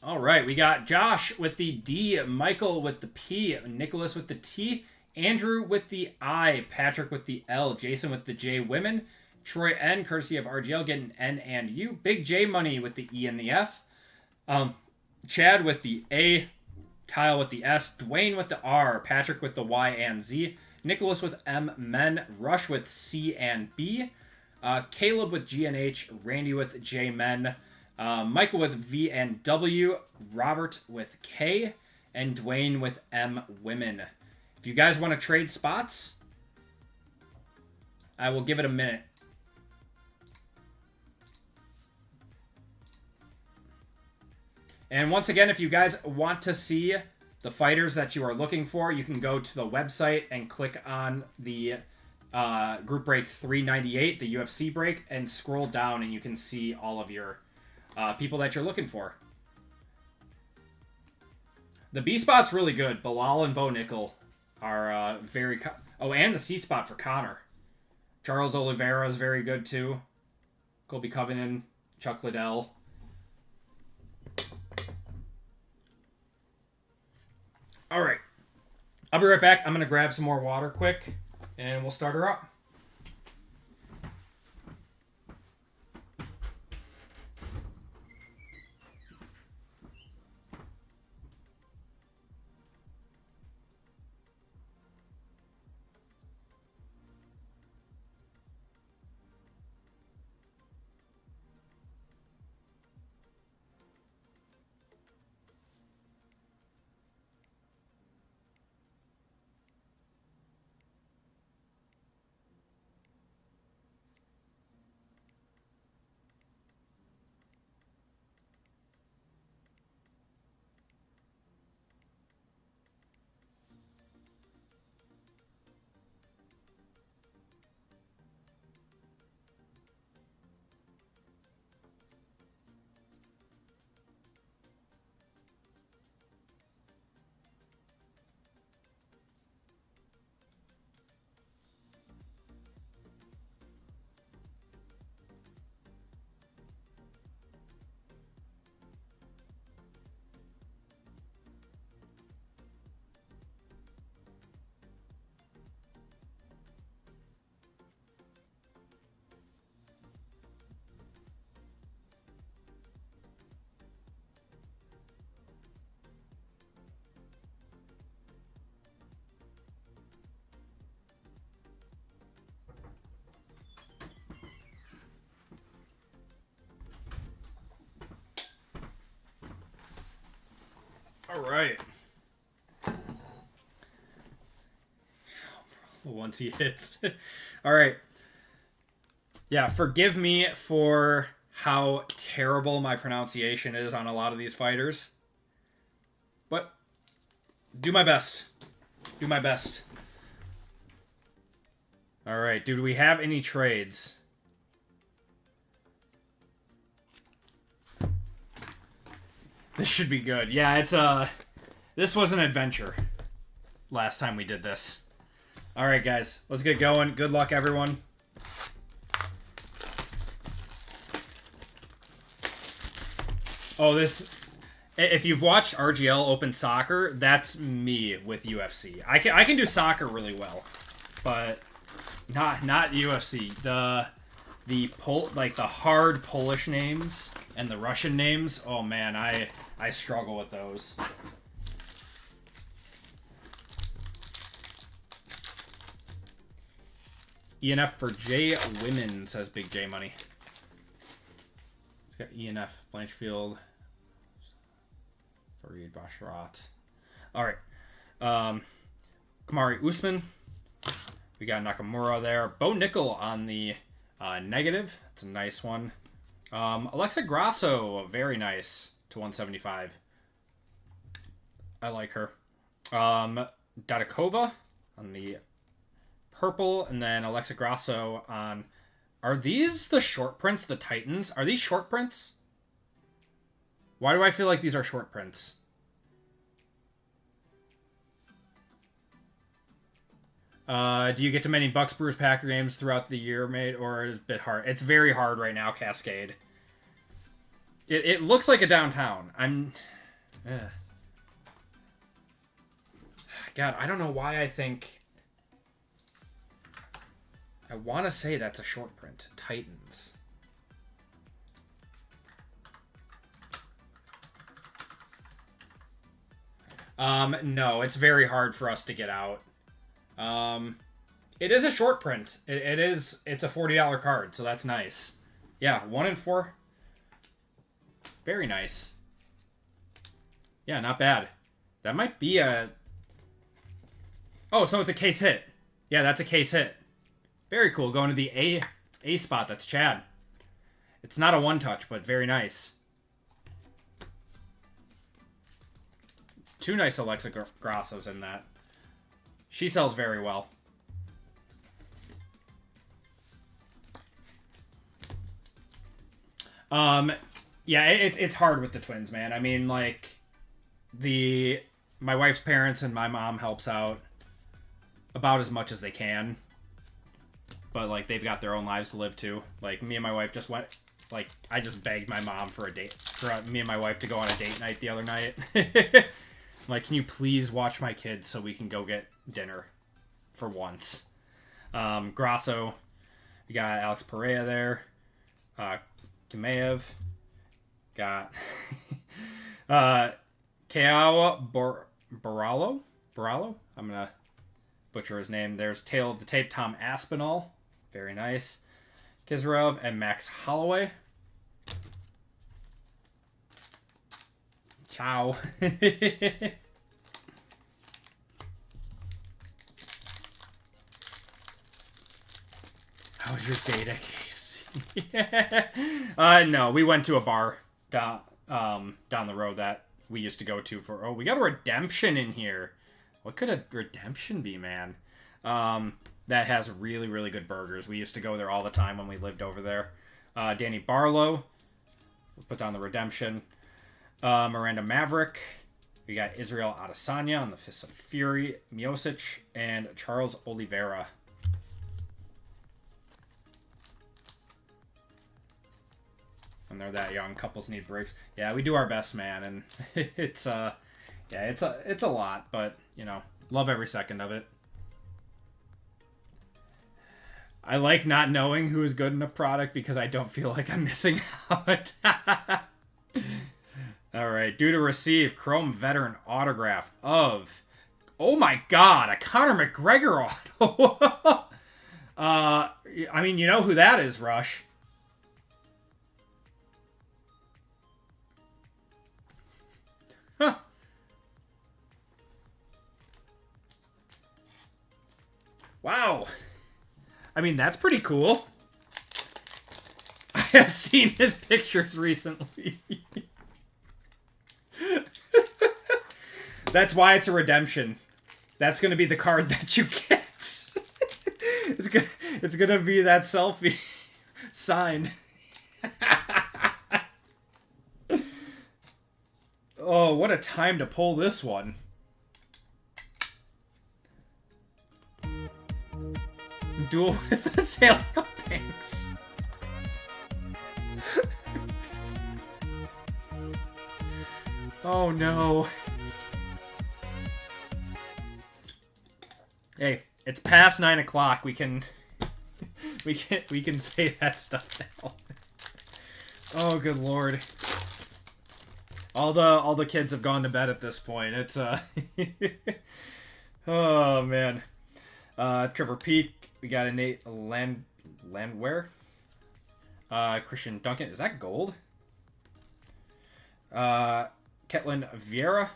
All right, we got Josh with the D, Michael with the P, Nicholas with the T, Andrew with the I, Patrick with the L, Jason with the J, women, Troy N, courtesy of RGL, getting N and U. Big J Money with the E and the F. Chad with the A. Kyle with the S. Dwayne with the R. Patrick with the Y and Z. Nicholas with M, men. Rush with C and B. Caleb with G and H. Randy with J, men. Michael with V and W. Robert with K. And Dwayne with M, women. If you guys want to trade spots, I will give it a minute. And once again, if you guys want to see the fighters that you are looking for, you can go to the website and click on the Group Break 398, the UFC Break, and scroll down and you can see all of your people that you're looking for. The B spot's really good. Bilal and Bo Nickel are very... Oh, and the C spot for Connor. Charles Oliveira is very good too. Colby Covington, Chuck Liddell. All right. I'll be right back. I'm going to grab some more water quick, and we'll start her up. All right. once he hits. All right. Yeah, forgive me for how terrible my pronunciation is on a lot of these fighters. But do my best. Do my best. All right, do we have any trades? This should be good. Yeah, it's this was an adventure last time we did this. All right, guys, let's get going. Good luck, everyone. Oh, this... If you've watched RGL Open Soccer, that's me with UFC. I can do soccer really well, but not UFC. The hard Polish names and the Russian names. Oh man, I struggle with those. ENF for J Women, says Big J Money. Got ENF Blanchfield. Farid Basharat. All right. Kamari Usman. We got Nakamura there. Bo Nickel on the negative. It's a nice one. Alexa Grasso, very nice to 175. I like her. Dodikova on the purple, and then Alexa Grasso on... Are these the short prints, the Titans? Are these short prints? Why do I feel like these are short prints? Do you get to many Bucks, Brewers, Packer games throughout the year, mate? Or is it a bit hard? It's very hard right now, Cascade. It looks like a downtown. God, I don't know why I think... I want to say that's a short print. Titans. No, it's very hard for us to get out. It is a short print. It's a $40 card, so that's nice. Yeah, 1 in 4. Very nice. Yeah, not bad. That might be a... Oh, so it's a case hit. Yeah, that's a case hit. Very cool. Going to the A spot. That's Chad. It's not a one-touch, but very nice. 2 nice Alexa Grassos in that. She sells very well. Yeah, it's hard with the Twins, man. I mean, like, my wife's parents and my mom helps out about as much as they can. But, like, they've got their own lives to live, too. Like, me and my wife just went... Like, I just begged my mom for a date... For me and my wife to go on a date night the other night. Like, can you please watch my kids so we can go get dinner for once? Grasso. We got Alex Pereira there. Kimeev. Got... Kaawa Baralo? I'm going to butcher his name. There's Tail of the Tape, Tom Aspinall. Very nice. Kizarov and Max Holloway. Ciao. How was your date at KFC? No, we went to a bar down the road that we used to go to for... Oh, we got a redemption in here. What could a redemption be, man? That has really, really good burgers. We used to go there all the time when we lived over there. Danny Barlow. We'll put down the redemption. Miranda Maverick. We got Israel Adesanya on the Fists of Fury. Miocic and Charles Oliveira. And they're that young. Couples need breaks. Yeah, we do our best, man. And it's a lot, but, you know, love every second of it. I like not knowing who is good in a product because I don't feel like I'm missing out. All right, due to receive Chrome Veteran autograph of, oh my God, a Conor McGregor auto. I mean, you know who that is, Rush. Huh. Wow. I mean, that's pretty cool. I have seen his pictures recently. That's why it's a redemption. That's going to be the card that you get. It's gonna be that selfie signed. Oh, what a time to pull this one. Duel with the Sailor Pinks. Oh no. Hey, it's past 9 o'clock. We can say that stuff now. Oh, good lord. All the kids have gone to bed at this point. It's oh man. Trevor Peak. We got a Nate Landwehr. Christian Duncan. Is that gold? Ketlin Vieira.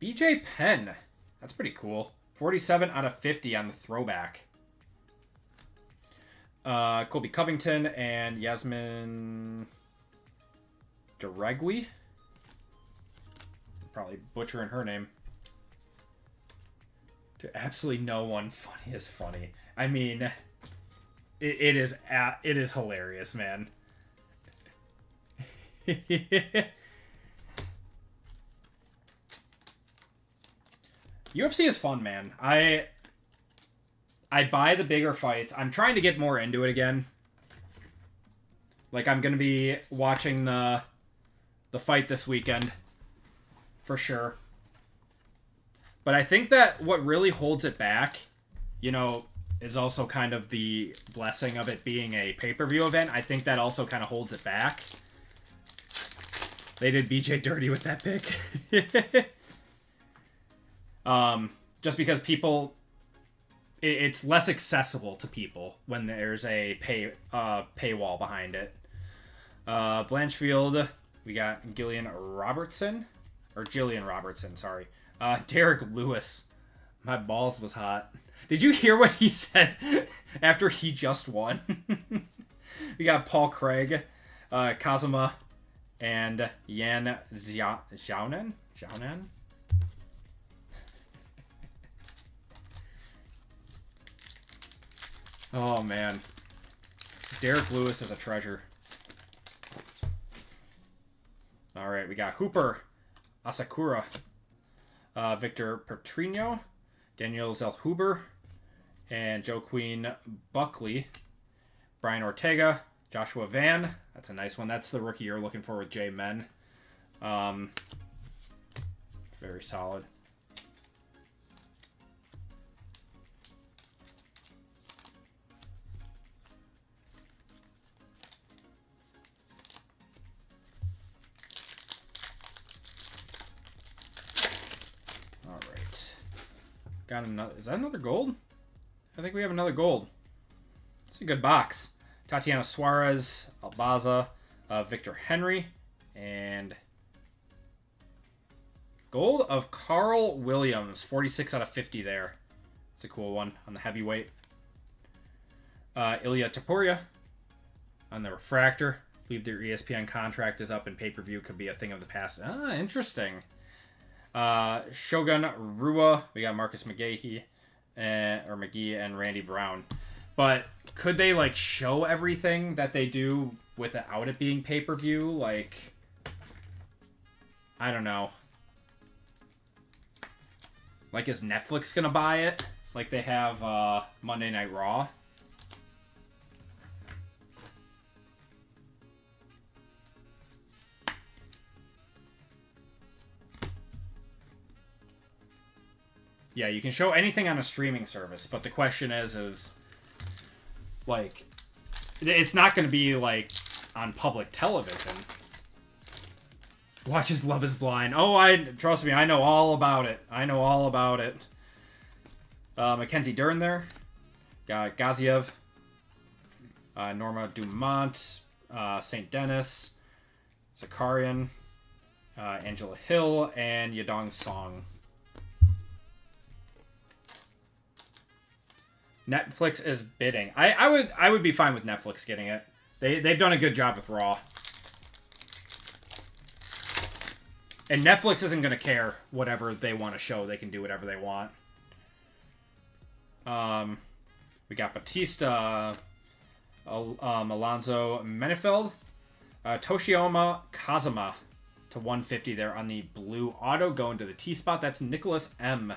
BJ Penn. That's pretty cool. 47 out of 50 on the throwback. Colby Covington and Yasmin Deregui. Probably butchering her name. To absolutely no one, funny is funny. I mean, it is hilarious, man. UFC is fun, man. I buy the bigger fights. I'm trying to get more into it again. Like, I'm going to be watching the fight this weekend. For sure. But I think that what really holds it back, you know, is also kind of the blessing of it being a pay-per-view event. I think that also kind of holds it back. They did BJ dirty with that pick. Just because people... It's less accessible to people when there's a paywall behind it. Blanchfield, we got Gillian Robertson. Or Jillian Robertson, sorry. Derek Lewis. My balls was hot. Did you hear what he said after he just won? We got Paul Craig, Kazuma, and Yan Xiaonan? Oh, man. Derek Lewis is a treasure. All right, we got Hooper Asakura, Victor Petrino, Daniel Zellhuber, and Joaquin Buckley, Brian Ortega, Joshua Van. That's a nice one. That's the rookie you're looking for with J Men. Very solid. Got another. Is that another gold? I think we have another gold. It's a good box. Tatiana Suarez, Albaza, Victor Henry, and gold of Carl Williams. 46 out of 50 there. It's a cool one on the heavyweight. Ilya Taporia on the refractor. I believe their ESPN contract is up and pay-per-view could be a thing of the past. Ah, interesting. Shogun Rua, we got Marcus McGee and Randy Brown. But could they like show everything that they do without it being pay-per-view? Like, I don't know. Like, is Netflix gonna buy it? Like they have Monday Night Raw? Yeah, you can show anything on a streaming service, but the question is like, it's not going to be, like, on public television. Watches Love is Blind. Oh, trust me, I know all about it. Mackenzie Dern there. Got Gaziev. Norma Dumont. St. Denis. Zakarian. Angela Hill. And Yadong Song. Netflix is bidding. I would be fine with Netflix getting it. They've done a good job with Raw. And Netflix isn't going to care whatever they want to show. They can do whatever they want. We got Batista, Alonzo Menefeld, Toshiyama Kazuma to 150 there on the blue auto. Going to the T spot. That's Nicholas M.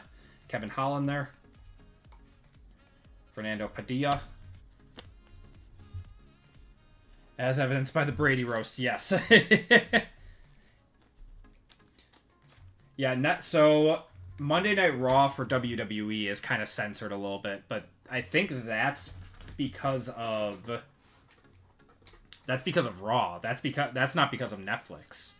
Kevin Holland there. Fernando Padilla. As evidenced by the Brady roast, yes. Yeah, so Monday Night Raw for WWE is kind of censored a little bit, but I think that's because of Raw. That's not because of Netflix.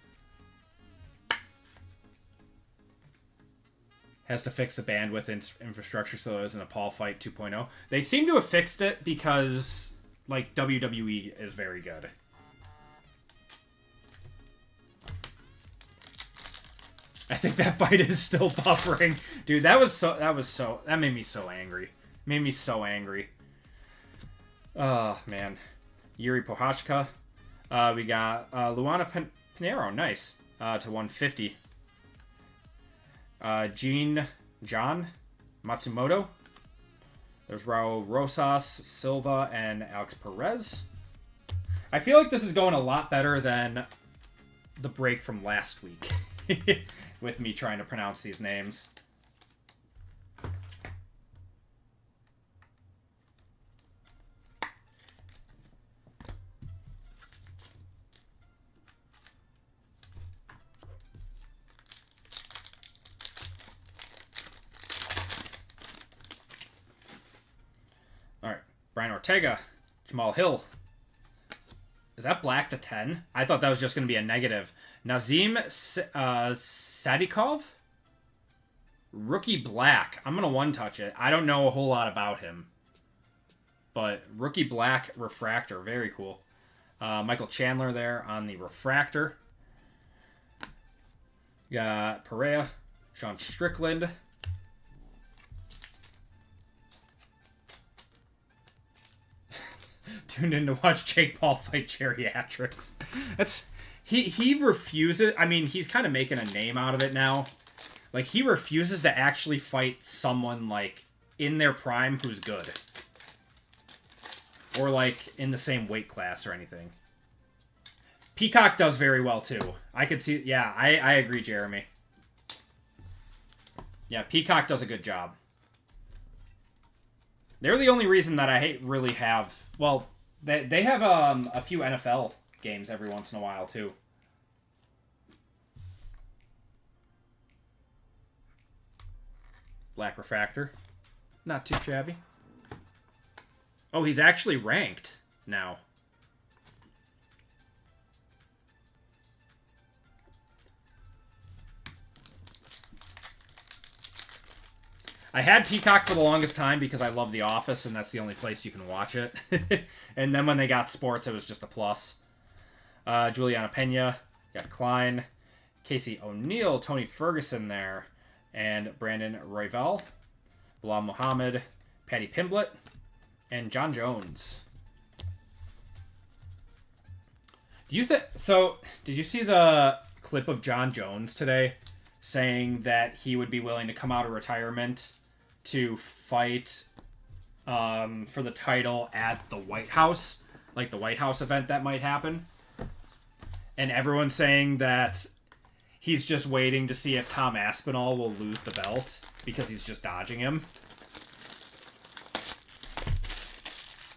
Has to fix the bandwidth infrastructure so there isn't a Paul fight 2.0. They seem to have fixed it because like WWE is very good. I think that fight is still buffering. Dude, that made me so angry. Made me so angry. Oh, man. Yuri Prochazka. We got Luana Pinheiro. Nice. To 150. John Matsumoto. There's Raul Rosas, Silva, and Alex Perez. I feel like this is going a lot better than the break from last week. With me trying to pronounce these names. All right, Brian Ortega, Jamal Hill. Is that black to 10? I thought that was just going to be a negative. Nazim Sadikov? Rookie black. I'm going to one-touch it. I don't know a whole lot about him. But rookie black refractor. Very cool. Michael Chandler there on the refractor. Got Perea. Sean Strickland. Tuned in to watch Jake Paul fight geriatrics. He refuses. I mean, he's kind of making a name out of it now. Like, he refuses to actually fight someone, like, in their prime who's good. Or, like, in the same weight class or anything. Peacock does very well, too. I could see... Yeah, I agree, Jeremy. Yeah, Peacock does a good job. They're the only reason that I really have... Well, they have a few NFL games every once in a while, too. Black refractor. Not too shabby. Oh, he's actually ranked now. I had Peacock for the longest time because I love The Office, and that's the only place you can watch it. And then when they got sports, it was just a plus. Juliana Pena, got Klein, Casey O'Neill, Tony Ferguson there, and Brandon Royval, Bilal Muhammad, Patty Pimblett, and John Jones. So, did you see the clip of John Jones today saying that he would be willing to come out of retirement to fight for the title at the White House? Like the White House event that might happen? And everyone's saying that he's just waiting to see if Tom Aspinall will lose the belt because he's just dodging him.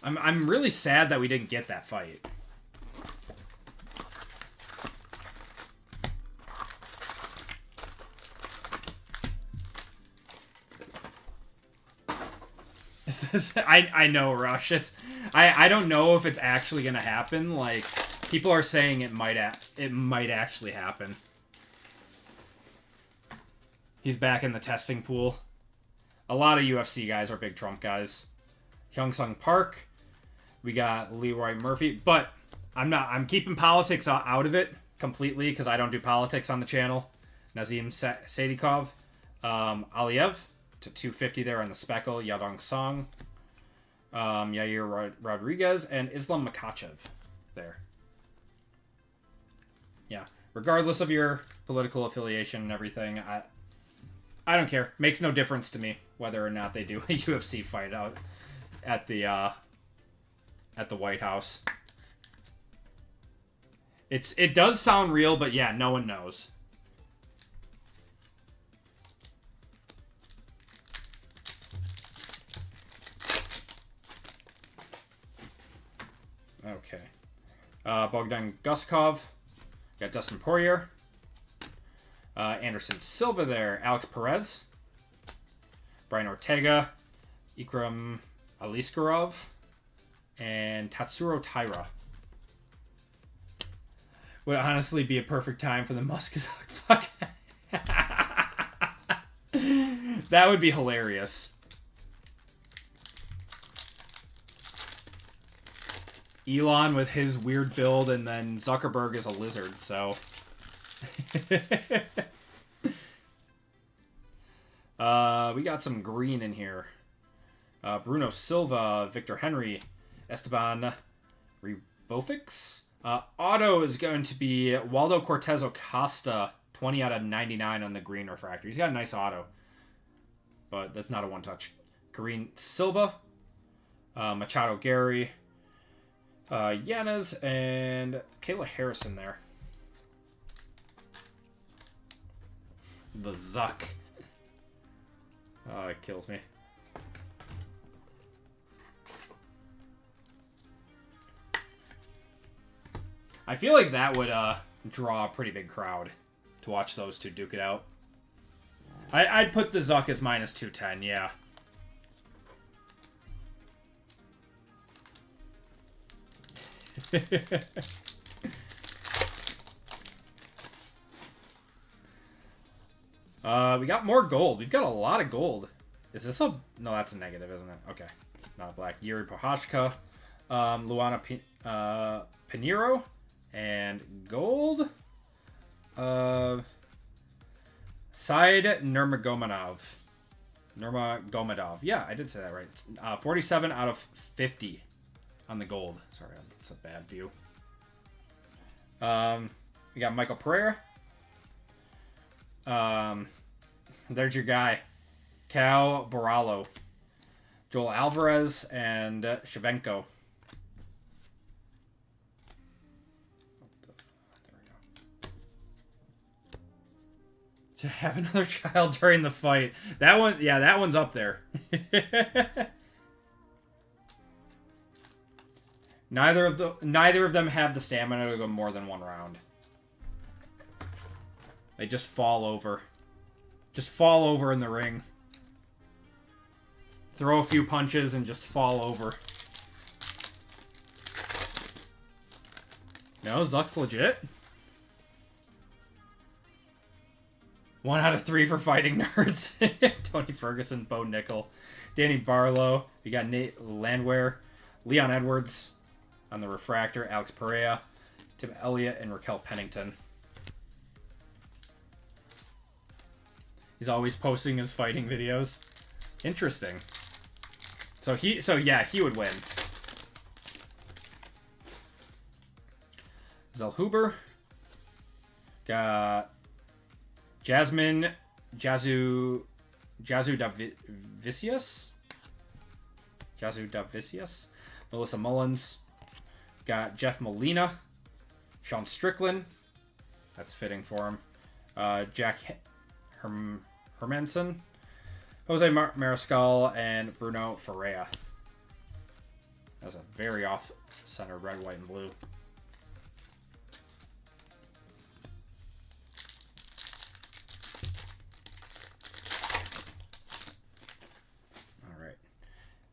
I'm really sad that we didn't get that fight. Is this... I know, Rush. I don't know if it's actually gonna happen. Like, people are saying it might actually happen. He's back in the testing pool. A lot of UFC guys are big Trump guys. Hyung-Sung Park. We got Leroy Murphy. But I'm keeping politics out of it completely because I don't do politics on the channel. Nazim Sadikov. Aliev to 250 there on the Speckle. Yadong Song. Yair Rodriguez and Islam Makhachev there. Yeah. Regardless of your political affiliation and everything, I don't care. Makes no difference to me whether or not they do a UFC fight out at the White House. It does sound real, but yeah, no one knows. Okay. Bogdan Guskov. Got Dustin Poirier. Anderson Silva there. Alex Perez. Brian Ortega. Ikram Aliskarov. And Tatsuro Taira. Would honestly be a perfect time for the Muskazak fuck. That would be hilarious. Elon with his weird build, and then Zuckerberg is a lizard, so... we got some green in here. Bruno Silva, Victor Henry, Esteban Rebofix. Auto is going to be Waldo Cortez Acosta, 20 out of 99 on the green refractor. He's got a nice auto, but that's not a one-touch. Green Silva, Machado Gary, Yanez, and Kayla Harrison there. The Zuck. Oh, it kills me. I feel like that would draw a pretty big crowd to watch those two duke it out. I'd put the Zuck as minus 210, yeah. We got more gold. We've got a lot of gold. Is this a... No, that's a negative, isn't it? Okay. Not a black. Yuri Prohashka. Luana Pinheiro. And gold. Said Nurmagomedov. Yeah, I did say that right. 47 out of 50 on the gold. Sorry, that's a bad view. We got Michael Pereira. There's your guy. Cal Borrallo. Joel Alvarez and Shevchenko. To have another child during the fight. That one, yeah, that one's up there. Neither of them have the stamina to go more than one round. They just fall over. Just fall over in the ring. Throw a few punches and just fall over. No, Zuck's legit. 1 out of 3 for fighting nerds. Tony Ferguson, Bo Nickel, Danny Barlow. We got Nate Landwehr, Leon Edwards on the refractor, Alex Pereira, Tim Elliott, and Raquel Pennington. He's always posting his fighting videos. Interesting. So yeah, he would win. Zellhuber. Got Jasmine Jazu Davicius. Melissa Mullins. Got Jeff Molina. Sean Strickland. That's fitting for him. Jack Hermanson. Jose Mariscal and Bruno Ferreira. That's a very off-center red, white, and blue.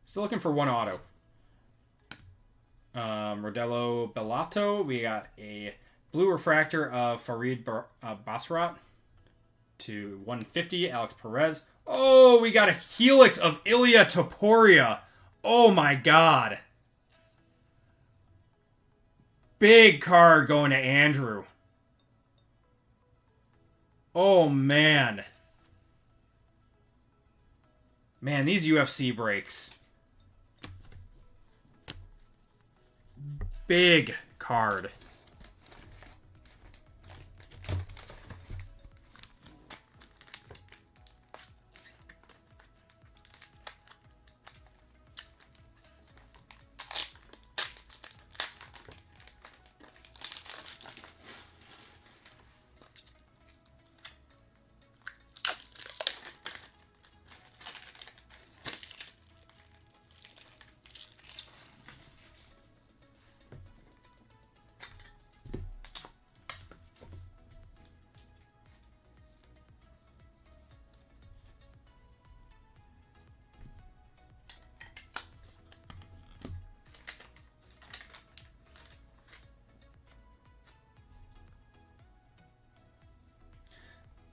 Still looking for one auto. Rodello Bellato. We got a blue refractor of Farid Basrat to 150. Alex Perez. Oh, we got a helix of Ilya Topuria. Oh my god. Big card going to Andrew. Oh man. Man, these UFC breaks. big card.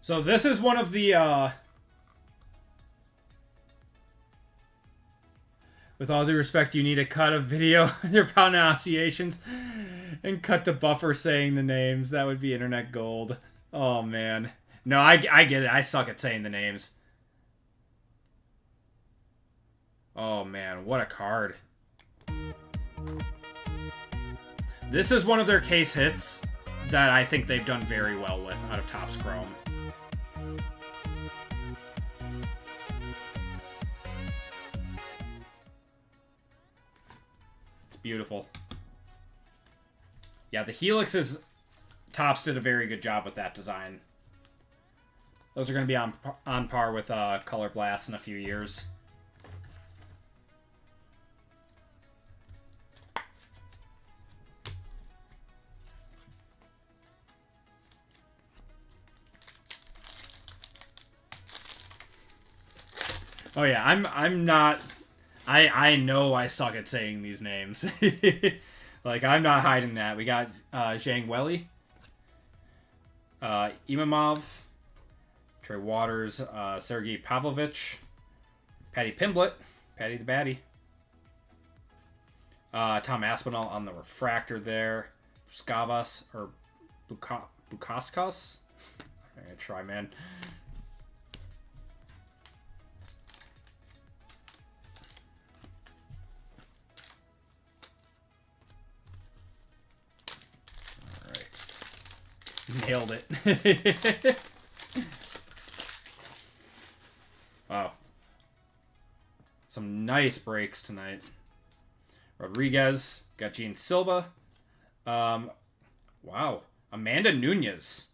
So this is one of the, with all due respect, you need to cut a video of your pronunciations and cut the buffer saying the names. That would be internet gold. Oh, man. No, I get it. I suck at saying the names. Oh, man. What a card. This is one of their case hits that I think they've done very well with out of Topps Chrome. Beautiful. Yeah, the helixes, Topps did a very good job with that design. Those are going to be on par with Color Blast in a few years. Oh yeah, I'm not. I know I suck at saying these names. Like, I'm not hiding that. We got Zhang Weili, Imamov, Trey Waters, Sergei Pavlovich, Patty Pimblett, Patty the Batty, Tom Aspinall on the refractor there, Skavas, or Bukauskas. I'm going to try, man. Nailed it. Wow. Some nice breaks tonight. Rodriguez. Got Gene Silva. Wow. Amanda Nunez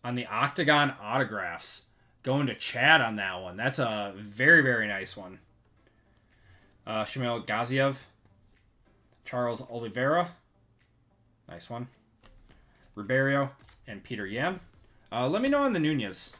on the Octagon autographs. Going to Chad on that one. That's a very, very nice one. Shamil Gaziev. Charles Oliveira. Nice one. Ribeiro and Peter Yan. Let me know on the Nunez.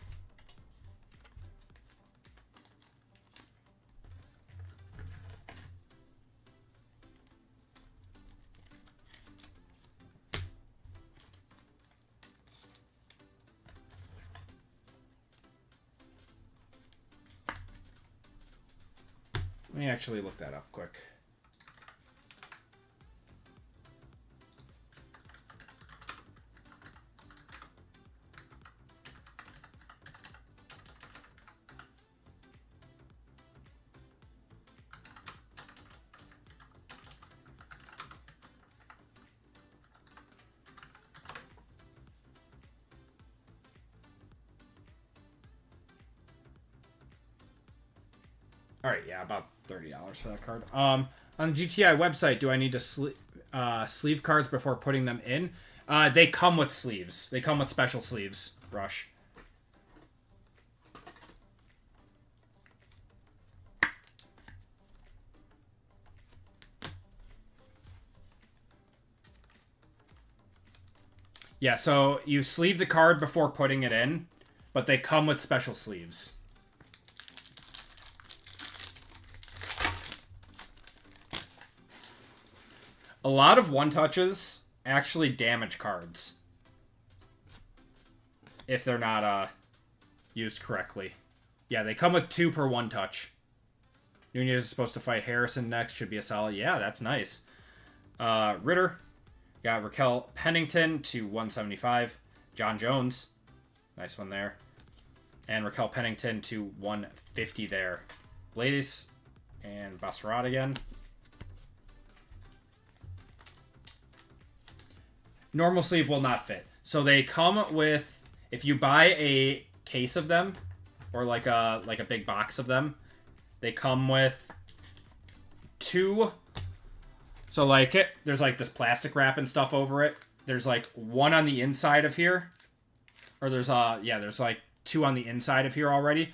Let me actually look that up quick. All right, yeah, about $30 for that card. On the GTI website, do I need to sleeve cards before putting them in? They come with sleeves. They come with special sleeves, Rush. Yeah, so you sleeve the card before putting it in, but they come with special sleeves. A lot of one-touches actually damage cards if they're not used correctly. Yeah, they come with 2 per one-touch. Nunez is supposed to fight Harrison next. Should be a solid. Yeah, that's nice. Ritter. Got Raquel Pennington to 175. John Jones. Nice one there. And Raquel Pennington to 150 there. Ladies and Bassarat again. Normal sleeve will not fit. So they come with, if you buy a case of them, or like a big box of them, they come with 2. So like there's like this plastic wrap and stuff over it. There's like 1 on the inside of here, or there's there's like 2 on the inside of here already.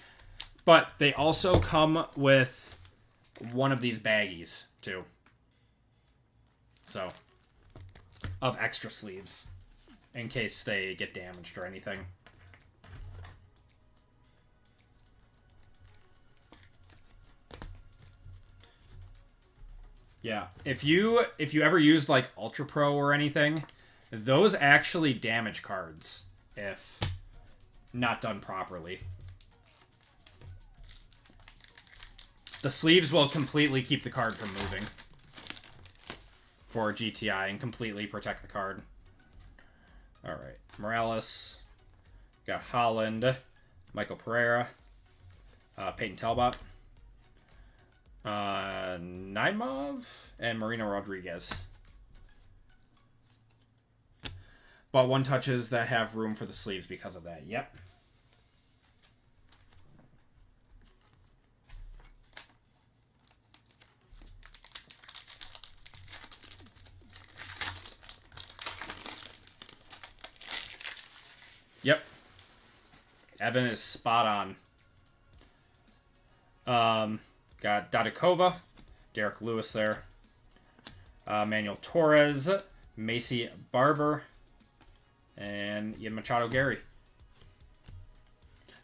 But they also come with 1 of these baggies too. So, of extra sleeves in case they get damaged or anything. Yeah, if you ever used like Ultra Pro or anything, those actually damage cards if not done properly. The sleeves will completely keep the card from moving for GTI and completely protect the card. All right, Morales, got Holland, Michael Pereira, Peyton Talbot, Naimov, and Marino Rodriguez. But one touches that have room for the sleeves because of that. Yep. Yep. Evan is spot on. Got Dodikova, Derek Lewis there. Manuel Torres, Macy Barber, and Ian Machado Gary.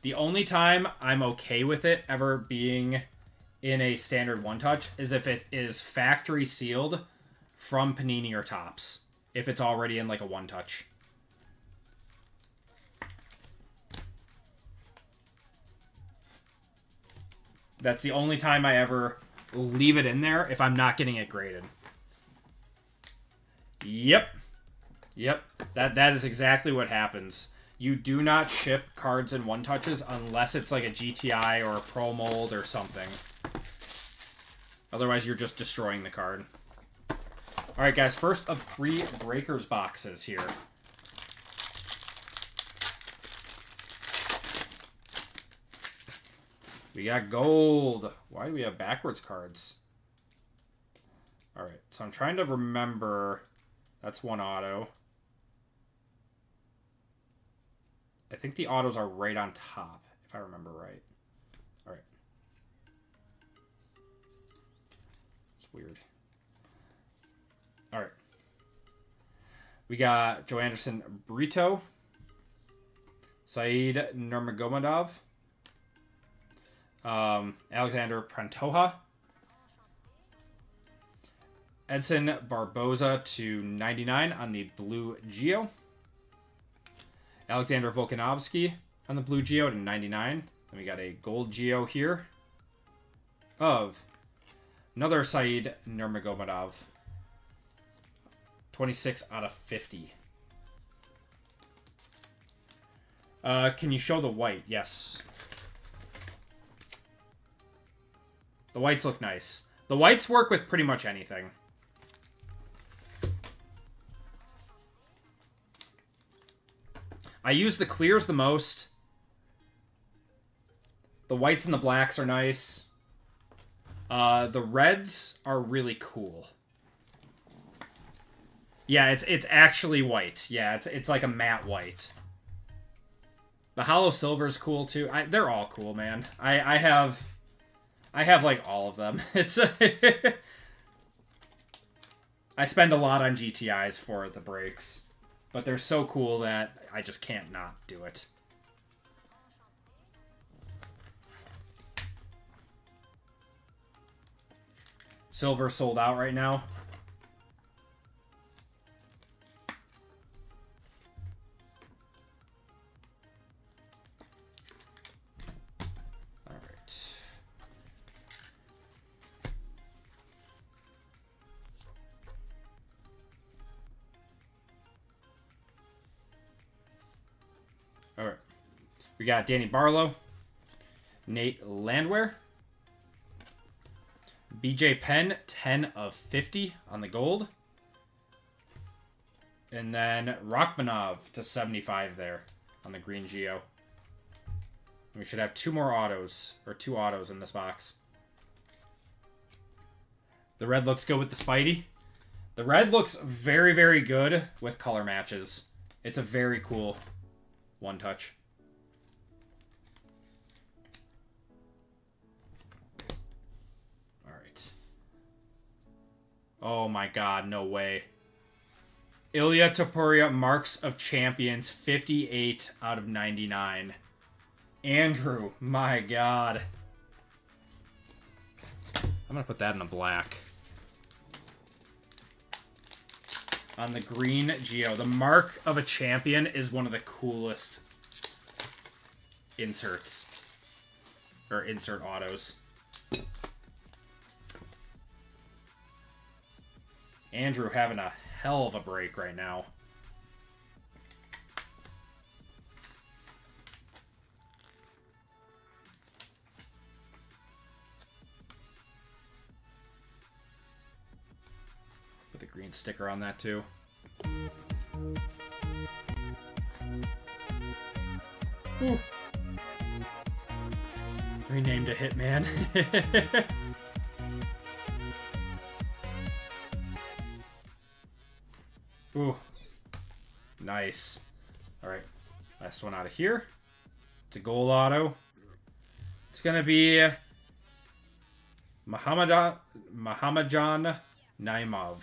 The only time I'm okay with it ever being in a standard one-touch is if it is factory sealed from Panini or Topps. If it's already in like a one-touch. That's the only time I ever leave it in there if I'm not getting it graded. Yep. Yep. That is exactly what happens. You do not ship cards in one-touches unless it's like a GTI or a Pro Mold or something. Otherwise, you're just destroying the card. Alright, guys. First of 3 Breakers boxes here. We got gold. Why do we have backwards cards? Alright, so I'm trying to remember. That's 1 auto. I think the autos are right on top, if I remember right. Alright. It's weird. Alright. We got Joe Anderson Brito. Said Nurmagomedov. Alexander Pantoja. Edson Barboza to 99 on the blue Geo. Alexander Volkanovsky on the blue Geo to 99. Then we got a gold Geo here of another Said Nurmagomedov. 26 out of 50. Can you show the white? Yes. The whites look nice. The whites work with pretty much anything. I use the clears the most. The whites and the blacks are nice. The reds are really cool. Yeah, it's actually white. Yeah, it's like a matte white. The hollow silver is cool too. They're all cool, man. I have like all of them. It's I spend a lot on GTIs for the breaks, but they're so cool that I just can't not do it. Silver sold out right now. Alright. We got Danny Barlow, Nate Landwehr, BJ Penn, 10 of 50 on the gold. And then Rachmanov to 75 there on the green Geo. We should have 2 more autos, or 2 autos in this box. The red looks good with the Spidey. The red looks very, very good with color matches. It's a very cool one touch. All right. Oh my God, no way. Ilya Topuria, Marks of Champions, 58 out of 99. Andrew, my God. I'm going to put that in a black. On the green Geo. The Mark of a Champion is one of the coolest inserts. Or insert autos. Andrew having a hell of a break right now. Put the green sticker on that too. Ooh. Renamed a Hitman. Ooh. Nice. Alright. Last one out of here. It's a gold auto. It's going to be Muhammadjan Naimov.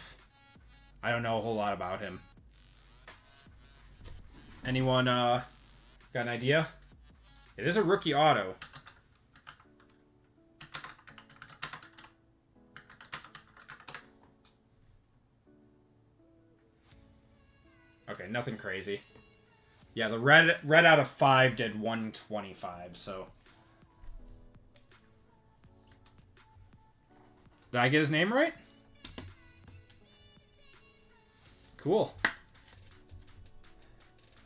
I don't know a whole lot about him. Anyone got an idea? It is a rookie auto. Okay, nothing crazy. Yeah, the red out of 5 did 125, so. Did I get his name right? Cool.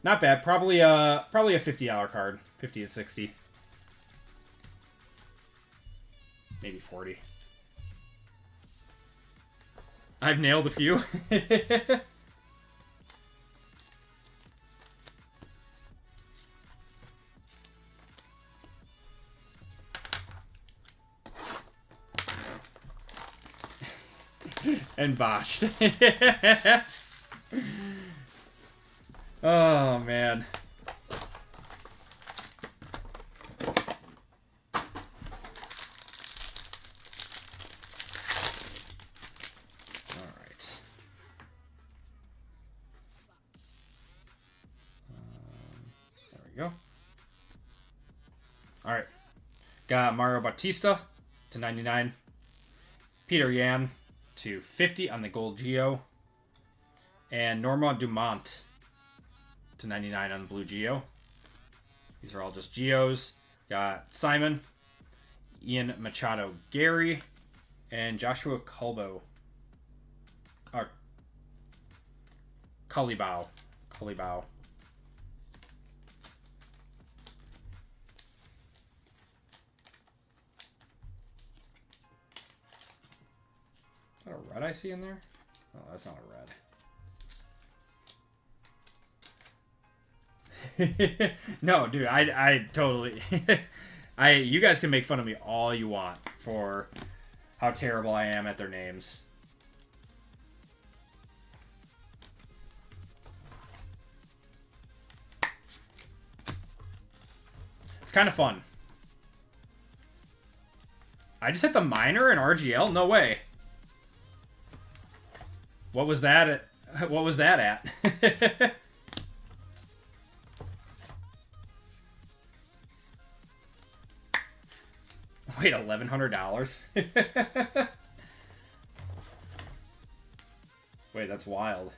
Not bad. Probably a $50 card. 50 to 60. Maybe 40. I've nailed a few. And botched. Oh, man. All right. There we go. All right. Got Mario Bautista to 99. Peter Yan to 50 on the gold Geo. And Normand Dumont to 99 on the blue Geo. These are all just Geos. Got Simon, Ian Machado, Gary, and Joshua Culbo. Culibao. Culibao. Is that a red I see in there? Oh, that's not a red. No, dude, I totally... you guys can make fun of me all you want for how terrible I am at their names. It's kind of fun. I just hit the minor in RGL? No way. What was that at? What was that at? Wait, $1,100? Wait, that's wild.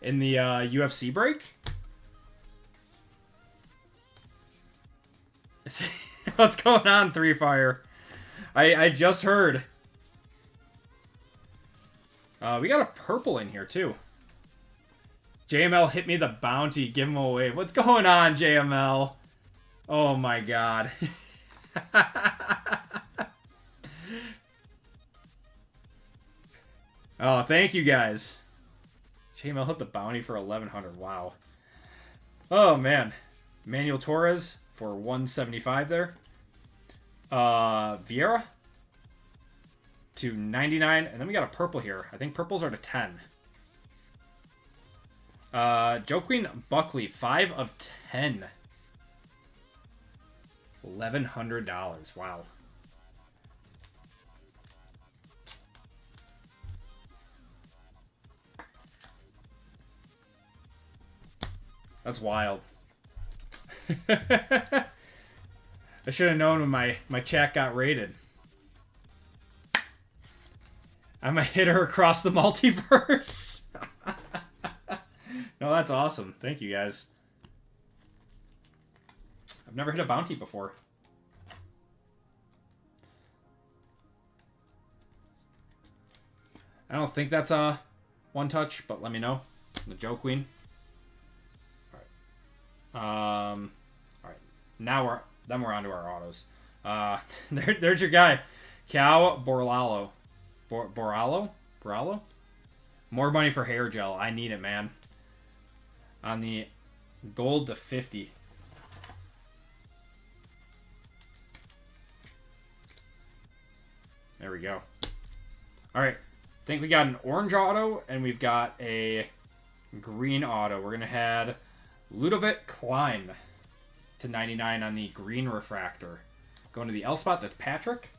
In the UFC break? What's going on, Three Fire? I just heard. We got a purple in here, too. JML hit me the bounty. Give him away. What's going on, JML? Oh, my God. Oh, thank you guys. JML hit the bounty for 1,100. Wow. Oh, man. Manuel Torres for 175 there. Vieira to 99. And then we got a purple here. I think purples are to 10. Joaquin Buckley, 5 of 10. $1,100. Wow. That's wild. I should have known when my chat got raided. I might hit her across the multiverse. No, that's awesome. Thank you, guys. I've never hit a bounty before. I don't think that's a one touch, but let me know. The Joe Queen. All right. Now we're on to our autos. There's your guy, Cal Borlalo. Boralo? More money for hair gel. I need it, man. On the gold to 50. There we go. All right. I think we got an orange auto and we've got a green auto. We're going to head Ludovic Klein to 99 on the green refractor. Going to the L spot, that's Patrick.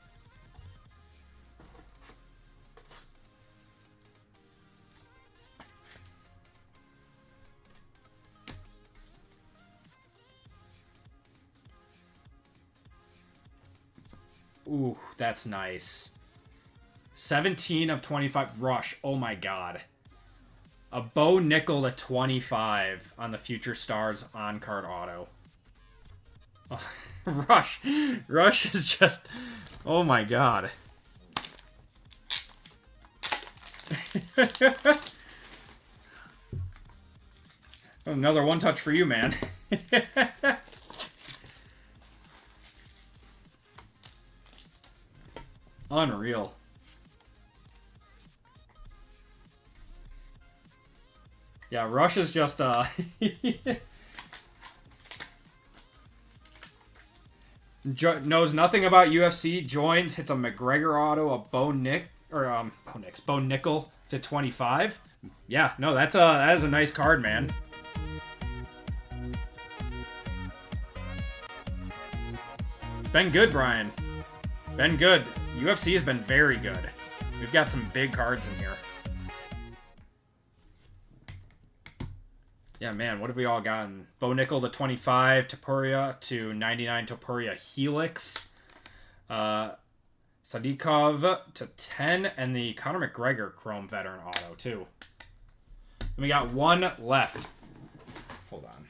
Ooh, that's nice. 17 of 25 rush. Oh my god. A Bo Nickel to 25 on the Future Stars on-card auto. Oh, Rush. Rush is just... Oh my god. Another one touch for you, man. Unreal. Yeah, Rush is just knows nothing about UFC, joins, hits a McGregor auto, a Bo Nickel to 25. Yeah, no, that is a nice card, man. It's been good, Brian. Been good. UFC has been very good. We've got some big cards in here. Yeah, man, what have we all gotten? Bo Nickel to 25, Topuria to 99, Topuria Helix. Sadikov to 10, and the Conor McGregor Chrome Veteran Auto, too. And we got one left. Hold on.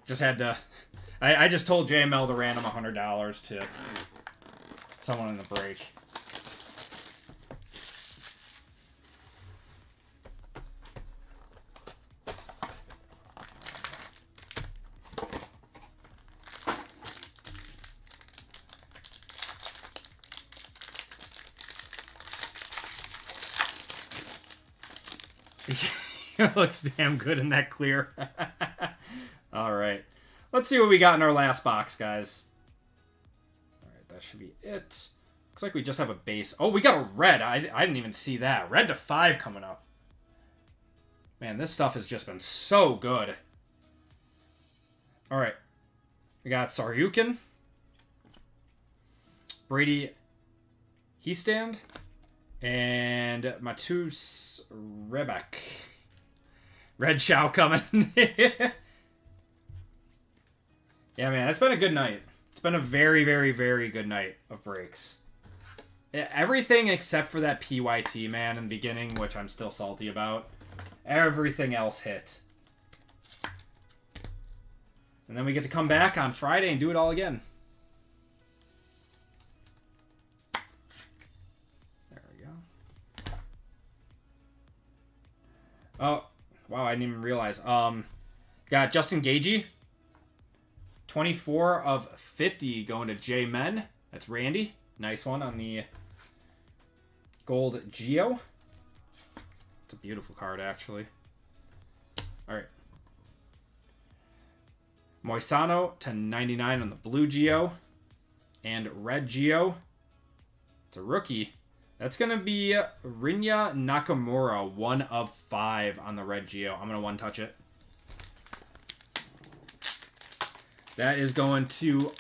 Just had to... I just told JML to random $100 to someone in the break. It looks damn good in that clear. All right. Let's see what we got in our last box, guys. All right, that should be it. Looks like we just have a base. Oh, we got a red. I didn't even see that. Red to 5 coming up. Man, this stuff has just been so good. All right. We got Saryukin. Brady Heastand. And Matus Rebek. Red Shao coming. Yeah, man, it's been a good night. It's been a very, very, very good night of breaks. Everything except for that PYT, man, in the beginning, which I'm still salty about. Everything else hit. And then we get to come back on Friday and do it all again. There we go. Oh, wow, I didn't even realize. Got Justin Gagey. 24 of 50 going to J-Men. That's Randy. Nice one on the gold Geo. It's a beautiful card, actually. All right. Moisano to 99 on the blue Geo. And red Geo. It's a rookie. That's going to be Rinya Nakamura, 1 of 5 on the red Geo. I'm going to one-touch it. That is going to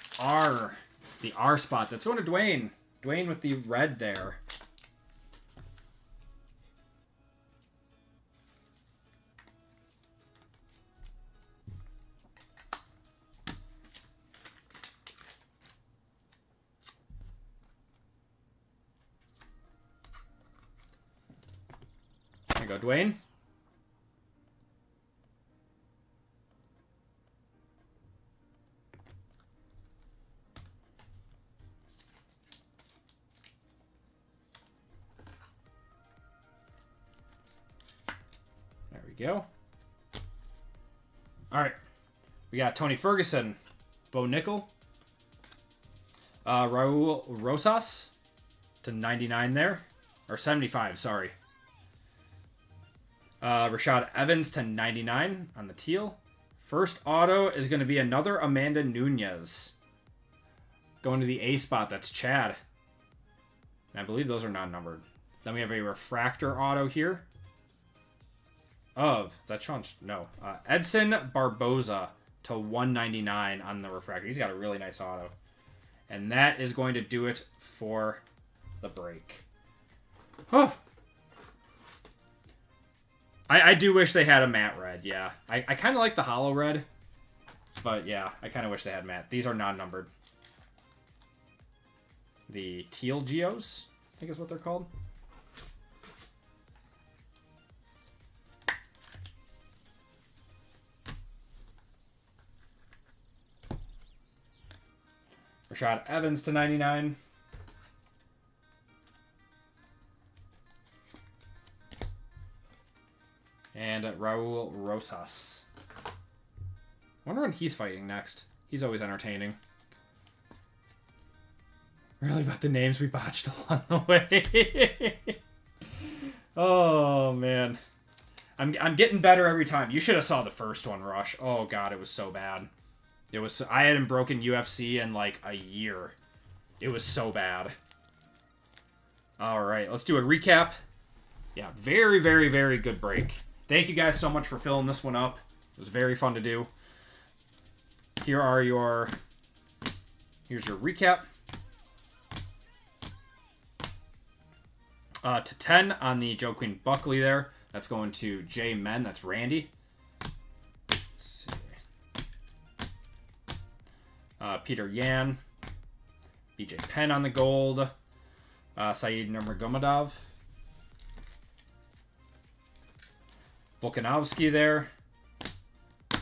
the R spot. That's going to Dwayne. Dwayne with the red there. There you go, Dwayne. Go. All right. We got Tony Ferguson, Bo Nickel, Raul Rosas to 99 there, or 75, sorry. Rashad Evans to 99 on the teal. First auto is going to be another Amanda Nunez. Going to the A spot, that's Chad. And I believe those are non-numbered. Then we have a refractor auto here. Is that Sean? No. Edson Barboza to 199 on the refractor. He's got a really nice auto. And that is going to do it for the break. Oh. I do wish they had a matte red, yeah. I kind of like the hollow red. But yeah, I kind of wish they had matte. These are non-numbered. The teal Geos, I think is what they're called. Rashad Evans to 99. And Raul Rosas. Wonder when he's fighting next. He's always entertaining. Really about the names we botched along the way. Oh, man. I'm getting better every time. You should have saw the first one, Rush. Oh, God, it was so bad. I hadn't broken UFC in like a year. It was so bad. All right, let's do a recap. Yeah, very, very, very good break. Thank you guys so much for filling this one up. It was very fun to do. Here's your recap. To 10 on the Joe Queen Buckley there. That's going to J Men. That's Randy. Peter Yan, BJ Penn on the gold, Saeed Nurmagomedov, Volkanovski there, all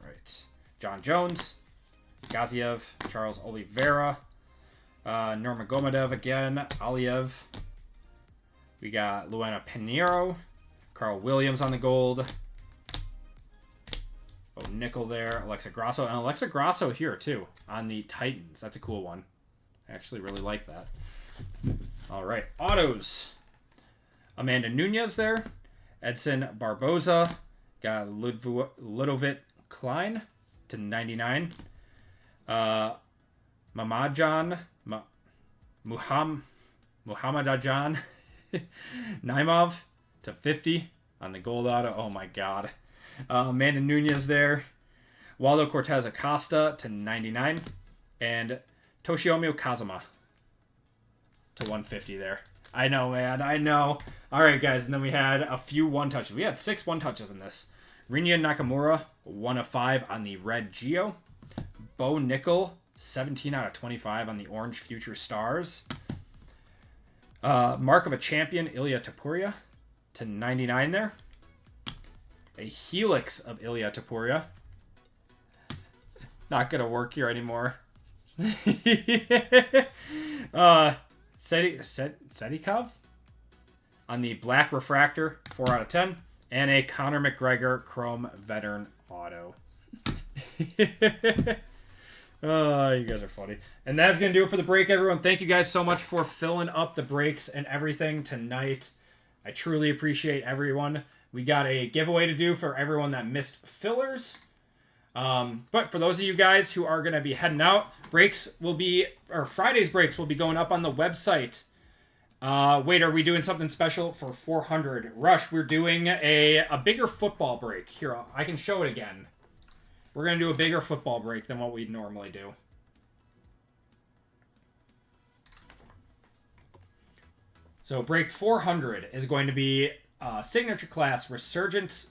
right, John Jones, Gaziev, Charles Oliveira, Nurmagomedov again, Aliev. We got Luana Pinheiro, Carl Williams on the gold. Oh, nickel there. Alexa Grasso. And Alexa Grasso here, too, on the Titans. That's a cool one. I actually really like that. All right. Autos. Amanda Nunez there. Edson Barboza. Got Ludovic Klein to 99. Muhammadjan Naimov to 50 on the gold auto. Oh my God. Amanda Nunez there. Waldo Cortez Acosta to 99. And Toshiomi Kazuma to 150 there. I know, man. I know. All right, guys. And then we had a few one-touches. We had 6 one-touches in this. Rinya Nakamura, 1 of 5 on the red Geo. Bo Nickel, 17 out of 25 on the orange Future Stars. Mark of a Champion, Ilya Topuria to 99 there. A Helix of Ilya Topuria. Not going to work here anymore. Sedikov on the Black Refractor, 4 out of 10. And a Conor McGregor Chrome Veteran Auto. Oh, you guys are funny. And that's going to do it for the break, everyone. Thank you guys so much for filling up the breaks and everything tonight. I truly appreciate everyone. We got a giveaway to do for everyone that missed fillers. But for those of you guys who are going to be heading out, Friday's breaks will be going up on the website. Wait, are we doing something special for 400? Rush, we're doing a bigger football break. Here, I can show it again. We're going to do a bigger football break than what we normally do. So break 400 is going to be signature class, Resurgence,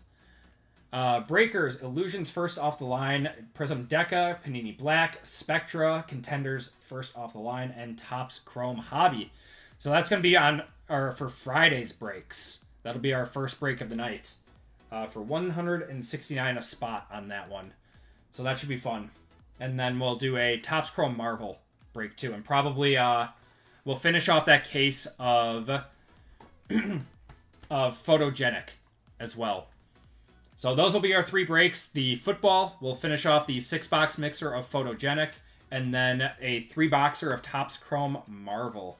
Breakers, Illusions first off the line, Prism Deca, Panini Black, Spectra, Contenders first off the line, and Topps Chrome Hobby. So that's going to be for Friday's breaks. That'll be our first break of the night. For 169 a spot on that one. So that should be fun. And then we'll do a Topps Chrome Marvel break too. And probably we'll finish off that case of Photogenic as well. So those will be our 3 breaks. The football, we'll finish off the 6-box mixer of Photogenic. And then a 3-boxer of Topps Chrome Marvel.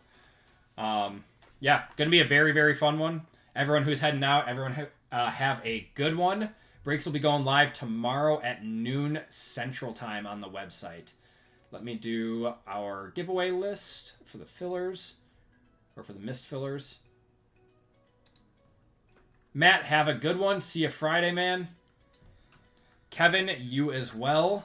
Yeah, going to be a very, very fun one. Everyone who's heading out, everyone have a good one. Breaks will be going live tomorrow at noon Central Time on the website. Let me do our giveaway list for the fillers, or for the missed fillers. Matt, have a good one. See you Friday, man. Kevin, you as well.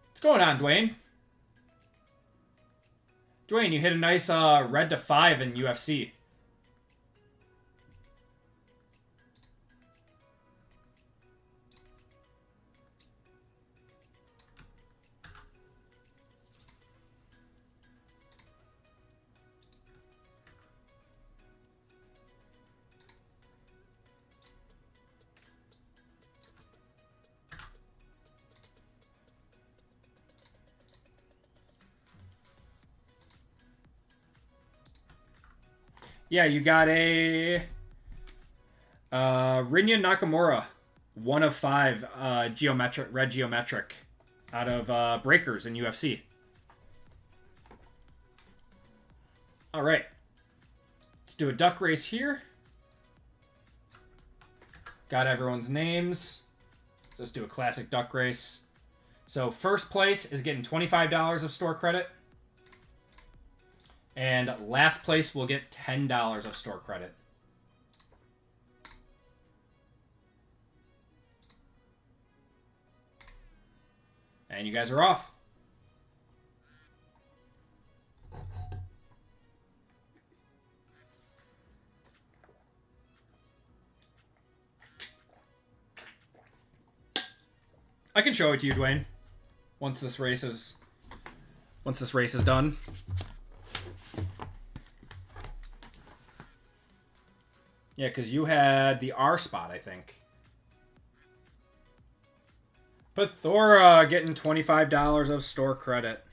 What's going on, Dwayne? Dwayne, you hit a nice red to 5 in UFC. Yeah, you got a Rinya Nakamura, 1 of 5 red geometric out of Breakers in UFC. All right. Let's do a duck race here. Got everyone's names. Let's do a classic duck race. So first place is getting $25 of store credit. And last place will get $10 of store credit. And you guys are off. I can show it to you, Dwayne. Once this race is done. Yeah, because you had the R spot, I think. Pathora getting $25 of store credit.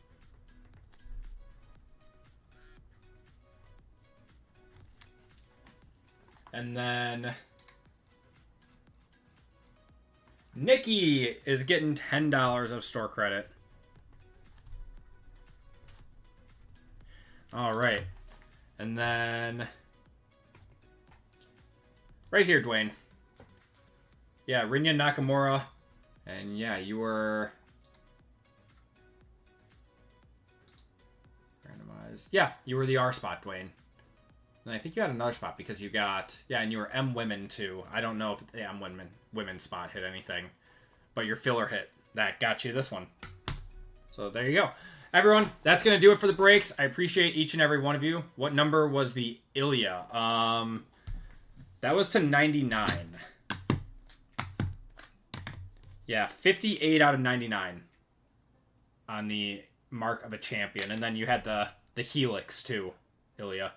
And then Nikki is getting $10 of store credit. All right. And then right here, Dwayne. Yeah, Rinya Nakamura. And yeah, you were randomized. Yeah, you were the R spot, Dwayne. And I think you had another spot because you got, yeah, and you were M Women too. I don't know if the M Women spot hit anything, but your filler hit. That got you this one. So there you go. Everyone, that's going to do it for the breaks. I appreciate each and every one of you. What number was the Ilya? That was to 99. Yeah, 58 out of 99 on the mark of a champion. And then you had the Helix, too, Ilya.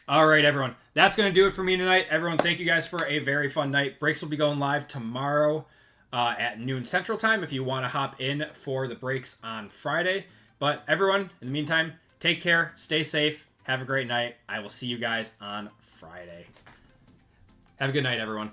All right, everyone. That's going to do it for me tonight. Everyone, thank you guys for a very fun night. Breaks will be going live tomorrow at noon Central Time if you want to hop in for the breaks on Friday. But everyone, in the meantime, take care, stay safe, have a great night. I will see you guys on Friday. Have a good night, everyone.